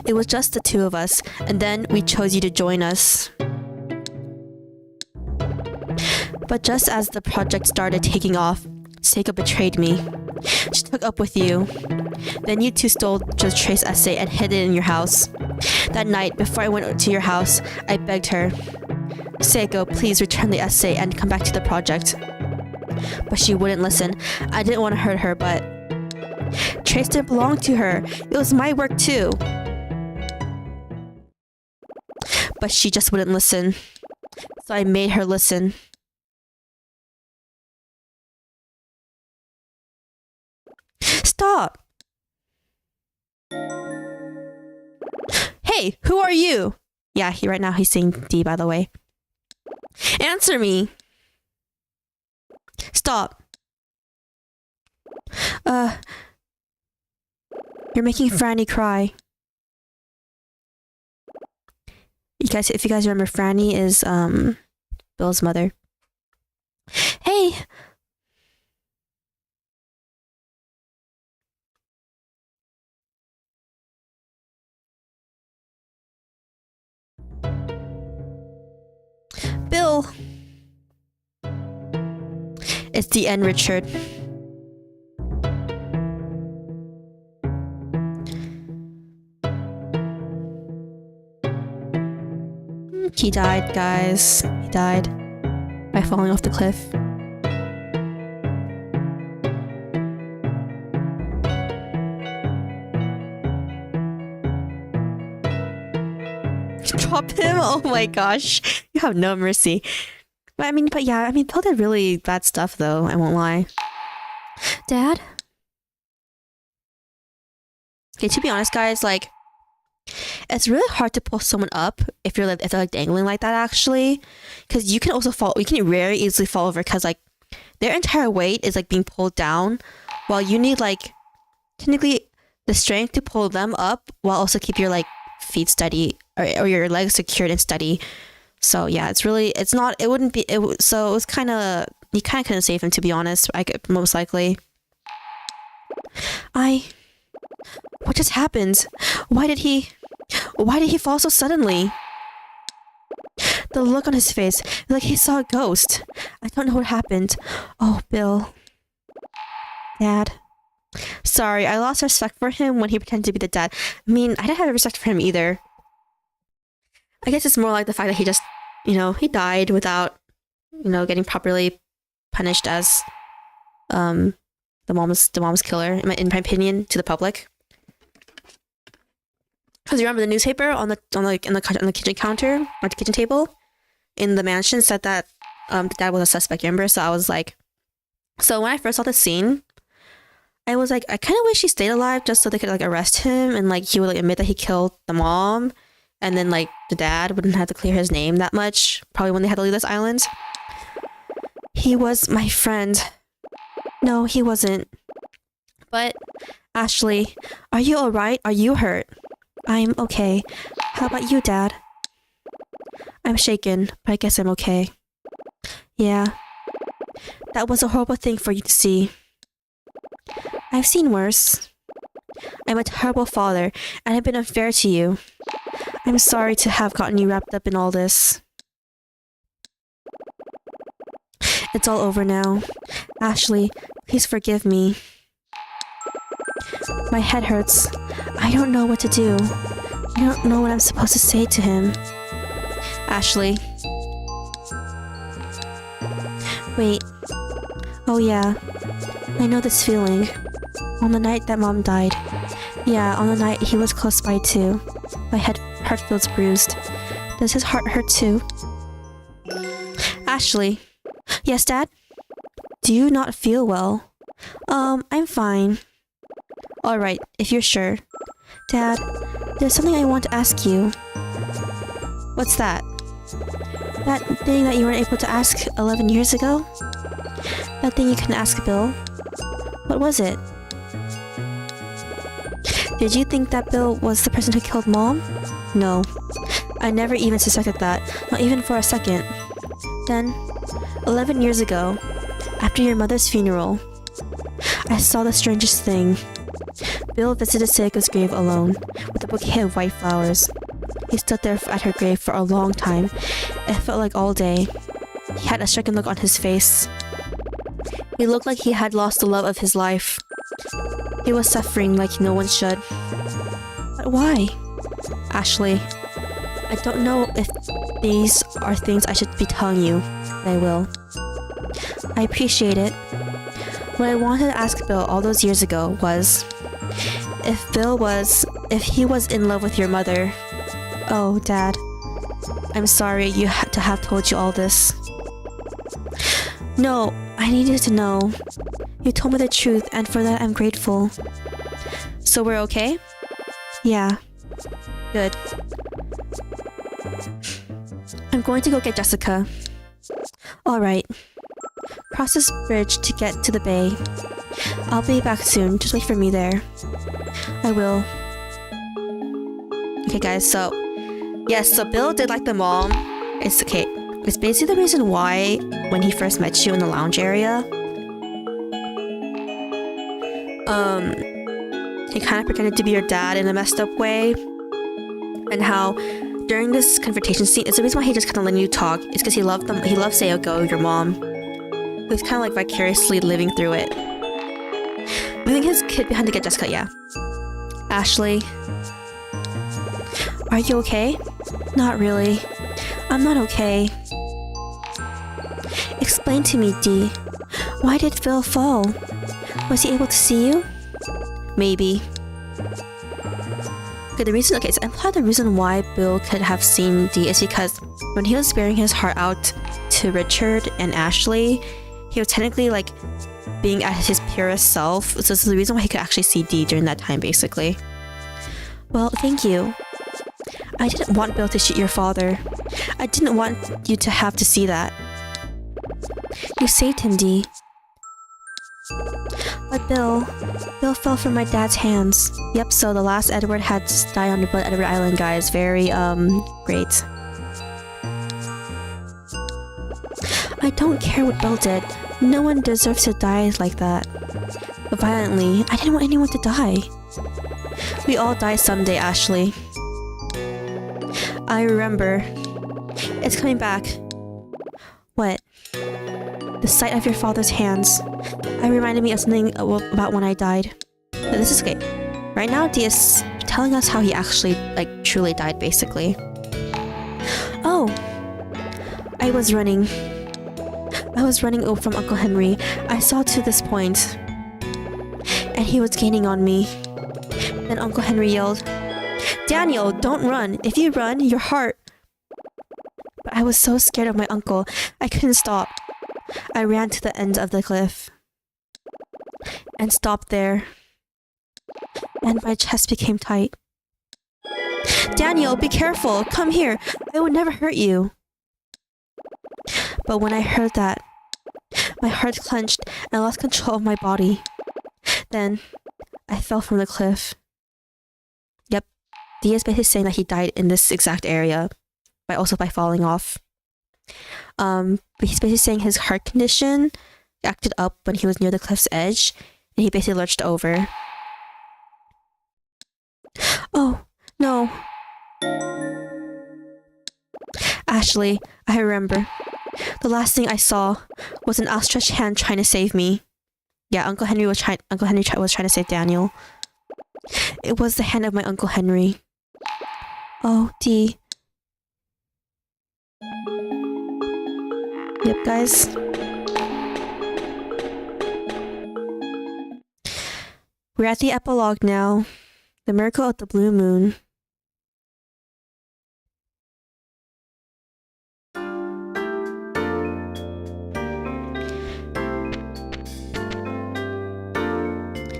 It was just the two of us, and then we chose you to join us. But just as the project started taking off, Sayoko betrayed me. She took up with you. Then you two stole the Trace essay and hid it in your house. That night, before I went to your house, I begged her, Sayoko, please return the essay and come back to the project. But she wouldn't listen. I didn't want to hurt her, but Trace didn't belong to her. It was my work too. But she just wouldn't listen. So I made her listen. Stop! Hey, who are you? Yeah, right now he's saying D, by the way. Answer me! Stop. You're making Frannie cry. If you guys remember, Frannie is Bill's mother. Hey! Bill. It's the end, Richard. He died, guys. He died by falling off the cliff. Drop him? Oh my gosh. You have no mercy. But yeah, Bill did really bad stuff though, I won't lie. Dad? Okay, to be honest, guys, like, it's really hard to pull someone up if they're like dangling like that, actually, because you can also fall. You can very easily fall over because like their entire weight is like being pulled down, while you need like technically the strength to pull them up while also keep your like feet steady or your legs secured and steady. So yeah, it wouldn't be. So it was kind of, you kind of couldn't save him, to be honest. Most likely. What just happened? Why did he fall so suddenly? The look on his face, like he saw a ghost. I don't know what happened. Oh, Bill. Dad. Sorry, I lost respect for him when he pretended to be the dad. I didn't have respect for him either. I guess it's more like the fact that he just, he died without, getting properly punished as, the mom's killer, in my opinion, to the public. Because you remember the newspaper on the kitchen counter, or the kitchen table in the mansion said that the dad was a suspect, remember? So I was like, so when I first saw the scene, I was like, I kind of wish he stayed alive just so they could like arrest him and like he would like admit that he killed the mom, and then like the dad wouldn't have to clear his name that much probably when they had to leave this island. He was my friend. No, he wasn't. But Ashley, are you alright? Are you hurt? I'm okay. How about you, Dad? I'm shaken, but I guess I'm okay. Yeah. That was a horrible thing for you to see. I've seen worse. I'm a terrible father, and I've been unfair to you. I'm sorry to have gotten you wrapped up in all this. It's all over now. Ashley, please forgive me. My head hurts. I don't know what to do. I don't know what I'm supposed to say to him. Ashley. Wait. Oh yeah. I know this feeling. On the night that Mom died. Yeah, on the night he was close by too. My heart feels bruised. Does his heart hurt too? Ashley. Yes, Dad? Do you not feel well? I'm fine. Alright, if you're sure. Dad, there's something I want to ask you. What's that? That thing that you weren't able to ask 11 years ago? That thing you couldn't ask Bill? What was it? Did you think that Bill was the person who killed Mom? No. I never even suspected that, not even for a second. Then, 11 years ago, after your mother's funeral, I saw the strangest thing. Bill visited Seiko's grave alone, with a bouquet of white flowers. He stood there at her grave for a long time. It felt like all day. He had a stricken look on his face. He looked like he had lost the love of his life. He was suffering like no one should. But why? Ashley, I don't know if these are things I should be telling you, but I will. I appreciate it. What I wanted to ask Bill all those years ago was, if he was in love with your mother. Oh, Dad. I'm sorry you had to have told you all this. No, I needed to know. You told me the truth, and for that I'm grateful. So we're okay? Yeah. Good. I'm going to go get Jessica. Alright. Cross this bridge to get to the bay. I'll be back soon, just wait for me there. I will. Okay guys, so Bill did like the mom. It's okay. It's basically the reason why when he first met you in the lounge area, he kind of pretended to be your dad in a messed up way, and how during this confrontation scene, it's the reason why he just kind of letting you talk. It's because he loved them. He loved Sayoko, your mom. He was kind of like vicariously living through it. Leaving his kid behind to get Jessica, yeah. Ashley. Are you okay? Not really. I'm not okay. Explain to me, Dee. Why did Phil fall? Was he able to see you? Maybe. Okay, so implied the reason why Bill could have seen Dee is because when he was bearing his heart out to Richard and Ashley, he was technically like being at his purest self. So this is the reason why he could actually see Dee during that time, basically. Well, thank you. I didn't want Bill to shoot your father. I didn't want you to have to see that. You saved him, Dee. But Bill fell from my dad's hands. Yep, so the last Edward had to die on the Edward Island, guys. Very, great. I don't care what Bill did. No one deserves to die like that. But violently, I didn't want anyone to die. We all die someday, Ashley. I remember. It's coming back. What? The sight of your father's hands. It reminded me of something about when I died. But this is okay. Right now, Dee is telling us how he actually, like, truly died, basically. Oh! I was running from Uncle Henry. I saw to this point. And he was gaining on me. Then Uncle Henry yelled, Daniel, don't run. If you run, your heart... But I was so scared of my uncle, I couldn't stop. I ran to the end of the cliff. And stopped there. And my chest became tight. Daniel, be careful! Come here! I would never hurt you! But when I heard that, my heart clenched and I lost control of my body. Then, I fell from the cliff. Yep, Dee is basically saying that he died in this exact area, by falling off. But he's basically saying his heart condition acted up when he was near the cliff's edge, and he basically lurched over. Oh, no. Ashley, I remember. The last thing I saw was an outstretched hand trying to save me. Yeah, Uncle Henry was trying to save Daniel. It was the hand of my Uncle Henry. Oh, Dee. Yep, guys. We're at the epilogue now. The Miracle of the Blue Moon.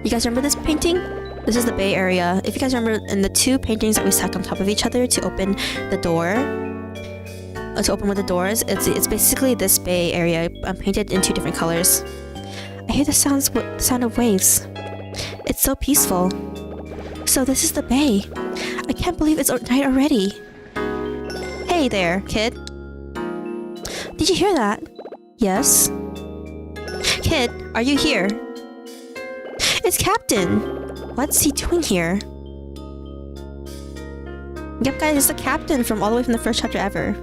You guys remember this painting? This is the Bay Area. If you guys remember, in the two paintings that we stacked on top of each other to open the door, to open one of the doors, it's basically this Bay Area painted in two different colors. I hear the sound of waves. It's so peaceful. So this is the bay. I can't believe it's night already. Hey there, kid. Did you hear that? Yes. Kid, are you here? It's Captain. What's he doing here? Yep, guys, it's the Captain from all the way from the first chapter ever.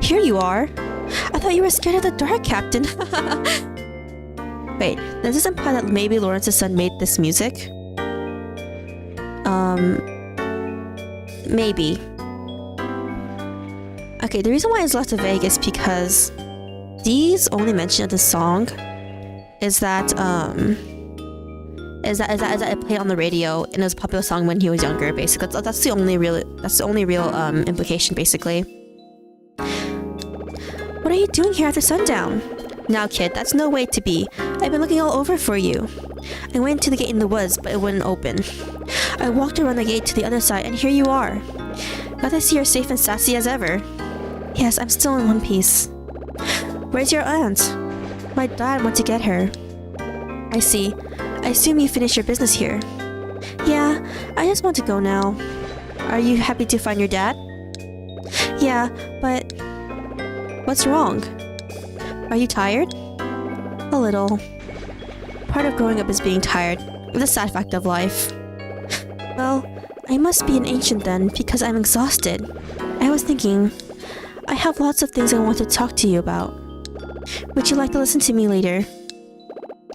Here you are. I thought you were scared of the dark, Captain. Wait, does this imply that maybe Lawrence's son made this music? Maybe. Okay, the reason why it's left vague is because Dee's only mention of the song is that it played on the radio and it was a popular song when he was younger. Basically, that's the only real implication, basically. What are you doing here after sundown? Now, kid, that's no way to be. I've been looking all over for you. I went to the gate in the woods, but it wouldn't open. I walked around the gate to the other side, and here you are. Glad to see you're safe and sassy as ever. Yes, I'm still in one piece. Where's your aunt? My dad went to get her. I see. I assume you finished your business here. Yeah, I just want to go now. Are you happy to find your dad? Yeah, but... What's wrong? Are you tired? A little. Part of growing up is being tired. The sad fact of life. Well, I must be an ancient then, because I'm exhausted. I was thinking, I have lots of things I want to talk to you about. Would you like to listen to me later?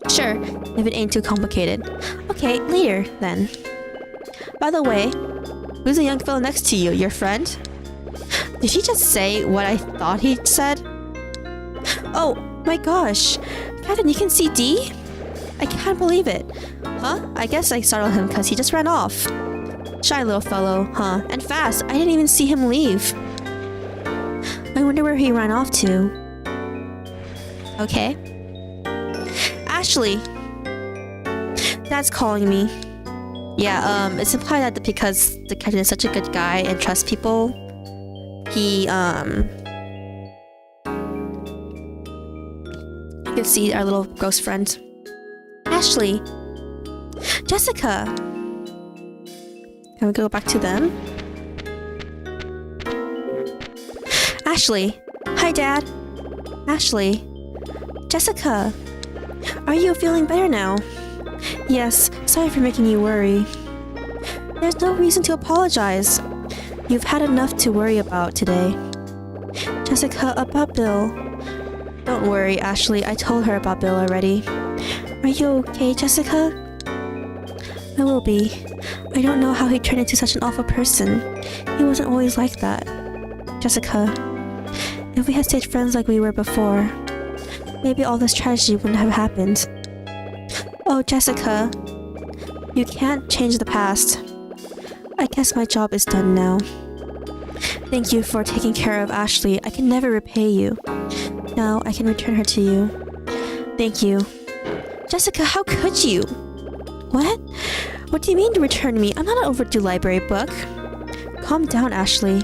Sure, if it ain't too complicated. Okay, later, then. By the way, who's the young fellow next to you? Your friend? Did he just say what I thought he said? Oh, my gosh. Captain, you can see D? I can't believe it. Huh? I guess I startled him because he just ran off. Shy little fellow, huh? And fast. I didn't even see him leave. I wonder where he ran off to. Okay. Ashley. Dad's calling me. Yeah, it's implied that because the captain is such a good guy and trusts people, he, you can see our little ghost friend. Ashley. Jessica. Can we go back to them? Ashley. Hi, Dad. Ashley. Jessica. Are you feeling better now? Yes, sorry for making you worry. There's no reason to apologize. You've had enough to worry about today. Jessica, about Bill. Don't worry, Ashley. I told her about Bill already. Are you okay, Jessica? I will be. I don't know how he turned into such an awful person. He wasn't always like that. Jessica, if we had stayed friends like we were before, maybe all this tragedy wouldn't have happened. Oh, Jessica. You can't change the past. I guess my job is done now. Thank you for taking care of Ashley. I can never repay you. Now I can return her to you. Thank you. Jessica, how could you? What? What do you mean to return me? I'm not an overdue library book. Calm down, Ashley.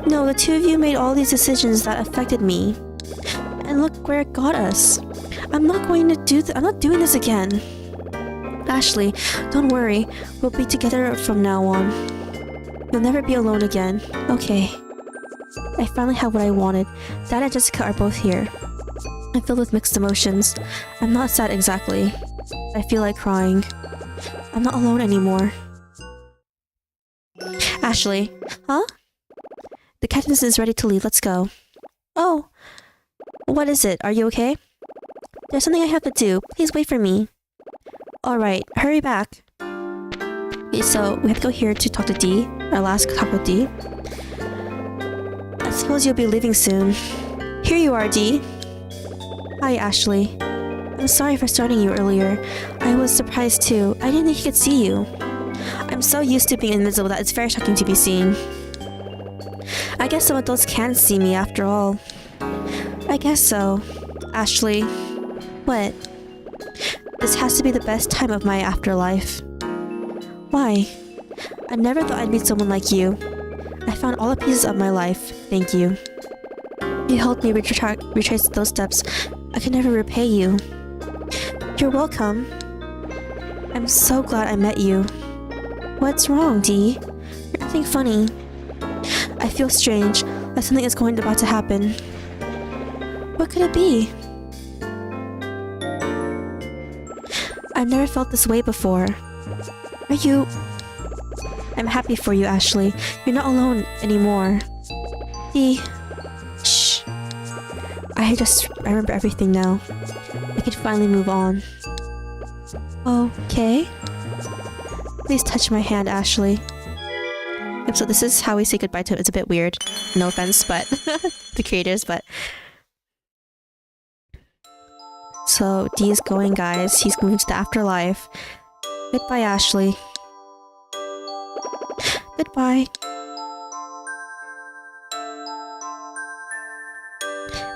No, the two of you made all these decisions that affected me. And look where it got us. I'm not going to do I'm not doing this again. Ashley, don't worry. We'll be together from now on. You'll never be alone again. Okay. I finally have what I wanted. Dad and Jessica are both here. I'm filled with mixed emotions. I'm not sad exactly. I feel like crying. I'm not alone anymore. Ashley. Huh? The captain is ready to leave. Let's go. Oh. What is it? Are you okay? There's something I have to do. Please wait for me. Alright, hurry back. Okay, so we have to go here to talk to D. Our last talk with D. I suppose you'll be leaving soon. Here you are, D. Hi, Ashley. I'm sorry for starting you earlier. I was surprised too. I didn't think he could see you. I'm so used to being invisible that it's very shocking to be seen. I guess some adults can see me after all. I guess so. Ashley. What? This has to be the best time of my afterlife. Why? I never thought I'd meet someone like you. I found all the pieces of my life. Thank you. You helped me retrace those steps. I can never repay you. You're welcome. I'm so glad I met you. What's wrong, Dee? You're acting funny. I feel strange, like something is about to happen. What could it be? I've never felt this way before. Are you... I'm happy for you, Ashley. You're not alone anymore. Dee... Shh. I remember everything now. I can finally move on. Okay. Please touch my hand, Ashley. Yep, so this is how we say goodbye to him. It's a bit weird. No offense, but the creators, but... So, D is going, guys. He's moving to the afterlife. Goodbye, Ashley. Goodbye.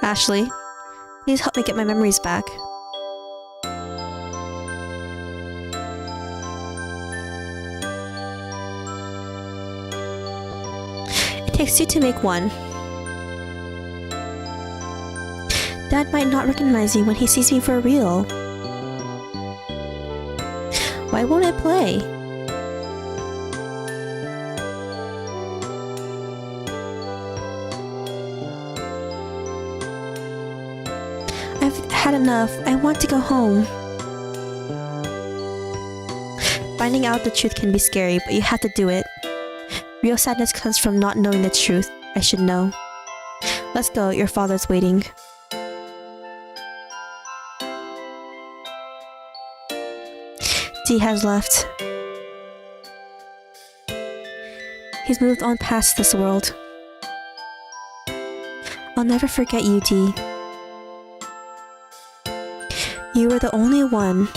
Ashley, please help me get my memories back. It takes two to make one. Dad might not recognize me when he sees me for real. Why won't it play? I've had enough. I want to go home. Finding out the truth can be scary, but you have to do it. Real sadness comes from not knowing the truth. I should know. Let's go, your father's waiting. D has left. He's moved on past this world. I'll never forget you, D. You were the only one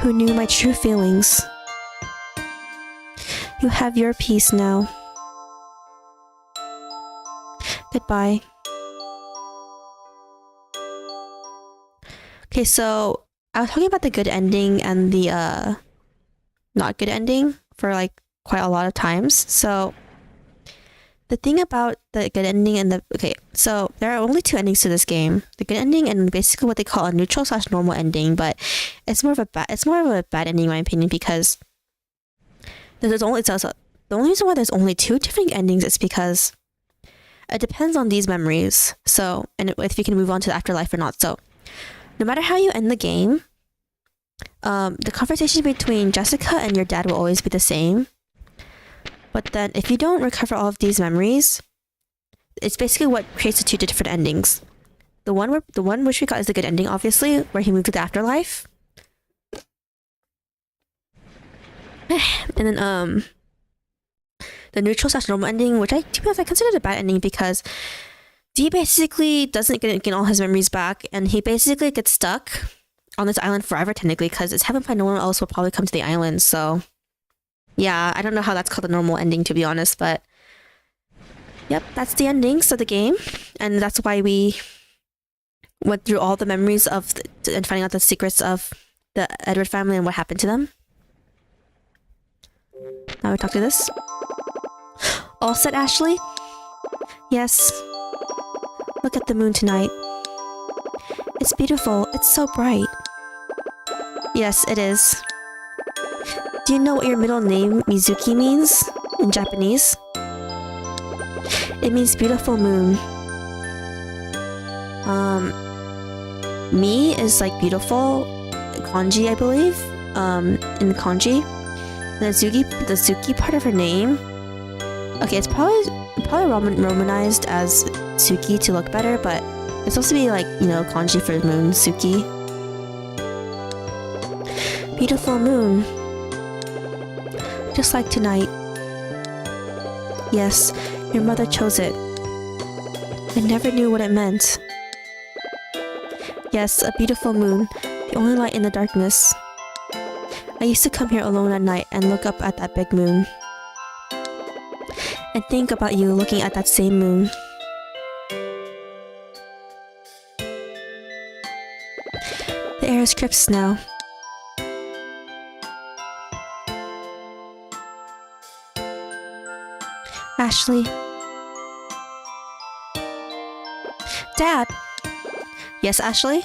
who knew my true feelings. You have your peace now. Goodbye. Okay, so I was talking about the good ending and the not good ending for like quite a lot of times. So the thing about the good ending and the so there are only two endings to this game: the good ending and basically what they call a neutral / normal ending. But it's more of a bad ending in my opinion, because there's only the only reason why there's only two different endings is because it depends on these memories. So, and if you can move on to the afterlife or not. So no matter how you end the game, the conversation between Jessica and your dad will always be the same. But then if you don't recover all of these memories, it's basically what creates the two different endings. The one which we got is the good ending, obviously, where he moved to the afterlife. And then the neutral / normal ending, which to be honest, I considered a bad ending, because D basically doesn't get all his memories back, and he basically gets stuck on this island forever, technically, because it's heaven, but no one else will probably come to the island. So yeah, I don't know how that's called a normal ending, to be honest, but yep, that's the endings of the game, and that's why we went through all the memories of and finding out the secrets of the Edward family and what happened to them. Now we talk to this. All set, Ashley? Yes. Look at the moon tonight. It's beautiful. It's so bright. Yes, it is. Do you know what your middle name, Mizuki, means in Japanese? It means beautiful moon. Mi is like beautiful, kanji, I believe, in the kanji. The Zuki part of her name. Okay, it's probably romanized as Suki to look better, but it's supposed to be like, you know, kanji for moon, Suki. Beautiful moon. Just like tonight. Yes, your mother chose it. I never knew what it meant. Yes, a beautiful moon, the only light in the darkness. I used to come here alone at night and look up at that big moon. And think about you looking at that same moon. The air is crisp now. Ashley. Dad! Yes, Ashley?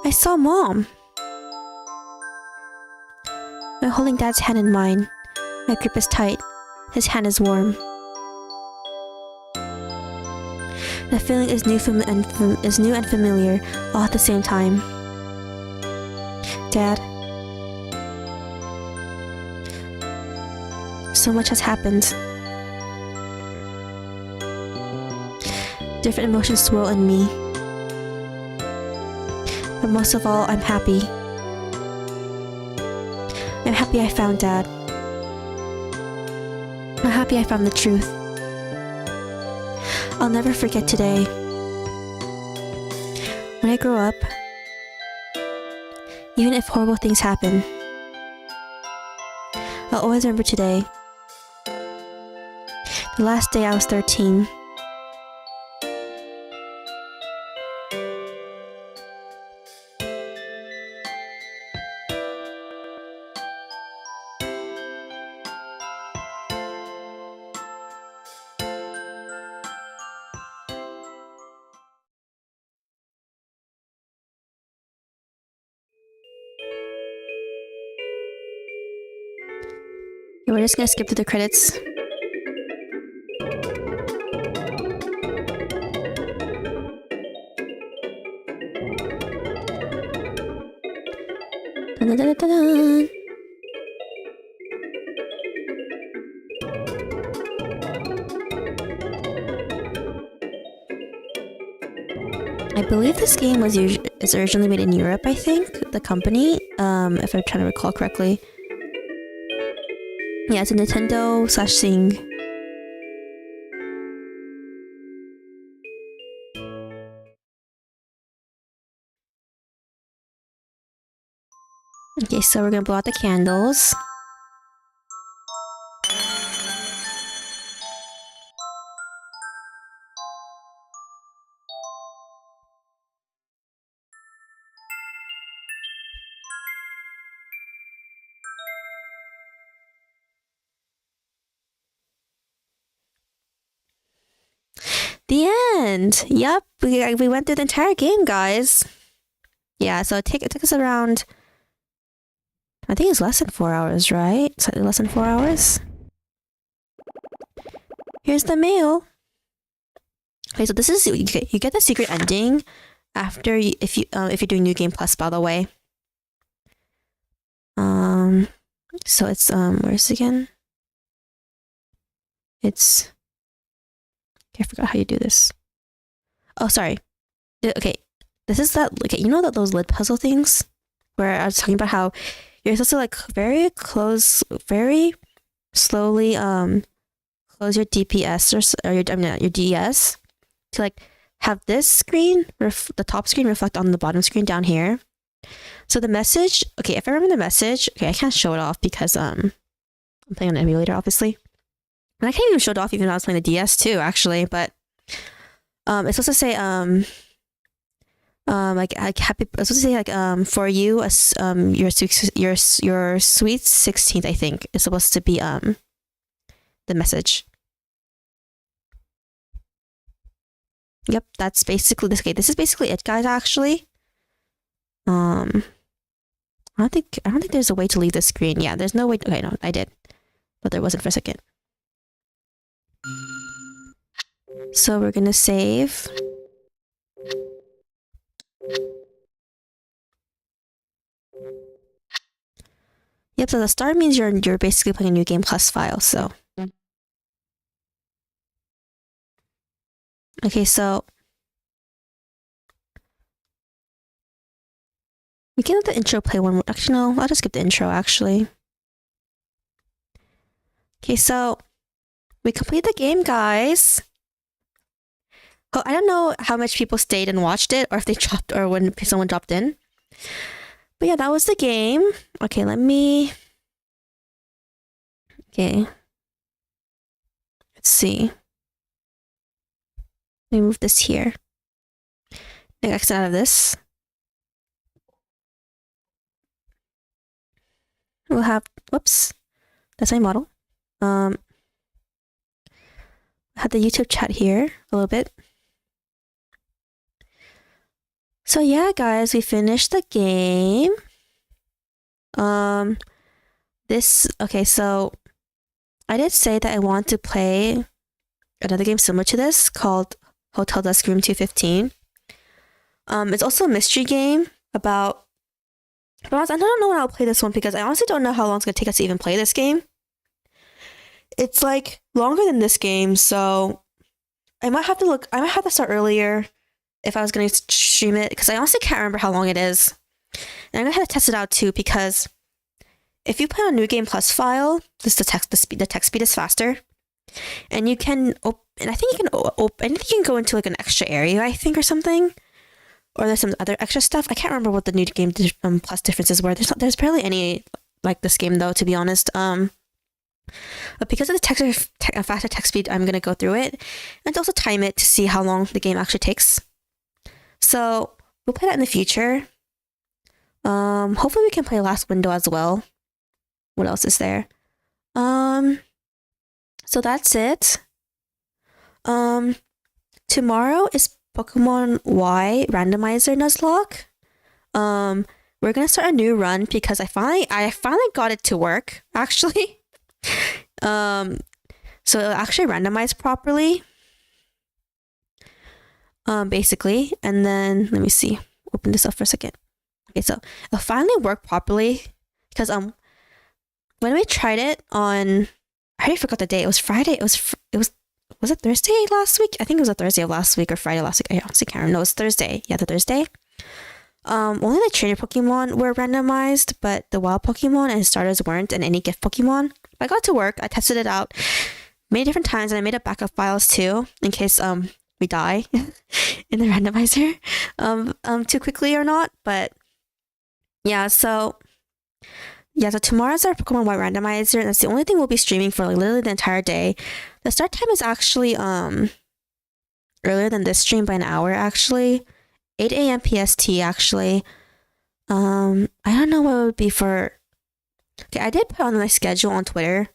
I saw Mom! I'm holding Dad's hand in mine. My grip is tight. His hand is warm. The feeling is new and familiar, all at the same time. Dad. So much has happened. Different emotions swirl in me. But most of all, I'm happy. I'm happy I found Dad. I'm happy I found the truth. I'll never forget today. When I grow up, even if horrible things happen, I'll always remember today. The last day I was 13. We're just gonna skip through the credits. Dun, dun, dun, dun, dun. I believe this game is originally made in Europe, I think, the company, if I'm trying to recall correctly. Yeah, it's a Nintendo/Sing. Okay, so we're gonna blow out the candles. The end! Yep, we went through the entire game, guys. Yeah, so it took us around... I think it's less than 4 hours, right? Slightly less than 4 hours. Here's the mail. Okay, so this is... You get the secret ending after if you're doing New Game Plus, by the way. So it's where's it again? It's... Okay, I forgot how you do this. Oh, sorry. Okay, this is that... Okay, you know that those lid puzzle things where I was talking about how you're supposed to like very slowly close your DPS or your DS to like have this screen the top screen reflect on the bottom screen down here. So the message, okay, if I remember the message, okay, I can't show it off because I'm playing on an emulator, obviously. And I can't even show it off even though I was playing the DS too, actually, but it's supposed to say like happy. It's supposed to say like for you your sweet 16th, I think, is supposed to be the message. Yep, that's basically this. Okay, this is basically it, guys. Actually, I don't think there's a way to leave the screen. Yeah, there's no way. Okay, no, I did, but there wasn't for a second. So we're gonna save. Yep, so the start means you're basically playing a New Game Plus file, so. Okay, so we can let the intro play one more. Actually, no, I'll just skip the intro, actually. Okay, so we complete the game, guys. Oh, I don't know how much people stayed and watched it, or if they dropped, or when someone dropped in. But yeah, that was the game. Okay, let me... Okay. Let's see. Let me move this here. Exit out of this. We'll have... Whoops. That's my model. I have the YouTube chat here a little bit. So yeah, guys, we finished the game. Okay, so I did say that I want to play another game similar to this called Hotel Dusk Room 215. It's also a mystery game about... But I don't know when I'll play this one because I honestly don't know how long it's going to take us to even play this game. It's like longer than this game, so I might have to start earlier if I was going to stream it because I honestly can't remember how long it is. And I'm going to have to test it out too because if you play on New Game Plus file, the text speed is faster. And you can and I think you can go into like an extra area, I think, or something. Or there's some other extra stuff. I can't remember what the New Game Plus differences were. There's barely any like this game though, to be honest. But because of the faster text speed, I'm gonna go through it and also time it to see how long the game actually takes. So we'll play that in the future. Hopefully we can play Last Window as well. What else is there? So that's it. Tomorrow is Pokemon Y Randomizer Nuzlocke. We're gonna start a new run because I finally got it to work, actually. So it'll actually randomize properly. Basically, and then let me see. Open this up for a second. Okay, so it finally worked properly because when we tried it on, I already forgot the day. It was Friday. Was it Thursday last week? I think it was a Thursday of last week or Friday last week. I honestly can't remember. No, it was Thursday. Yeah, the Thursday. Only the trainer Pokemon were randomized, but the wild Pokemon and starters weren't, and any gift Pokemon. I got to work. I tested it out many different times, and I made up backup files too in case we die in the randomizer too quickly or not. But yeah, so tomorrow's our Pokemon Y randomizer, and that's the only thing we'll be streaming for like literally the entire day. The start time is actually earlier than this stream by an hour actually. 8 a.m. PST actually. I don't know what it would be for. Okay, I did put on my schedule on Twitter,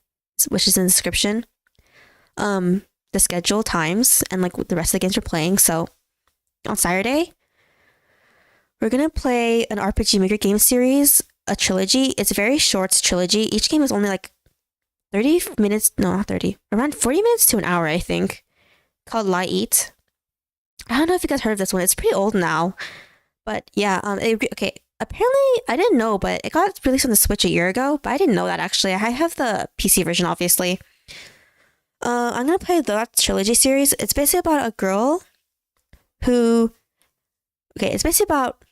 which is in the description. The schedule times and like the rest of the games we're playing. So on Saturday, we're gonna play an RPG Maker game series, a trilogy. It's a very short trilogy. Each game is only like 30 minutes. No, not 30. Around 40 minutes to an hour, I think. Called Lie Eat. I don't know if you guys heard of this one. It's pretty old now, but yeah. Okay. Apparently, I didn't know, but it got released on the Switch a year ago. But I didn't know that actually. I have the PC version, obviously. I'm gonna play that trilogy series. It's basically about a girl who. Okay, it's basically about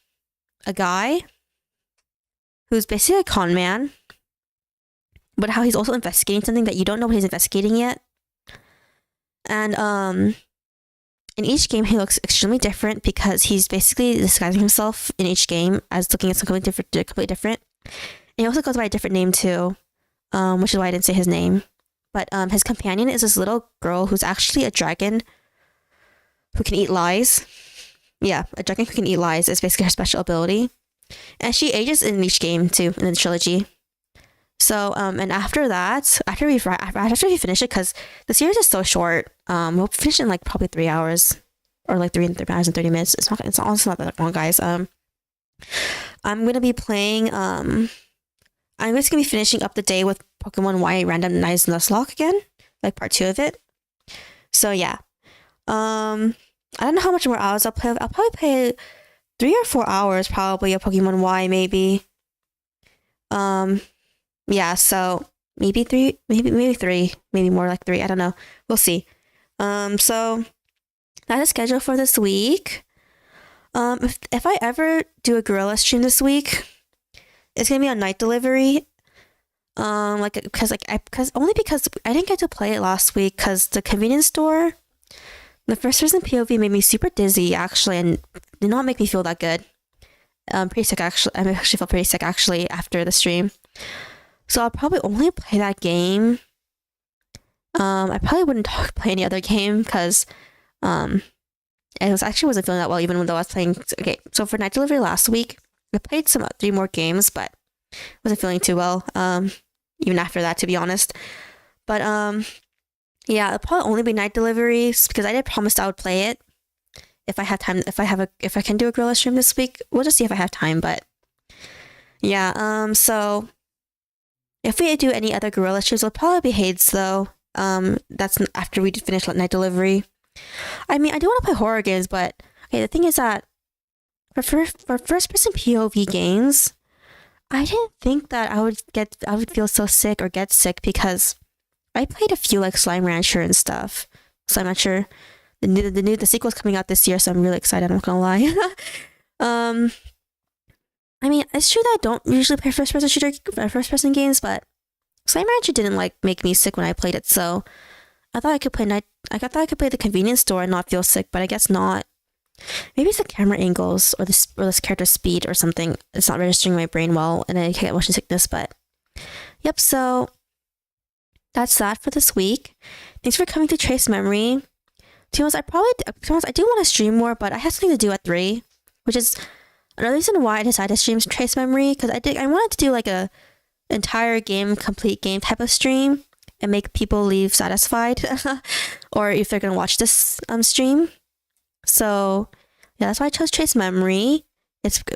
a guy who's basically a con man, but how he's also investigating something that you don't know what he's investigating yet. And in each game, he looks extremely different because he's basically disguising himself in each game as looking at something completely different. And he also goes by a different name too, which is why I didn't say his name. But his companion is this little girl who's actually a dragon who can eat lies. Yeah, a dragon who can eat lies is basically her special ability. And she ages in each game too, in the trilogy. So, and after that, after we finish it, because the series is so short, we'll finish in like probably 3 hours, or like 3 hours and 30 minutes. It's honestly not that long, guys. I'm gonna be playing. I'm just gonna be finishing up the day with Pokemon Y Randomized Nuzlocke again, like part 2 of it. So yeah, I don't know how much more hours I'll play. I'll probably play 3 or 4 hours, probably of Pokemon Y, maybe. Yeah, so maybe 3, maybe 3, maybe more like 3. I don't know. We'll see. So that's the schedule for this week. If I ever do a guerilla stream this week, it's gonna be on night delivery. Because I didn't get to play it last week because the convenience store, the first person POV made me super dizzy actually, and did not make me feel that good. Pretty sick actually. I actually felt pretty sick actually after the stream. So I'll probably only play that game. I probably wouldn't play any other game because wasn't feeling that well even though I was playing. Okay, so for night delivery last week, I played 3 more games, but wasn't feeling too well. Even after that, to be honest. But yeah, it'll probably only be night deliveries because I did promise I would play it if I have time. If I can do a guerrilla stream this week, we'll just see if I have time. But yeah, so. If we do any other guerrilla streams, it'll probably be Hades though. That's after we finish night delivery. I mean, I do want to play horror games, but okay, the thing is that for first-person POV games, I didn't think that I would feel so sick or get sick because I played a few like Slime Rancher and stuff. Slime Rancher, the sequel's coming out this year, so I'm really excited. I'm not gonna lie. I mean, it's true that I don't usually play first-person games, but Slime Rancher didn't like make me sick when I played it, so I thought I could play the convenience store and not feel sick, but I guess not. Maybe it's the camera angles or this character's speed or something. It's not registering my brain well, and I can't get motion sickness. But yep, so that's that for this week. Thanks for coming to Trace Memory. To be honest, I do want to stream more, but I have something to do at 3, which is another reason why I decided to stream Trace Memory, because I wanted to do like a entire complete game type of stream and make people leave satisfied, or if they're gonna watch this stream. So yeah, that's why I chose Trace Memory.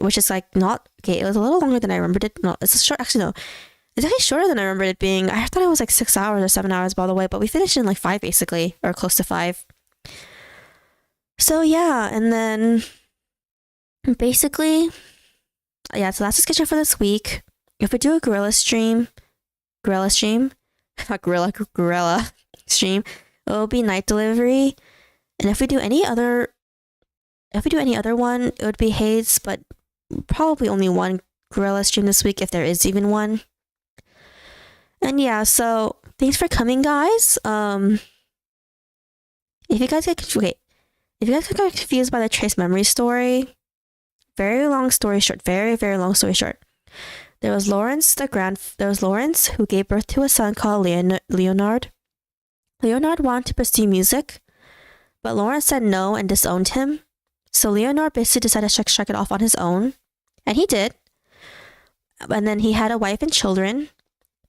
Which is like not okay. It was a little longer than I remembered it. No, it's short. Actually, no, it's actually shorter than I remembered it being. I thought it was like 6 hours or 7 hours by the way, but we finished in like 5 basically, or close to 5. So yeah, and then basically yeah, so that's the schedule for this week. If we do a guerilla stream, not guerilla stream, it will be night delivery. And if we do any other one, it would be Hayes, but probably only one guerilla stream this week if there is even one. And yeah, so thanks for coming, guys. If you guys get confused by the trace memory story, very long story short, very long story short. There was Lawrence who gave birth to a son called Leonard. Leonard wanted to pursue music, but Lawrence said no and disowned him. So Leonard basically decided to check it off on his own, and he did. And then he had a wife and children,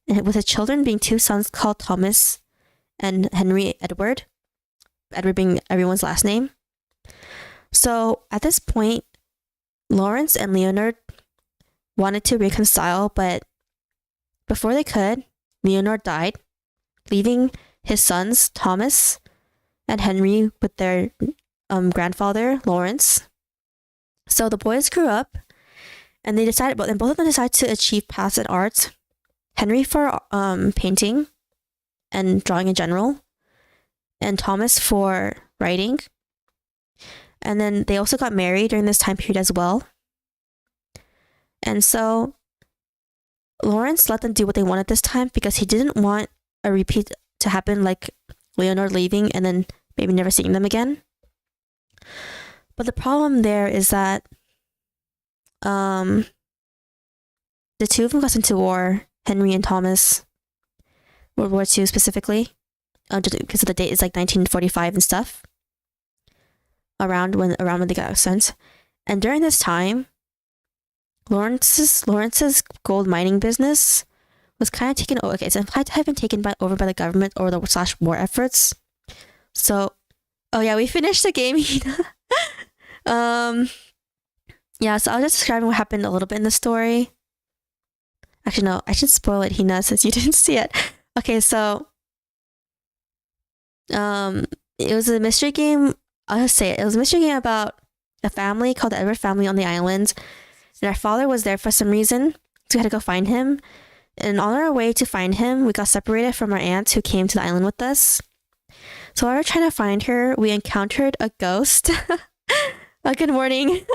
and with his children being two sons called Thomas and Henry Edward being everyone's last name. So at this point, Lawrence and Leonard wanted to reconcile, but before they could, Leonard died, leaving his sons Thomas and Henry with their grandfather Lawrence. So the boys grew up, and both of them decided to achieve paths in art. Henry for painting and drawing in general, and Thomas for writing. And then they also got married during this time period as well. And so Lawrence let them do what they wanted this time because he didn't want a repeat to happen, like Leonard leaving and then maybe never seeing them again. But the problem there is that the two of them got into war, Henry and Thomas, World War II specifically, because of the date is like 1945 and stuff. Around when they got sent. And during this time, Lawrence's gold mining business was kind of taken over. Okay, so it had been taken over by the government or the /war efforts. So, oh yeah, we finished the game. Yeah, so I was just describing what happened a little bit in the story. Actually, no, I should spoil it, Hina, since you didn't see it. Okay, so it was a mystery game. I'll just say it. It was a mystery game about a family called the Edward family on the island. And our father was there for some reason, so we had to go find him. And on our way to find him, we got separated from our aunt who came to the island with us. So while we were trying to find her, we encountered a ghost. Good morning.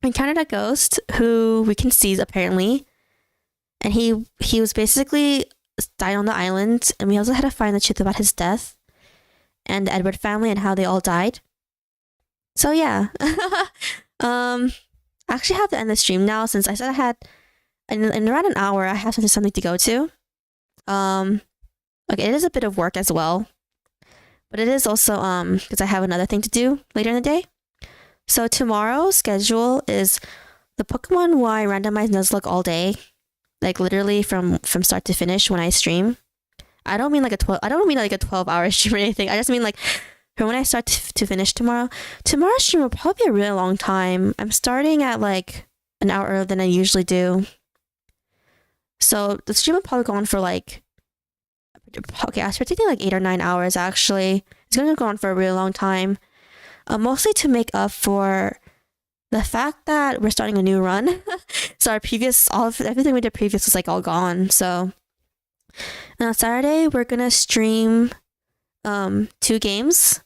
We encountered a ghost who we can see apparently. And he was basically died on the island. And we also had to find the truth about his death and the Edward family and how they all died. So yeah. I actually have to end the stream now since I said I had in around an hour I have something to go to. Okay, it is a bit of work as well. But it is also because I have another thing to do later in the day. So tomorrow's schedule is the Pokemon Y randomized Nuzlocke all day. Like literally from start to finish when I stream. I don't mean like a 12-hour stream or anything. I just mean like from when I start to finish tomorrow. Tomorrow's stream will probably be a really long time. I'm starting at like an hour earlier than I usually do. So the stream will probably go on for like, okay, I was predicting like 8 or 9 hours actually. It's going to go on for a really long time. Mostly to make up for the fact that we're starting a new run. So everything we did previous was like all gone. So and on Saturday, we're going to stream 2 games.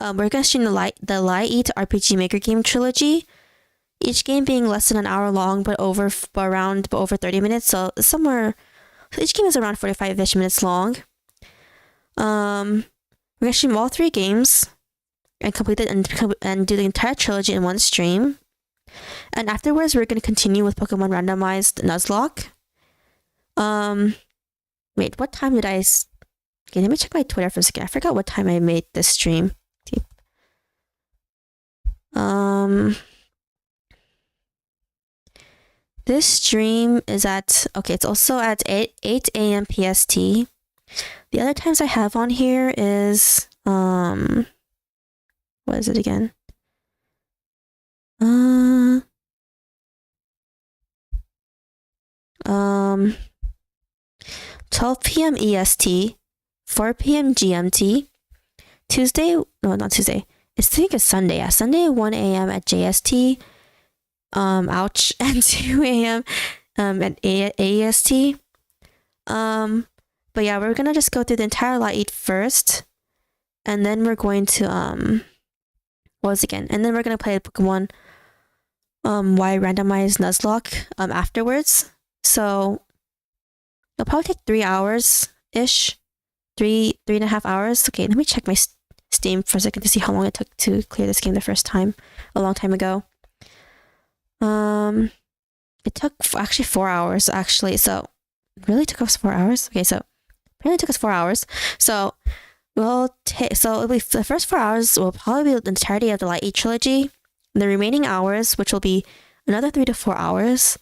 We're going to stream the Lie Eat RPG Maker Game trilogy. Each game being less than an hour long, but over 30 minutes. So each game is around 45-ish minutes long. We're going to stream all 3 games and complete it and do the entire trilogy in one stream. And afterwards, we're going to continue with Pokemon Randomized Nuzlocke. Wait, what time did I... Okay, let me check my Twitter for a second. I forgot what time I made this stream. This stream is at... Okay, it's also at 8 a.m. PST. The other times I have on here is... What is it again? 12 p.m. EST, 4 p.m. GMT, Tuesday, no, not Tuesday. I think it's Sunday. Yeah, Sunday 1 a.m. at JST, ouch, and 2 a.m. At AEST. But yeah, we're gonna just go through the entire Light 8 first, and then we're going to what was it again? And then we're gonna play Pokemon Y randomized Nuzlocke afterwards. So it'll probably take 3 hours ish, 3.5 hours. Okay, let me check my Steam for a second to see how long it took to clear this game the first time, a long time ago. It took actually 4 hours actually. So it really took us 4 hours. Okay, so apparently it took us 4 hours. So we'll take, so it'll be the first 4 hours will probably be the entirety of the Light 8 trilogy. The remaining hours, which will be another 3 to 4 hours,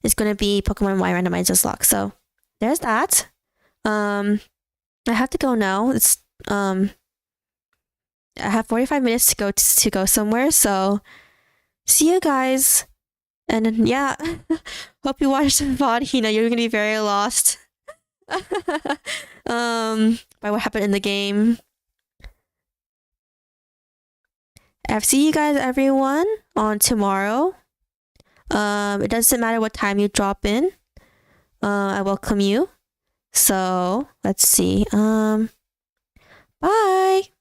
is going to be Pokemon Y randomized Nuzlocke. So there's that. I have to go now. It's I have 45 minutes to go somewhere. So see you guys. And then, yeah, hope you watch the VOD. You know, you're gonna be very lost by what happened in the game. I'll see you guys, everyone, on tomorrow. It doesn't matter what time you drop in. I welcome you. So let's see. Bye.